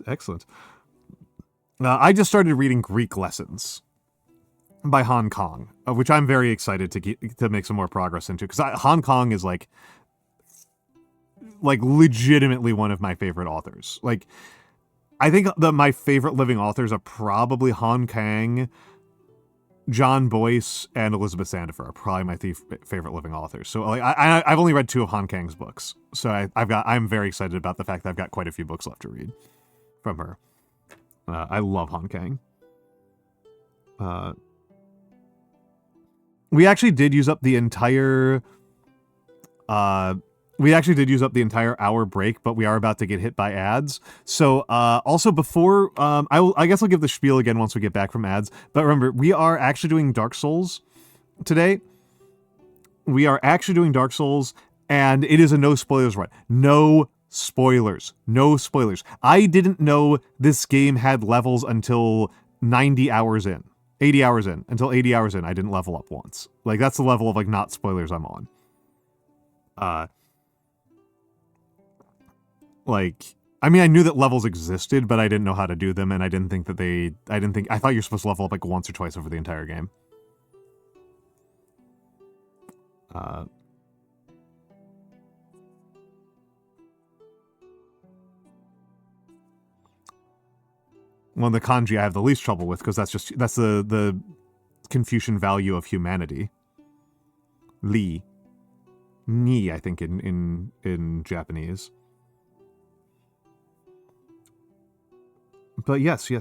S1: I just started reading Greek Lessons by Hong Kong, which I'm very excited to make some more progress into, because Hong Kong is like legitimately one of my favorite authors. Like, I think my favorite living authors are probably Han Kang, John Boyce, and Elizabeth Sandifer are probably my favorite living authors. So like, I've only read 2 of Han Kang's books, so I'm very excited about the fact that I've got quite a few books left to read from her. I love Han Kang. We actually did use up the entire We actually did use up the entire hour break, but we are about to get hit by ads. So also before, I guess I'll give the spiel again once we get back from ads. But remember, we are actually doing Dark Souls today. We are actually doing Dark Souls, and it is a no spoilers run. No spoilers. No spoilers. I didn't know this game had levels until 90 hours in. 80 hours in. Until 80 hours in, I didn't level up once. Like, that's the level of, like, not spoilers I'm on. Like, I mean, I knew that levels existed, but I didn't know how to do them, and I didn't think that I thought you're supposed to level up, like, once or twice over the entire game. One of the kanji I have the least trouble with, because that's the Confucian value of humanity. Li. Ni, I think, in Japanese. But yes. I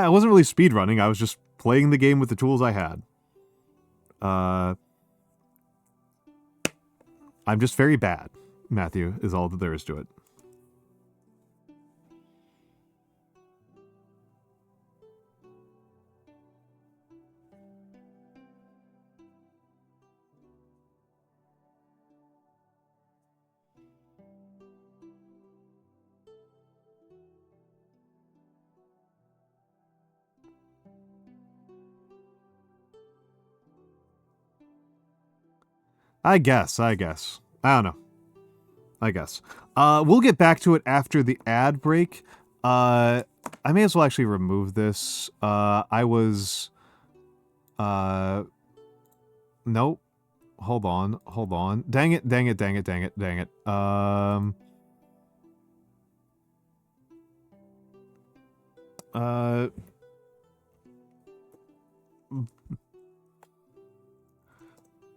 S1: wasn't really speedrunning. I was just playing the game with the tools I had. I'm just very bad, Matthew, is all that there is to it. I guess. I don't know. I guess. We'll get back to it after the ad break. I may as well actually remove this. Nope. Hold on. Dang it.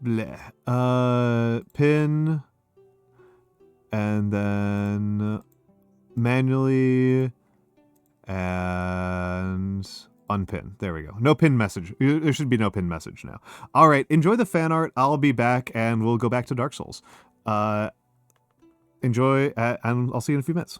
S1: Bleh. Pin. And then manually and unpin. There we go. No pin message. There should be no pin message now. All right. Enjoy the fan art. I'll be back and we'll go back to Dark Souls. Enjoy, and I'll see you in a few minutes.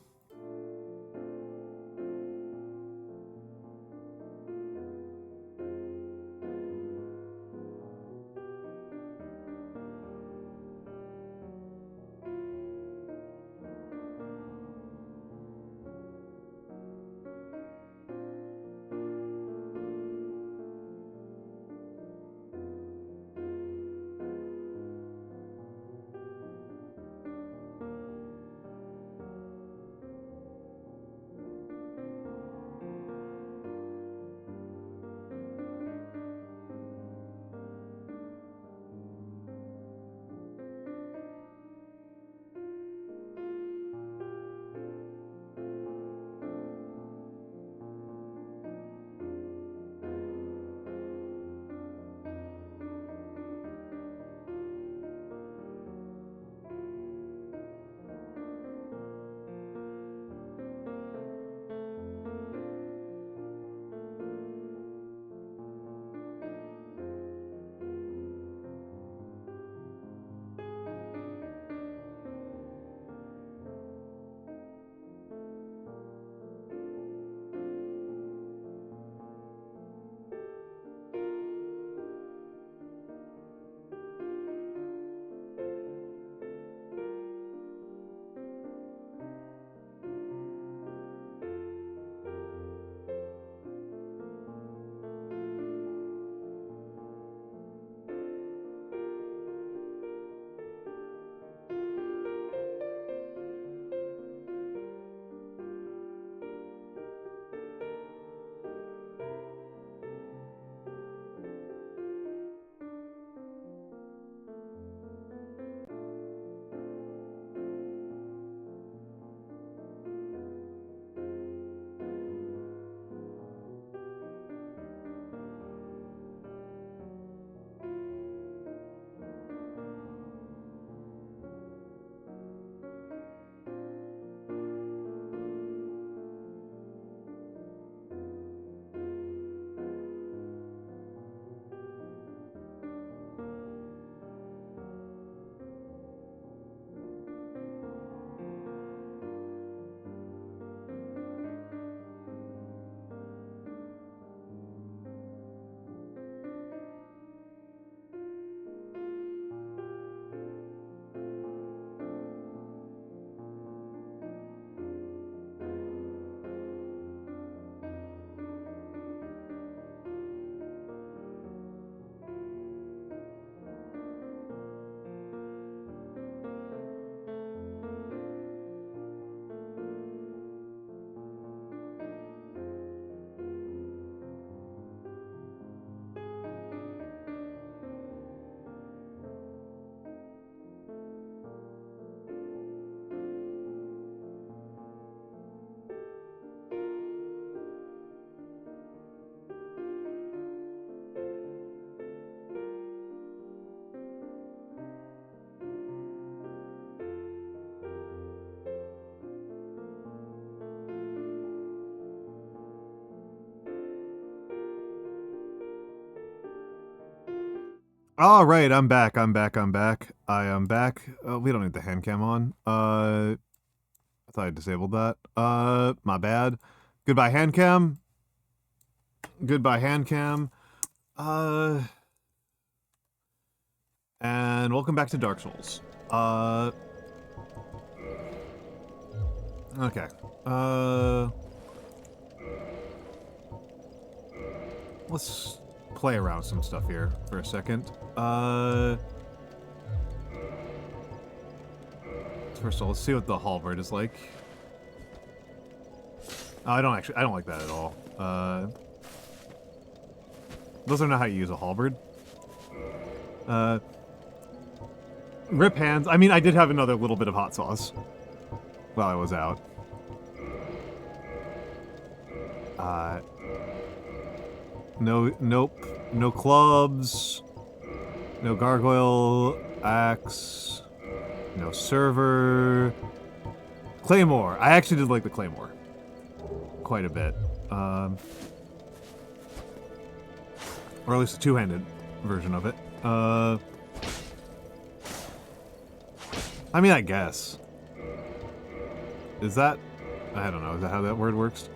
S1: All right, I'm back. I am back. We don't need the hand cam on. I thought I disabled that. My bad. Goodbye, hand cam. Goodbye, hand cam. And welcome back to Dark Souls. Okay. Let's play around with some stuff here for a second. First of all, let's see what the halberd is like. Oh, I don't like that at all. Doesn't know how you use a halberd. Rip hands. I mean, I did have another little bit of hot sauce while I was out. Nope. No clubs. No gargoyle axe. No server. Claymore. I actually did like the claymore quite a bit. Or at least a two-handed version of it. I mean, I guess. Is that... I don't know. Is that how that word works?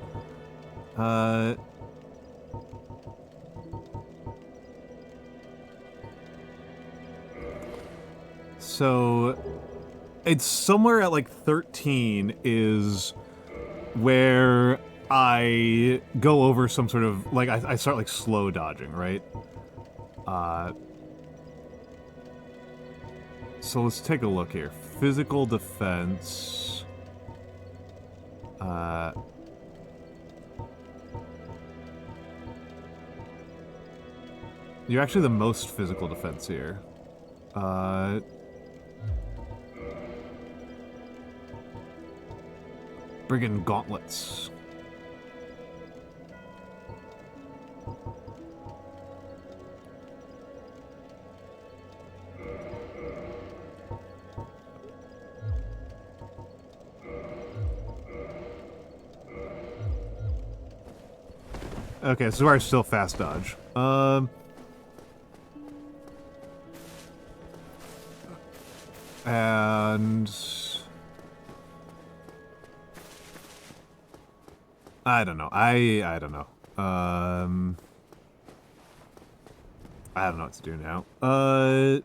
S1: So... It's somewhere at, like, 13 is where I go over some sort of... Like, I start, like, slow dodging, right? So let's take a look here. Physical defense. You're actually the most physical defense here. Brigand gauntlets. Okay, so we're still fast dodge. And... I don't know. I don't know. I don't know what to do now. I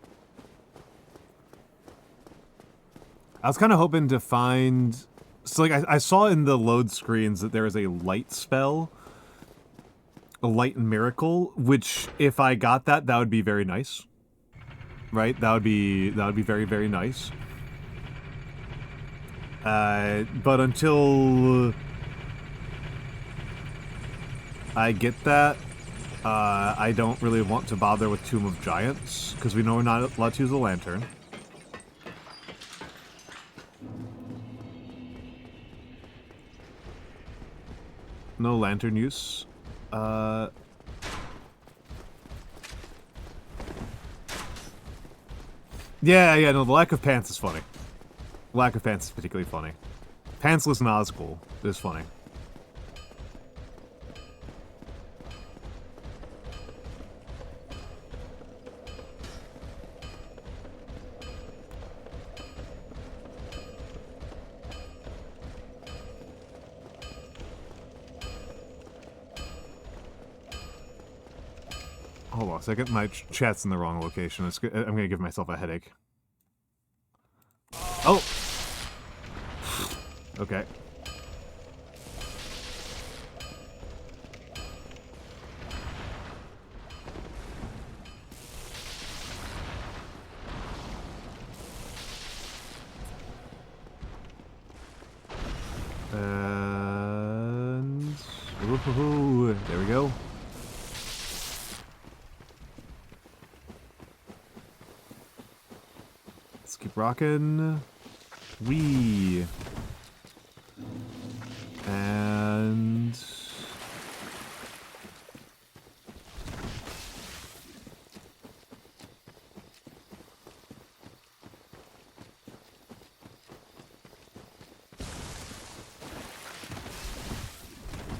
S1: was kind of hoping to find... So, like, I saw in the load screens that there is a light spell. A light miracle, which, if I got that, that would be very nice. Right? That would be very, very nice. But until... I get that. I don't really want to bother with Tomb of Giants, because we know we're not allowed to use a lantern. No lantern use. Yeah, no, the lack of pants is funny. Lack of pants is particularly funny. Pantsless Nazgul is funny. Hold on a second, my chat's in the wrong location. I'm gonna give myself a headache. Oh! Okay. And... Woohoo! There we go. Let's keep rocking. Wee. And...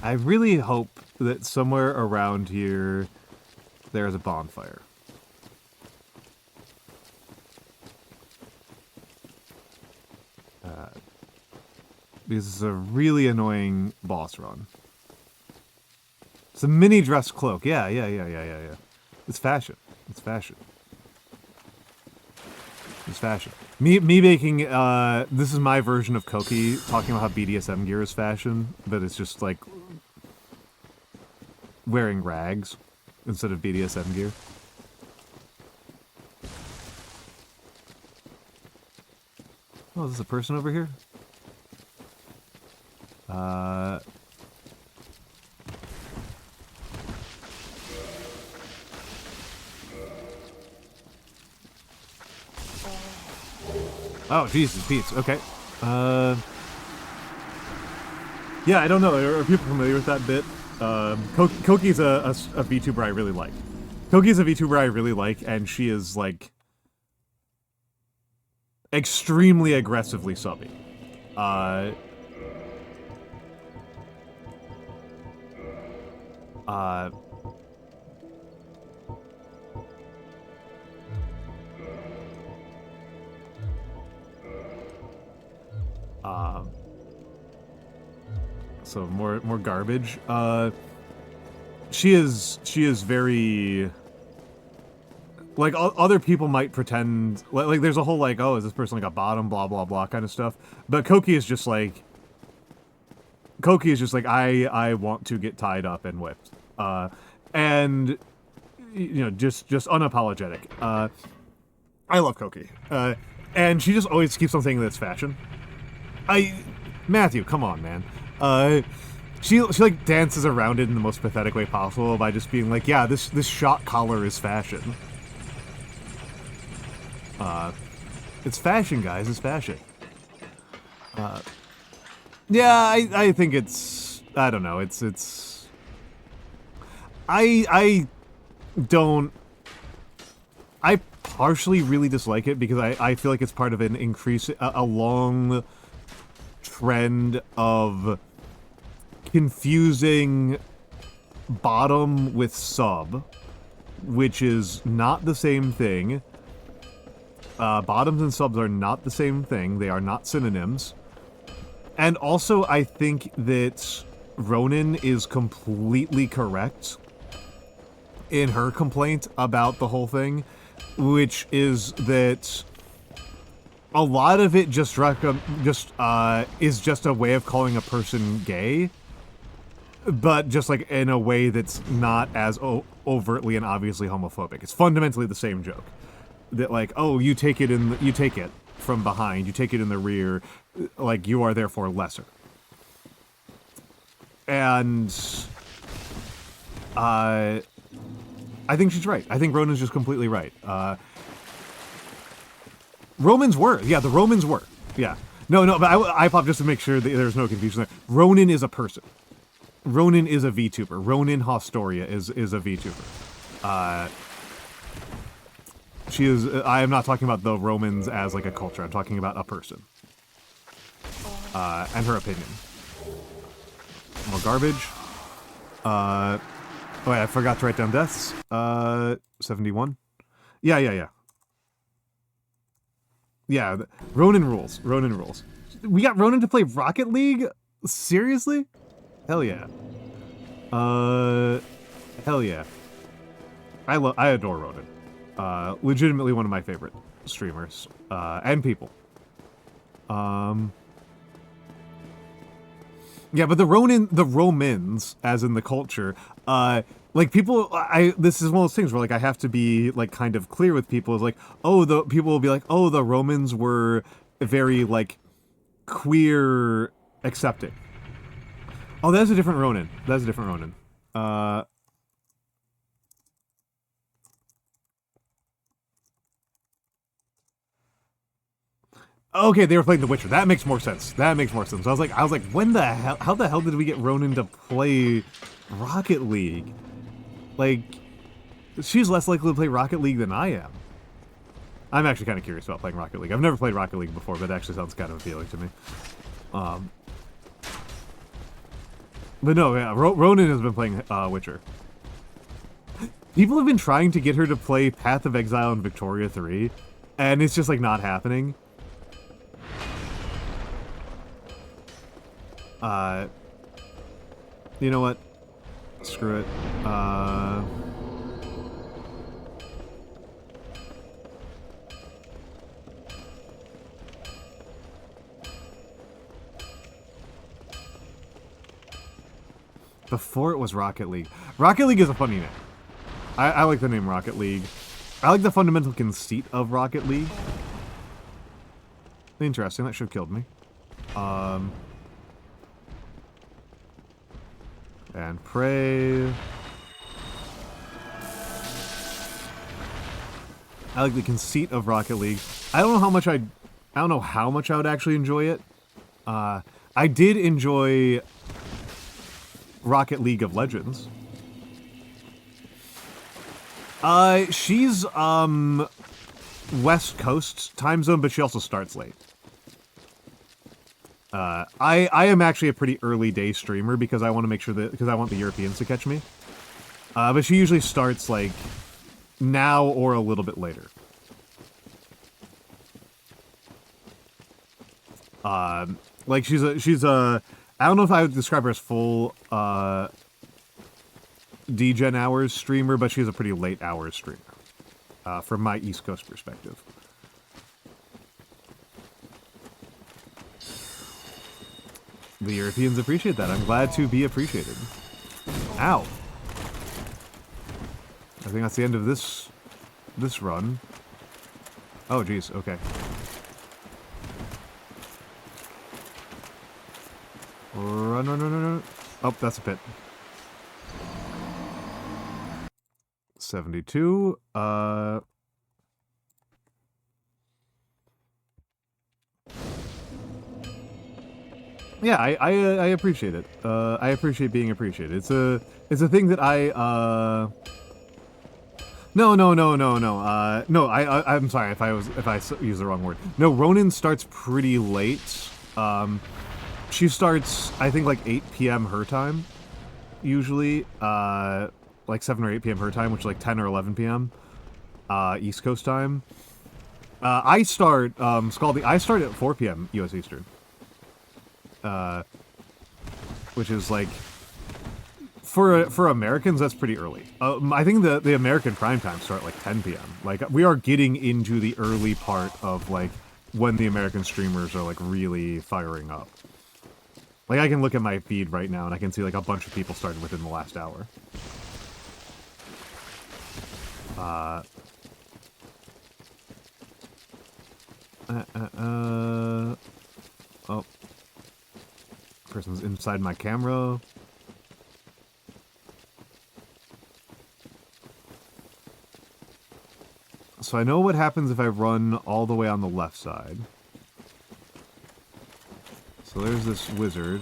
S1: I really hope that somewhere around here there is a bonfire. Because it's a really annoying boss run. It's a mini dress cloak. Yeah. It's fashion. It's fashion. It's fashion. Me making, this is my version of Koki talking about how BDSM gear is fashion, but it's just like wearing rags instead of BDSM gear. Oh, is this a person over here? Oh, Jesus, Pete's. Okay. Yeah, I don't know. Are people familiar with that bit? Koki's a VTuber I really like. Koki's a VTuber I really like, and she is, like, extremely aggressively subby. So more garbage. She is very, like, other people might pretend like there's a whole like, oh, is this person like a bottom, blah blah blah kind of stuff. But Koki is just like I want to get tied up and whipped. And you know, just unapologetic. I love Koki. And she just always keeps on saying that it's fashion. Matthew, come on, man. She like dances around it in the most pathetic way possible by just being like, yeah, this shot collar is fashion. It's fashion, guys. It's fashion. Yeah, I think it's, I don't know. It's. I partially really dislike it because I feel like it's part of an a long trend of confusing bottom with sub, which is not the same thing. Bottoms and subs are not the same thing. They are not synonyms. And also, I think that Ronin is completely correct in her complaint about the whole thing, which is that a lot of it is just a way of calling a person gay, but just like in a way that's not as overtly and obviously homophobic. It's fundamentally the same joke. That like, oh, you take it from behind, you take it in the rear, like you are therefore lesser. And I think she's right. I think Ronin's just completely right. Romans were. Yeah, the Romans were. Yeah. No, but I popped just to make sure that there's no confusion there. Ronin is a person. Ronin is a VTuber. Ronin Hostoria is a VTuber. She is. I am not talking about the Romans as like a culture. I'm talking about a person. And her opinion. More garbage. Oh wait, I forgot to write down deaths. 71. Yeah. Yeah, Ronin rules. Ronin rules. We got Ronin to play Rocket League? Seriously? Hell yeah. Hell yeah. I adore Ronin. Legitimately one of my favorite streamers. And people. Yeah, but the Romans, as in the culture, like people, this is one of those things where like I have to be like kind of clear with people. Is like, oh, people will be like, oh, the Romans were very like queer accepting. Oh, that's a different Ronin. That's a different Ronin. Okay, they were playing The Witcher. That makes more sense. That makes more sense. I was like, when the hell? How the hell did we get Ronin to play Rocket League? Like, she's less likely to play Rocket League than I am. I'm actually kind of curious about playing Rocket League. I've never played Rocket League before, but it actually sounds kind of appealing to me. But no, yeah, Ronin has been playing Witcher. People have been trying to get her to play Path of Exile and Victoria 3, and it's just like not happening. You know what? Screw it. Before it was Rocket League. Rocket League is a funny name. I like the name Rocket League. I like the fundamental conceit of Rocket League. Interesting, that should have killed me. And pray. I like the conceit of Rocket League. I don't know how much I would actually enjoy it. I did enjoy Rocket League of Legends. She's West Coast time zone, but she also starts late. I am actually a pretty early day streamer because I want to make sure that, because I want the Europeans to catch me. But she usually starts like now or a little bit later. Like she's a I don't know if I would describe her as full DGen hours streamer, but she's a pretty late hours streamer from my East Coast perspective. The Europeans appreciate that. I'm glad to be appreciated. Ow. I think that's the end of this run. Oh, geez. Okay. Run, run, run, run, run. Oh, that's a pit. 72. Yeah, I appreciate it. I appreciate being appreciated. It's a thing that No, I'm sorry if I used the wrong word. No, Ronin starts pretty late. She starts, I think, like 8 p.m. her time, usually. Like 7 or 8 p.m. her time, which is like 10 or 11 p.m. East Coast time. I start, Scaldy, I start at 4 p.m. U.S. Eastern. Which is like, for Americans, that's pretty early. I think the American prime time start at like 10 p.m. Like, we are getting into the early part of like when the American streamers are like really firing up. Like, I can look at my feed right now and I can see like a bunch of people started within the last hour. Oh. Person's inside my camera. So I know what happens if I run all the way on the left side. So there's this wizard.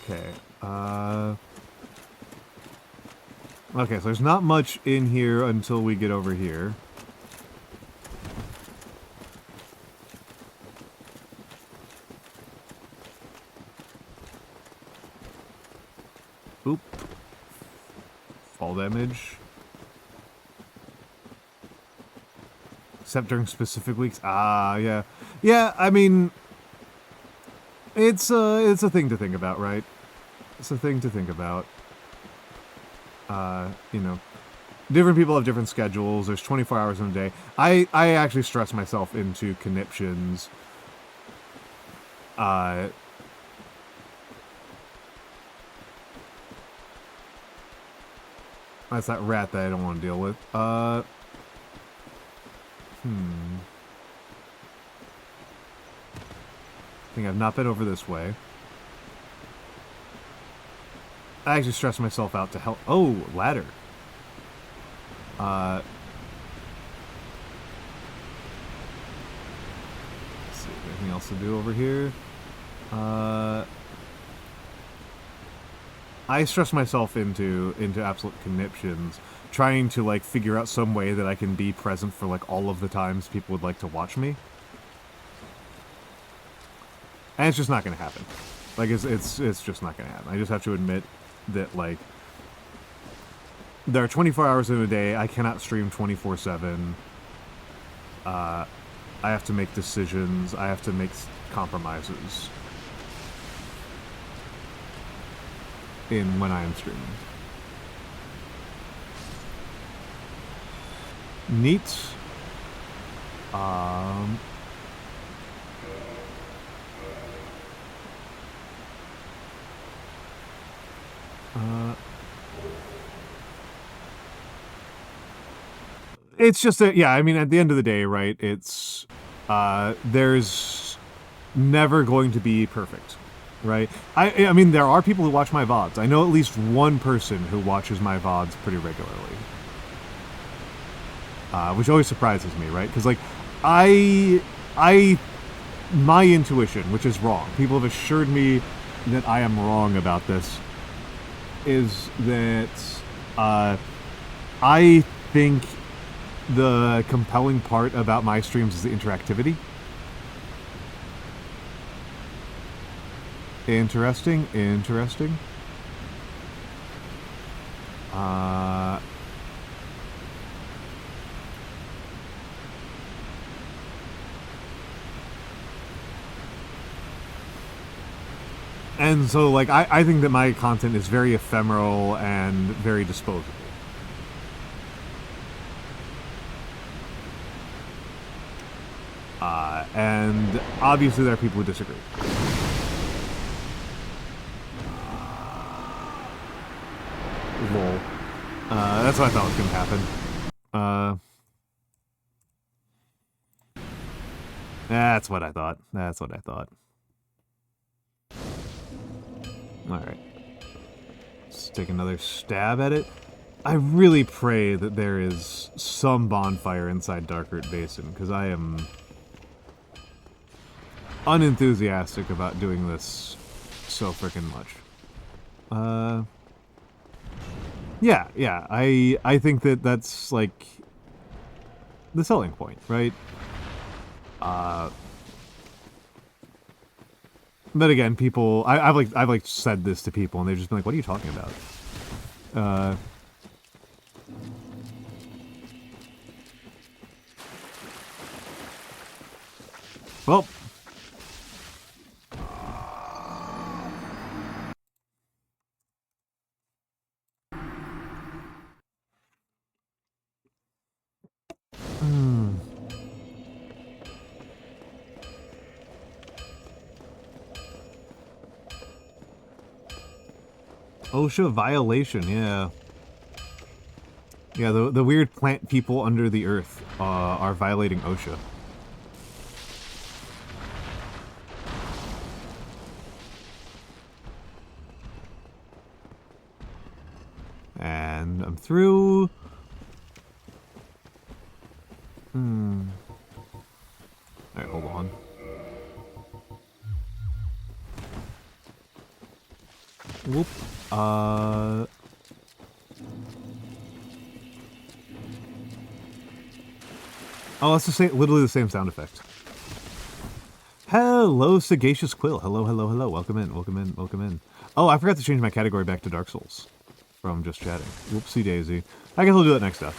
S1: Okay, okay, so there's not much in here until we get over here. Oop. Fall damage. Except during specific weeks. Ah, yeah. Yeah, I mean, it's a thing to think about, right? It's a thing to think about. You know, different people have different schedules. There's 24 hours in a day. I actually stress myself into conniptions. That's that rat that I don't want to deal with. I think I've not been over this way. I actually stress myself out to help. Oh, ladder. Let's see, anything else to do over here? I stress myself into absolute conniptions, trying to like figure out some way that I can be present for like all of the times people would like to watch me. And it's just not gonna happen. Like it's just not gonna happen. I just have to admit that like there are 24 hours in a day. I cannot stream 24/7. I have to make decisions. I have to make compromises in when I am streaming. Neat. It's just that, yeah, I mean, at the end of the day, right, it's, there's never going to be perfect, right? I mean, there are people who watch my VODs. I know at least one person who watches my VODs pretty regularly. Which always surprises me, right? Because, like, my intuition, which is wrong, people have assured me that I am wrong about this, is that, I think the compelling part about my streams is the interactivity. Interesting. And so, like, I think that my content is very ephemeral and very disposable. And obviously there are people who disagree. Lol. That's what I thought was going to happen. That's what I thought. Alright. Let's take another stab at it. I really pray that there is some bonfire inside Darkroot Basin, because I am unenthusiastic about doing this so frickin' much. Yeah, I think that that's, like, the selling point, right? But again, people, I've said this to people, and they've just been like, what are you talking about? Well, OSHA violation, yeah. Yeah, the weird plant people under the earth are violating OSHA. And I'm through. Alright, hold on. Whoop. Oh, that's the same, literally the same sound effect. Hello, Sagacious Quill. Hello. Welcome in. Oh, I forgot to change my category back to Dark Souls from just chatting. Whoopsie daisy. I guess I'll do that next up.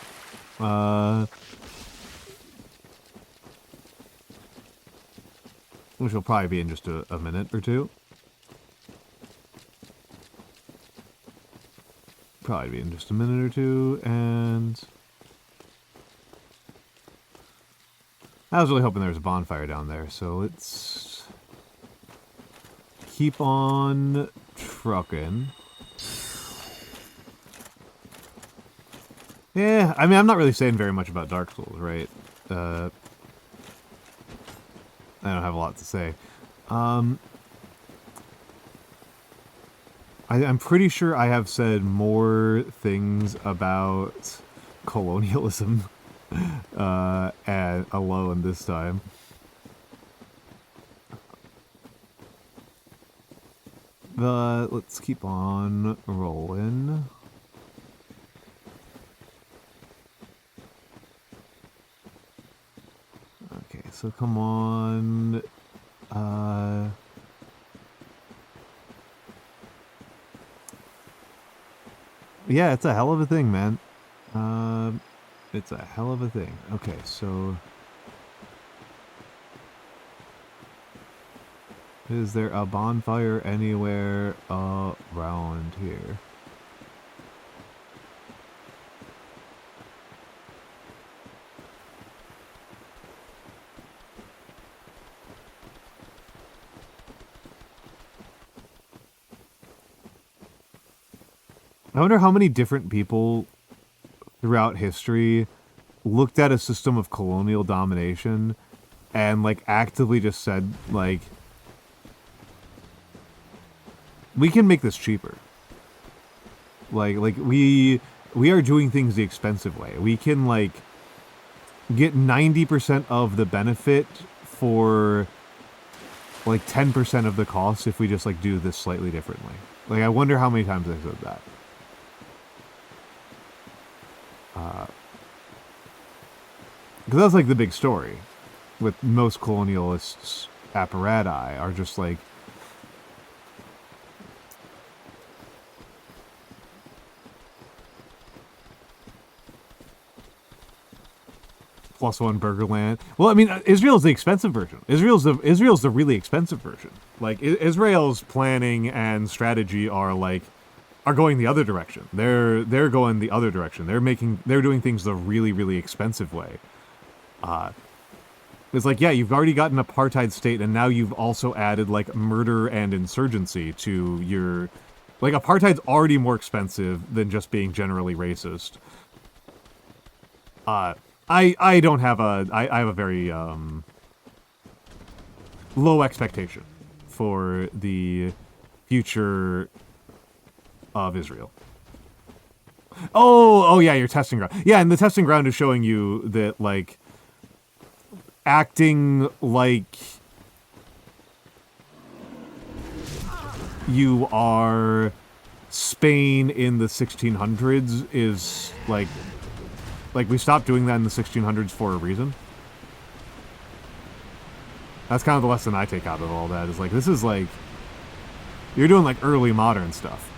S1: Which will probably be in just a minute or two. And I was really hoping there was a bonfire down there, so let's keep on trucking. Yeah, I mean, I'm not really saying very much about Dark Souls, right? I don't have a lot to say. I'm pretty sure I have said more things about colonialism alone this time. But let's keep on rolling. Okay, so come on. Yeah, it's a hell of a thing, man. It's a hell of a thing. Okay, so Is there a bonfire anywhere around here? I wonder how many different people throughout history looked at a system of colonial domination and, like, actively just said, like, we can make this cheaper. Like we are doing things the expensive way. We can, like, get 90% of the benefit for, like, 10% of the cost if we just, like, do this slightly differently. Like, I wonder how many times I said that. Because that's, like, the big story with most colonialists' apparati are just, like, +1 Burgerland. Well, I mean, Israel's the expensive version. Israel's the really expensive version. Like, Israel's planning and strategy are going the other direction. They're going the other direction. They're doing things the really, really expensive way. It's like, yeah, you've already got an apartheid state, and now you've also added, like, murder and insurgency to your... Like, apartheid's already more expensive than just being generally racist. I don't have I have a very, low expectation for the future of Israel. Oh yeah, your testing ground. Yeah, and the testing ground is showing you that, like, acting like you are Spain in the 1600s is, like, we stopped doing that in the 1600s for a reason. That's kind of the lesson I take out of all that, is, like, this is, like, you're doing, like, early modern stuff.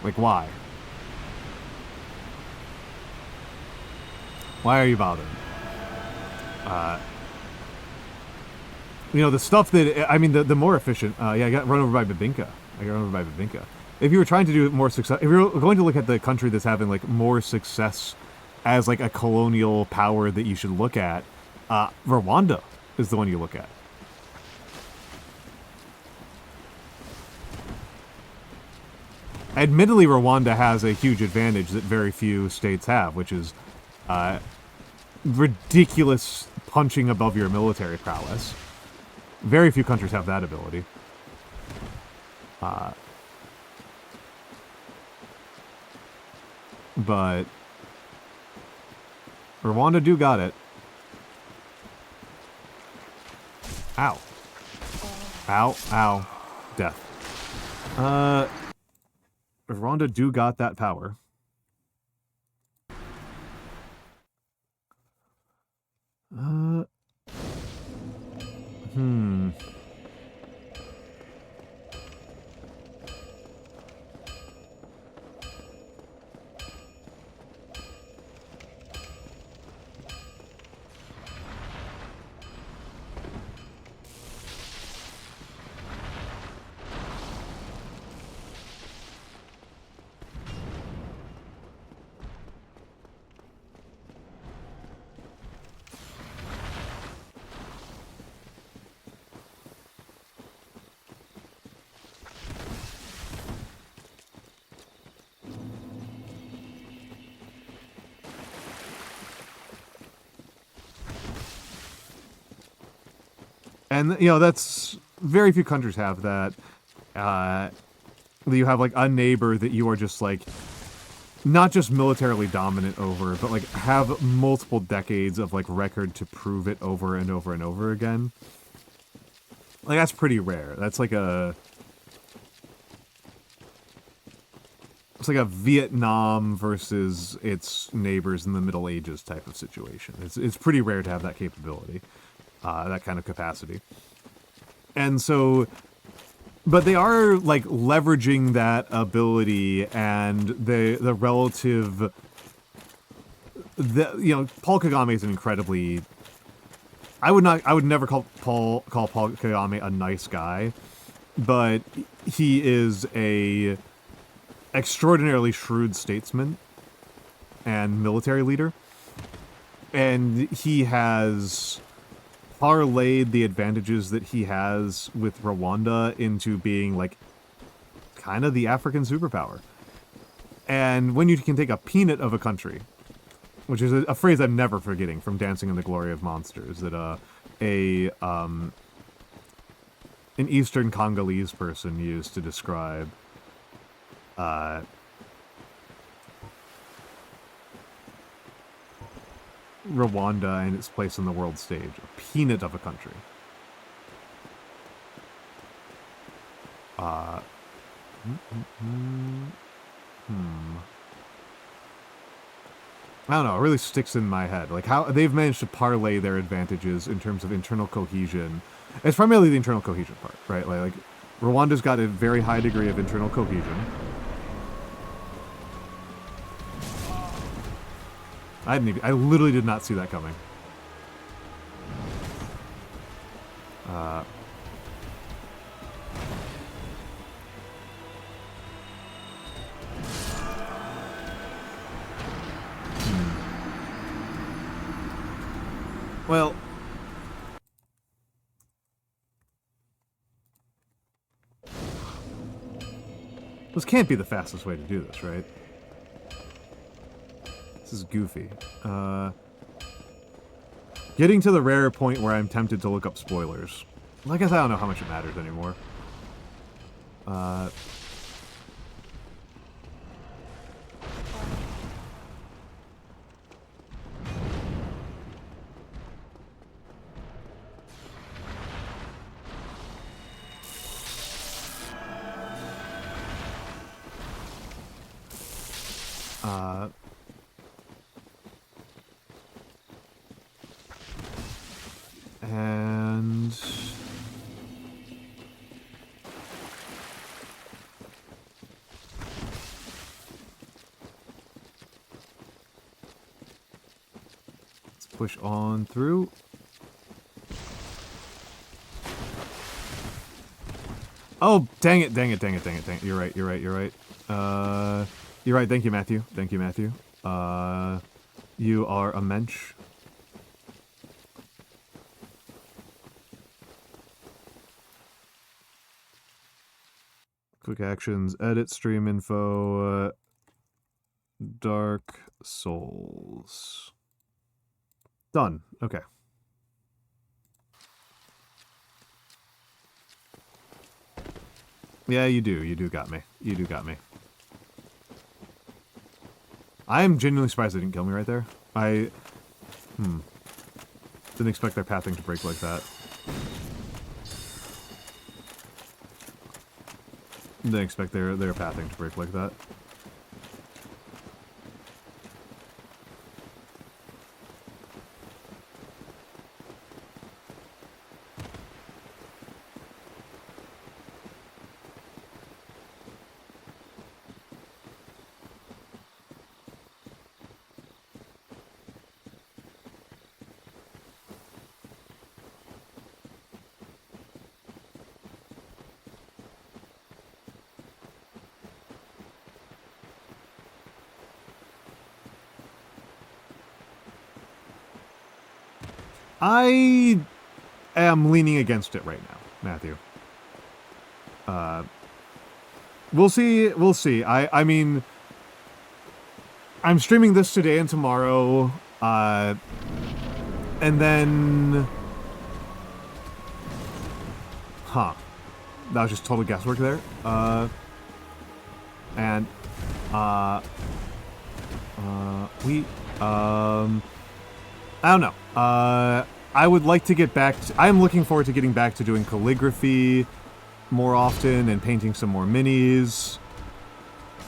S1: Like, why? Why are you bothering? You know, the stuff that, I mean, the more efficient, yeah, I got run over by Babinka. If you were trying to do more success, if you're going to look at the country that's having, like, more success as, like, a colonial power that you should look at, Rwanda is the one you look at. Admittedly, Rwanda has a huge advantage that very few states have, which is ridiculous punching above your military prowess. Very few countries have that ability. But Rwanda do got it. Ow. Ow, ow. Death. Rwanda do got that power. And, you know, that's... Very few countries have that. You have, like, a neighbor that you are just, like... Not just militarily dominant over, but, like, have multiple decades of, like, record to prove it over and over and over again. Like, that's pretty rare. That's like a... It's like a Vietnam versus its neighbors in the Middle Ages type of situation. It's pretty rare to have that capability. That kind of capacity. And so, but they are, like, leveraging that ability and the relative, you know, Paul Kagame is an incredibly I would never call Paul Kagame a nice guy, but he is a extraordinarily shrewd statesman and military leader, and he has parlayed the advantages that he has with Rwanda into being like kind of the African superpower. And when you can take a peanut of a country, which is a phrase I'm never forgetting from Dancing in the Glory of Monsters, that an Eastern Congolese person used to describe Rwanda and its place in the world stage. A peanut of a country. I don't know, it really sticks in my head. Like, how they've managed to parlay their advantages in terms of internal cohesion. It's primarily the internal cohesion part, right? Like Rwanda's got a very high degree of internal cohesion. I literally did not see that coming. Well, this can't be the fastest way to do this, right? This is goofy. Getting to the rare point where I'm tempted to look up spoilers. I guess I don't know how much it matters anymore. And let's push on through. Oh, dang it, dang it, dang it, dang it, dang it. You're right, you're right, you're right. You're right, thank you, Matthew. Thank you, Matthew. You are a mensch. Quick actions, edit, stream info, Dark Souls. Done. Okay. Yeah, you do. You do got me. You do got me. I am genuinely surprised they didn't kill me right there. Didn't expect their pathing to break like that. Didn't expect their pathing to break like that. I am leaning against it right now, Matthew. We'll see. We'll see. I mean, I'm streaming this today and tomorrow, and then, that was just total guesswork there. I don't know. I would like to get back to... I'm looking forward to getting back to doing calligraphy more often and painting some more minis.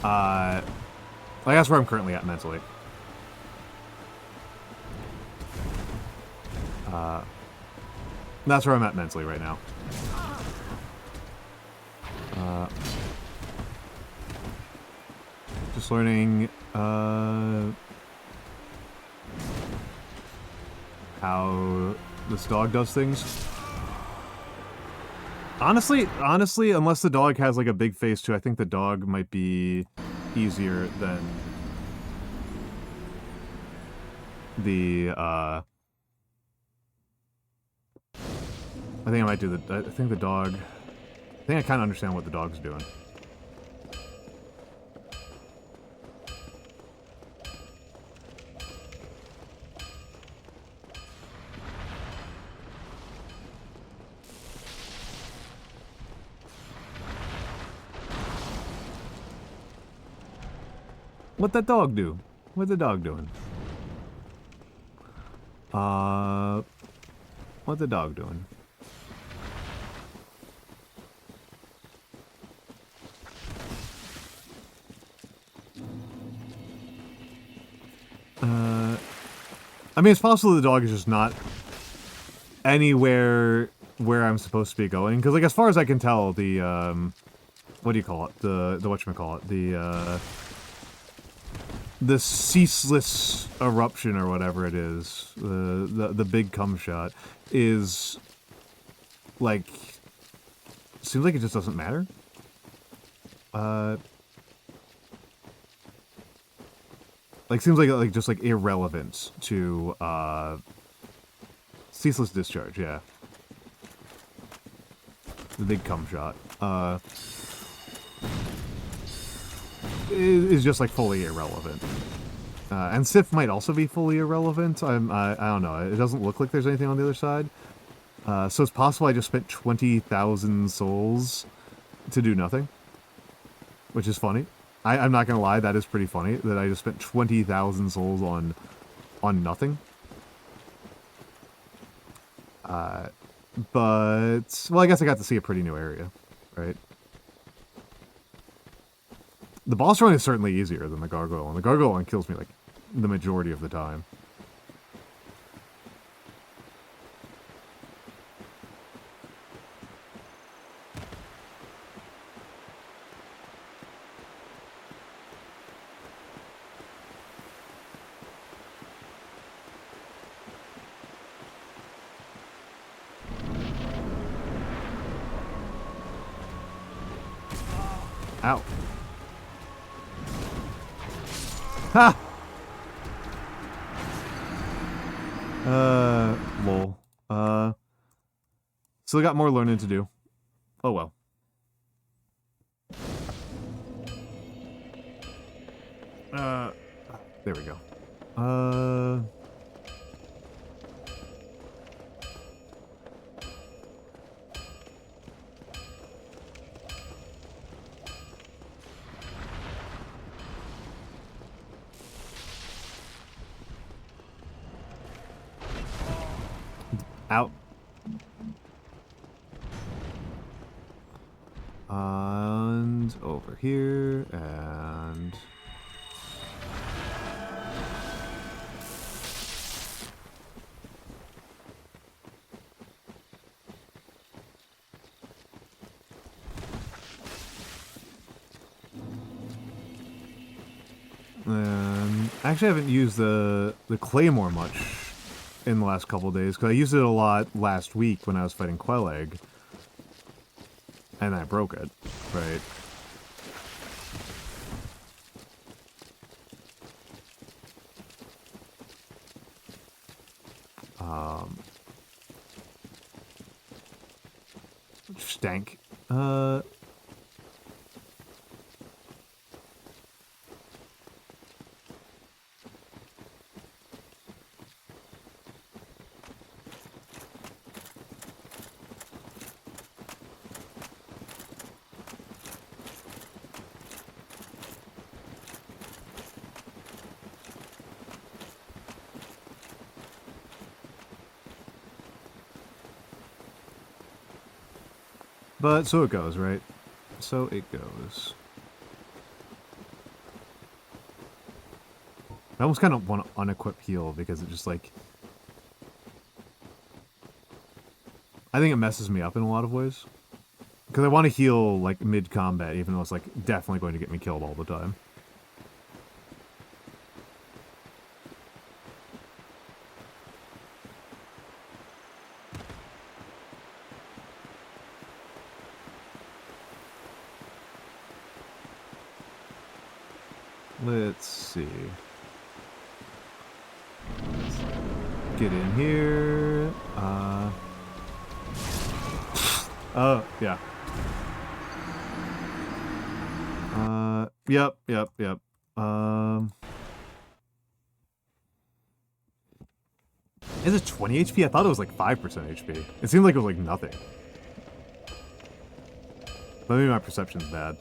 S1: Like, that's where I'm currently at mentally. That's where I'm at mentally right now. Just learning, how this dog does things. Honestly, unless the dog has like a big face too, I think the dog might be easier than the I think I might do the I think the dog I think I kind of understand what the dog's doing. What'd that dog do? What's the dog doing? What's the dog doing? I mean, it's possible the dog is just not anywhere where I'm supposed to be going. Because, like, as far as I can tell, the, what do you call it? The whatchamacallit? The ceaseless eruption or whatever it is, the big cum shot, is, like, seems like it just doesn't matter. Like, seems like just, like, irrelevant to, ceaseless discharge, yeah. The big cum shot, is just, like, fully irrelevant. And Sif might also be fully irrelevant. I don't know. It doesn't look like there's anything on the other side. So it's possible I just spent 20,000 souls to do nothing. Which is funny. I'm not gonna lie, that is pretty funny, that I just spent 20,000 souls on nothing. But, well, I guess I got to see a pretty new area, right? The boss run is certainly easier than the gargoyle one. The gargoyle one kills me, like, the majority of the time. Ow. Ha! Lol. Still got more learning to do. Oh well. There we go. Out. And over here, and... actually, I haven't used the claymore much in the last couple days, because I used it a lot last week when I was fighting Quellegg, and I broke it, right? Stank. But so it goes, right? So it goes. I almost kind of want to unequip heal because it just like... I think it messes me up in a lot of ways. Because I want to heal like mid-combat even though it's like definitely going to get me killed all the time. Let's see. Let's get in here. Oh, yeah. Yep. Is it 20 HP? I thought it was like 5% HP. It seemed like it was like nothing. Maybe my perception's bad.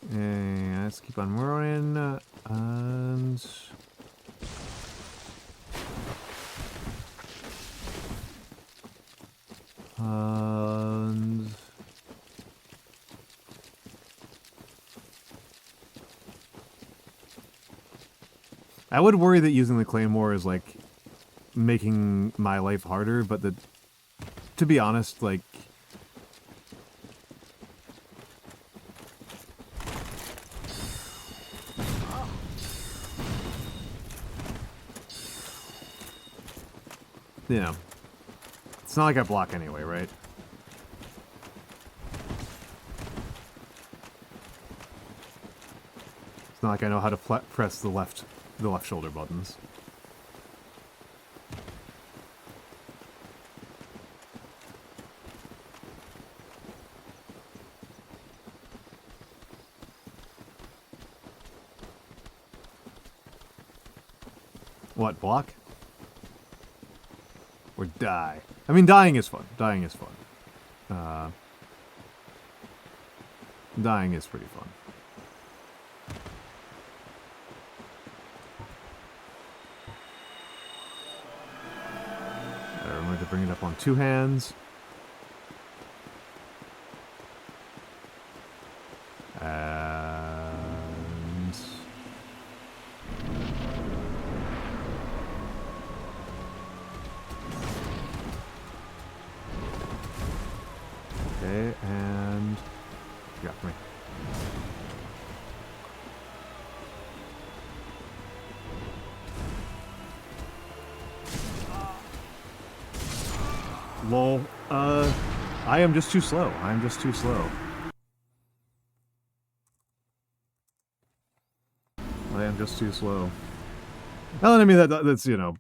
S1: Yeah, let's keep on rolling, and... I would worry that using the Claymore is, like, making my life harder, but to be honest, like... You know, it's not like I block anyway, right? It's not like I know how to press the left shoulder buttons. What, block? Or die? I mean, dying is fun. Dying is fun. Dying is pretty fun. Remember to bring it up on 2 hands. And... Okay, and... You got me. Lol. I am just too slow. I'm just too slow. I am just too slow. Well, I mean, that's, you know...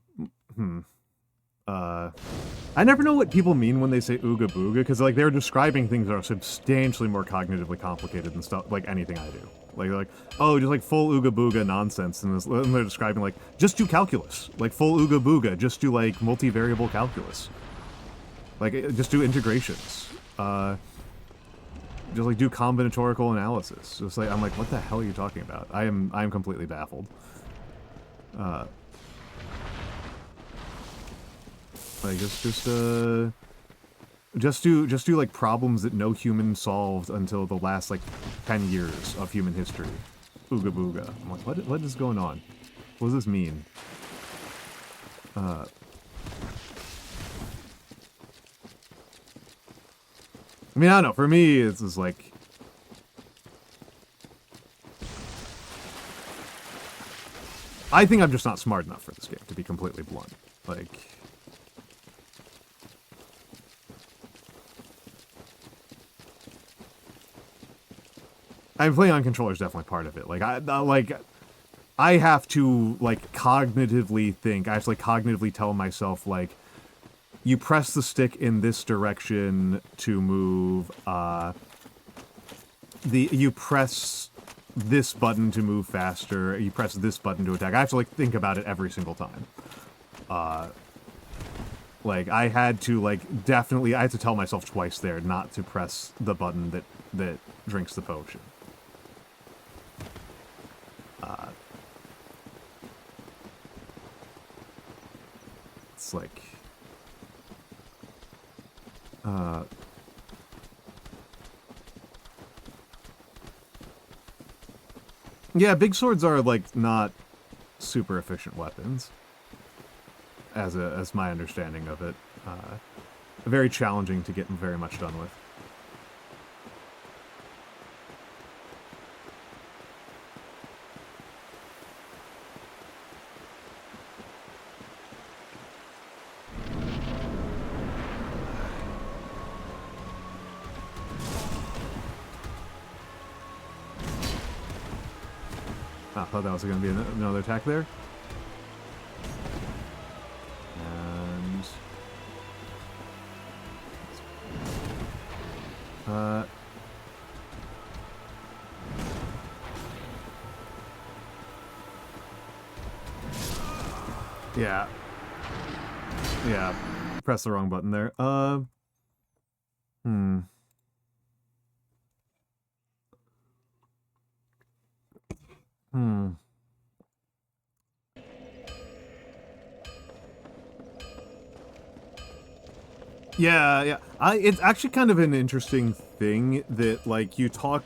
S1: I never know what people mean when they say ooga booga, because, like, they're describing things that are substantially more cognitively complicated than stuff, like, anything I do. Like, they're like, oh, just, like, full ooga booga nonsense, and they're describing, like, just do calculus. Like, full ooga booga, just do, like, multivariable calculus. Like, just do integrations. Just, like, do combinatorial analysis. Just, like, I'm like, what the hell are you talking about? I am completely baffled. Like, just do, like, problems that no human solved until the last, like, 10 years of human history. Ooga booga. I'm like, what is going on? What does this mean? I mean, I don't know. For me, it's just like... I think I'm just not smart enough for this game, to be completely blunt. Like... I'm playing on controller is definitely part of it. Like, I have to, like, cognitively think. I have to, like, cognitively tell myself, like, you press the stick in this direction to move, you press this button to move faster, you press this button to attack. I have to, like, think about it every single time. Like, I had to, like, definitely, I had to tell myself twice there not to press the button that drinks the potion. It's like... Yeah, big swords are, like, not super efficient weapons, as my understanding of it. Very challenging to get very much done with. I thought that was going to be another attack there. And... yeah. Yeah. Press the wrong button there. Yeah. It's actually kind of an interesting thing that, like, you talk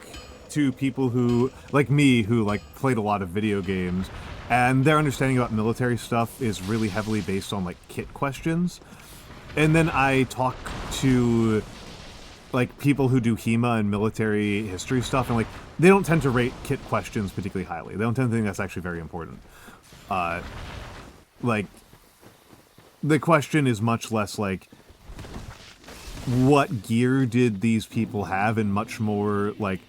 S1: to people who, like me, who, like, played a lot of video games, and their understanding about military stuff is really heavily based on, like, kit questions. And then I talk to, like, people who do HEMA and military history stuff, and, like, they don't tend to rate kit questions particularly highly. They don't tend to think that's actually very important. Like, the question is much less, like, what gear did these people have, and much more, like,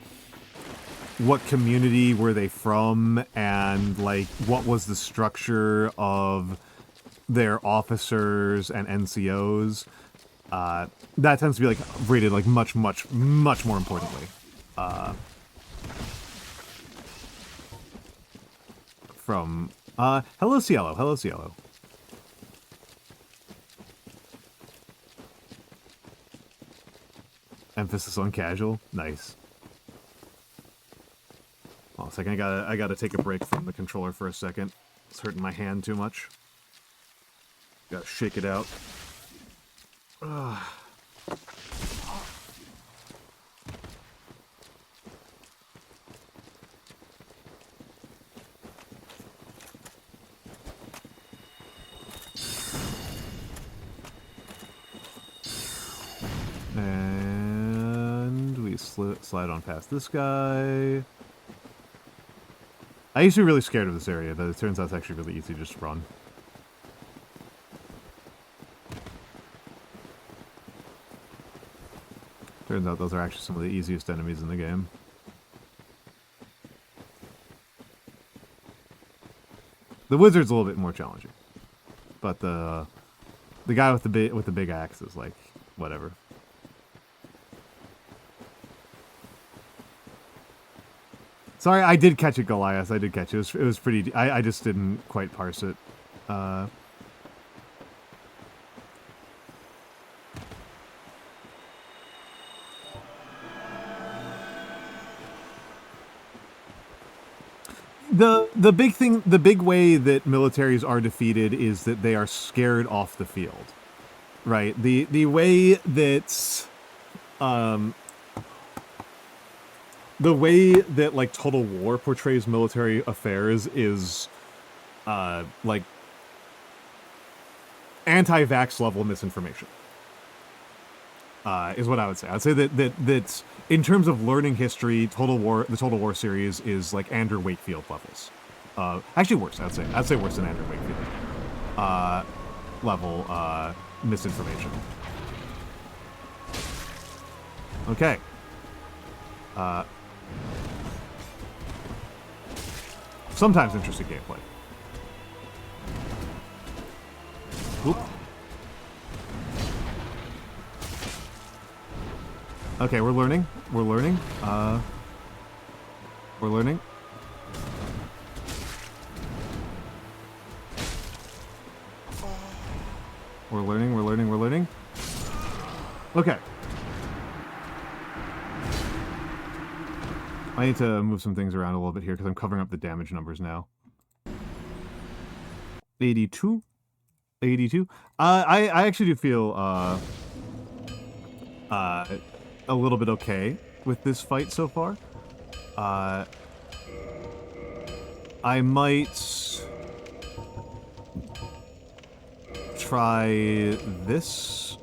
S1: what community were they from, and, like, what was the structure of their officers and NCOs. That tends to be, like, rated, like, much more importantly. From, hello Cielo, hello Cielo. Emphasis on casual, nice. Hold on a second, I gotta take a break from the controller for a second. It's hurting my hand too much. Gotta shake it out. Ugh. And we slide on past this guy. I used to be really scared of this area, but it turns out it's actually really easy to just run. Turns out those are actually some of the easiest enemies in the game. The wizard's a little bit more challenging, but the guy with the big axe is, like, whatever. Sorry, I did catch it, Goliath. I did catch it. It was pretty... I just didn't quite parse it. The big way that militaries are defeated is that they are scared off the field, right? The way that, like, Total War portrays military affairs is, like, anti-vax level misinformation. Is what I would say. I'd say that in terms of learning history, the Total War series is like Andrew Wakefield levels. Actually worse, I'd say worse than Andrew Wakefield. Level, misinformation. Okay. Sometimes interesting gameplay. Oop. Okay, we're learning. We're learning. We're learning. We're learning, we're learning, we're learning. Okay. I need to move some things around a little bit here because I'm covering up the damage numbers now. 82? 82? I actually do feel, a little bit okay with this fight so far. I might try this.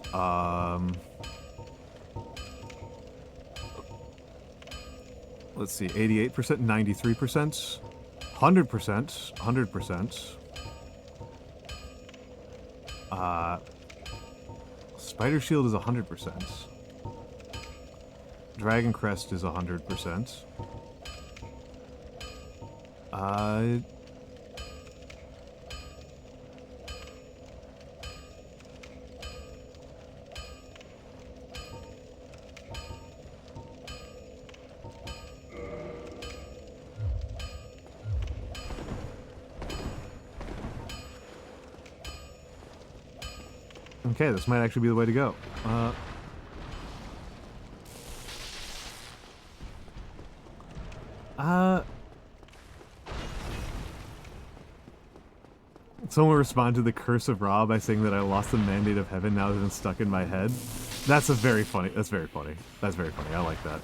S1: Let's see, 88%, 93%, 100%, 100%. Spider Shield is 100%. Dragon Crest is 100%. Okay, this might actually be the way to go. Someone responded to the curse of Ra by saying that I lost the mandate of heaven now that it's stuck in my head. That's very funny. That's very funny. That's very funny. I like that.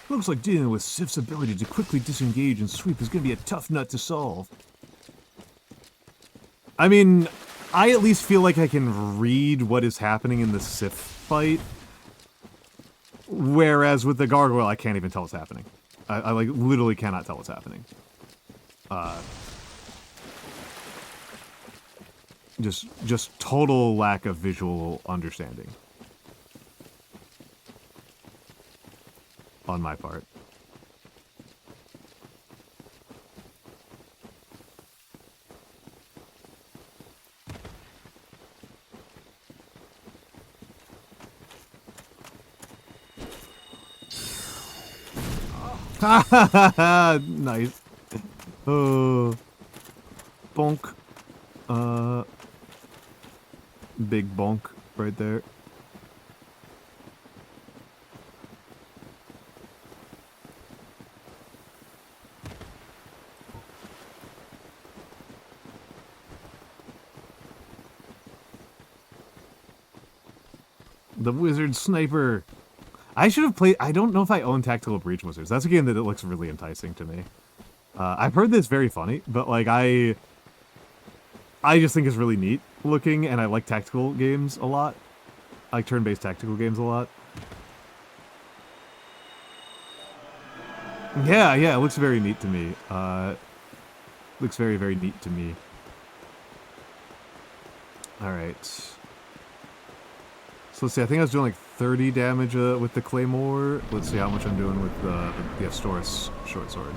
S1: Looks like dealing with Sif's ability to quickly disengage and sweep is going to be a tough nut to solve. I mean, I at least feel like I can read what is happening in the Sif fight, whereas with the Gargoyle, I can't even tell what's happening. I like, literally cannot tell what's happening. Just total lack of visual understanding on my part. Nice. Bonk. Big bonk right there. The Wizard Sniper. I should have played... I don't know if I own Tactical Breach Wizards. That's a game that it looks really enticing to me. I've heard that it's very funny, but, like, I just think it's really neat looking, and I like tactical games a lot. I like turn-based tactical games a lot. Yeah, it looks very neat to me. Looks very, very neat to me. Alright. So let's see, I think I was doing like 30 damage with the Claymore. Let's see how much I'm doing with the Astoris short sword.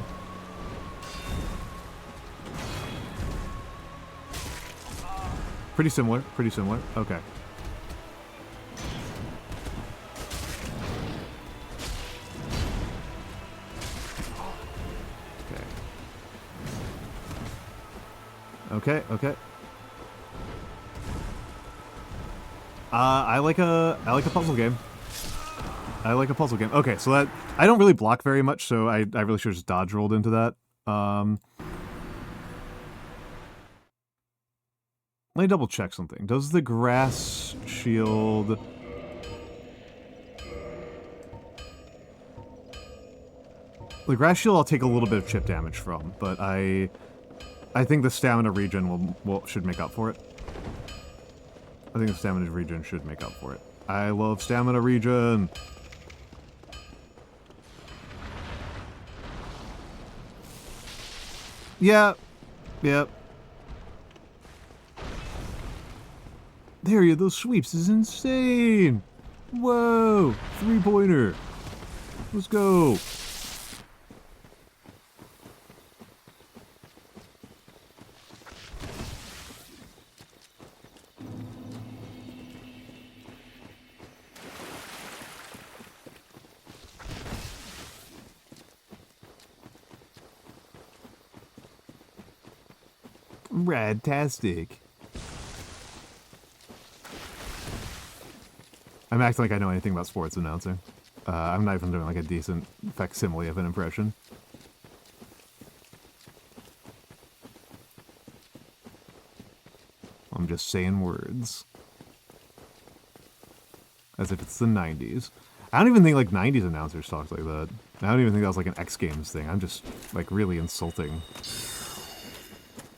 S1: Pretty similar, pretty similar. Okay. Okay. I like a puzzle game. I like a puzzle game. Okay, so that I don't really block very much, so I really should have just dodge rolled into that. Let me double check something. Does the grass shield... The grass shield I'll take a little bit of chip damage from, but I think the stamina regen should make up for it. I think the stamina regen should make up for it. I love stamina regen! Yeah. Yep. There you go, those sweeps is insane! Whoa! 3-pointer! Let's go! Radtastic. I'm acting like I know anything about sports announcing. I'm not even doing like a decent facsimile of an impression. I'm just saying words. as if it's the 90s. I don't even think, like, 90s announcers talk like that. I don't even think that was, like, an X Games thing. I'm just, like, really insulting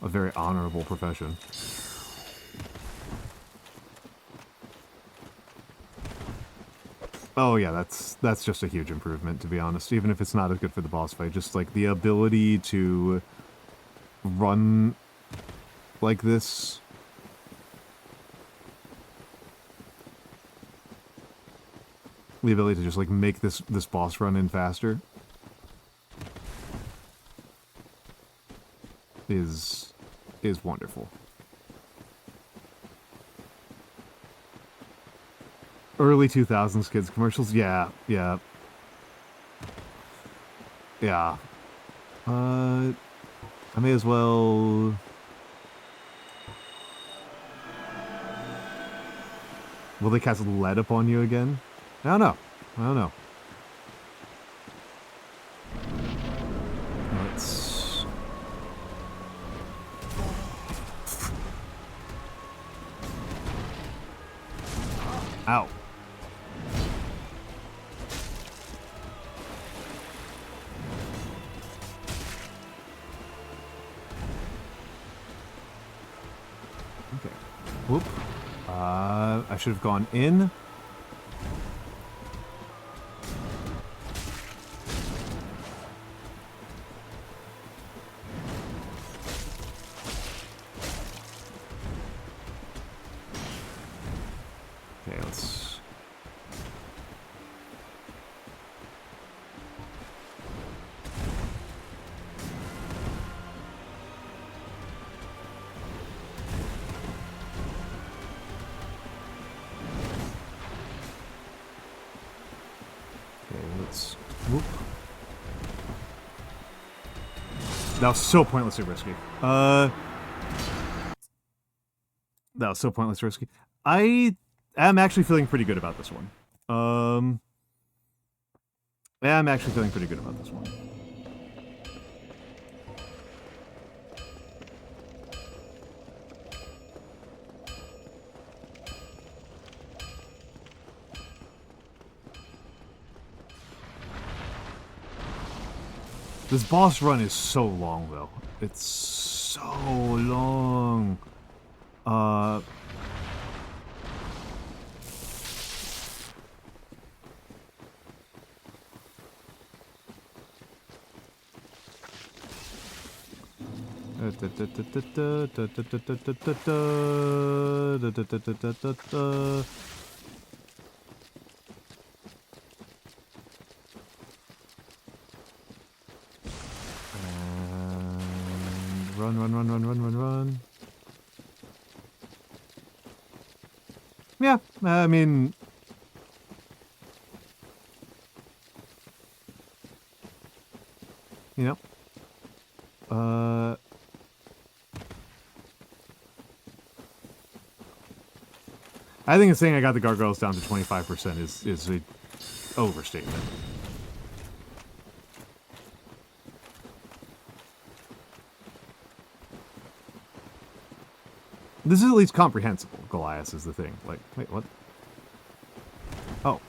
S1: a very honorable profession. Oh yeah, that's just a huge improvement, to be honest. Even if it's not as good for the boss fight, just like the ability to run like this. The ability to just like make this boss run in faster is wonderful. Early 2000s kids commercials, yeah. I may as well. Will they cast lead upon you again? I don't know. Let's. Ow. Okay. Whoop. I should have gone in. Okay, let's... Whoop. That was so pointlessly risky. That was so pointlessly risky. I am actually feeling pretty good about this one. Yeah, I'm actually feeling pretty good about this one. This boss run is so long, though. It's so long. Run. Yeah, I mean... You know? I think saying I got the gargoyles down to 25% is an overstatement. This is at least comprehensible, Goliath is the thing. Like, wait, what? Oh.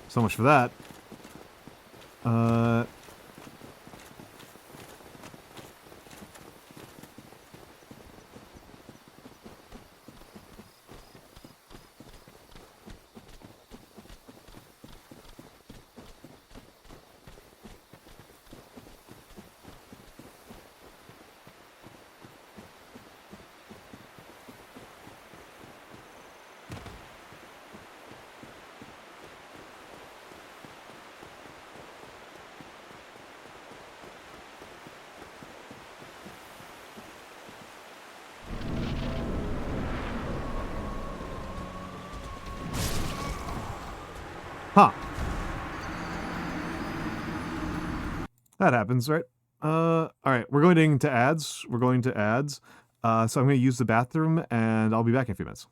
S1: So much for that. Huh. That happens, right? Alright, we're going into ads. So I'm going to use the bathroom, and I'll be back in a few minutes.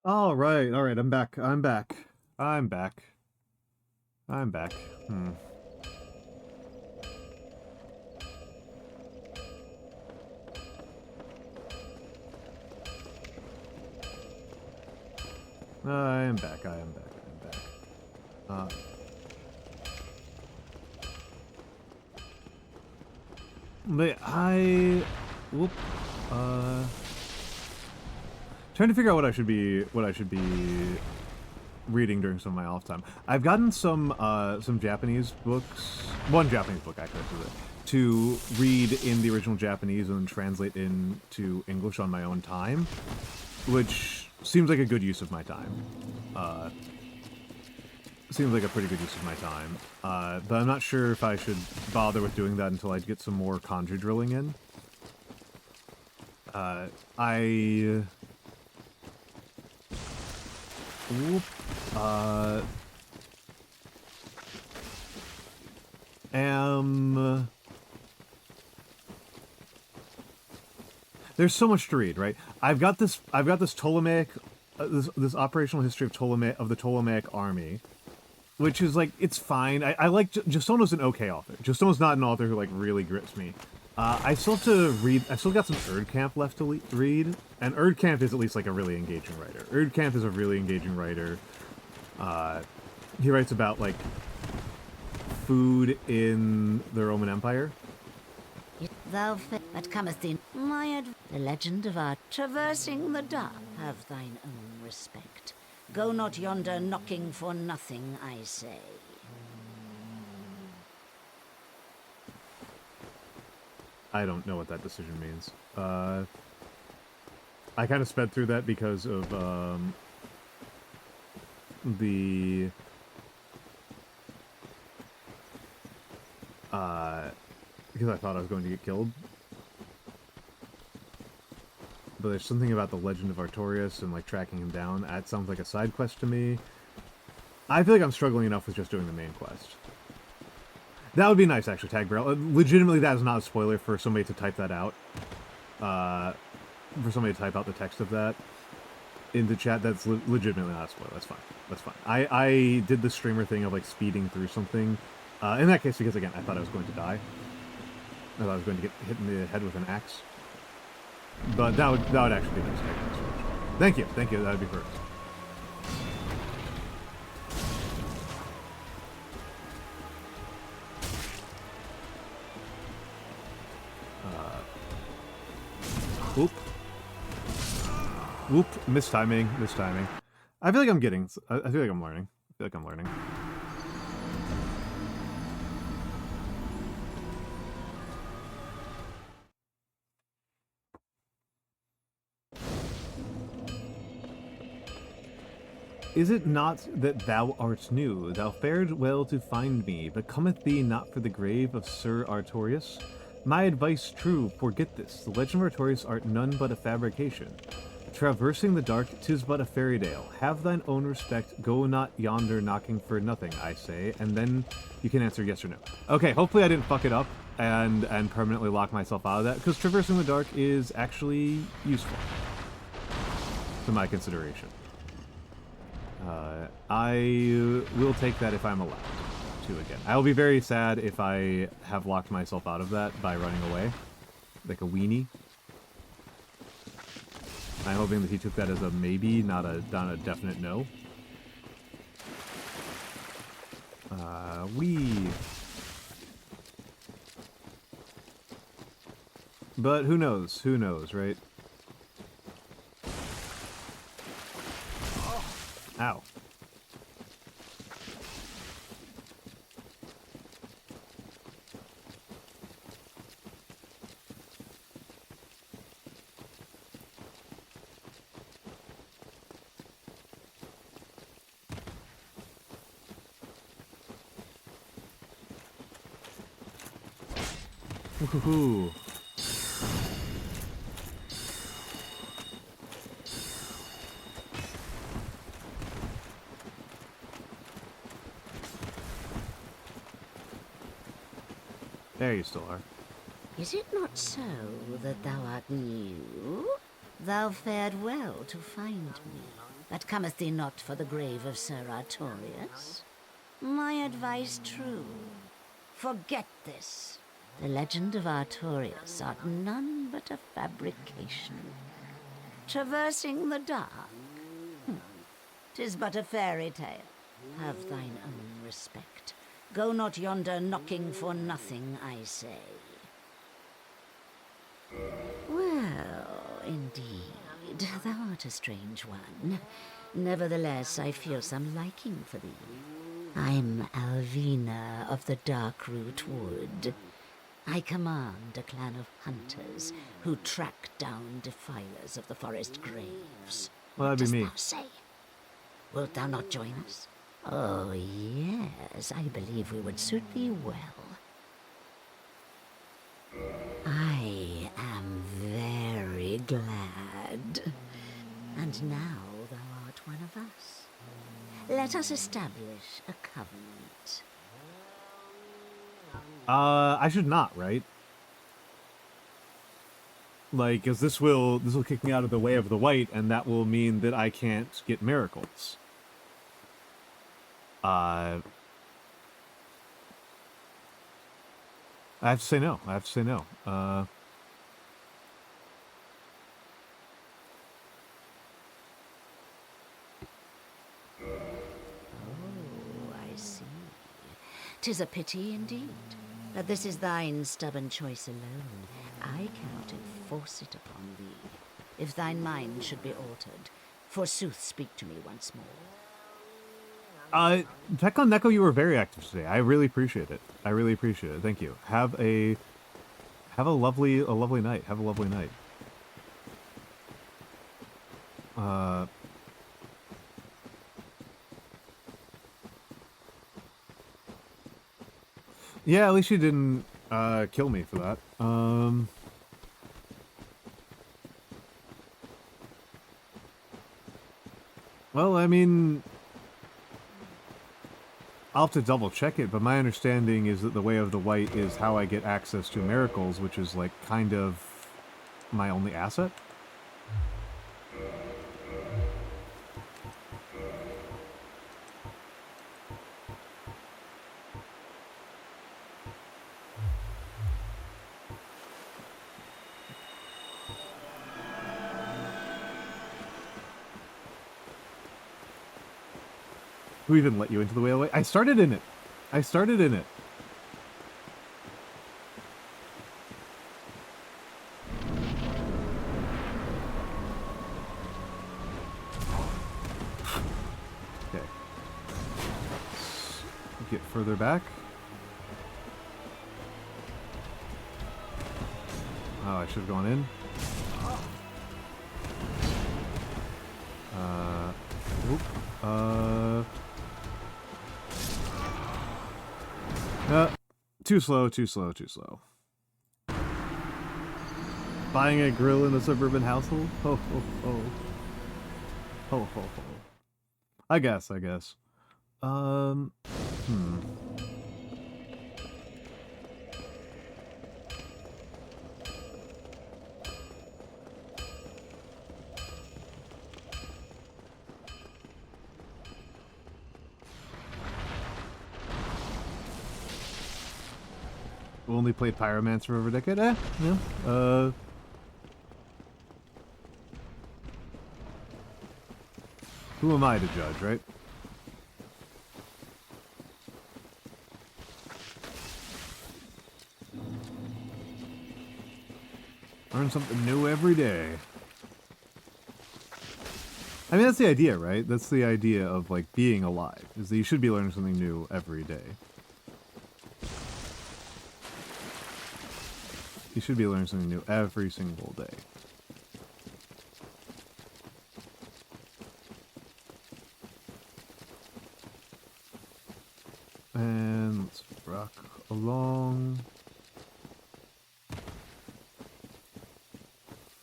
S1: All right, I'm back. I'm back. I'm back. I'm back. I am back. I am back. I am back. But whoop, trying to figure out what I should be reading during some of my off time. I've gotten some Japanese books, one Japanese book actually, to read in the original Japanese and then translate into English on my own time, which seems like a good use of my time. Seems like a pretty good use of my time. But I'm not sure if I should bother with doing that until I get some more kanji drilling in. There's so much to read, right? I've got this Ptolemaic, this operational history of the Ptolemaic army, which is like, it's fine. I like, Gisono's an okay author. Gisono's not an author who like really grips me. I still have to read, I still got some Erdkamp left to read, and Erdkamp is at least like a really engaging writer. Erdkamp is a really engaging writer. He writes about like food in the Roman Empire.
S3: Thou that cometh in the legend of our traversing the dark. Have thine own respect. Go not yonder knocking for nothing, I say.
S1: I don't know what that decision means. I kind of sped through that because of because I thought I was going to get killed. But there's something about the legend of Artorias and like tracking him down. That sounds like a side quest to me. I feel like I'm struggling enough with just doing the main quest. That would be nice, actually, Tag Barrel. Legitimately, that is not a spoiler for somebody to type that out. For somebody to type out the text of that into chat. That's legitimately not a spoiler. That's fine. That's fine. I did the streamer thing of like speeding through something. In that case, because again, I thought I was going to die. I thought I was going to get hit in the head with an axe. But that would actually be nice. Thank you. That would be perfect. Whoop. Mistiming. I feel like I'm getting... I feel like I'm learning. Is it not that thou art new? Thou fared well to find me, but cometh thee not for the grave of Sir Artorias? My advice true, forget this. The legend of Artorias art none but a fabrication. Traversing the dark, 'tis but a fairy tale. Have thine own respect, go not yonder knocking for nothing, I say, and then you can answer yes or no. Okay, hopefully I didn't fuck it up and permanently lock myself out of that, because traversing the dark is actually useful to my consideration. I will take that if I'm allowed to again. I will be very sad if I have locked myself out of that by running away, like a weenie. I'm hoping that he took that as a maybe, not a definite no. But who knows? Who knows, right? Ow. Woohoo. There you still are.
S3: Is it not so that thou art new? Thou fared well to find me. but cometh thee not for the grave of Sir Artorius? My advice true. Forget this. The legend of Artorius art none but a fabrication. Traversing the dark? 'Tis but a fairy tale. Have thine own respect. Go not yonder knocking for nothing, I say. Well, indeed, thou art a strange one. Nevertheless, I feel some liking for thee. I'm Alvina of the Darkroot Wood. I command a clan of hunters who track down defilers of the forest graves.
S1: Well,
S3: What
S1: that'd be
S3: dost
S1: me.
S3: thou say? Wilt thou not join us? Oh, yes, I believe we would suit thee well. I am very glad. And now thou art one of us. Let us establish a covenant.
S1: I should not, right? Like, cause this will kick me out of the way of the white, and that will mean that I can't get miracles. I have to say no. I have to say no.
S3: Oh, I see. 'Tis a pity indeed. But this is thine stubborn choice alone. I cannot enforce it upon thee. If thine mind should be altered, forsooth speak to me once more.
S1: Tech on Neko, you were very active today. I really appreciate it. I really appreciate it. Thank you. Have a lovely night. Have a lovely night. Yeah, at least you didn't kill me for that. Well, I mean, I'll have to double check it, but my understanding is that the Way of the White is how I get access to miracles, which is like kind of my only asset. Who even let you into the Way of the White? I started in it. I started in it. Okay. Let's get further back. Oh, I should have gone in. Oop. Too slow, too slow, too slow. Buying a grill in a suburban household? Ho, ho, ho. Ho, ho, ho. I guess. Only played Pyromancer for over a decade? Yeah. Who am I to judge, right? Learn something new every day. I mean, that's the idea, right? That's the idea of, like, being alive, is that you should be learning something new every day. You should be learning something new every single day. And let's rock along.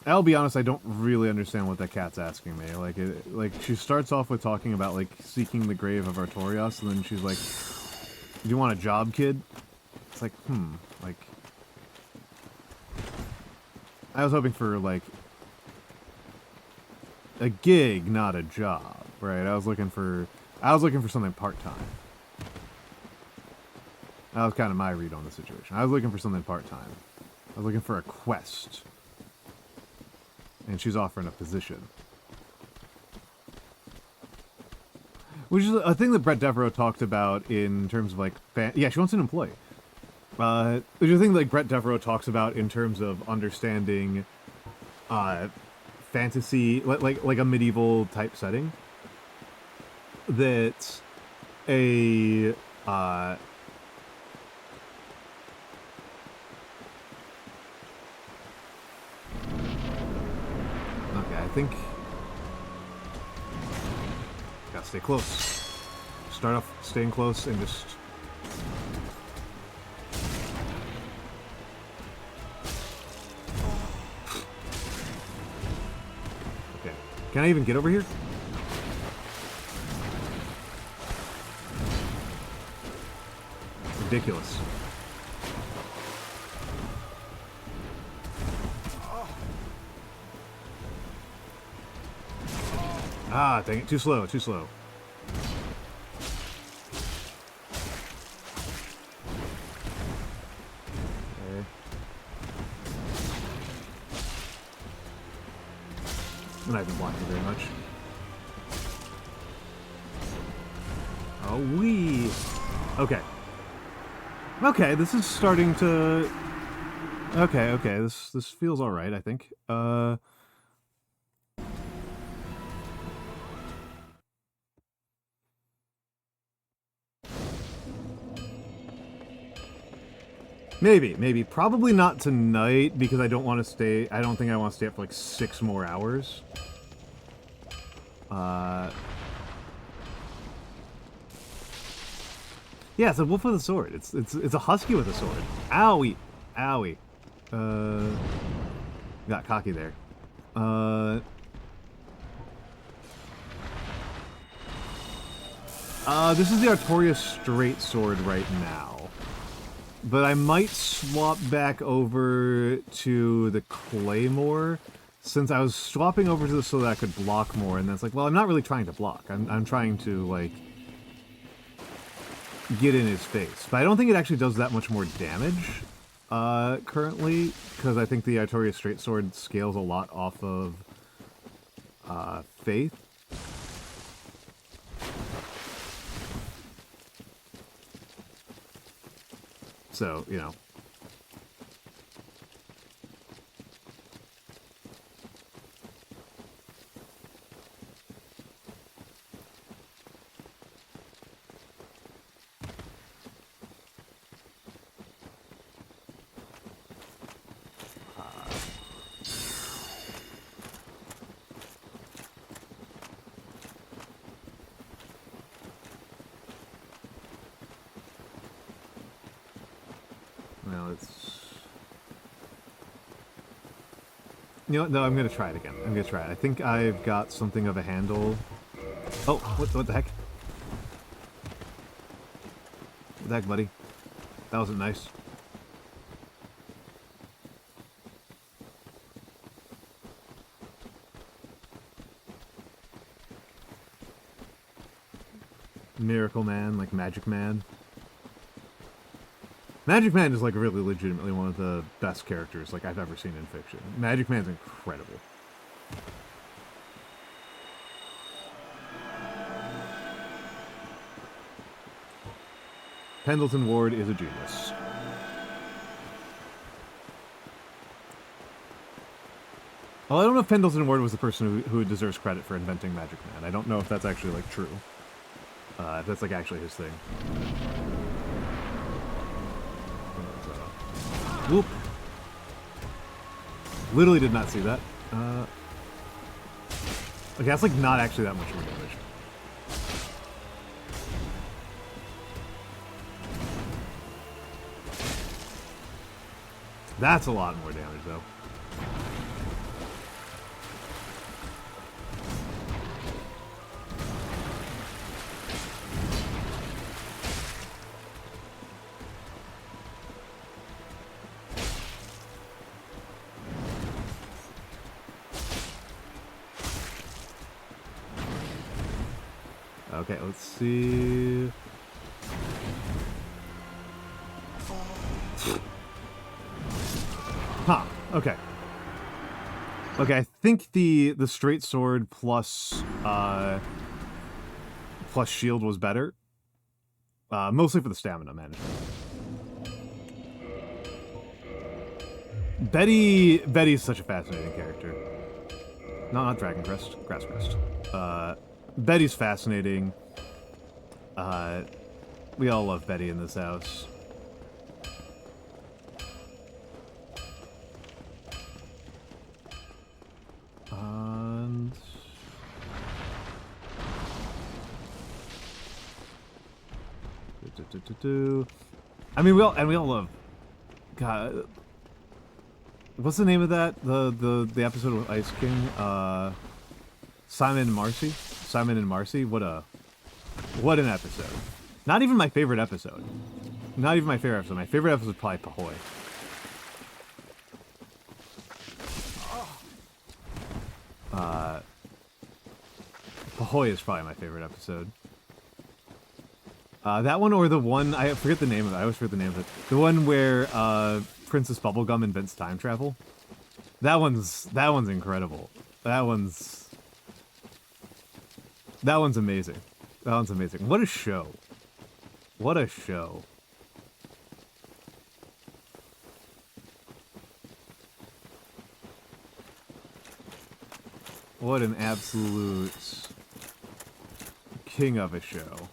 S1: I'll be honest, I don't really understand what that cat's asking me. Like she starts off with talking about, like, seeking the grave of Artorias, and then she's like, "Do you want a job, kid?" It's like, like... I was hoping for, like, a gig, not a job. Right, I was looking for something part-time. That was kind of my read on the situation. I was looking for something part-time. I was looking for a quest. And she's offering a position. Which is a thing that Brett Devereaux talked about in terms of, like, yeah, she wants an employee. Which is a thing that, like, Brett Devereaux talks about in terms of understanding, fantasy, like a medieval type setting. That a, okay, I think... Gotta stay close. Start off staying close and just... Okay. Can I even get over here? Ridiculous. Ah, dang it. Too slow, too slow. Okay. I'm not even blocking very much. Oh, wee. Okay. Okay, this is starting to... Okay, this feels alright, I think. Maybe. Probably not tonight, because I don't want to stay... I don't think I want to stay up for like 6 more hours. Yeah, it's a wolf with a sword. It's a husky with a sword. Owie. Owie. Got cocky there. This is the Artorias straight sword right now. But I might swap back over to the Claymore, since I was swapping over to this so that I could block more, and then it's like, well, I'm not really trying to block. I'm trying to, like, get in his face. But I don't think it actually does that much more damage, currently, because I think the Artorias straight sword scales a lot off of, faith. So, you know. Well, it's... You know what? No, I'm going to try it again. I'm going to try it. I think I've got something of a handle. Oh, what the heck? What the heck, buddy? That wasn't nice. Miracle Man, like Magic Man. Magic Man is, like, really legitimately one of the best characters, like, I've ever seen in fiction. Magic Man's incredible. Pendleton Ward is a genius. Well, I don't know if Pendleton Ward was the person who deserves credit for inventing Magic Man. I don't know if that's actually, like, true. If that's, like, actually his thing. Whoop. Literally did not see that. Okay, that's like not actually that much more damage. That's a lot more damage, though. Okay, let's see. Huh. Okay. Okay, I think the straight sword plus plus shield was better. Mostly for the stamina management. Betty's such a fascinating character. No, not Dragon Crest, Grass Crest. Betty's fascinating. We all love Betty in this house. And I mean, we all love. God, what's the name of that? The episode with Ice King. Simon and Marcy. Simon and Marcy. What an episode. Not even my favorite episode. Not even my favorite episode. My favorite episode is probably Pahoy. Pahoy is probably my favorite episode. That one or the one, I forget the name of it. I always forget the name of it. The one where Princess Bubblegum invents time travel. That one's incredible. That one's amazing. That one's amazing. What a show. What a show. What an absolute king of a show.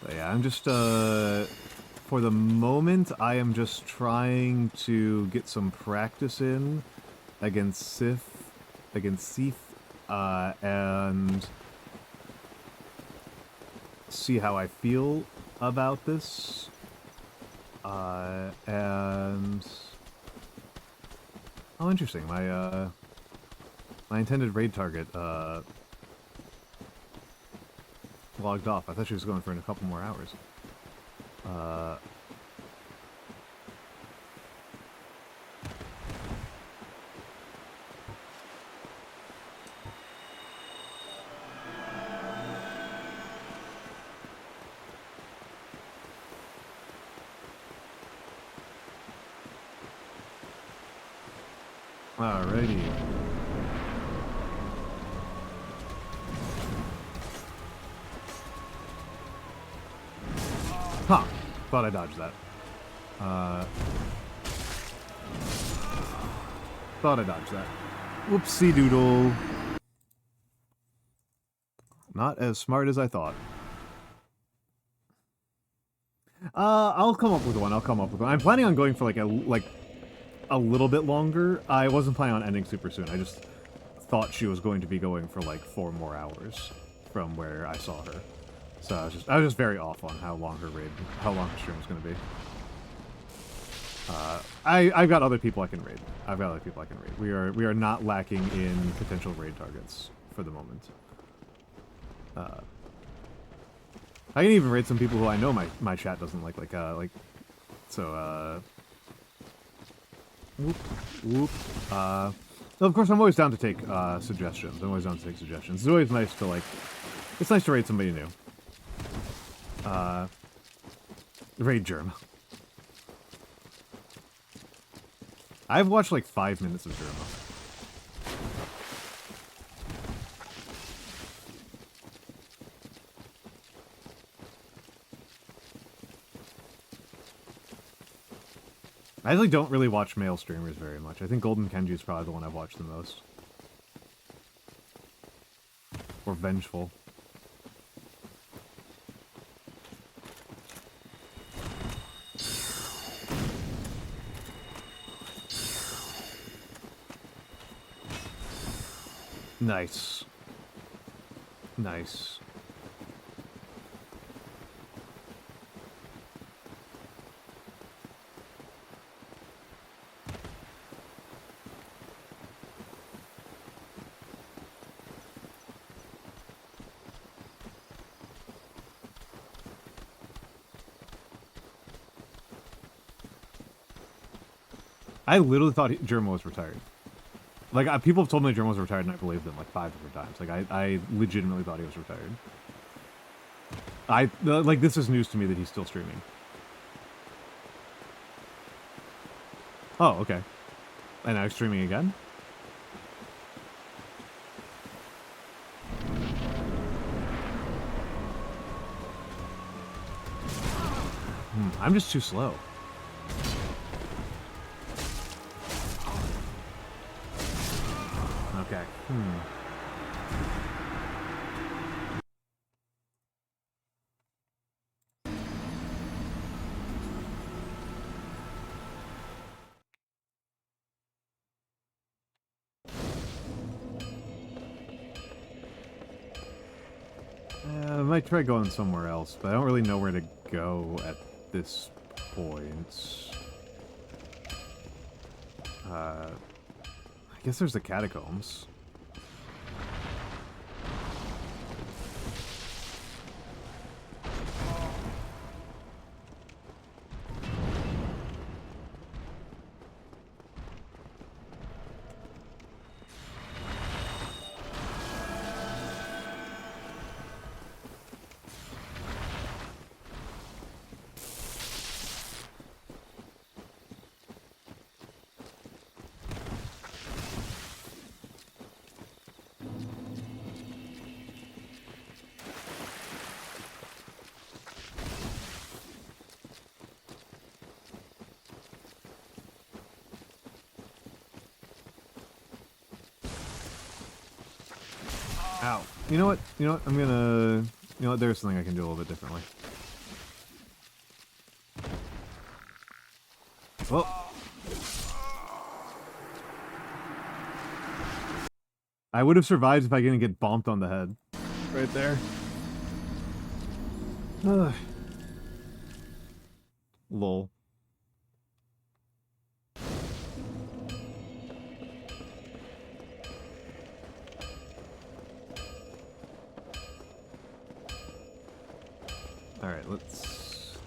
S1: But yeah, I'm just, for the moment, I am just trying to get some practice in against Sith, and see how I feel about this. And oh, interesting. My intended raid target logged off. I thought she was going for in a couple more hours. Alrighty. Huh. Thought I dodged that. Thought I dodged that. Whoopsie doodle. Not as smart as I thought. I'll come up with one. I'm planning on going for like a little bit longer. I wasn't planning on ending super soon. I just thought she was going to be going for like 4 more hours from where I saw her. So I was just very off on how long her stream was going to be. I've got other people I can raid. We are not lacking in potential raid targets for the moment. I can even raid some people who I know my chat doesn't like. So whoop whoop. Of course, I'm always down to take suggestions. It's always nice to it's nice to raid somebody new. Raid Germ. I've watched like 5 minutes of Germa. I actually don't really watch male streamers very much. I think Golden Kenji is probably the one I've watched the most. Or Vengeful. Nice. Nice. I literally thought Germa was retired. Like, people have told me Jerome was retired, and I believed them like 5 different times. Like, I legitimately thought he was retired. Like, this is news to me that he's still streaming. Oh, okay. And now he's streaming again? I'm just too slow. Okay. I might try going somewhere else, but I don't really know where to go at this point. I guess there's the catacombs. Ow. You know what? You know what? I'm gonna... You know what? There's something I can do a little bit differently. Well... I would have survived if I didn't get bonked on the head. Right there. Ugh. Lol. Alright, let's...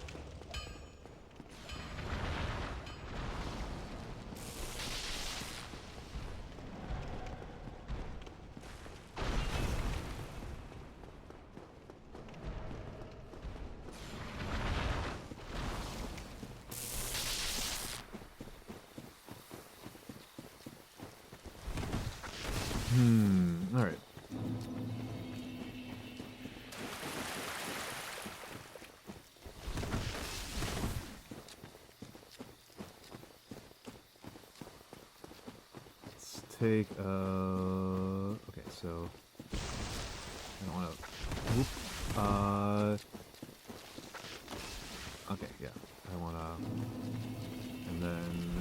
S1: Alright. Take, okay, so, I don't want to, okay, yeah, I want to, and then,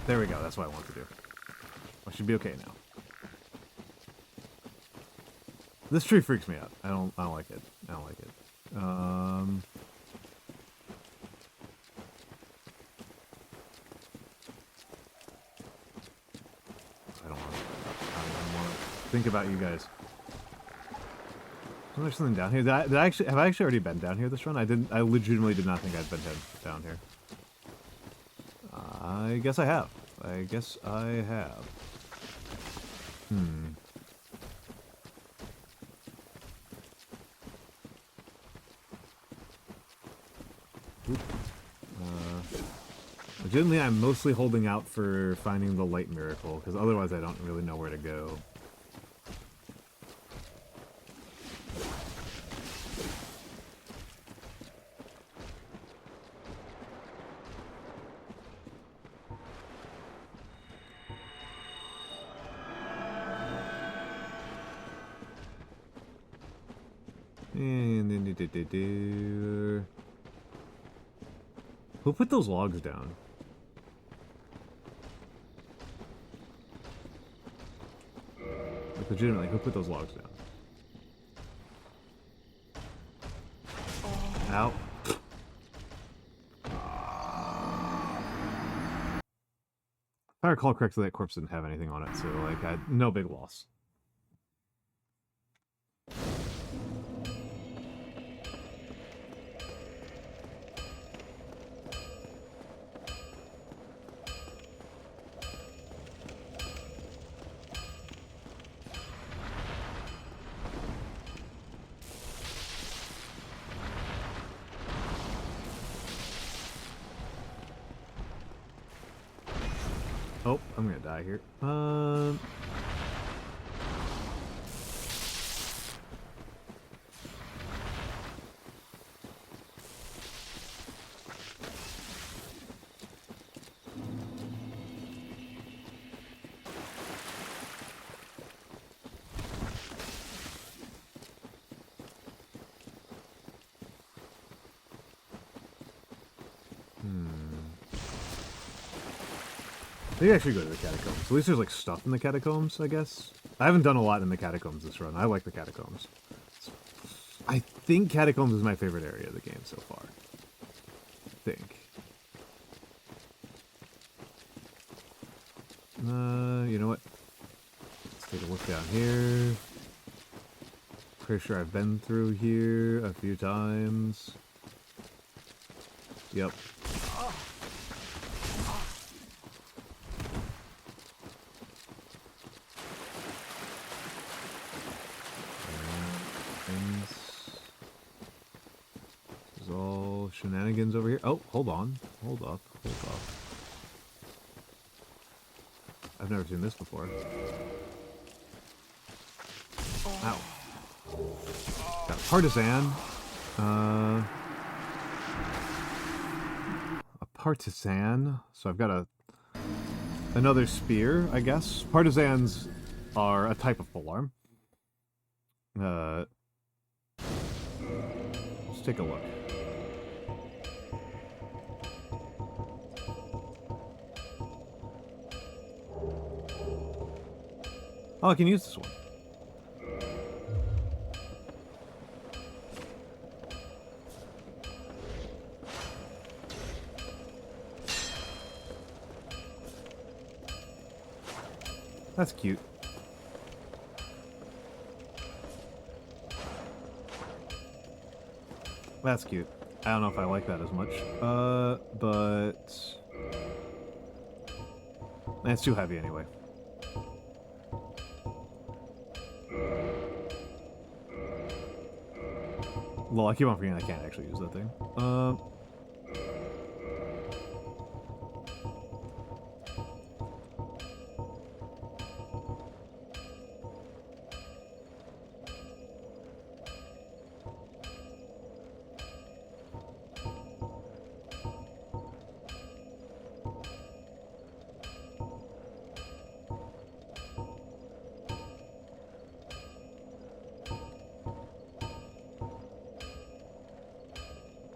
S1: there we go, that's what I want to do. I should be okay now. This tree freaks me out. I don't like it. I don't like it. Think about you guys. Is there something down here? Have I actually already been down here this run? I legitimately did not think I'd been down here. I guess I have. I guess I have. Legitimately, I'm mostly holding out for finding the light miracle, because otherwise I don't really know where to go. Who put those logs down? Like, legitimately, who put those logs down? Ow. If I recall correctly, that corpse didn't have anything on it, so, like, no big loss. Oh, I'm gonna die here. Maybe I should go to the catacombs. At least there's like stuff in the catacombs, I guess. I haven't done a lot in the catacombs this run. I like the catacombs. I think catacombs is my favorite area of the game so far. I think. You know what? Let's take a look down here. Pretty sure I've been through here a few times. Yep. There's all shenanigans over here. Oh, hold on. Hold up. Hold up. I've never seen this before. Ow. Got a partisan. A partisan. So I've got another spear, I guess. Partisans are a type of polearm. Let's take a look. Oh, I can use this one. That's cute. That's cute. I don't know if I like that as much. But... it's too heavy anyway. Well, I keep on forgetting I can't actually use that thing.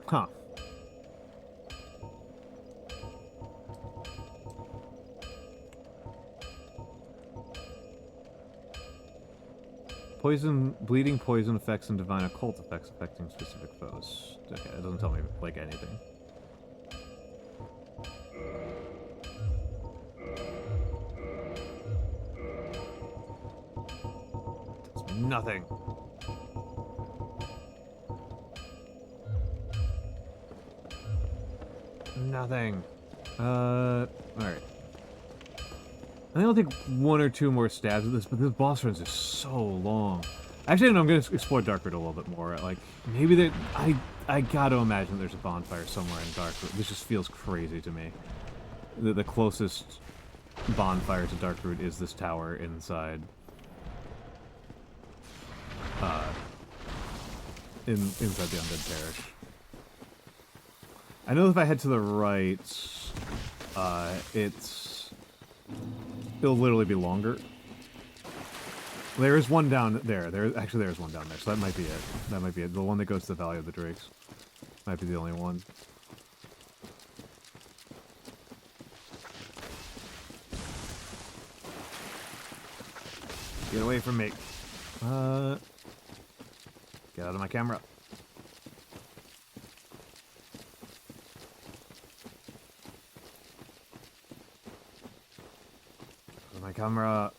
S1: Huh. Poison, bleeding poison effects and divine occult effects affecting specific foes. Okay, that doesn't tell me, like, anything. It's nothing. Nothing. Alright. I think I'll take one or two more stabs at this, but this boss runs is so long. Actually, no, I'm going to explore Darkroot a little bit more. Like, maybe there... I gotta imagine there's a bonfire somewhere in Darkroot. This just feels crazy to me. The closest bonfire to Darkroot is this tower inside... inside the Undead Parish. I know if I head to the right, it'll literally be longer. There is one down there. Actually, there is one down there, so that might be it. That might be it. The one that goes to the Valley of the Drakes might be the only one. Get away from me. Get out of my camera. My camera.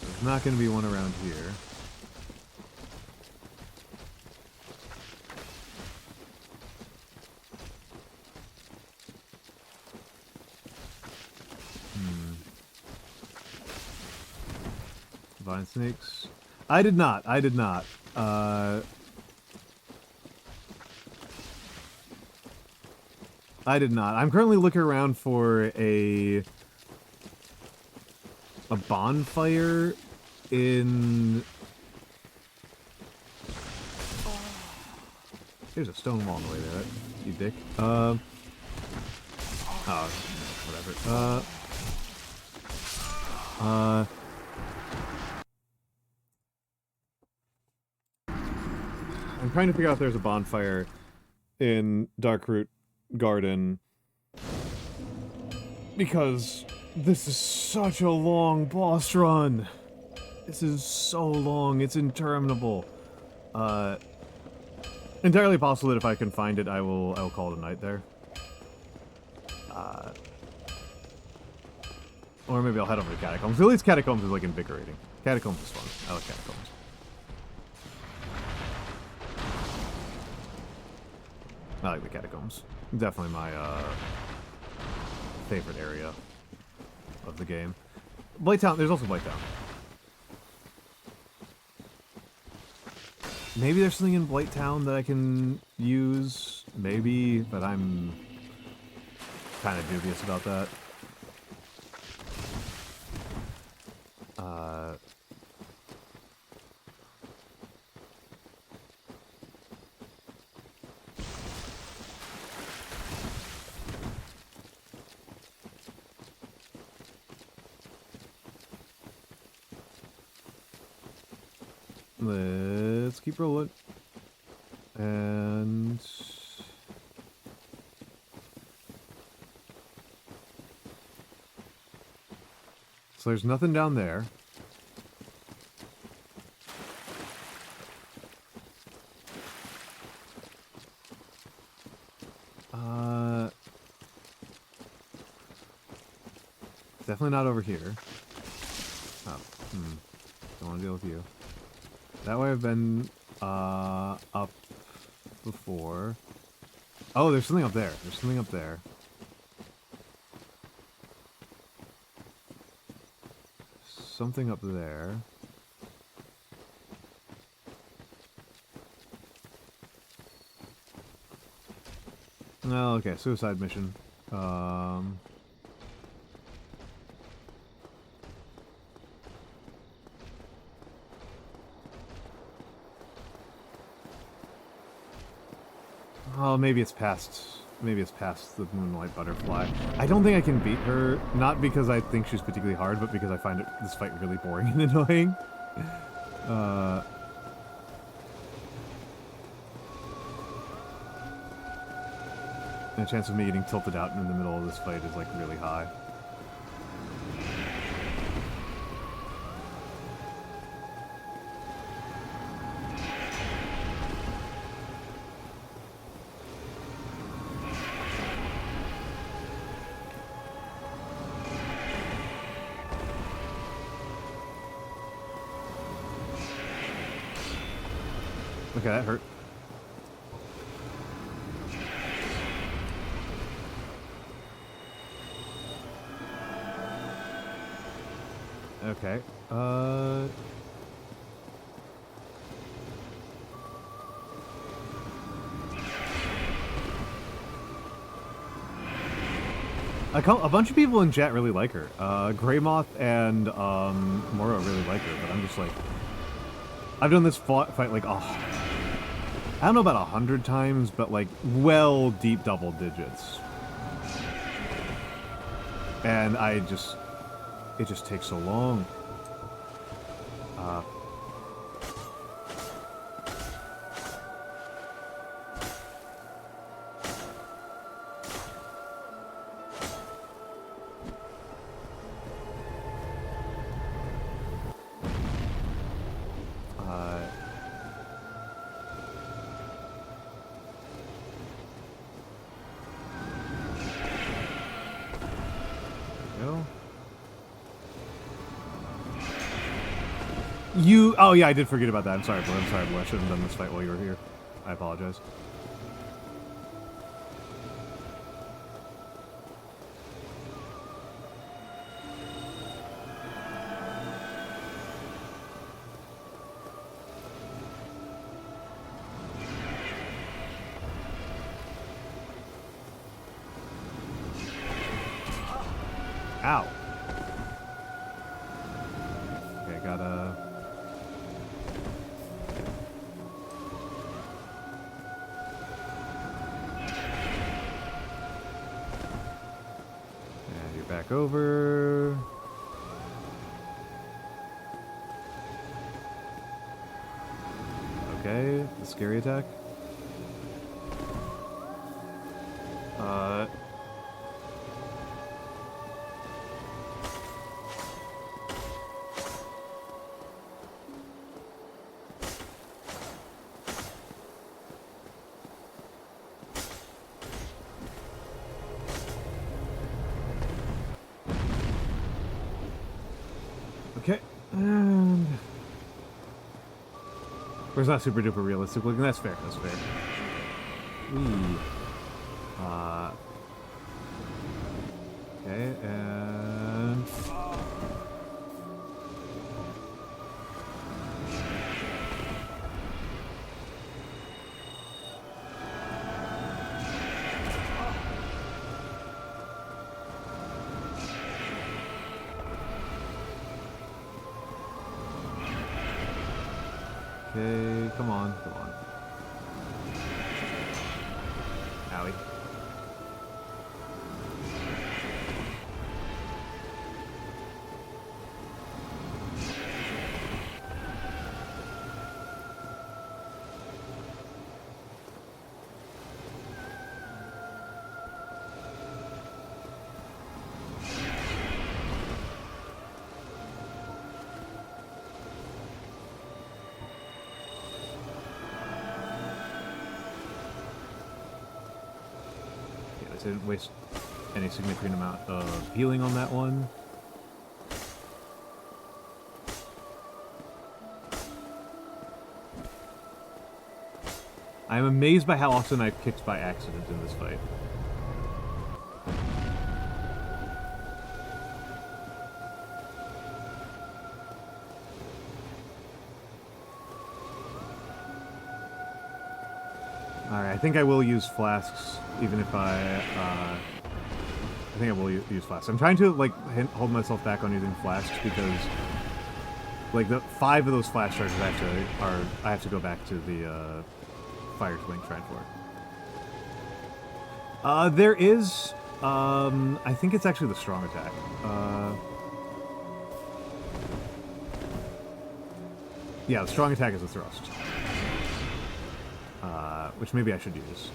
S1: There's not going to be one around here. Vine snakes. I did not. I did not. I did not. I'm currently looking around for a bonfire in... There's a stone wall on the way there, you dick. Oh, whatever. I'm trying to figure out if there's a bonfire in Darkroot Garden, because this is such a long boss run. This is so long, it's interminable. Entirely possible that if I can find it, I will call it a night there. Or maybe I'll head over to Catacombs. At least Catacombs is, like, invigorating. Catacombs is fun. I like Catacombs. I like the Catacombs. Definitely my, favorite area of the game. Blighttown, there's also Blighttown. Maybe there's something in Blighttown that I can use. Maybe, but I'm kind of dubious about that. Let's keep rolling. And... so there's nothing down there. Definitely not over here. Oh, don't want to deal with you. That way I've been, up before. Oh, there's something up there. There's something up there. Something up there. Oh, okay, suicide mission. Oh, maybe it's past the Moonlight Butterfly. I don't think I can beat her, not because I think she's particularly hard, but because I find this fight really boring and annoying. The chance of me getting tilted out in the middle of this fight is, like, really high. Okay, that hurt. Okay, a bunch of people in chat really like her. Greymoth and, Moro really like her, but I'm just like... I've done this fight like, I don't know about 100 times, but like, well deep double digits. And it just takes so long. Oh yeah, I did forget about that. I'm sorry, Blue. I shouldn't have done this fight while you were here. I apologize. Ow. Okay, gotta... And you're back over. Okay, the scary attack. Okay, and... Or it's not super duper realistic looking, that's fair, that's fair. Okay, and... Okay, come on, come on. Owie. Didn't waste any significant amount of healing on that one. I'm amazed by how often I've kicked by accident in this fight. Alright, I think I will use flasks, even if I think I will use flasks. I'm trying to, like, hold myself back on using flasks because, like, the 5 of those flash charges I have to go back to the, fire swing shrine for. There is, I think it's actually the strong attack. Yeah, the strong attack is the thrust. Which maybe I should use.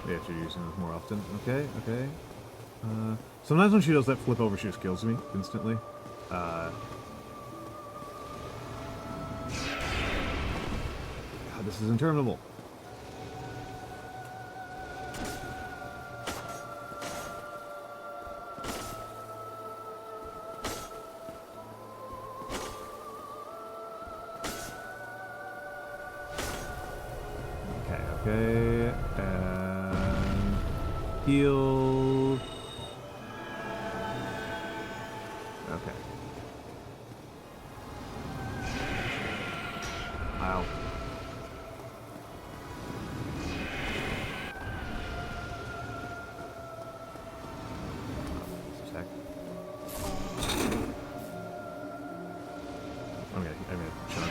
S1: Maybe I should use them more often. Okay, okay. Sometimes when she does that flip over, she just kills me instantly. God, this is interminable. Okay, and heal. Okay. Ow. Attack. I'm gonna shut up.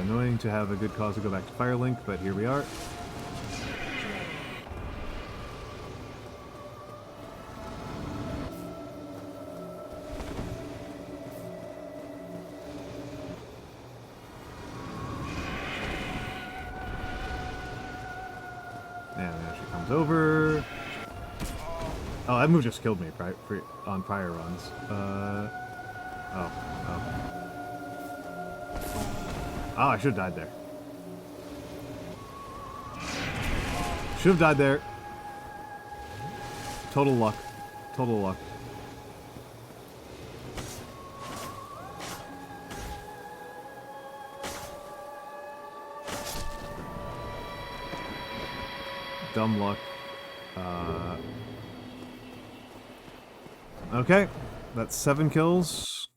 S1: Annoying to have a good cause to go back to Firelink, but here we are. And then she comes over. Oh, that move just killed me on prior runs. Oh. Oh, I should have died there. Should have died there. Total luck. Total luck. dumb luck. Okay, that's 7 kills.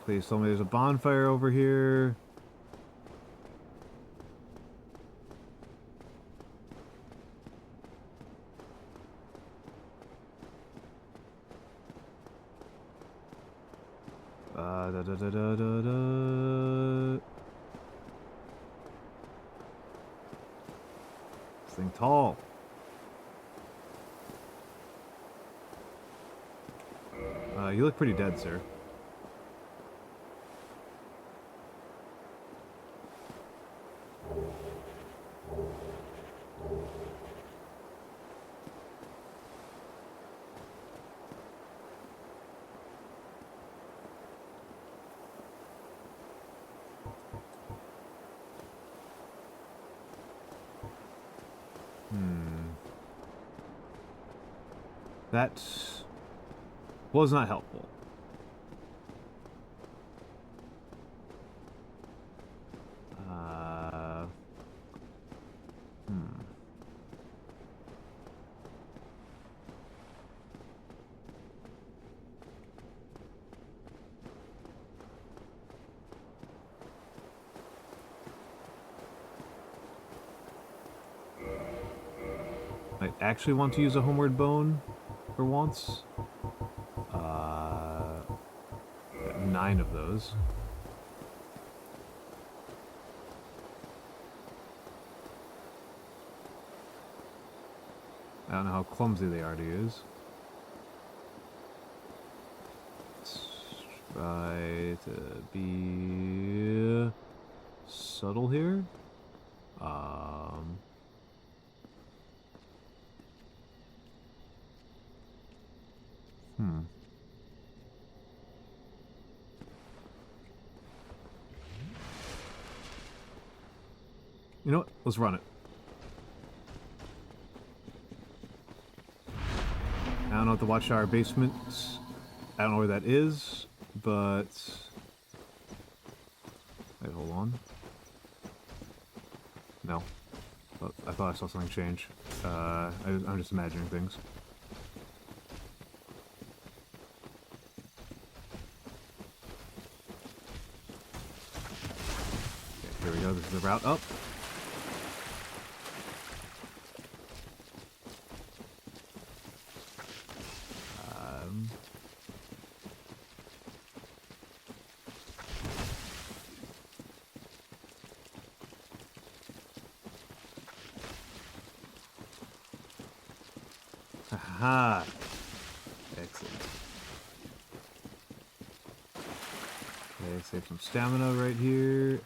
S1: Please tell me there's a bonfire over here. Da, da, da, da, da, da. This thing tall. You look pretty dead, sir. That was not helpful. I actually want to use a homeward bone for once. Got 9 of those. I don't know how clumsy they are to use. Let's try to be subtle here. You know what? Let's run it. I don't know what the Watchtower basement. I don't know where that is, but wait, hold on. No, but I thought I saw something change. I'm just imagining things. Okay, here we go. This is the route up. Aha! Excellent. Okay, save some stamina right here.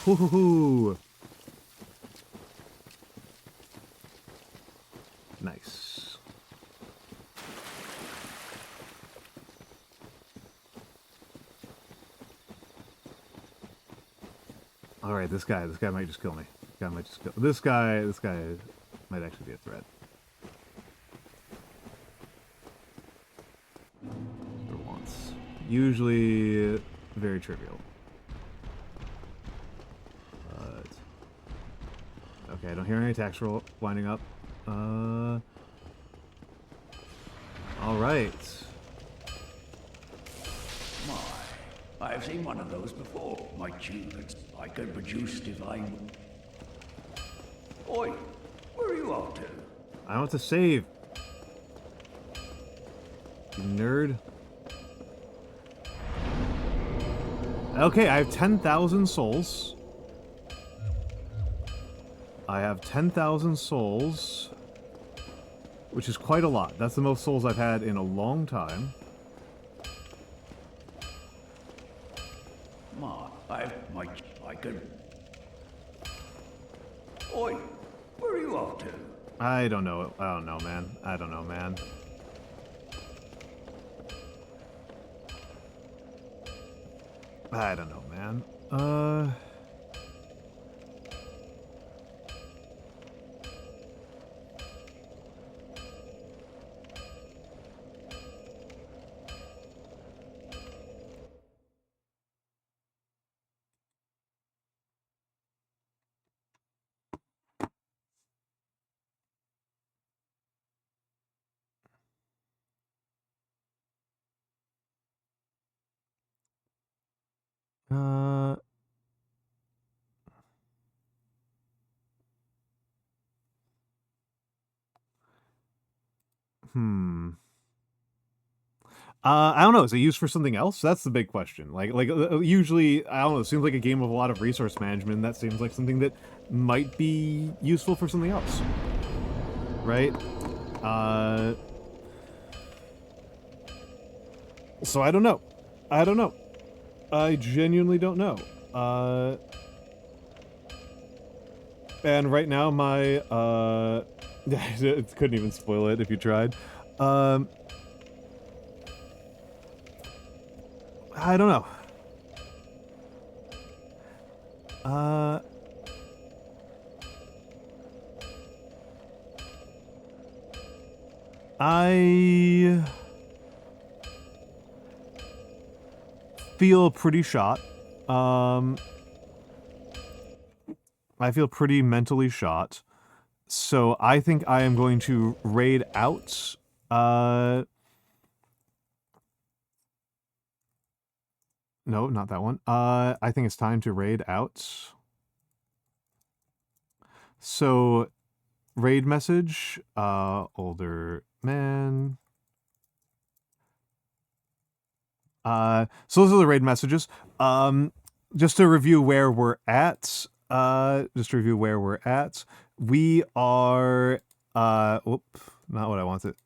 S1: Hoo-hoo-hoo! Nice. Alright, this guy might just kill me. This guy might actually be a threat. For once. Usually very trivial. But okay, I don't hear any attacks winding up. Alright.
S4: I've seen one of those before. My tunes, I can produce divine. Oi, where are you off to?
S1: I want to save. You nerd. Okay, I have 10,000 souls. I have 10,000 souls, which is quite a lot. That's the most souls I've had in a long time.
S4: I can. Oi, where are you off to?
S1: I don't know. I don't know, man. I don't know, man. I don't know, man. Uh, I don't know. Is it used for something else? That's the big question. Usually, I don't know. It seems like a game of a lot of resource management. And that seems like something that might be useful for something else, right? So I don't know. I don't know. I genuinely don't know. And right now, my couldn't even spoil it if you tried. I don't know. I feel pretty shot. I feel pretty mentally shot. So I think I am going to raid out. No, not that one. I think it's time to raid out. So, raid message, older man. So those are the raid messages. Just to review where we're at. We are, not what I wanted.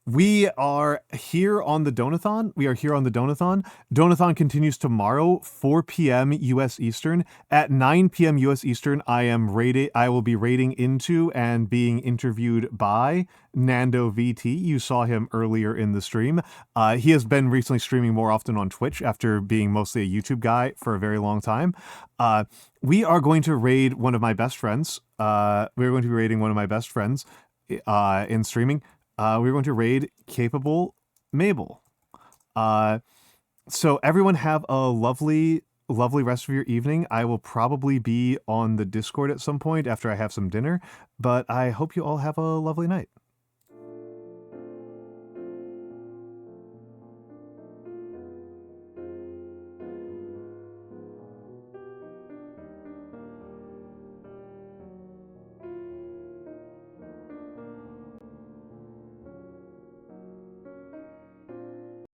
S1: We are here on the Donathon. Donathon continues tomorrow, 4 p.m. U.S. Eastern. At 9 p.m. U.S. Eastern, I will be raiding into and being interviewed by Nando VT. You saw him earlier in the stream. He has been recently streaming more often on Twitch after being mostly a YouTube guy for a very long time. We are going to raid one of my best friends. We're going to be raiding one of my best friends in streaming. We're going to raid Capable Mabel. So everyone have a lovely rest of your evening. I will probably be on the Discord at some point after I have some dinner, but I hope you all have a lovely night.